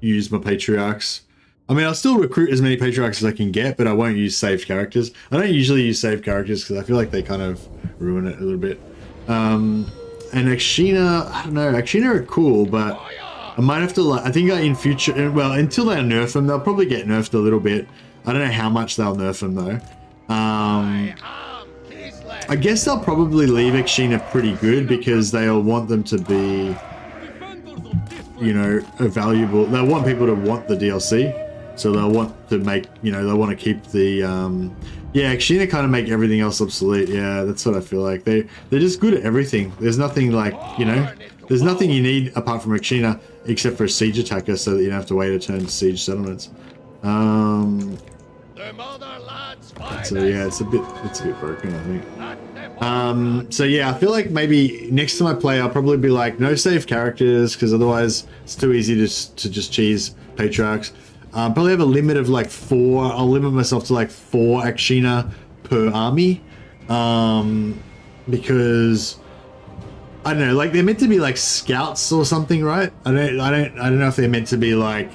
use my Patriarchs. I mean, I'll still recruit as many Patriarchs as I can get, but I won't use saved characters. I don't usually use saved characters because I feel like they kind of ruin it a little bit. And Akshina, I don't know, Akshina are cool, but I might have to, like, I think in future, well, until they nerf them, they'll probably get nerfed a little bit. I don't know how much they'll nerf them though. I guess they'll probably leave Akshina pretty good because they'll want them to be, you know, valuable. They'll want people to want the DLC. So they'll want to make, you know, they'll want to keep the, yeah, Akshina kind of make everything else obsolete. Yeah, that's what I feel like. They're just good at everything. There's nothing like, you know, there's nothing you need apart from Akshina except for a siege attacker so that you don't have to wait a turn to siege settlements. So yeah, it's a bit broken, I think. So yeah, I feel like maybe next time I play, I'll probably be like, no save characters, because otherwise it's too easy to just cheese Patriarchs. Probably have a limit of like 4. I'll limit myself to like 4 Akshina per army, because I don't know, like they're meant to be like scouts or something, right? I don't know if they're meant to be like,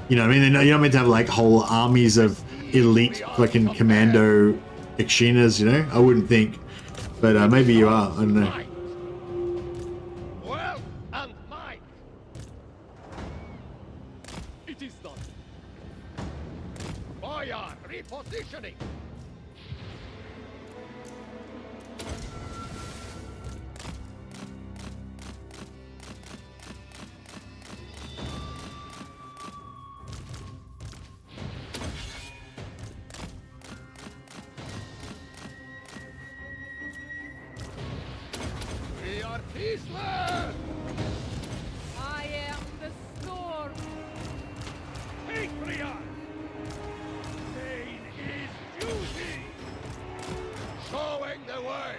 you know what I mean? You're not meant to have like whole armies of elite fucking commando Akshinas, you know? I wouldn't think, but maybe you are. I don't know. Boyar, repositioning. We are Kislev! I am the storm. Patriarch! Pain is duty! Showing the way!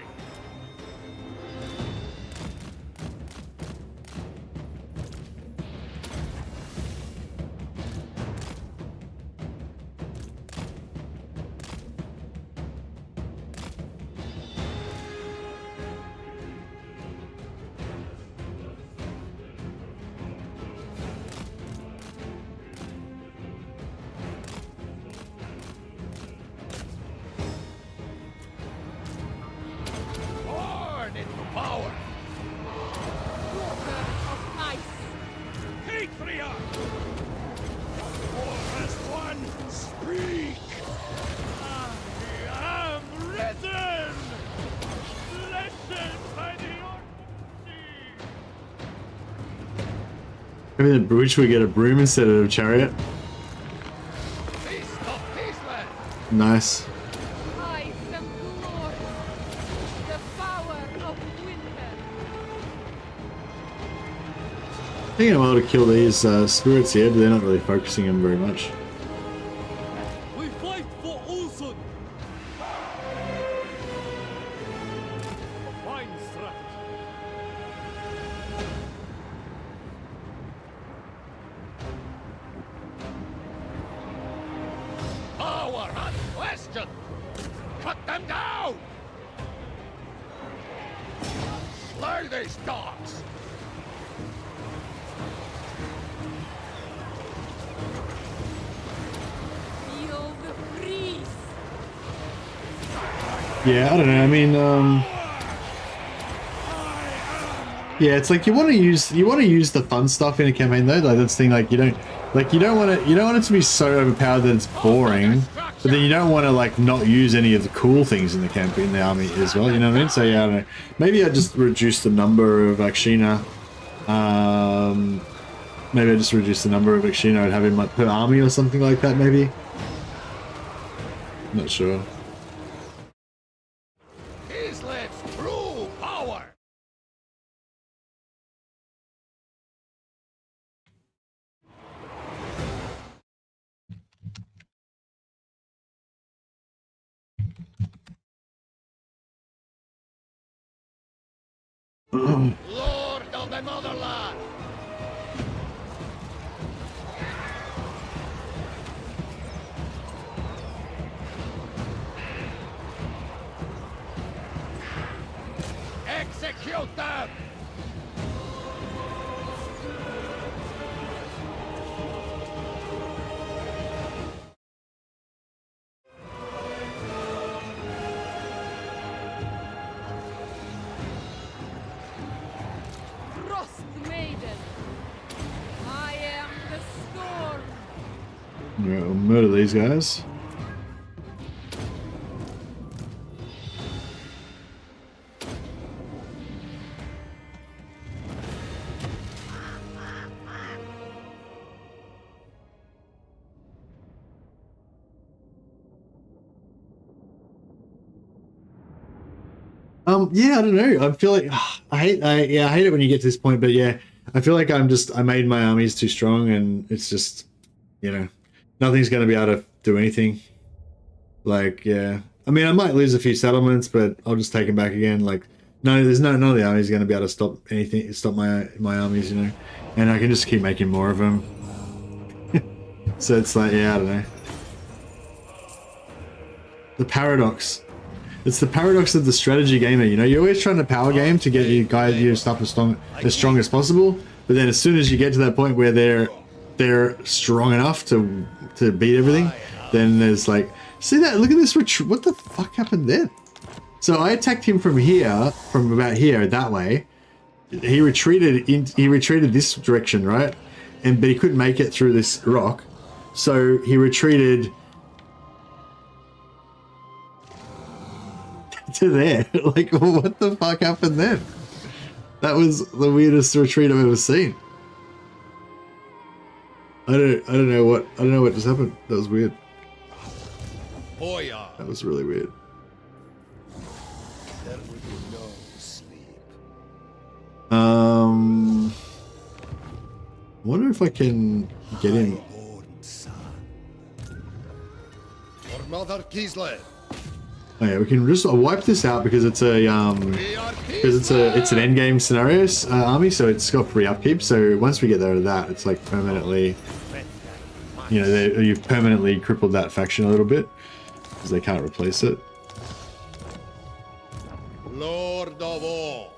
Maybe the bridge would get a broom instead of a chariot. Feast of Kislev! Nice. I am glory. The power of winter. I think I'm able to kill these spirits here, but they're not really focusing them very much. We fight for Ulson! Fine strategy. Power unquestioned! Cut them down! Slay these dogs! Feel the breeze. Yeah, I don't know. I mean, yeah, it's like you want to use the fun stuff in a campaign though. Like that's the thing. Like you don't want it to be so overpowered that it's boring. But then you don't want to like not use any of the cool things in the campaign, in the army as well. You know what I mean? So yeah, I don't know. Maybe I just reduce the number of Akshina. Maybe I just reduce the number of Akshina I'd have in my per army or something like that. Maybe. Not sure. Kislev's true power! Lord of the Motherland! Execute them! Frost maiden. I am the storm. Alright, we'll murder these guys. Yeah, I don't know. I feel like I hate it when you get to this point, but yeah, I feel like I made my armies too strong, and it's just, you know, nothing's going to be able to do anything. Like, yeah, I mean, I might lose a few settlements, but I'll just take them back again. Like, no, there's none of the armies going to be able to stop anything, stop my armies, you know, and I can just keep making more of them. So it's like, yeah, I don't know. The paradox. It's the paradox of the strategy gamer, you know. You're always trying to power game to get your stuff as strong as possible, but then as soon as you get to that point where they're strong enough to beat everything, then there's like, see that? Look at this retreat. What the fuck happened then? So I attacked him from here, from about here that way. He retreated this direction, right? But he couldn't make it through this rock, so he retreated to there. Like, what the fuck happened then? That was the weirdest retreat I've ever seen. I don't know what just happened. That was weird. Boyar. That was really weird. There will be no sleep. I wonder if I can get him. For Mother Kislev. Oh yeah, we can just wipe this out because it's a it's an end game scenario army, so it's got free upkeep. So once we get there to that, it's like permanently, you know, you've permanently crippled that faction a little bit because they can't replace it. Lord of all.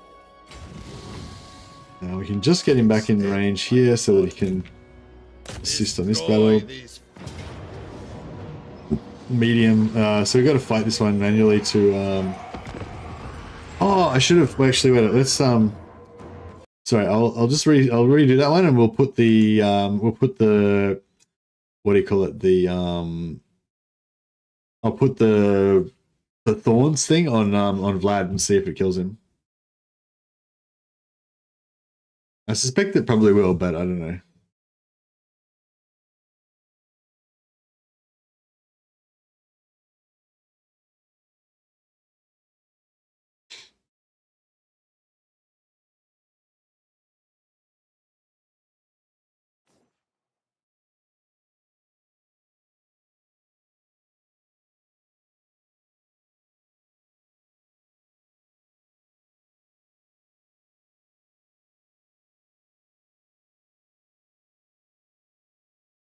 Now we can just get him back in range here so that he can assist on this battle. Medium, so we've got to fight this one manually to oh, I should have actually wait, let's sorry, I'll redo that one, and we'll put the what do you call it, the I'll put the thorns thing on Vlad and see if it kills him. I suspect it probably will, but I don't know.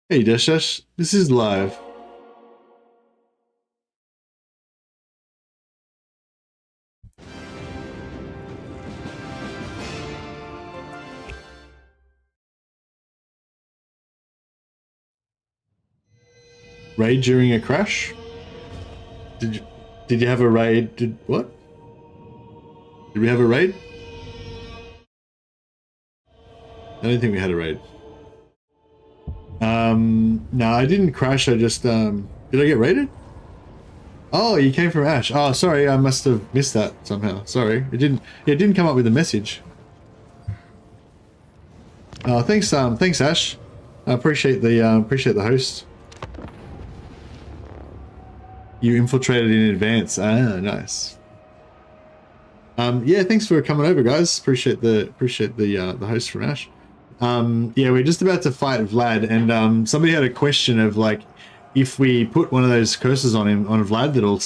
Hey Dashash, this is live. Raid during a crash? Did you have a raid? Did we have a raid? I don't think we had a raid. No, I didn't crash. I just did I get raided? Oh, you came from Ash. Oh, sorry, I must have missed that somehow. Sorry, it didn't come up with a message. Oh, thanks Ash. I appreciate the host. You infiltrated in advance. Ah, nice. Yeah, thanks for coming over, guys. Appreciate the host from Ash. Yeah, we're just about to fight Vlad, and somebody had a question of like, if we put one of those curses on Vlad, that'll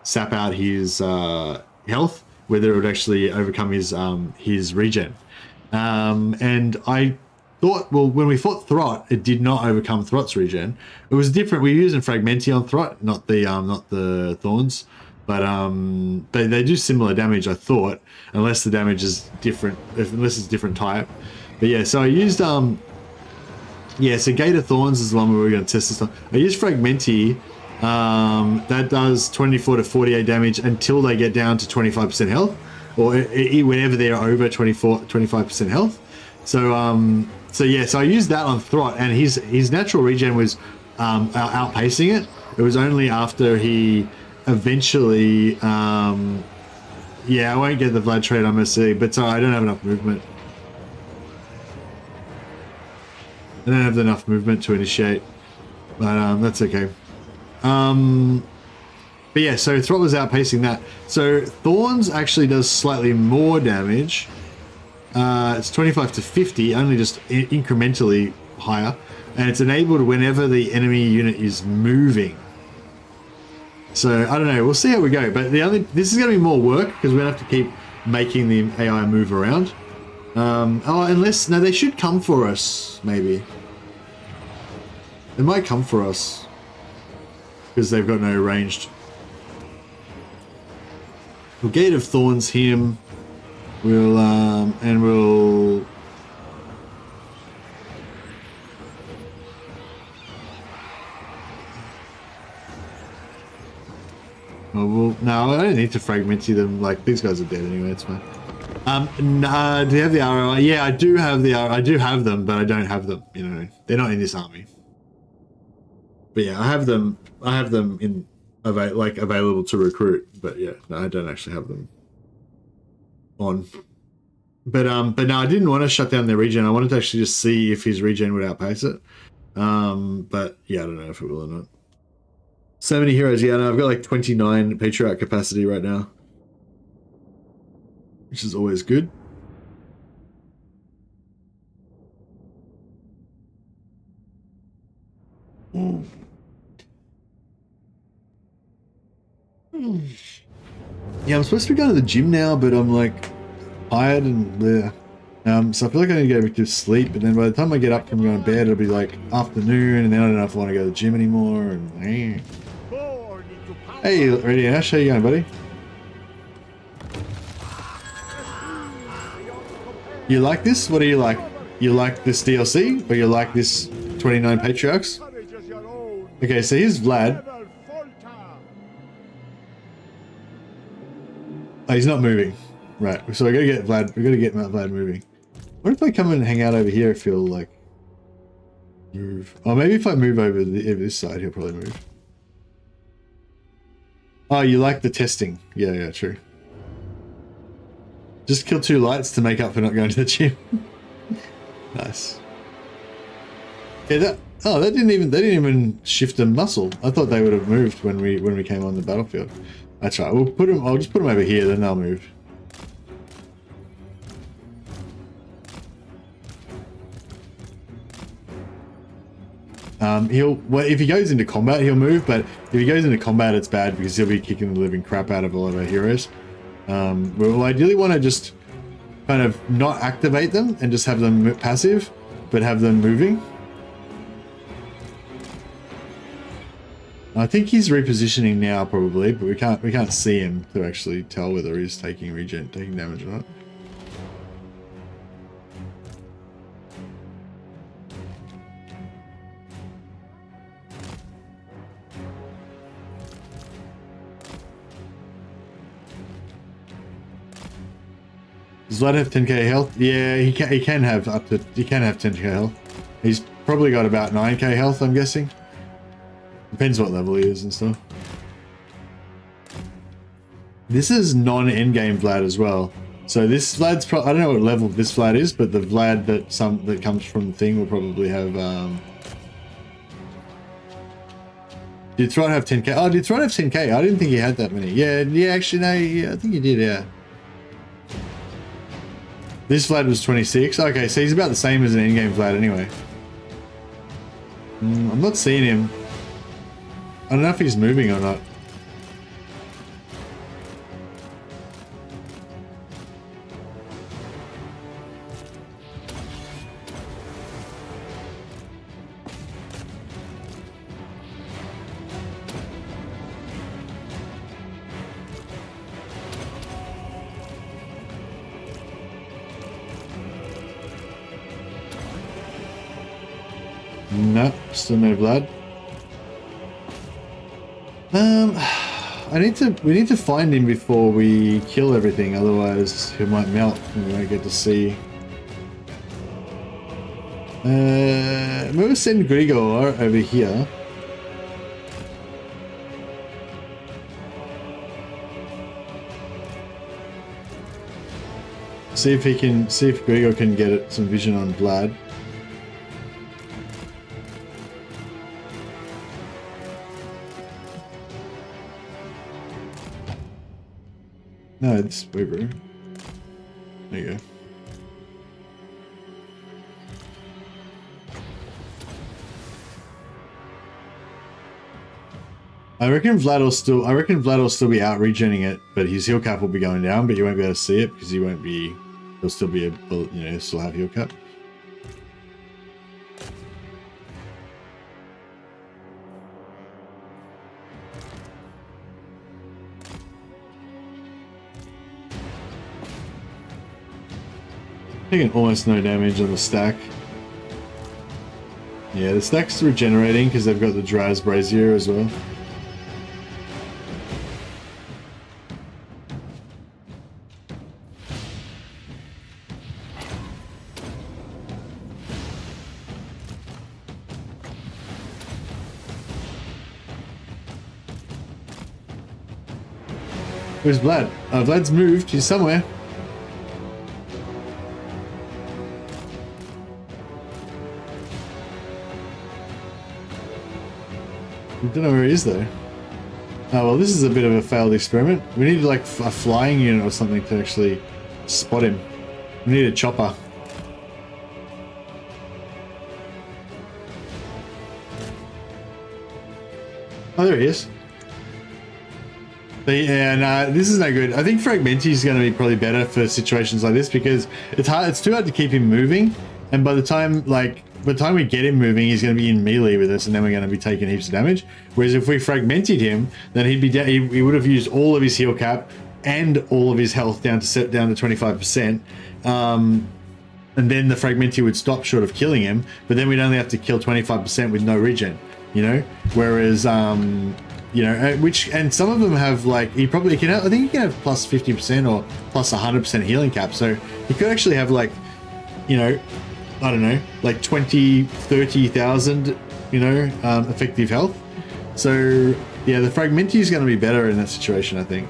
sap out his health, whether it would actually overcome his regen. And I thought, well, when we fought Throt, it did not overcome Throt's regen. It was different. We were using Fragmenti on Throt, not the Thorns, but they do similar damage, I thought, unless the damage is different, unless it's different type. But yeah, so I used yeah, so Gate of Thorns is the one where we're going to test this on. I used Fragmenti. That does 24 to 48 damage until they get down to 25% health, or whenever they're over 25% health. So yeah, so I used that on Throt, and his natural regen was outpacing it. It was only after he eventually, yeah, I won't get the Vlad trade on Mercily, but sorry, I don't have enough movement. I don't have enough movement to initiate, but that's okay. But yeah, so Throt was outpacing that. So Thorns actually does slightly more damage. It's 25 to 50, only just incrementally higher, and it's enabled whenever the enemy unit is moving. So I don't know, we'll see how we go. But this is going to be more work because we're going to have to keep making the AI move around. Oh, unless no, they should come for us. Maybe they might come for us because they've got no ranged. We'll Gate of Thorns him. We'll and we'll. Oh, no, I don't need to fragment them. Like, these guys are dead anyway. It's fine. No, do you have the ROI? Yeah, I do have the. I do have them, but I don't have them. You know, they're not in this army. But yeah, I have them. I have them in available to recruit. But yeah, no, I don't actually have them on. But no, I didn't want to shut down their regen. I wanted to actually just see if his regen would outpace it. But yeah, I don't know if it will or not. So many heroes, yeah, no, I've got like 29 Patriarch capacity right now, which is always good. Mm. Yeah, I'm supposed to be going to the gym now, but I'm like tired and so I feel like I need to go to sleep, but then by the time I get up from going to bed, it'll be like afternoon, and then I don't know if I want to go to the gym anymore. And hey, ready, Ash? How you going, buddy? You like this? What do you like? You like this DLC, or you like this 29 Patriarchs? Okay, so here's Vlad. Oh, he's not moving. Right, so we gotta get Vlad. We gotta get Vlad moving. What if I come and hang out over here? If he'll like move, or maybe if I move over this side, he'll probably move. Oh, you like the testing? Yeah, true. Just kill 2 lights to make up for not going to the gym. Nice. Yeah, they didn't even shift a muscle. I thought they would have moved when we came on the battlefield. That's right. I'll just put them over here, then they'll move. If he goes into combat, he'll move, but if he goes into combat, it's bad because he'll be kicking the living crap out of all of our heroes. We'll ideally want to just kind of not activate them and just have them passive, but have them moving. I think he's repositioning now probably, but we can't see him to actually tell whether he's taking damage or not. Does Vlad have 10k health? Yeah, he can have 10k health. He's probably got about 9k health, I'm guessing. Depends what level he is and stuff. This is non-endgame Vlad as well. So this Vlad's I don't know what level this Vlad is, but the Vlad that comes from the thing will probably have Did Thron have 10k? Oh, did Thron have 10k? I didn't think he had that many. Yeah, actually no, yeah, I think he did, yeah. This Vlad was 26. Okay, so he's about the same as an endgame Vlad anyway. I'm not seeing him. I don't know if he's moving or not. No, still no blood. We need to find him before we kill everything, otherwise he might melt and we won't get to see. Maybe send Grigor over here. See if Grigor can get some vision on Vlad. No, it's Weaver. There you go. I reckon Vlad will still be out regenerating it, but his heal cap will be going down, but you won't be able to see it because he'll still be he'll still have heal cap. Taking almost no damage on the stack. Yeah, the stack's regenerating because they've got the Draz Brazier as well. Where's Vlad? Oh, Vlad's moved. He's somewhere. I don't know where he is though. Oh well, this is a bit of a failed experiment. We need like a flying unit or something to actually spot him. We need a chopper. Oh, there he is. But yeah, no, this is no good. I think Fragmenti is going to be probably better for situations like this because it's hard. It's too hard to keep him moving, and by the time we get him moving, he's going to be in melee with us, and then we're going to be taking heaps of damage. Whereas if we fragmented him, then he would have used all of his heal cap and all of his health down to 25%, and then the fragmenti would stop short of killing him. But then we'd only have to kill 25% with no regen, you know. Whereas you know, and some of them have like he probably can have, I think he can have plus 50% or plus 100% healing cap. So he could actually have like, you know, I don't know, like 20,000-30,000, you know, effective health. So yeah, the Fragmenti is going to be better in that situation, I think.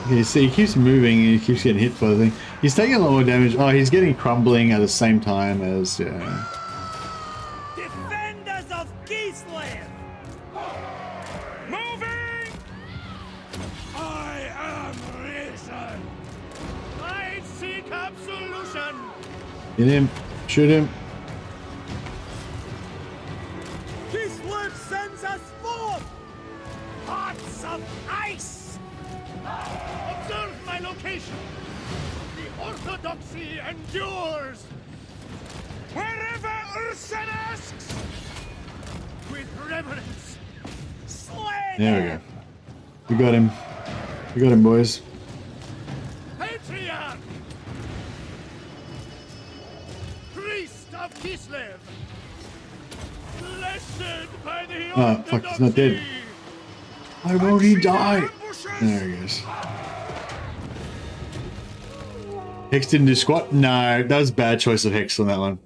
You see, he keeps moving and he keeps getting hit by the thing. He's taking a lot more damage. Oh, he's getting crumbling at the same time as, yeah. Defenders of Kislev! Moving! I am risen! I seek absolution! Hit him. Shoot him. Kislev sends us forth! Hearts of ice! Observe my location! The orthodoxy endures! Wherever Ursen asks! With reverence! Slay There we go. We got him. We got him, boys. Patriarch! Priest of Kislev! Blessed by the Oh, fuck, he's not dead. Why won't he die? There he goes. Hex didn't do squat? No, that was a bad choice of Hex on that one.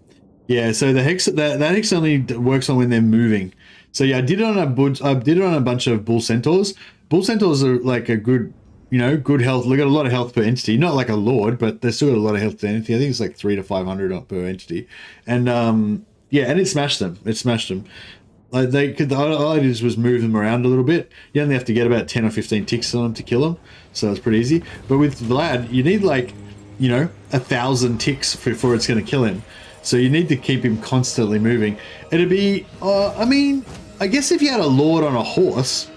Yeah, so the Hex that Hex only works on when they're moving. So yeah, I did it on a bunch of Bull Centaurs. Bull Centaurs are like a good, you know, good health. They got a lot of health per entity. Not like a Lord, but they still got a lot of health per entity. I think it's like 300 to 500 per entity. And yeah, and it smashed them. It smashed them. Like they could, all I did was move them around a little bit. You only have to get about 10 or 15 ticks on them to kill them, so it's pretty easy. But with Vlad, you need like, you know, 1,000 ticks before it's going to kill him. So you need to keep him constantly moving. It'd be, I mean, I guess if you had a Lord on a horse,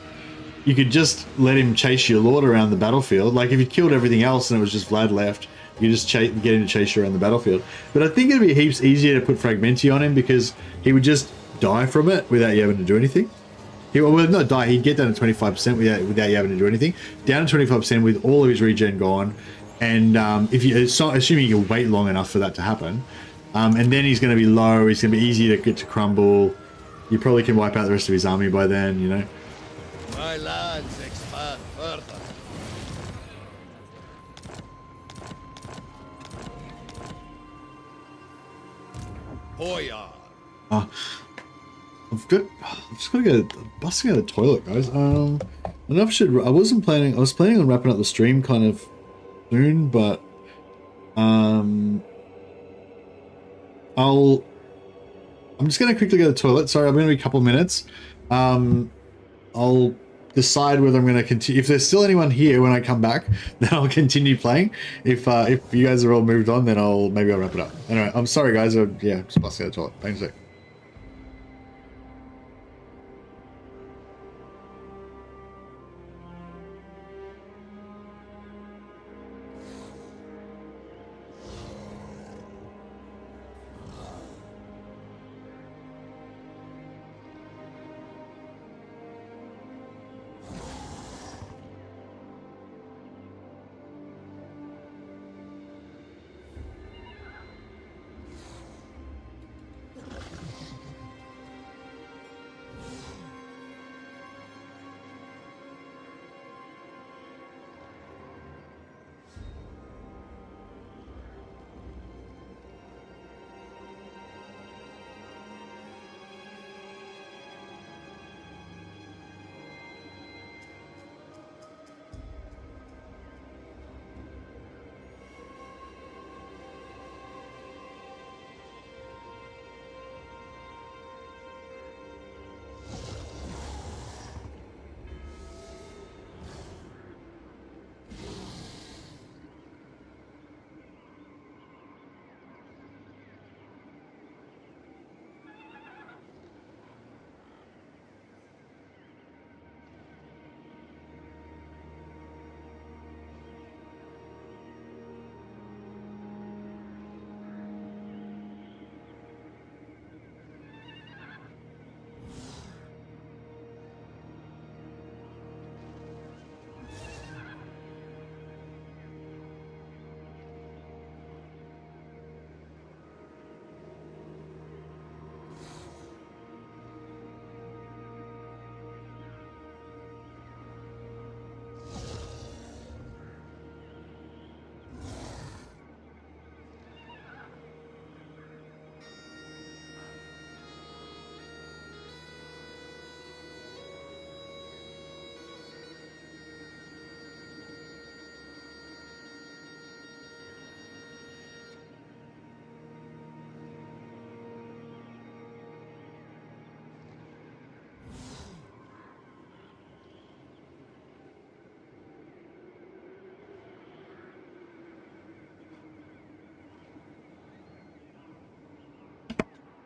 you could just let him chase your Lord around the battlefield. Like if you killed everything else and it was just Vlad left, you just get him to chase you around the battlefield. But I think it'd be heaps easier to put Fragmenti on him because he would just die from it without you having to do anything. He will not die, he'd get down to 25% without you having to do anything. Down to 25% with all of his regen gone. And if you, assuming you can wait long enough for that to happen, and then he's going to be low, he's going to be easy to get to crumble. You probably can wipe out the rest of his army by then, you know. My lands expand further. Boyar. I'm just gonna go busting out the toilet, guys. I was planning on wrapping up the stream kind of soon, but I'm just gonna quickly go to the toilet. Sorry, I'm gonna be a couple minutes. I'll decide whether I'm gonna continue. If there's still anyone here when I come back, then I'll continue playing. If you guys are all moved on, then maybe I'll wrap it up. Anyway, I'm sorry, guys. Yeah, just busting out the toilet. Thanks a sec.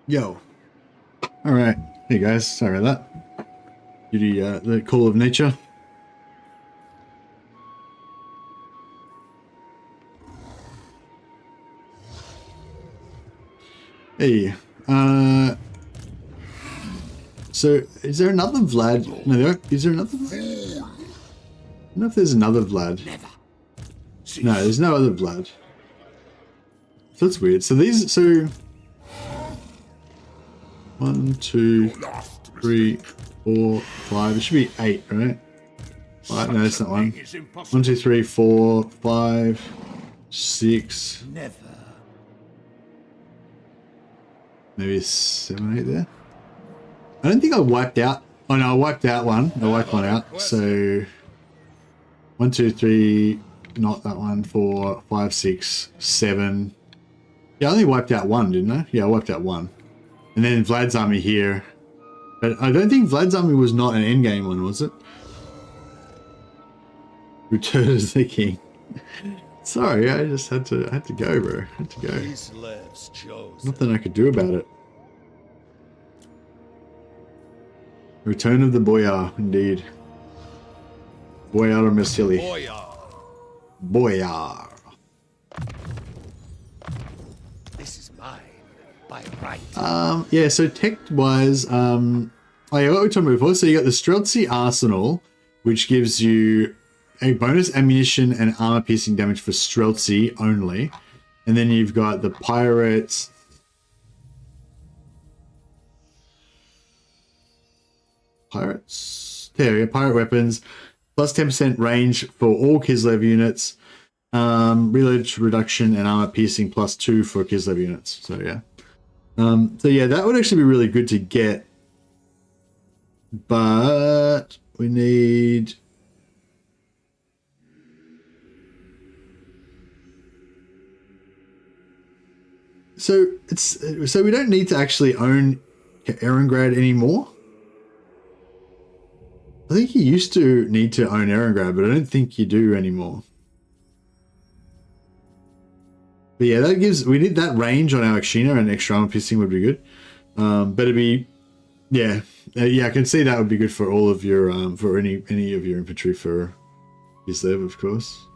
Yo. Alright. Hey guys, sorry about that. Due to the call of nature. Hey. So, is there another Vlad? No, is there another Vlad? I don't know if there's another Vlad. No, there's no other Vlad. So that's weird. So these, so 1, 2, 3, 4, 5. It should be 8, right? Right, no, that's not one. 1, 2, 3, 4, 5, 6. Never. Maybe 7, 8 there. I don't think I wiped out. Oh no, I wiped out one. I wiped one out. So 1, 2, 3. Not that one. 4, 5, 6, 7. Yeah, I only wiped out one, didn't I? Yeah, I wiped out one. And then Vlad's army here. But I don't think Vlad's army was not an endgame one, was it? Return as the king. Sorry, I just had to go, bro. I had to go. Kislev's chosen. Nothing I could do about it. Return of the Boyar, indeed. Boyar or Mercily. Boyar. Boyar. This is mine by right. Yeah, so tech-wise, oh yeah, what we talked about before. So you got the Streltsy Arsenal, which gives you a bonus ammunition and armor-piercing damage for Streltsy only. And then you've got the Pirates... There we go, Pirate Weapons. Plus 10% range for all Kislev units. Reload reduction and armor piercing plus 2 for Kislev units. So yeah. So yeah, that would actually be really good to get. But we need... So we don't need to actually own Erengrad anymore. I think you used to need to own Erengrad, but I don't think you do anymore. But yeah, that gives, we need that range on our Akshina, and extra armor piercing would be good. But it'd be, yeah, I can see that would be good for all of your, for any of your infantry for Kislev, of course.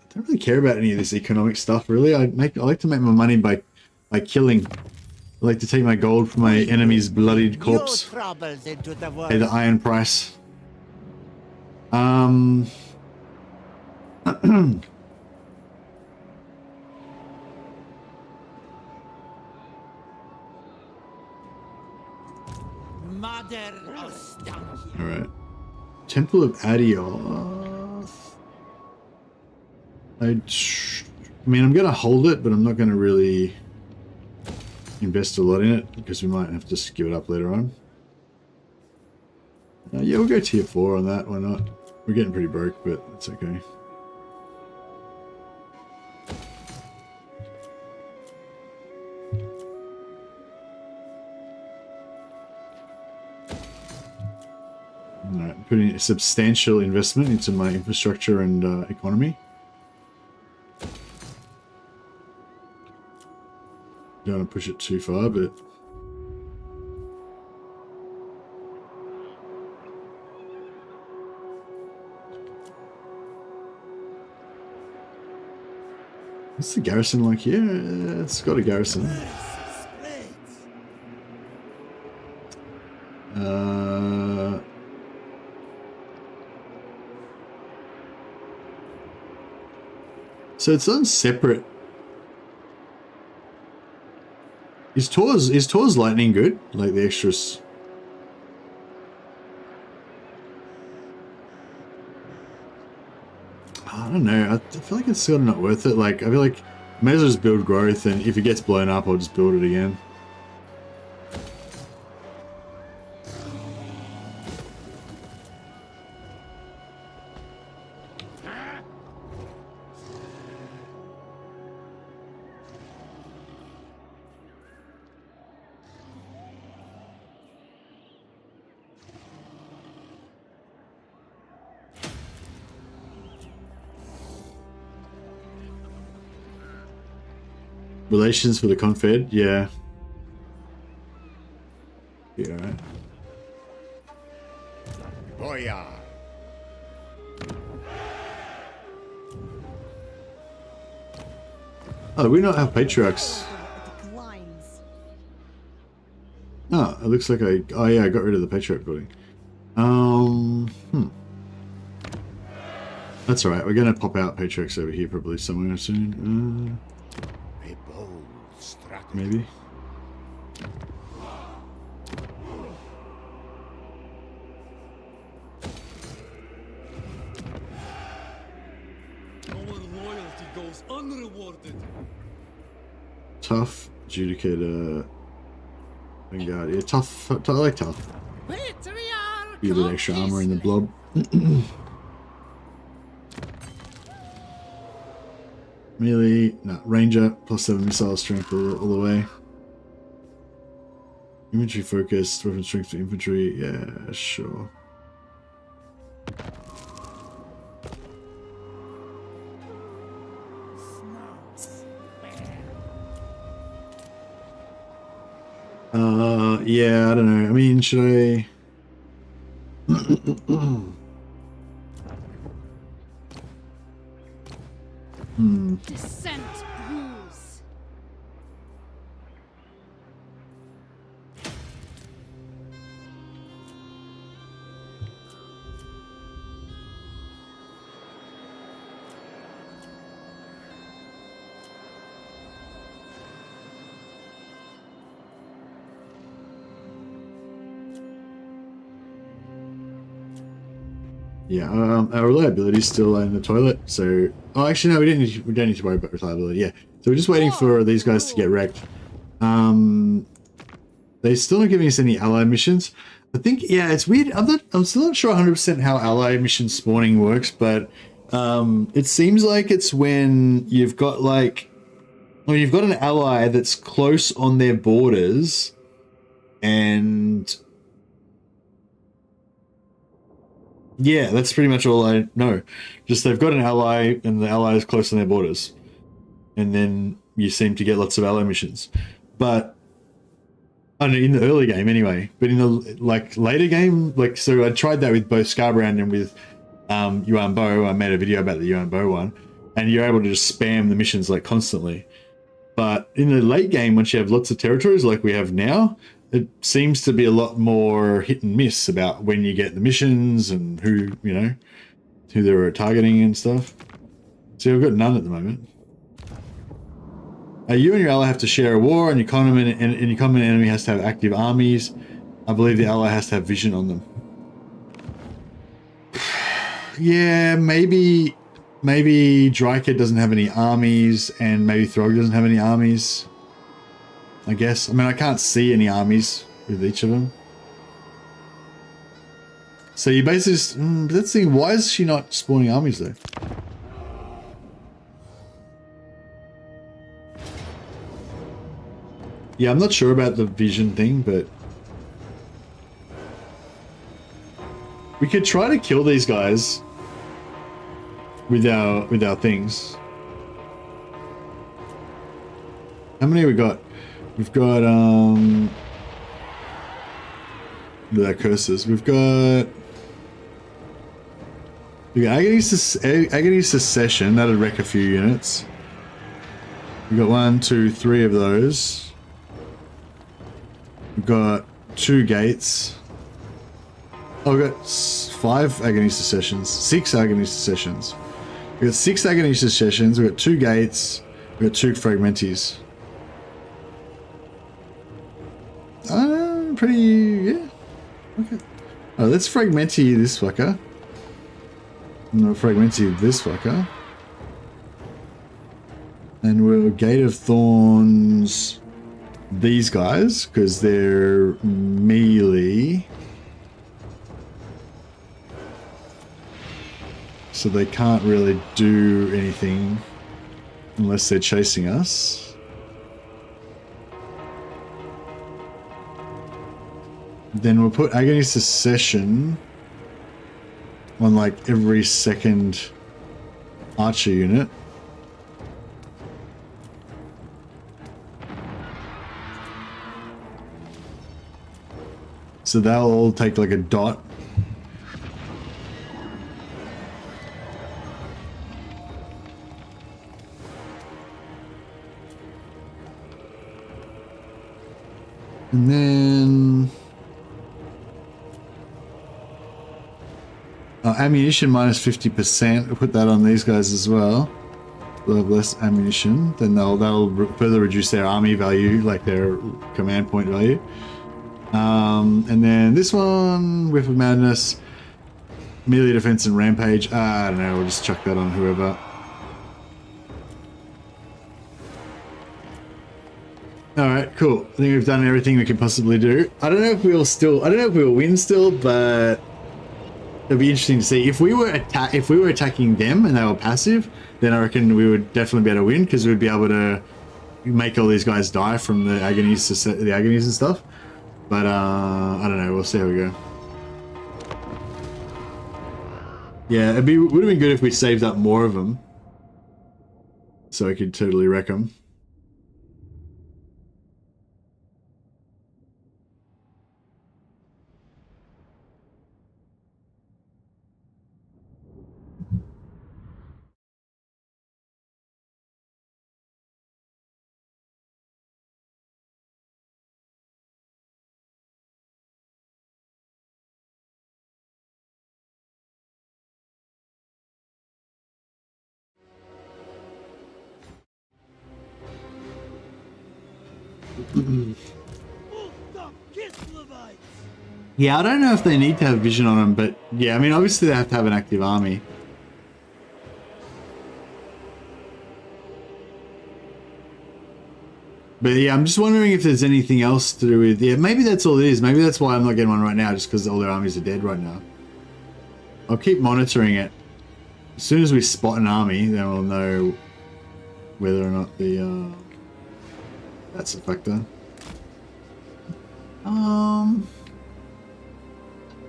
I don't really care about any of this economic stuff, really. I like to make my money by killing. I like to take my gold from my enemy's bloodied corpse. Pay the iron price. Mother Ostankya. Alright. Temple of Adioth. I mean, I'm going to hold it, but I'm not going to really invest a lot in it, because we might have to just give it up later on. Yeah, we'll go tier 4 on that, why not? We're getting pretty broke, but it's okay. Alright, putting a substantial investment into my infrastructure and economy. Don't want to push it too far, but what's the garrison like here? It's got a garrison. So it's on separate. Is Tor's lightning good? Like the extras? I don't know. I feel like it's sort of not worth it. Like, I feel like I may as well just build growth, and if it gets blown up, I'll just build it again. Relations for the Confed, yeah. Yeah, alright. Boyar. Oh, do we not have patriarchs? Oh, it looks like oh yeah, I got rid of the patriarch building. That's alright, we're gonna pop out patriarchs over here probably somewhere soon. A bold strategy. Maybe. Our loyalty goes unrewarded. Tough, Judicator, Vanguard. Yeah, tough. I like tough. Be a bit extra armor in the blob. Melee, no, Ranger, +7 missile strength all the way. Infantry focused, weapon strength to infantry, yeah, sure. Yeah, I don't know. I mean, should I... Descent brews. Yeah, our reliability is still in the toilet, so... Oh, actually, no, we don't need to worry about reliability, yeah. So we're just waiting for these guys to get wrecked. They're still not giving us any ally missions. I think, yeah, it's weird. I'm still not sure 100% how ally mission spawning works, but it seems like it's when you've got, like... Well, you've got an ally that's close on their borders, and... Yeah, that's pretty much all I know. Just they've got an ally, and the ally is close on their borders. And then you seem to get lots of ally missions. But, I don't know, in the early game anyway. But in the, like, later game, like, so I tried that with both Scarbrand and with Yuan Bo. I made a video about the Yuan Bo one. And you're able to just spam the missions, like, constantly. But in the late game, once you have lots of territories like we have now, it seems to be a lot more hit and miss about when you get the missions and who, you know, who they're targeting and stuff. So I've got none at the moment. You and your ally have to share a war, and your common enemy has to have active armies. I believe the ally has to have vision on them. Yeah, maybe Dryker doesn't have any armies, and maybe Throg doesn't have any armies. I guess. I mean, I can't see any armies with each of them. So you basically just... let's see, why is she not spawning armies though? Yeah, I'm not sure about the vision thing, but... we could try to kill these guys with our things. How many have we got? We've got, with our curses, we've got Agony Secession, that'll wreck a few units. We've got 1, 2, 3 of those. We've got 2 gates. Oh, we've got 5 Agony Secessions, 6 Agony Secessions. We've got 6 Agony Secessions, we've got 2 gates, we've got 2 Fragmenties. Pretty, yeah. Okay. Oh, let's Fragmenty this fucker. No, Fragmenty this fucker. And we'll Gate of Thorns these guys, because they're melee. So they can't really do anything unless they're chasing us. Then we'll put Agony Secession on like every second archer unit. So they'll all take like a dot. And then ammunition minus 50%. We'll put that on these guys as well. They'll have less ammunition. Then they'll further reduce their army value, like their command point value. And then this one, Whip of Madness, melee defense and rampage. I don't know. We'll just chuck that on whoever. Alright, cool. I think we've done everything we can possibly do. I don't know if we'll win still, but it'll be interesting to see. If we were attacking them and they were passive, then I reckon we would definitely be able to win, because we'd be able to make all these guys die from the agonies and stuff. But I don't know, we'll see how we go. Yeah, would have been good if we saved up more of them, so I could totally wreck them. Yeah, I don't know if they need to have vision on them, but yeah, I mean, obviously they have to have an active army. But yeah, I'm just wondering if there's anything else to do with... Yeah, maybe that's all it is. Maybe that's why I'm not getting one right now, just because all their armies are dead right now. I'll keep monitoring it. As soon as we spot an army, then we'll know whether or not the... that's a factor.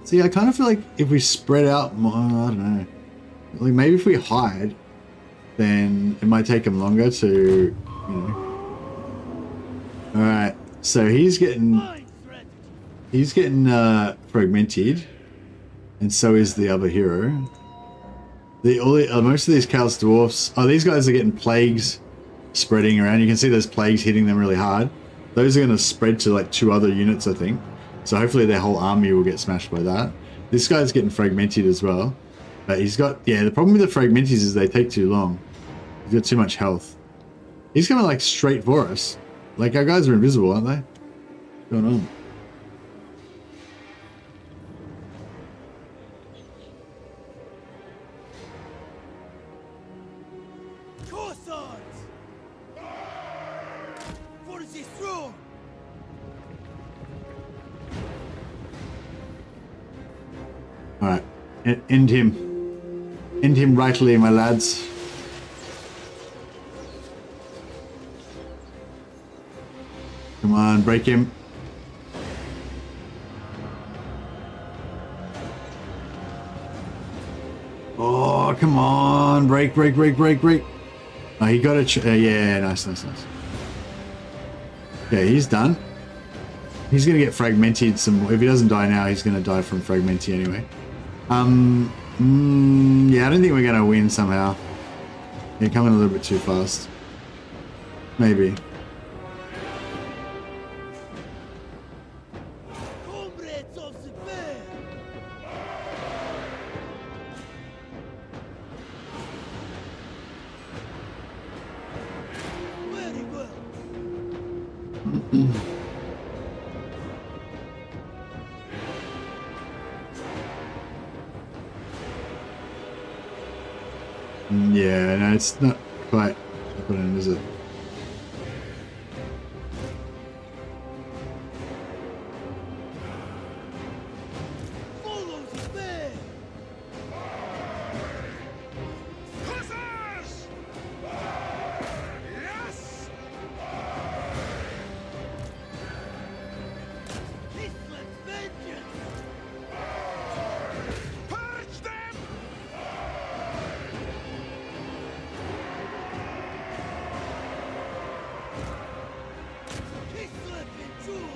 See, I kind of feel like if we spread out more, I don't know. Like maybe if we hide, then it might take them longer to, you know. Alright, so he's getting fragmented, and so is the other hero. Most of these Chaos Dwarfs, these guys are getting plagues spreading around. You can see those plagues hitting them really hard. Those are going to spread to like 2 other units, I think. So hopefully their whole army will get smashed by that. This guy's getting fragmented as well. But he's got... Yeah, the problem with the fragmenties is they take too long. He's got too much health. He's coming like straight for us. Like our guys are invisible, aren't they? What's going on? Alright, end him. End him rightly, my lads. Come on, break him. Oh, come on. Break. Oh, he got it. Yeah, nice. Okay, he's done. He's going to get fragmented some more. If he doesn't die now, he's going to die from fragmenting anyway. Yeah, I don't think we're going to win somehow. They're coming a little bit too fast. Maybe. Yeah, no, it's not quite happening, is it?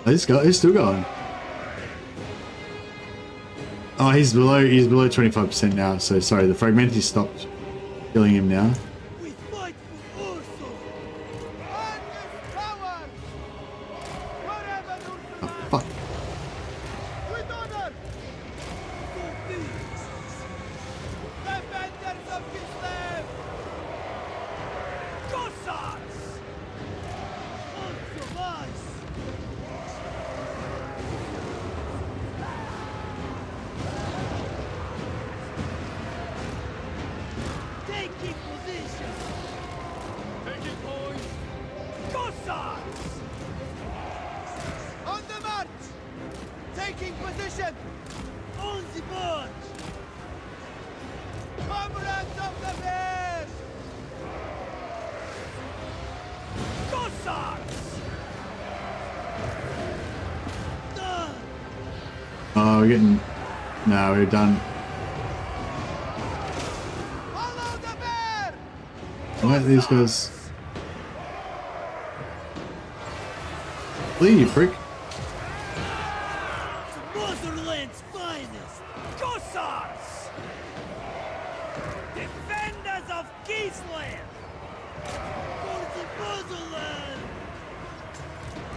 He's still going. Oh, he's below 25% now. So sorry, the Fragmenti stopped killing him now. We fight for Ursul! Power! Whatever Oh, fuck. with honor! Defenders of Kislev! Cossacks! Also us! Taking position! Taking point. Cossacks! On the march! Taking position! On the march! Comrades of the bear! Cossacks! Done! Oh, we're getting... No, we're done. Follow the bear! Let these guys... Flee, you prick. Motherland's finest! Cossacks! Defenders of Kislev! For the motherland!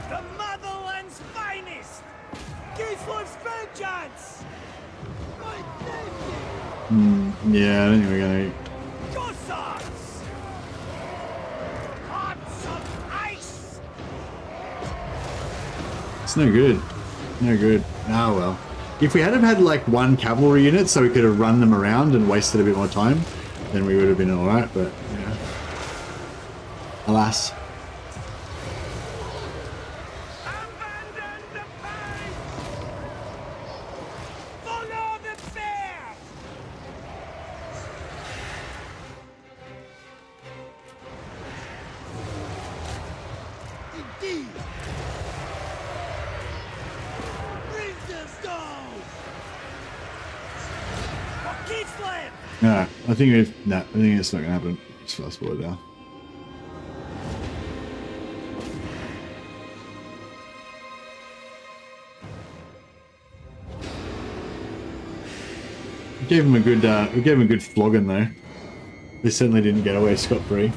The motherland's finest! Kislev's vengeance! My name! Yeah, I don't think we're gonna... Cossacks! Hearts of ice! It's no good. No good. Oh well. If we had have had like one cavalry unit so we could have run them around and wasted a bit more time, then we would have been alright, but yeah. Alas. Abandon the fight! Follow the bear! Indeed! Bring them down! For Kislev! Yeah, I think we've... No, I think it's not gonna happen. Just fast forward now. We gave him a good flogging though. They certainly didn't get away scot-free.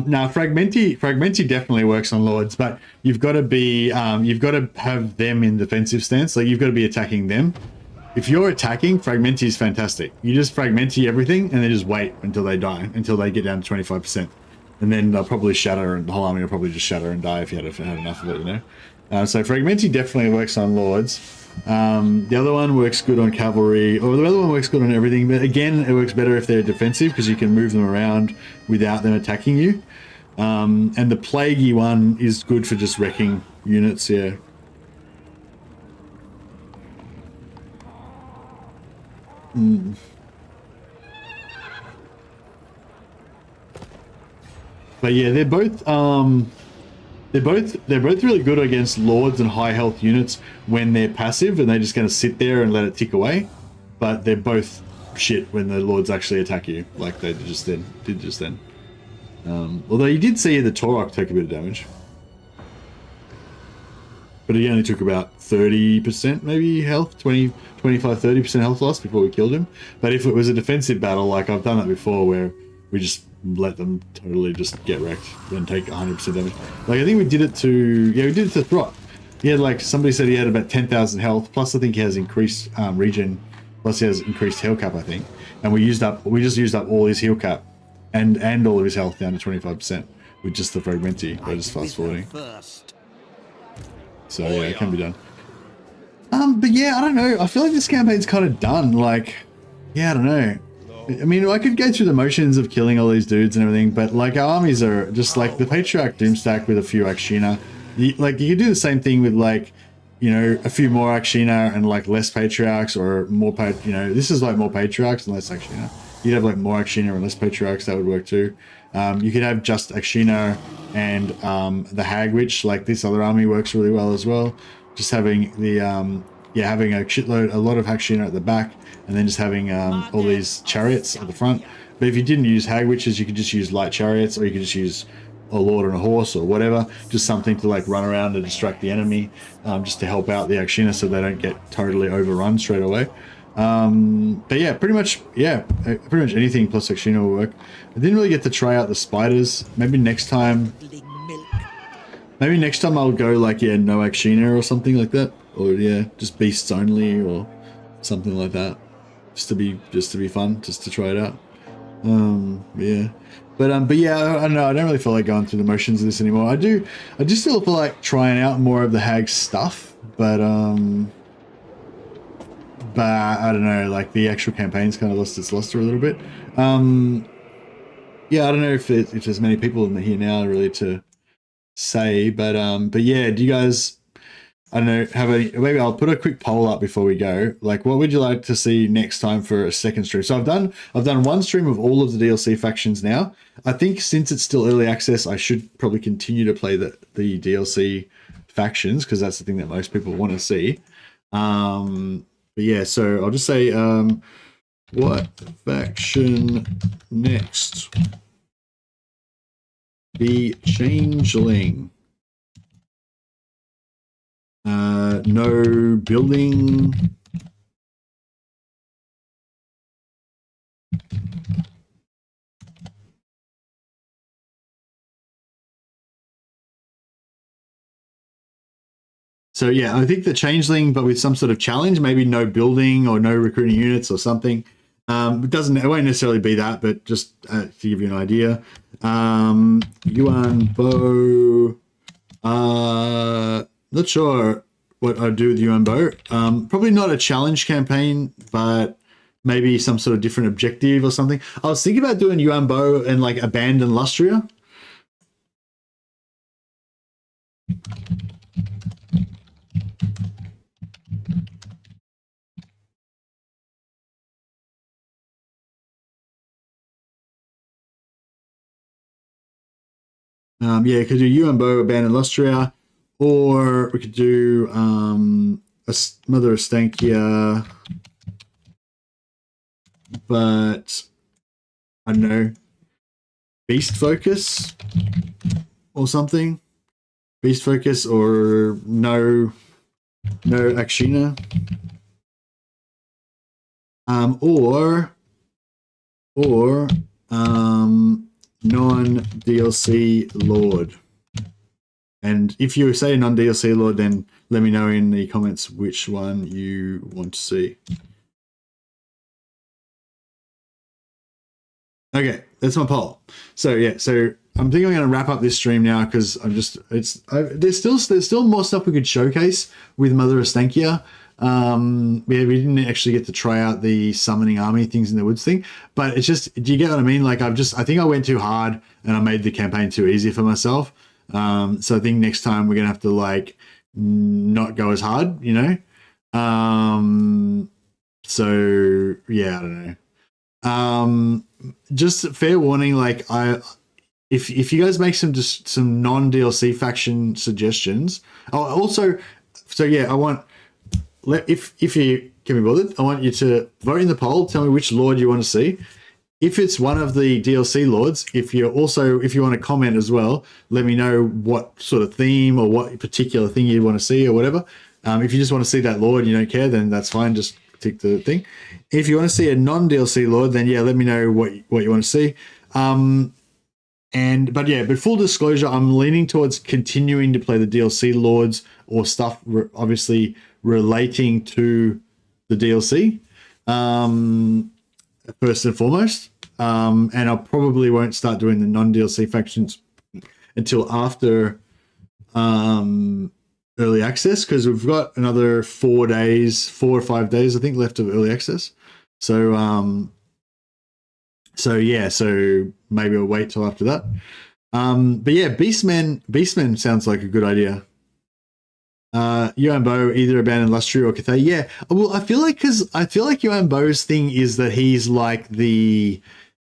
Now Fragmenti definitely works on lords, but you've got to have them in defensive stance. Like you've got to be attacking them. If you're attacking, Fragmenti is fantastic. You just Fragmenti everything and then just wait until they die, until they get down to 25%, and then they'll probably shatter, and the whole army will probably just shatter and die if you had enough of it, you know. So Fragmenti definitely works on lords. The other one works good on cavalry, or the other one works good on everything, but again it works better if they're defensive because you can move them around without them attacking you. And the plaguey one is good for just wrecking units, yeah. But yeah, they're both really good against lords and high health units when they're passive and they're just going to sit there and let it tick away. But they're both shit when the lords actually attack you, like they did just then. Although you did see the Torok take a bit of damage, but he only took about 30% maybe health, 25-30% health loss before we killed him. But if it was a defensive battle, like I've done that before, where we just let them totally just get wrecked and take 100% damage. Like I think we did it to Throt. He had, like, somebody said he had about 10,000 health, plus I think he has increased regen, plus he has increased heal cap, I think. And we just used up all his heal cap and all of his health down to 25% with just the Fragmenti by just fast forwarding. So yeah, it can be done. But yeah, I don't know. I feel like this campaign's kind of done. Like, yeah, I don't know. I mean, I could go through the motions of killing all these dudes and everything, but like our armies are just like the Patriarch Doomstack with a few Akshina. Like you could do the same thing with, like, you know, a few more Akshina and like less Patriarchs, or more, you know, this is like more Patriarchs and less Akshina. you'd have like more Akshina and less Patriarchs, that would work too. You could have just Akshina and the Hag Witch, like this other army works really well as well. Just having the, having a lot of Akshina at the back, and then just having all these chariots at the front. But if you didn't use Hag Witches, you could just use light chariots, or you could just use a lord and a horse or whatever, just something to like run around and distract the enemy, just to help out the Akshina so they don't get totally overrun straight away. But yeah, pretty much anything plus Akshina will work. I didn't really get to try out the spiders. Maybe next time I'll go like, no Akshina or something like that, or just beasts only or something like that, just to be fun, just to try it out. But yeah, I don't know. I don't really feel like going through the motions of this anymore. I do still feel like trying out more of the Hag stuff, but I don't know. Like the actual campaign's kind of lost its luster a little bit. Yeah, I don't know if there's many people in here now really to say, but yeah, do you guys? I don't know, maybe I'll put a quick poll up before we go. Like, what would you like to see next time for a second stream? So I've done one stream of all of the DLC factions now. I think since it's still early access, I should probably continue to play the DLC factions, because that's the thing that most people want to see. But yeah, so I'll just say, what faction next? The Changeling. No building. So yeah, I think the Changeling, but with some sort of challenge, maybe no building or no recruiting units or something. It won't necessarily be that, but just to give you an idea. Yuan Bo. Not sure what I'd do with Yuan Bo. Probably not a challenge campaign, but maybe some sort of different objective or something. I was thinking about doing Yuan Bo and like abandon Lustria. Yeah, could do Yuan Bo, abandon Lustria. Or we could do Mother Ostankya, but I don't know, Beast Focus or something. Beast Focus or no Akshina. Or non-DLC Lord. And if you say a non-DLC Lord, then let me know in the comments which one you want to see. Okay, that's my poll. So yeah, so I'm thinking I'm going to wrap up this stream now, because there's still more stuff we could showcase with Mother Ostankya. We didn't actually get to try out the summoning army things in the woods thing, but it's just, do you get what I mean? Like I think I went too hard and I made the campaign too easy for myself. So I think next time we're gonna have to like not go as hard, you know. So yeah, I don't know. Just fair warning, like if you guys make some non-DLC faction suggestions. Also, so yeah, I want, if you can be bothered, I want you to vote in the poll. Tell me which Lord you want to see. If it's one of the DLC Lords, if you want to comment as well, let me know what sort of theme or what particular thing you want to see or whatever. If you just want to see that Lord and you don't care, then that's fine. Just tick the thing. If you want to see a non-DLC Lord, then yeah, let me know what you want to see. But full disclosure, I'm leaning towards continuing to play the DLC Lords or stuff obviously relating to the DLC. First and foremost, and I probably won't start doing the non-DLC factions until after early access, because we've got another 4 or 5 days, I think, left of early access. So yeah, so maybe I'll wait till after that. But yeah, Beastmen sounds like a good idea. Yuan either abandoned Lustria or Cathay. Yeah, well, I feel like Yuan Bo's thing is that he's like the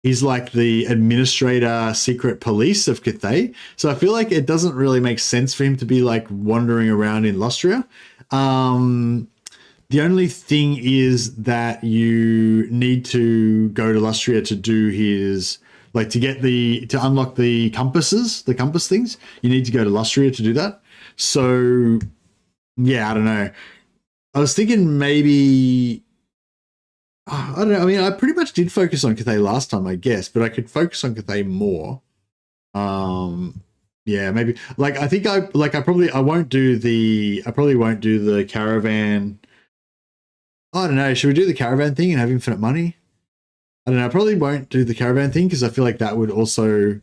administrator secret police of Cathay. So I feel like it doesn't really make sense for him to be like wandering around in Lustria. The only thing is that you need to go to Lustria to do his, like, to unlock the compass things. You need to go to Lustria to do that. So yeah, I don't know. I was thinking maybe, I don't know. I mean, I pretty much did focus on Cathay last time, I guess, but I could focus on Cathay more. Yeah, maybe. Like, I think I probably won't do the caravan. I don't know. Should we do the caravan thing and have infinite money? I don't know. I probably won't do the caravan thing because I feel like that would also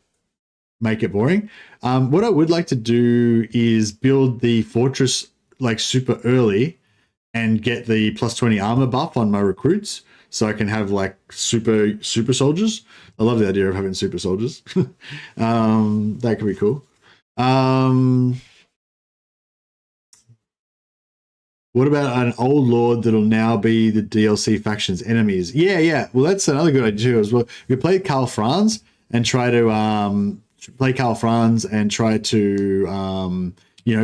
make it boring. What I would like to do is build the fortress like super early and get the +20 armor buff on my recruits so I can have like super soldiers. I love the idea of having super soldiers. That could be cool. What about an old lord that'll now be the DLC faction's enemies? Yeah. Well, that's another good idea too as well. We play Karl Franz and try to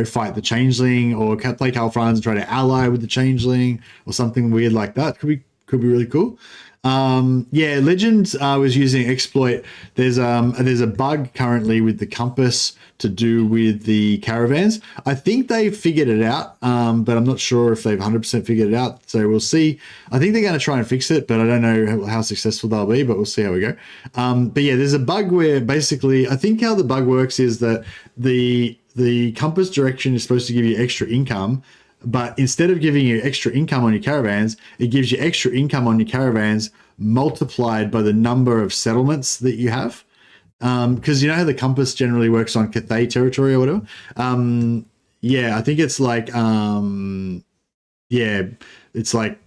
fight the Changeling, or play Karl Franz and try to ally with the Changeling or something weird like that. Could be really cool. Legends was using exploit. There's a bug currently with the compass to do with the caravans. I think they figured it out, but I'm not sure if they've 100% figured it out. So we'll see. I think they're going to try and fix it, but I don't know how successful they'll be, but we'll see how we go. But yeah, there's a bug where basically, I think how the bug works is that the compass direction is supposed to give you extra income, but instead of giving you extra income on your caravans, it gives you extra income on your caravans multiplied by the number of settlements that you have. Because you know how the compass generally works on Cathay territory or whatever? I think it's like, it's like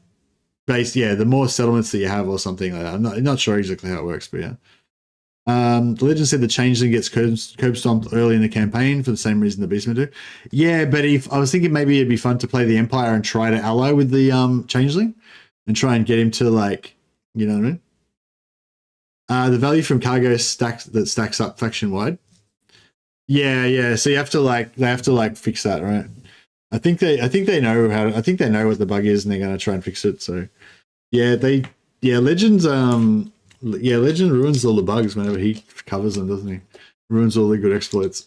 based, the more settlements that you have or something like that. I'm not sure exactly how it works, but yeah. The legend said the Changeling gets curb stomped early in the campaign for the same reason the Beastmen do. Yeah, but if I was thinking maybe it'd be fun to play the Empire and try to ally with the Changeling and try and get him to, like, you know what I mean? The value from cargo stacks up faction wide. Yeah. So they have to fix that, right? I think they know what the bug is and they're going to try and fix it. So Legends Legend ruins all the bugs whenever he covers them, doesn't he? Ruins all the good exploits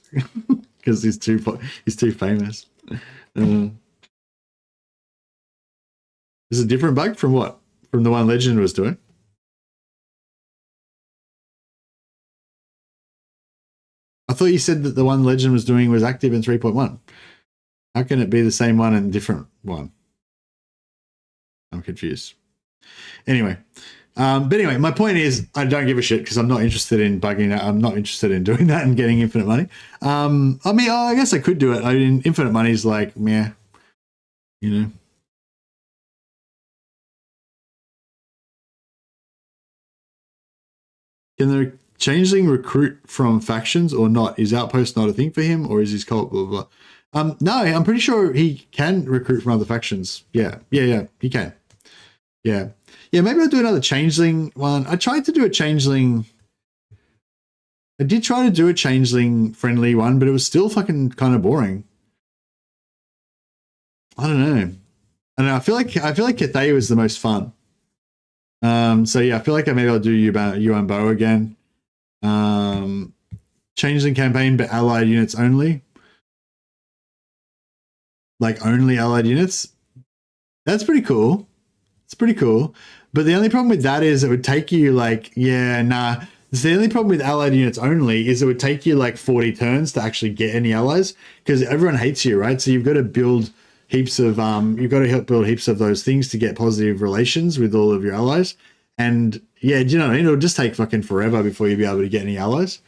because he's too famous. Is it a different bug from what? From the one Legend was doing? I thought you said that the one Legend was doing was active in 3.1. How can it be the same one and different one? I'm confused. Anyway. But anyway, my point is I don't give a shit because I'm not interested in bugging that. I'm not interested in doing that and getting infinite money. I mean, I guess I could do it. I mean, infinite money is like, meh, you know. Can the Changeling recruit from factions or not? Is Outpost not a thing for him, or is his cult blah, blah, blah? No, I'm pretty sure he can recruit from other factions. Yeah, he can. Yeah, maybe I'll do another Changeling one. I tried to do a Changeling. I did try to do a Changeling friendly one, but it was still fucking kind of boring. I don't know. I feel like Cathay was the most fun. So yeah, I feel like maybe I'll do Yuan Bo again. Changeling campaign, but allied units only. Like only allied units. That's pretty cool. It's pretty cool. But the only problem with that is it would take you like, the only problem with allied units only is it would take you like 40 turns to actually get any allies because everyone hates you, right? So you've got to build heaps of build heaps of those things to get positive relations with all of your allies. And yeah, do you know what I mean? It'll just take fucking forever before you'll be able to get any allies.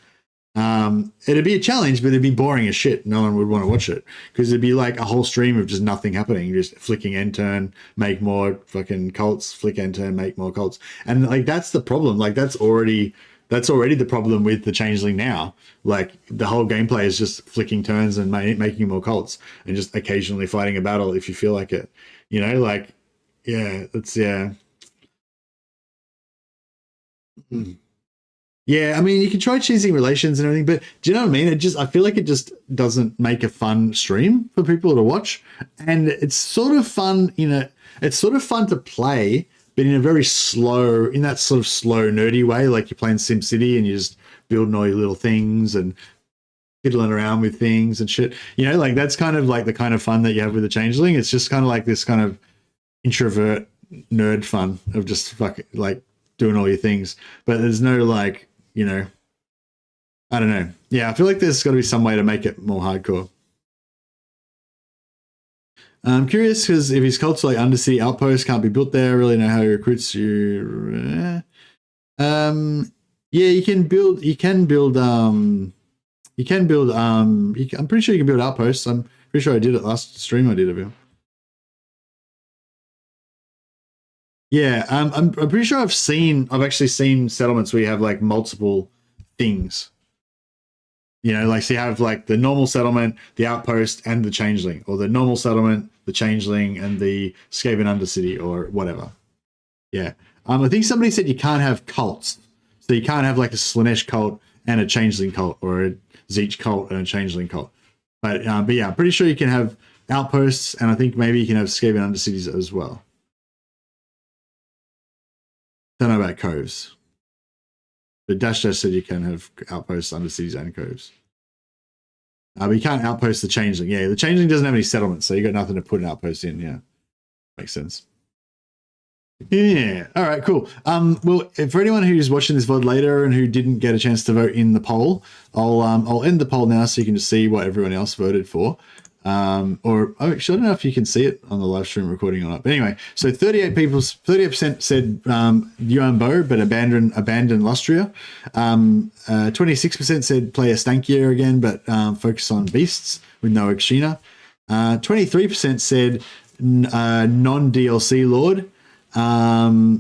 It'd be a challenge, but it'd be boring as shit. No one would want to watch it because it'd be like a whole stream of just nothing happening. Just flicking end turn, make more fucking cults, flick end turn, make more cults. And like, that's the problem. Like that's already That's already the problem with the Changeling now. Like, the whole gameplay is just flicking turns and making more cults and just occasionally fighting a battle if you feel like it. You know, like, yeah, it's, yeah. Yeah, I mean, you can try choosing relations and everything, but do you know what I mean? I feel like it just doesn't make a fun stream for people to watch. And it's sort of fun, it's sort of fun to play, but in a very slow, in that sort of slow, nerdy way, like you're playing SimCity and you're just building all your little things and fiddling around with things and shit. You know, like that's kind of like the kind of fun that you have with the Changeling. It's just kind of like this kind of introvert nerd fun of just fucking like doing all your things. But there's no like, I don't know. Yeah, I feel like there's got to be some way to make it more hardcore. I'm curious because if his cults like Undercity outposts can't be built there, I really know how he recruits you. Yeah, you can build. I'm pretty sure you can build outposts. I'm pretty sure I did it last stream. I did of him. Yeah, I'm pretty sure I've actually seen settlements where you have like multiple things. Like so you have like the normal settlement, the outpost, and the Changeling, or the normal settlement, the Changeling, and the Skaven Undercity, or whatever. Yeah. I think somebody said you can't have cults. So you can't have like a Slanesh cult and a Changeling cult, or a Zeech cult and a Changeling cult. But yeah, I'm pretty sure you can have outposts, and I think maybe you can have Skaven Undercities as well. Don't know about coves. But Dash said you can have outposts, undercities, and coves. But you can't outpost the Changeling. Yeah, the Changeling doesn't have any settlements, so you got nothing to put an outpost in. Yeah, makes sense. Yeah. All right. Cool. Well, for anyone who's watching this VOD later and who didn't get a chance to vote in the poll, I'll end the poll now so you can just see what everyone else voted for. Actually, I don't know if you can see it on the live stream recording or not. But anyway, so 38% said Yuan Bo, but abandon Lustria. 26% said play Ostankya again, but focus on beasts with no Akshina. 23% said non-DLC Lord.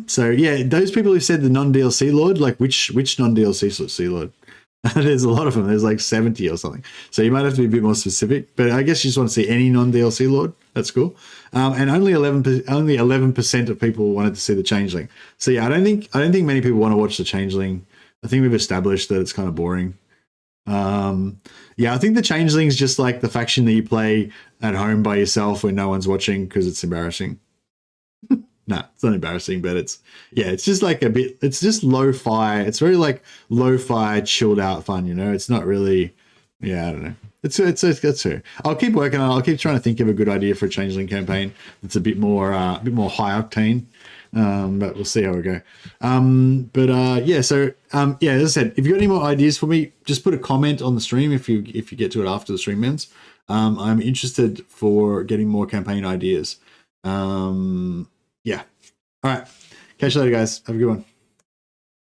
So yeah, those people who said the non-DLC Lord, like which non-DLC Lord? There's a lot of them. There's like 70 or something. So you might have to be a bit more specific. But I guess you just want to see any non-DLC Lord. That's cool. And only 11% of people wanted to see the Changeling. So yeah, I don't think many people want to watch the Changeling. I think we've established that it's kind of boring. Yeah, I think the Changeling's just like the faction that you play at home by yourself when no one's watching because it's embarrassing. No, it's not embarrassing, but it's just like it's just lo-fi. It's very like lo-fi, chilled out fun, It's not really, I don't know. It's her. I'll keep working on it. I'll keep trying to think of a good idea for a Changeling campaign that's a bit more high octane. But we'll see how we go. As I said, if you got any more ideas for me, just put a comment on the stream if you get to it after the stream ends. I'm interested for getting more campaign ideas. Yeah. All right. Catch you later, guys. Have a good one.